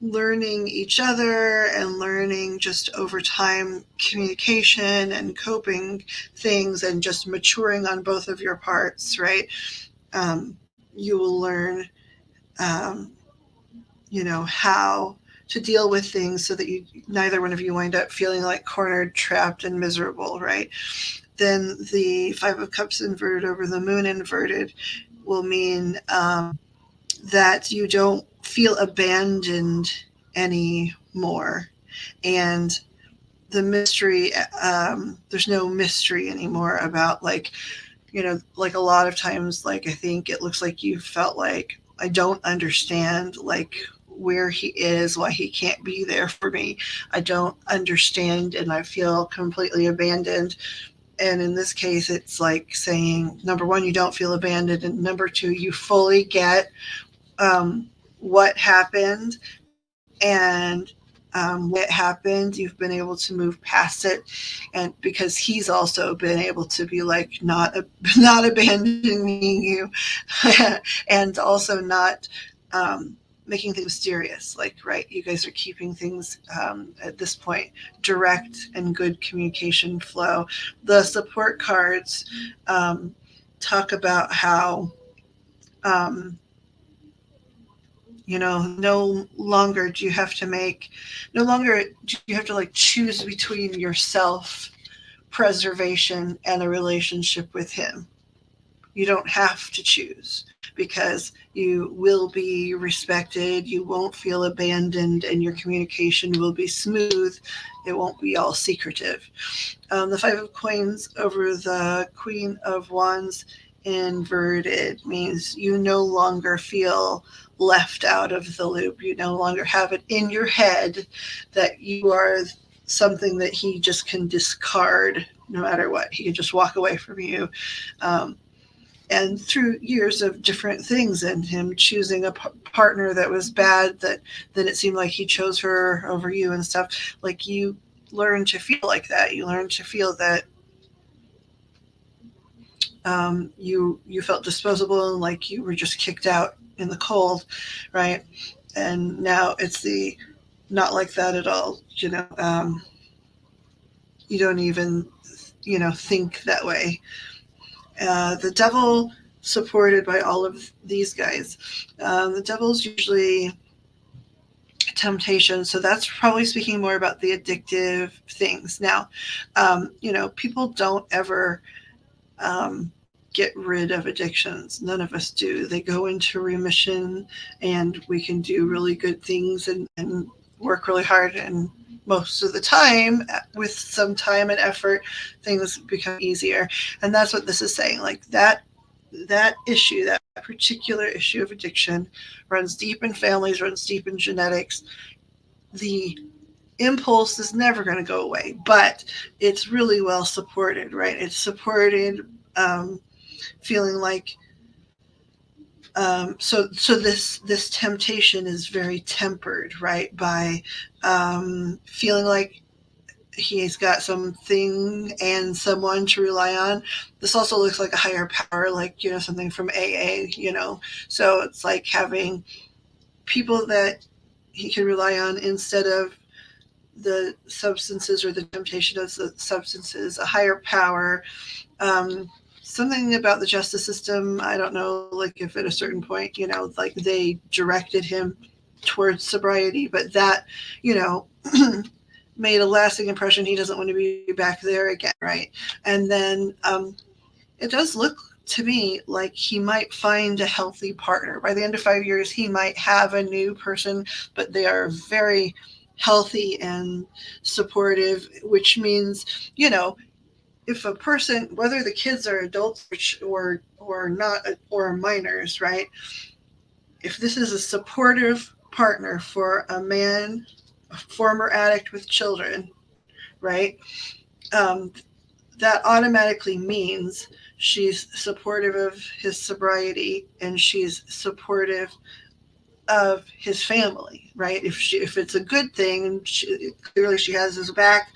learning each other and learning just over time communication and coping things and just maturing on both of your parts, right? You will learn, how to deal with things so that neither one of you wind up feeling like cornered, trapped, and miserable, right? Then the Five of Cups inverted over the Moon inverted will mean that you don't feel abandoned anymore. And the mystery, there's no mystery anymore about like a lot of times, like I think it looks like you felt like, I don't understand like where he is, why he can't be there for me. I don't understand and I feel completely abandoned. And in this case, it's like saying, number one, you don't feel abandoned. And number two, you fully get what happened. And when it happened, you've been able to move past it. And because he's also been able to be like, not abandoning you and also not making things mysterious. Like, right, you guys are keeping things at this point direct and good communication flow. The support cards talk about how no longer do you have to like choose between yourself preservation and a relationship with him. You don't have to choose because you will be respected, you won't feel abandoned, and your communication will be smooth. It won't be all secretive. The Five of Coins over the Queen of Wands inverted means you no longer feel left out of the loop. You no longer have it in your head that you are something that he just can discard no matter what. He can just walk away from you. And through years of different things and him choosing a partner that was bad, that then it seemed like he chose her over you and stuff, like you learn to feel like that. You learn to feel that you felt disposable and like you were just kicked out in the cold, right? And now it's not like that at all. You don't even think that way. The Devil supported by all of these guys. The Devil's usually temptation, so that's probably speaking more about the addictive things. Now, people don't ever get rid of addictions. None of us do. They go into remission, and we can do really good things and work really hard, and most of the time, with some time and effort, things become easier. And that's what this is saying. Like that issue, that particular issue of addiction runs deep in families, runs deep in genetics. The impulse is never going to go away, but it's really well supported, right? It's supported, feeling like, so this temptation is very tempered, right? By feeling like he's got something and someone to rely on. This also looks like a higher power, like, something from AA, so it's like having people that he can rely on instead of the substances or the temptation of the substances, a higher power. Something about the justice system, I don't know, like if at a certain point, like they directed him towards sobriety, but that, made a lasting impression. He doesn't want to be back there again, right? And then it does look to me like he might find a healthy partner. By the end of 5 years, he might have a new person, but they are very healthy and supportive, which means, you know, if a person, whether the kids are adults or not, or minors, right? If this is a supportive partner for a man, a former addict with children, right? Um, that automatically means she's supportive of his sobriety and she's supportive of his family, right? If it's a good thing, and clearly she has his back,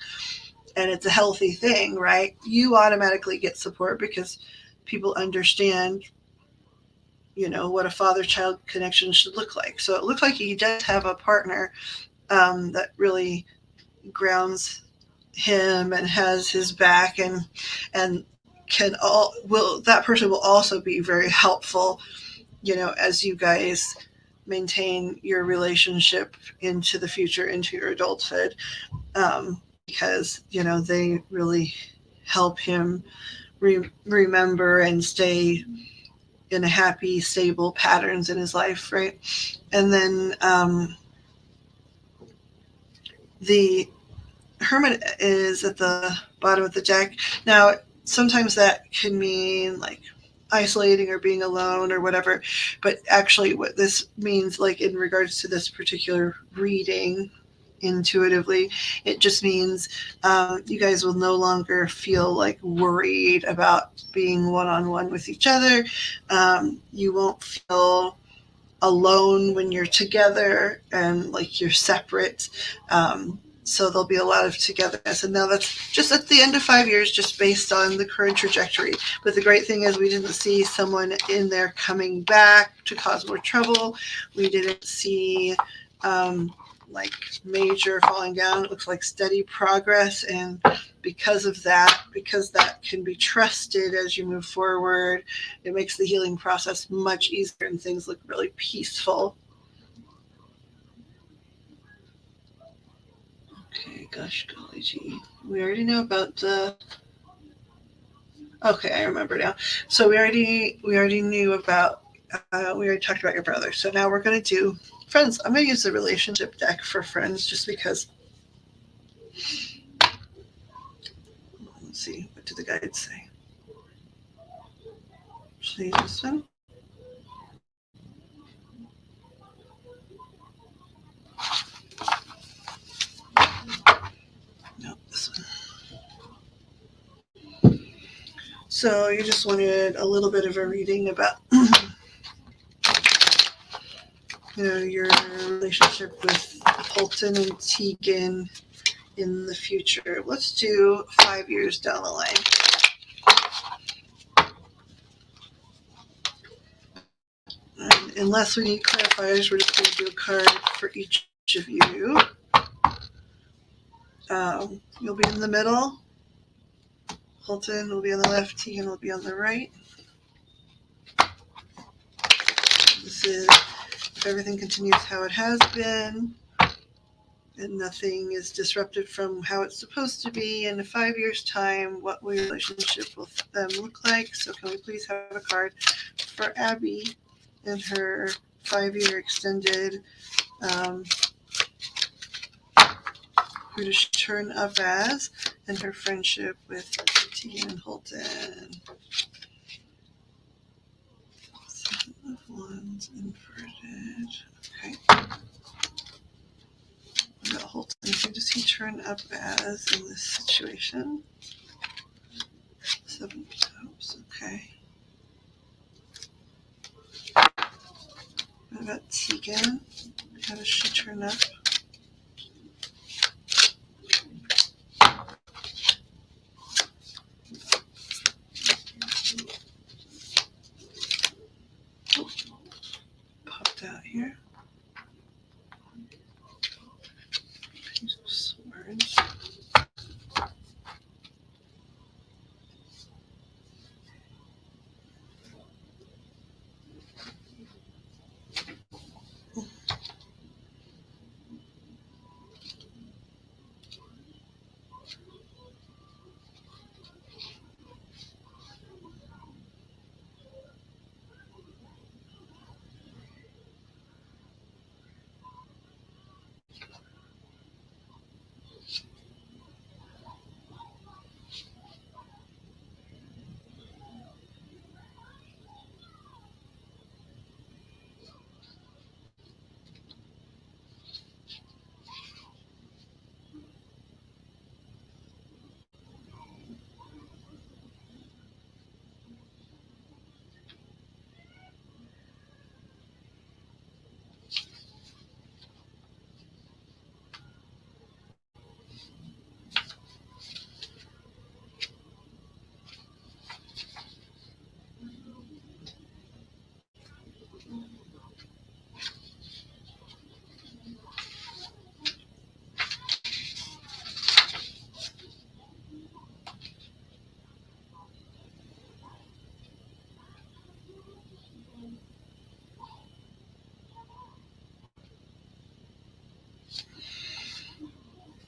and it's a healthy thing, right? You automatically get support because people understand, what a father-child connection should look like. So it looks like he does have a partner that really grounds him and has his back, and can all will that person will also be very helpful, as you guys maintain your relationship into the future, into your adulthood, because they really help him remember and stay in a happy, stable patterns in his life, right? And then the Hermit is at the bottom of the deck. Now, sometimes that can mean like isolating or being alone or whatever, but actually what this means, like in regards to this particular reading, intuitively, it just means you guys will no longer feel like worried about being one-on-one with each other. You won't feel alone when you're together and like you're separate. So there'll be a lot of togetherness. And now that's just at the end of 5 years, just based on the current trajectory. But the great thing is we didn't see someone in there coming back to cause more trouble. We didn't see like major falling down. It looks like steady progress. And because that can be trusted as you move forward, it makes the healing process much easier and things look really peaceful. Okay, gosh, golly gee. We already know about the. Okay, I remember now. So we already knew about. We already talked about your brother. So now we're gonna do friends. I'm gonna use the relationship deck for friends just because. Let's see. What did the guides say? Should I use this one? No, this one. So you just wanted a little bit of a reading about your relationship with Holton and Tegan in the future. Let's do 5 years down the line. And unless we need clarifiers, we're just going to do a card for each of you. You'll be in the middle. Holton will be on the left. Tegan will be on the right. This is if everything continues how it has been and nothing is disrupted from how it's supposed to be in 5 years' time, what will your relationship with them look like? So can we please have a card for Abby and her 5-year extended who does she turn up as, and her friendship with Tegan and Holton. Seven of Wands inverted. Okay. We got Holton. Who does he turn up as in this situation? 7 of Cups. Okay. What about Tegan? How does she turn up? Popped out here. Page of Swords.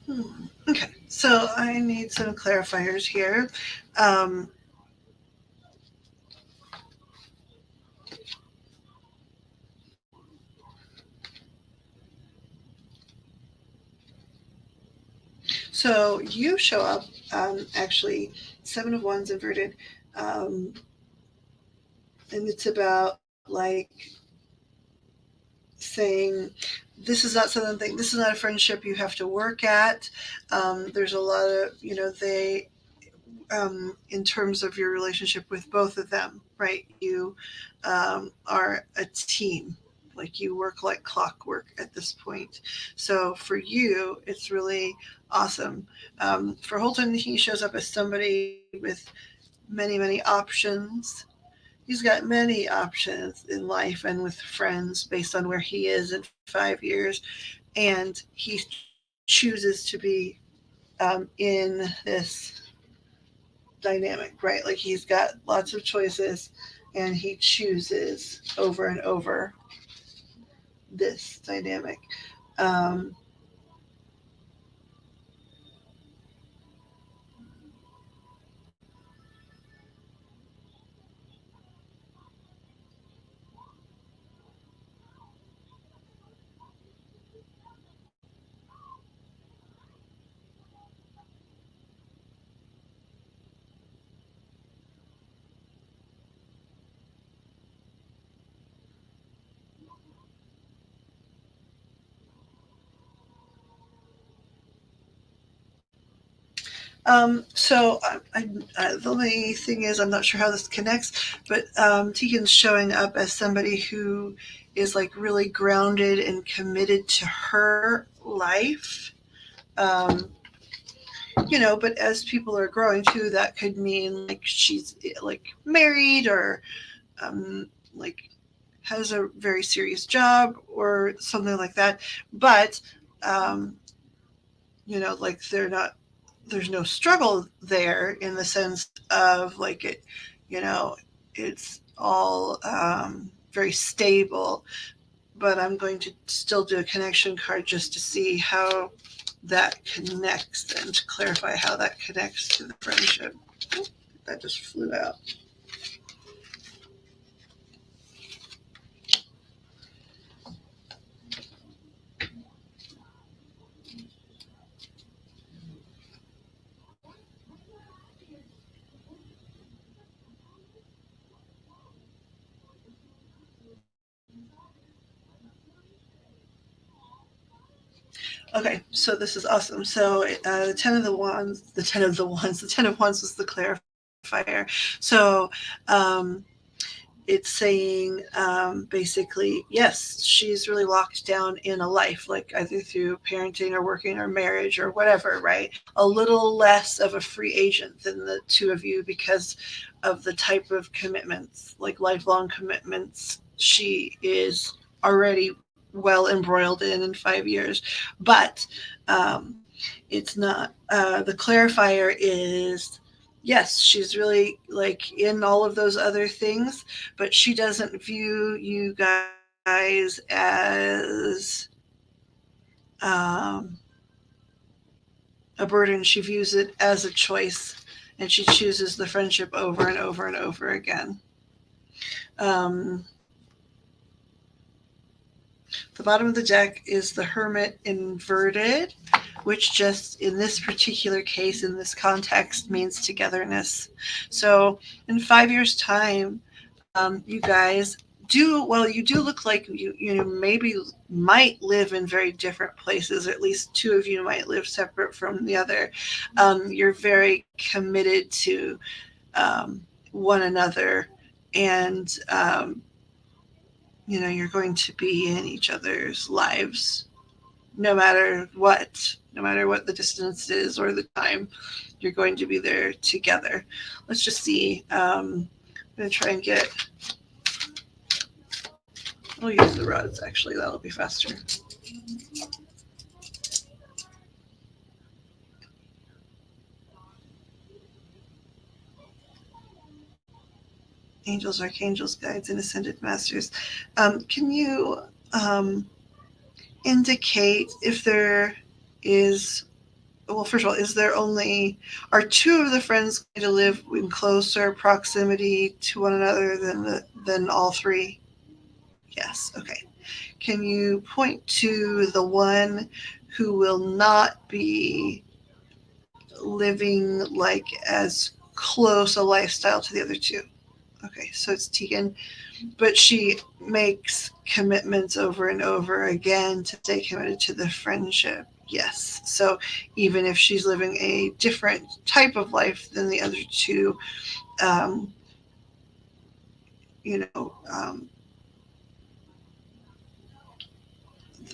Hmm. Okay, so I need some clarifiers here. Um, so you show up, actually, Seven of Wands inverted, um, and it's about like saying, this is not something, this is not a friendship you have to work at. There's a lot of, they, in terms of your relationship with both of them, right? You are a team. Like you work like clockwork at this point. So for you, it's really awesome. For Holton, he shows up as somebody with many, many options. He's got many options in life and with friends based on where he is in 5 years. And he chooses to be in this dynamic, right? Like he's got lots of choices and he chooses over and over this dynamic. Um, the only thing is, I'm not sure how this connects, but Tegan's showing up as somebody who is like really grounded and committed to her life. Um, but as people are growing too, that could mean like she's like married or like has a very serious job or something like that. But um, like there's no struggle there in the sense of like it's all very stable. But I'm going to still do a connection card just to see how that connects and to clarify how that connects to the friendship. Oh, that just flew out. Okay, so this is awesome. So the the Ten of Wands was the clarifier. So um, it's saying basically, yes, she's really locked down in a life, like either through parenting or working or marriage or whatever, right? A little less of a free agent than the two of you because of the type of commitments, like lifelong commitments, she is already well embroiled in 5 years. But it's not, the clarifier is, yes, she's really like in all of those other things, but she doesn't view you guys as um, a burden. She views it as a choice, and she chooses the friendship over and over and over again. Um, the bottom of the deck is the Hermit inverted, which just in this particular case, in this context, means togetherness. So in 5 years' time, you guys do well. You do look like maybe might live in very different places. Or at least two of you might live separate from the other. You're very committed to one another, and you're going to be in each other's lives no matter what the distance is or the time. You're going to be there together. Let's just see. I'm going to try and get. I'll use the rods, actually. That'll be faster. Angels, archangels, guides, and ascended masters. Can you indicate if there is, well, first of all, is there only, are two of the friends going to live in closer proximity to one another than all three? Yes. Okay. Can you point to the one who will not be living like as close a lifestyle to the other two? Okay, so it's Tegan, but she makes commitments over and over again to stay committed to the friendship. Yes. So even if she's living a different type of life than the other two, um, you know,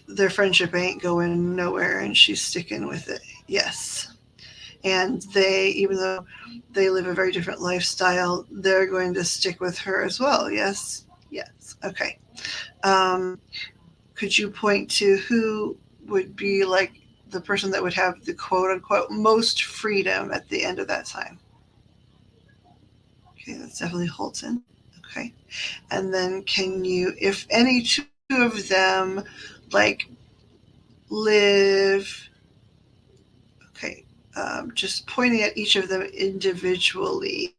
their friendship ain't going nowhere and she's sticking with it. Yes. And they, even though they live a very different lifestyle, they're going to stick with her as well. Yes. Yes. Okay. Um, could you point to who would be like the person that would have the quote unquote most freedom at the end of that time? Okay, that's definitely Holton. Okay. And then can you, if any two of them like live, okay, just pointing at each of them individually,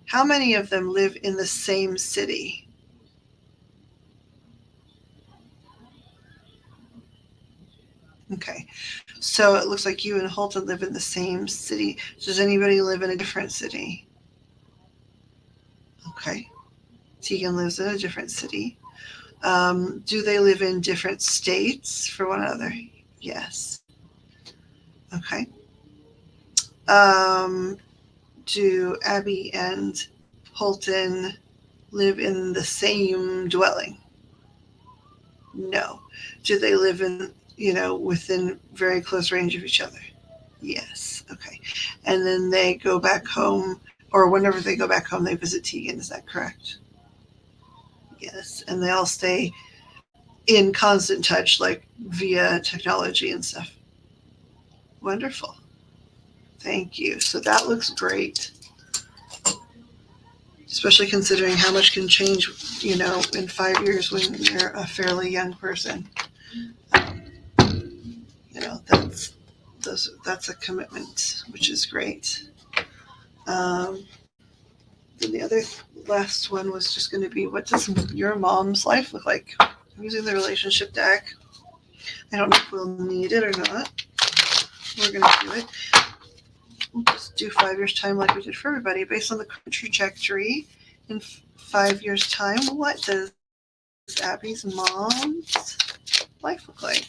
how many of them live in the same city? Okay, so it looks like you and Holton live in the same city. Does anybody live in a different city? Okay, Tegan lives in a different city. Do they live in different states for one another? Yes. Okay. Um, do Abby and Holton live in the same dwelling? No. Do they live in, within very close range of each other? Yes. Okay. And then they go back home, or whenever they go back home, they visit Tegan. Is that correct? Yes. And they all stay in constant touch, like via technology and stuff. Wonderful. Thank you. So that looks great, especially considering how much can change, in 5 years when you're a fairly young person. Um, that's a commitment, which is great. Um, then the other last one was just going to be, what does your mom's life look like? I'm using the relationship deck. I don't know if we'll need it or not. We're going to do it. We'll just do 5 years time like we did for everybody. Based on the current trajectory in 5 years time, what does Abby's mom's life look like?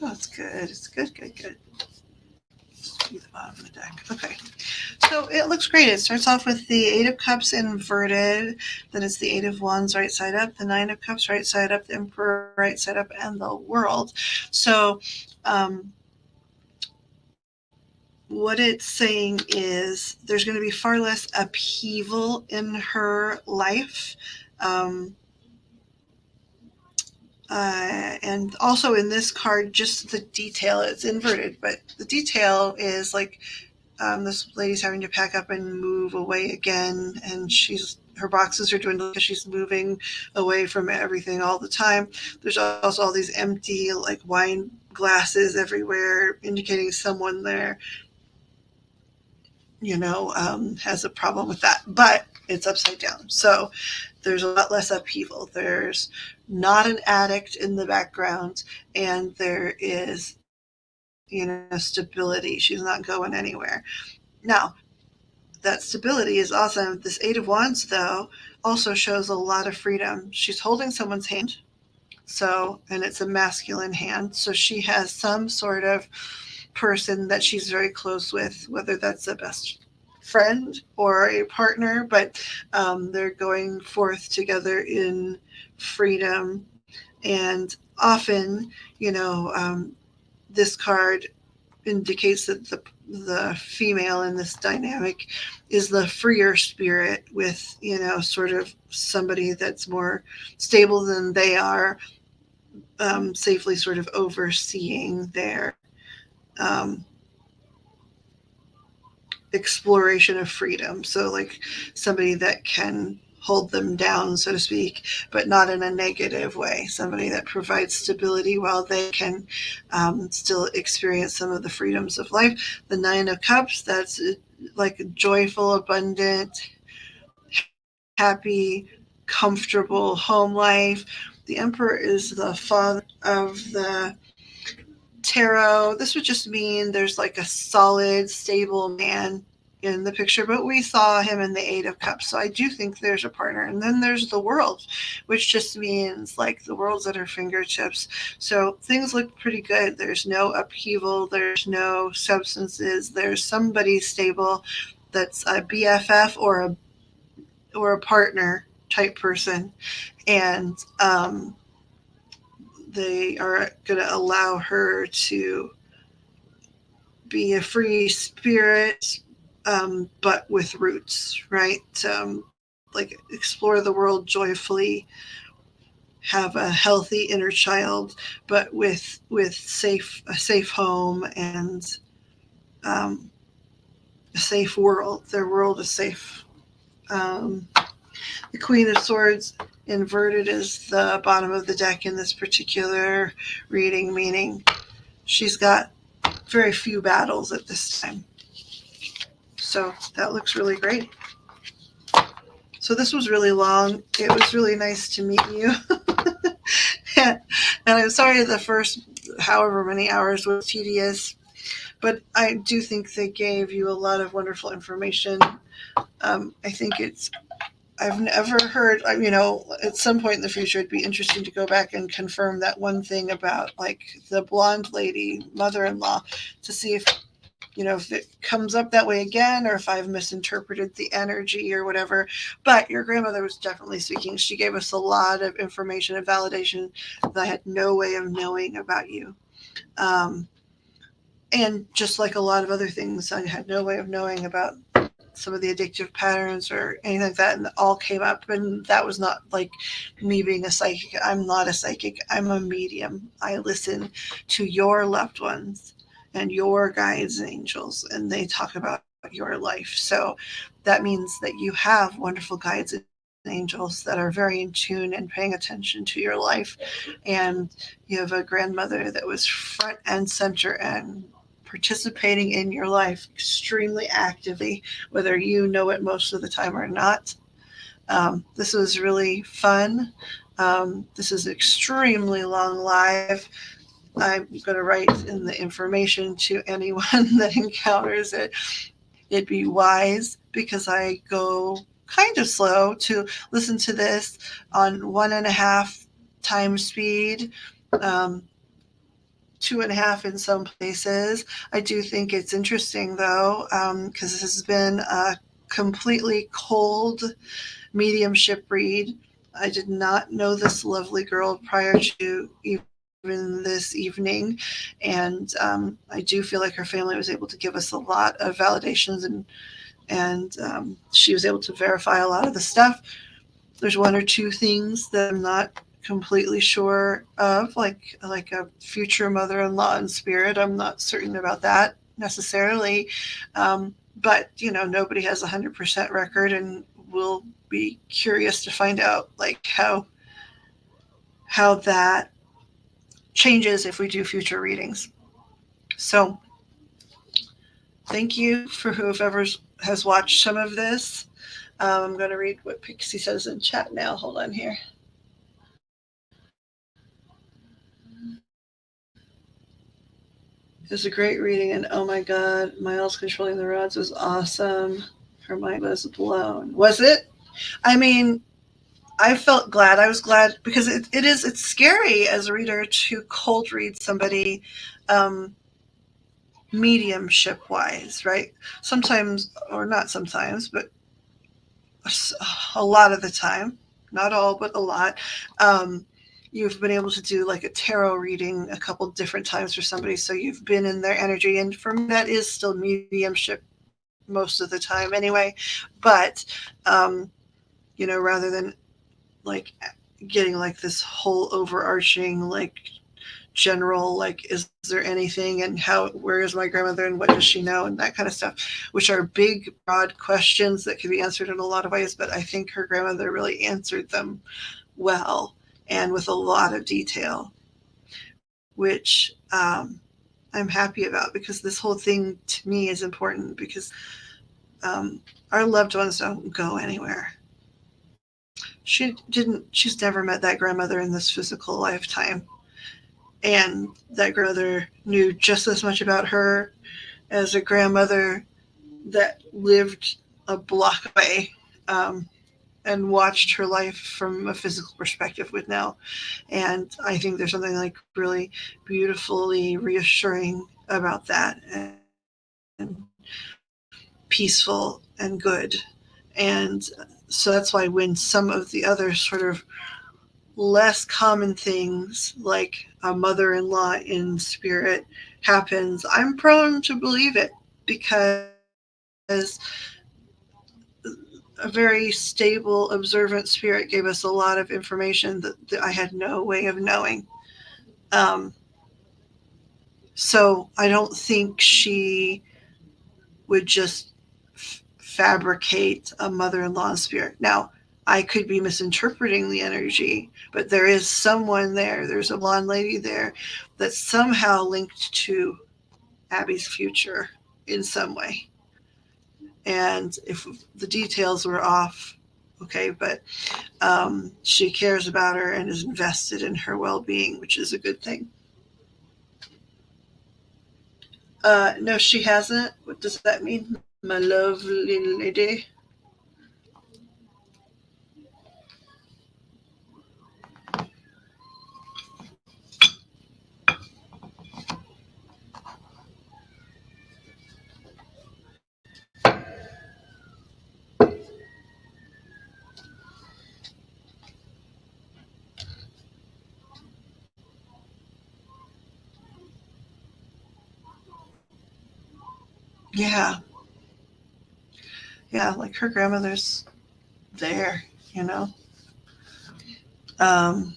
Oh, it's good. It's good, good, good. Just be the bottom of the deck. Okay. So it looks great. It starts off with the Eight of Cups inverted. Then it's the Eight of Wands right side up, the Nine of Cups right side up, the Emperor right side up, and the World. So what it's saying is there's going to be far less upheaval in her life. Um, and also in this card, just the detail, it's inverted, but the detail is like this lady's having to pack up and move away again, and her boxes are dwindling because she's moving away from everything all the time. There's also all these empty like wine glasses everywhere, indicating someone there, has a problem with that, but it's upside down. So there's a lot less upheaval. There's not an addict in the background, and there is, stability. She's not going anywhere. Now, that stability is awesome. This Eight of Wands, though, also shows a lot of freedom. She's holding someone's hand. So, and it's a masculine hand. So she has some sort of person that she's very close with, whether that's a best friend or a partner, but they're going forth together in freedom. And often, this card indicates that the female in this dynamic is the freer spirit with, sort of somebody that's more stable than they are, safely sort of overseeing their um, exploration of freedom. So, like somebody that can hold them down, so to speak, but not in a negative way. Somebody that provides stability while they can still experience some of the freedoms of life. The Nine of Cups, that's like a joyful, abundant, happy, comfortable home life. The Emperor is the father of the tarot. This would just mean there's like a solid, stable man in the picture, but we saw him in the Eight of Cups. So I do think there's a partner. And then there's the World, which just means like the world's at her fingertips. So things look pretty good. There's no upheaval, there's no substances, there's somebody stable that's a BFF or a partner type person. And they are going to allow her to be a free spirit, but with roots, right? Like explore the world joyfully, have a healthy inner child, but with a safe home and um, a safe world. Their world is safe. Um, the Queen of Swords inverted is the bottom of the deck in this particular reading, meaning she's got very few battles at this time. So that looks really great. So this was really long. It was really nice to meet you. And I'm sorry the first however many hours was tedious, but I do think they gave you a lot of wonderful information. I think I've never heard, at some point in the future, it'd be interesting to go back and confirm that one thing about like the blonde lady, mother-in-law, to see if it comes up that way again, or if I've misinterpreted the energy or whatever. But your grandmother was definitely speaking. She gave us a lot of information and validation that I had no way of knowing about you. And just like a lot of other things, I had no way of knowing about some of the addictive patterns or anything like that, and it all came up. And that was not like me being a psychic. I'm not a psychic. I'm a medium. I listen to your loved ones and your guides and angels, and they talk about your life. So that means that you have wonderful guides and angels that are very in tune and paying attention to your life. And you have a grandmother that was front and center and participating in your life extremely actively, whether you know it most of the time or not. This was really fun. This is extremely long live. I'm going to write in the information to anyone that encounters it. It'd be wise, because I go kind of slow, to listen to this on 1.5 times speed. 2.5 in some places. I do think it's interesting though, because this has been a completely cold mediumship read. I did not know this lovely girl prior to even this evening, and I do feel like her family was able to give us a lot of validations, and she was able to verify a lot of the stuff. There's one or two things that I'm not completely sure of, like a future mother-in-law in spirit. I'm not certain about that necessarily, but nobody has 100% record, and we'll be curious to find out like how that changes if we do future readings. So thank you for whoever has watched some of this. I'm going to read what Pixie says in chat now. Hold on here. It was a great reading, and oh my god, Miles controlling the rods was awesome. Her mind was blown. Was it? I mean, I felt glad. I was glad because it's scary as a reader to cold read somebody, um, mediumship wise, right? Sometimes, or not sometimes, but a lot of the time, not all, but a lot, um, you've been able to do like a tarot reading a couple different times for somebody. So you've been in their energy. And for me, that is still mediumship most of the time anyway. But, um, rather than like getting like this whole overarching, like general, like, is there anything and where is my grandmother and what does she know and that kind of stuff, which are big broad questions that can be answered in a lot of ways, but I think her grandmother really answered them well and with a lot of detail, which, I'm happy about, because this whole thing to me is important, because, um, our loved ones don't go anywhere. She's never met that grandmother in this physical lifetime, and that grandmother knew just as much about her as a grandmother that lived a block away, and watched her life from a physical perspective would know. And I think there's something like really beautifully reassuring about that, and peaceful and good. And so that's why when some of the other sort of less common things like a mother-in-law in spirit happens, I'm prone to believe it, because a very stable, observant spirit gave us a lot of information that I had no way of knowing. Um, so I don't think she would just fabricate a mother-in-law spirit. Now, I could be misinterpreting the energy, but there is someone there. There's a blonde lady there that's somehow linked to Abby's future in some way. And if the details were off, okay, but, she cares about her and is invested in her well-being, which is a good thing. No, she hasn't. What does that mean, my lovely lady? Yeah, yeah, like her grandmother's there, you know. Um,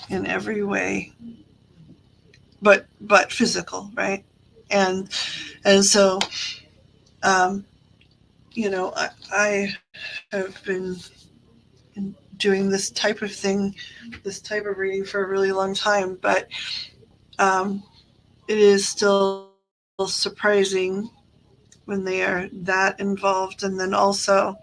in every way, but physical, right? And and so, um, I have been doing this type of thing, this type of reading for a really long time, but, um, it is still surprising when they are that involved, and then also,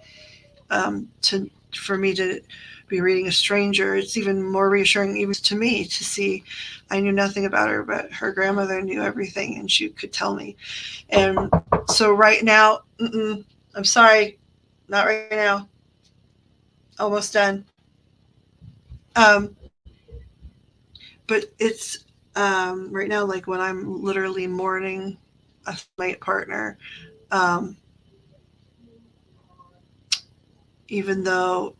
to for me to be reading a stranger, it's even more reassuring even to me to see I knew nothing about her, but her grandmother knew everything and she could tell me. And so right now, I'm sorry, not right now. Almost done. Um, but it's, right now, like when I'm literally mourning a mate partner, um, even though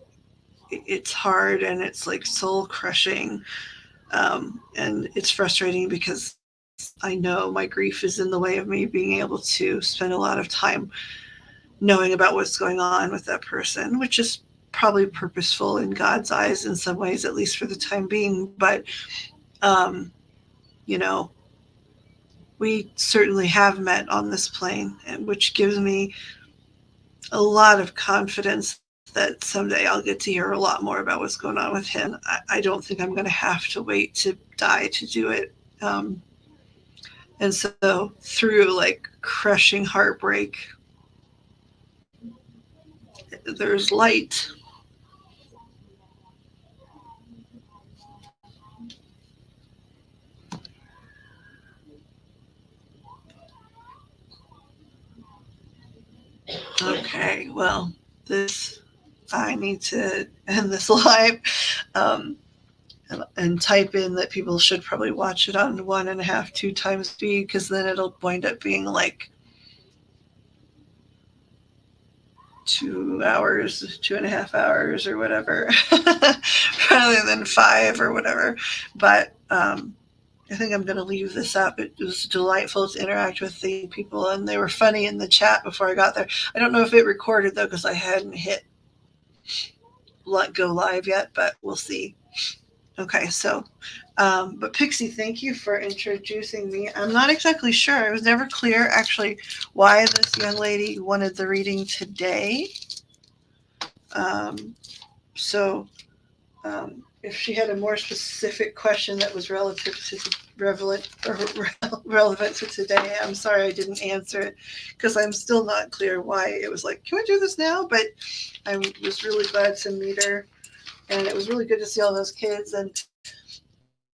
it's hard and it's like soul crushing, and it's frustrating because I know my grief is in the way of me being able to spend a lot of time knowing about what's going on with that person, which is probably purposeful in God's eyes in some ways, at least for the time being. But, um, you know, we certainly have met on this plane, which gives me a lot of confidence that someday I'll get to hear a lot more about what's going on with him. I don't think I'm going to have to wait to die to do it. Um, and so through like crushing heartbreak, there's light. Okay, well, this, I need to end this live. Um, and type in that people should probably watch it on 1.5, 2 times speed, because then it'll wind up being like 2 hours, 2.5 hours, or whatever, rather than 5 or whatever. But I think I'm going to leave this up. It was delightful to interact with the people, and they were funny in the chat before I got there. I don't know if it recorded though, because I hadn't hit let go live yet, but we'll see. Okay, so, but Pixie, thank you for introducing me. I'm not exactly sure. I was never clear actually why this young lady wanted the reading today. Um, so, if she had a more specific question that was relevant to today, I'm sorry I didn't answer it, because I'm still not clear why it was like, can we do this now? But I was really glad to meet her, and it was really good to see all those kids.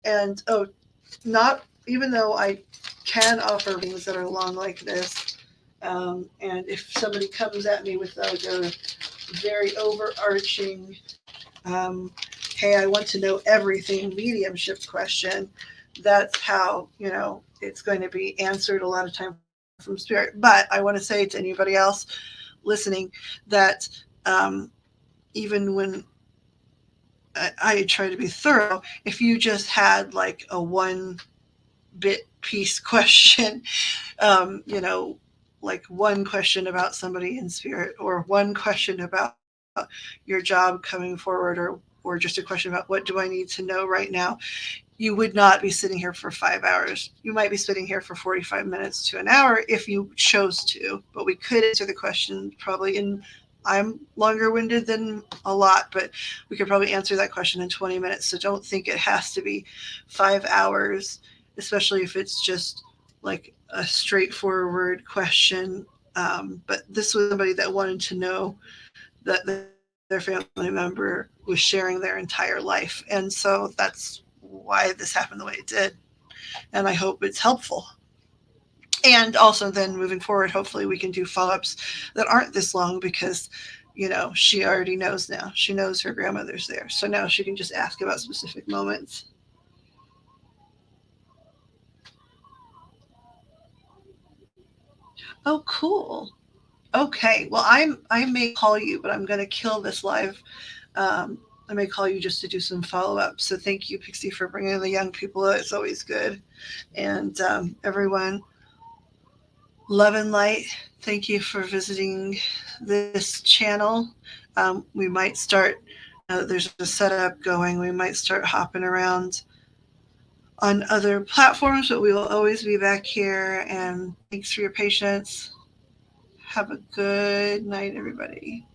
And oh, not even though I can offer readings that are long like this, and if somebody comes at me with like a very overarching, hey, I want to know everything mediumship question, that's how, it's going to be answered a lot of time from spirit. But I want to say to anybody else listening that, even when I try to be thorough, if you just had like a one bit piece question, like one question about somebody in spirit, or one question about your job coming forward, or just a question about what do I need to know right now, you would not be sitting here for 5 hours. You might be sitting here for 45 minutes to an hour if you chose to, but we could answer the question probably in, I'm longer winded than a lot, but we could probably answer that question in 20 minutes. So don't think it has to be 5 hours, especially if it's just like a straightforward question. But this was somebody that wanted to know that their family member was sharing their entire life. And so that's why this happened the way it did. And I hope it's helpful. And also, then moving forward, hopefully we can do follow ups that aren't this long, because, she already knows now. She knows her grandmother's there. So now she can just ask about specific moments. Oh, cool. Okay. Well, I may call you, but I'm going to kill this live. I may call you just to do some follow up. So thank you, Pixie, for bringing the young people. It's always good. And everyone, love and light. Thank you for visiting this channel. We might start. There's a setup going. We might start hopping around on other platforms, but we will always be back here. And thanks for your patience. Have a good night, everybody.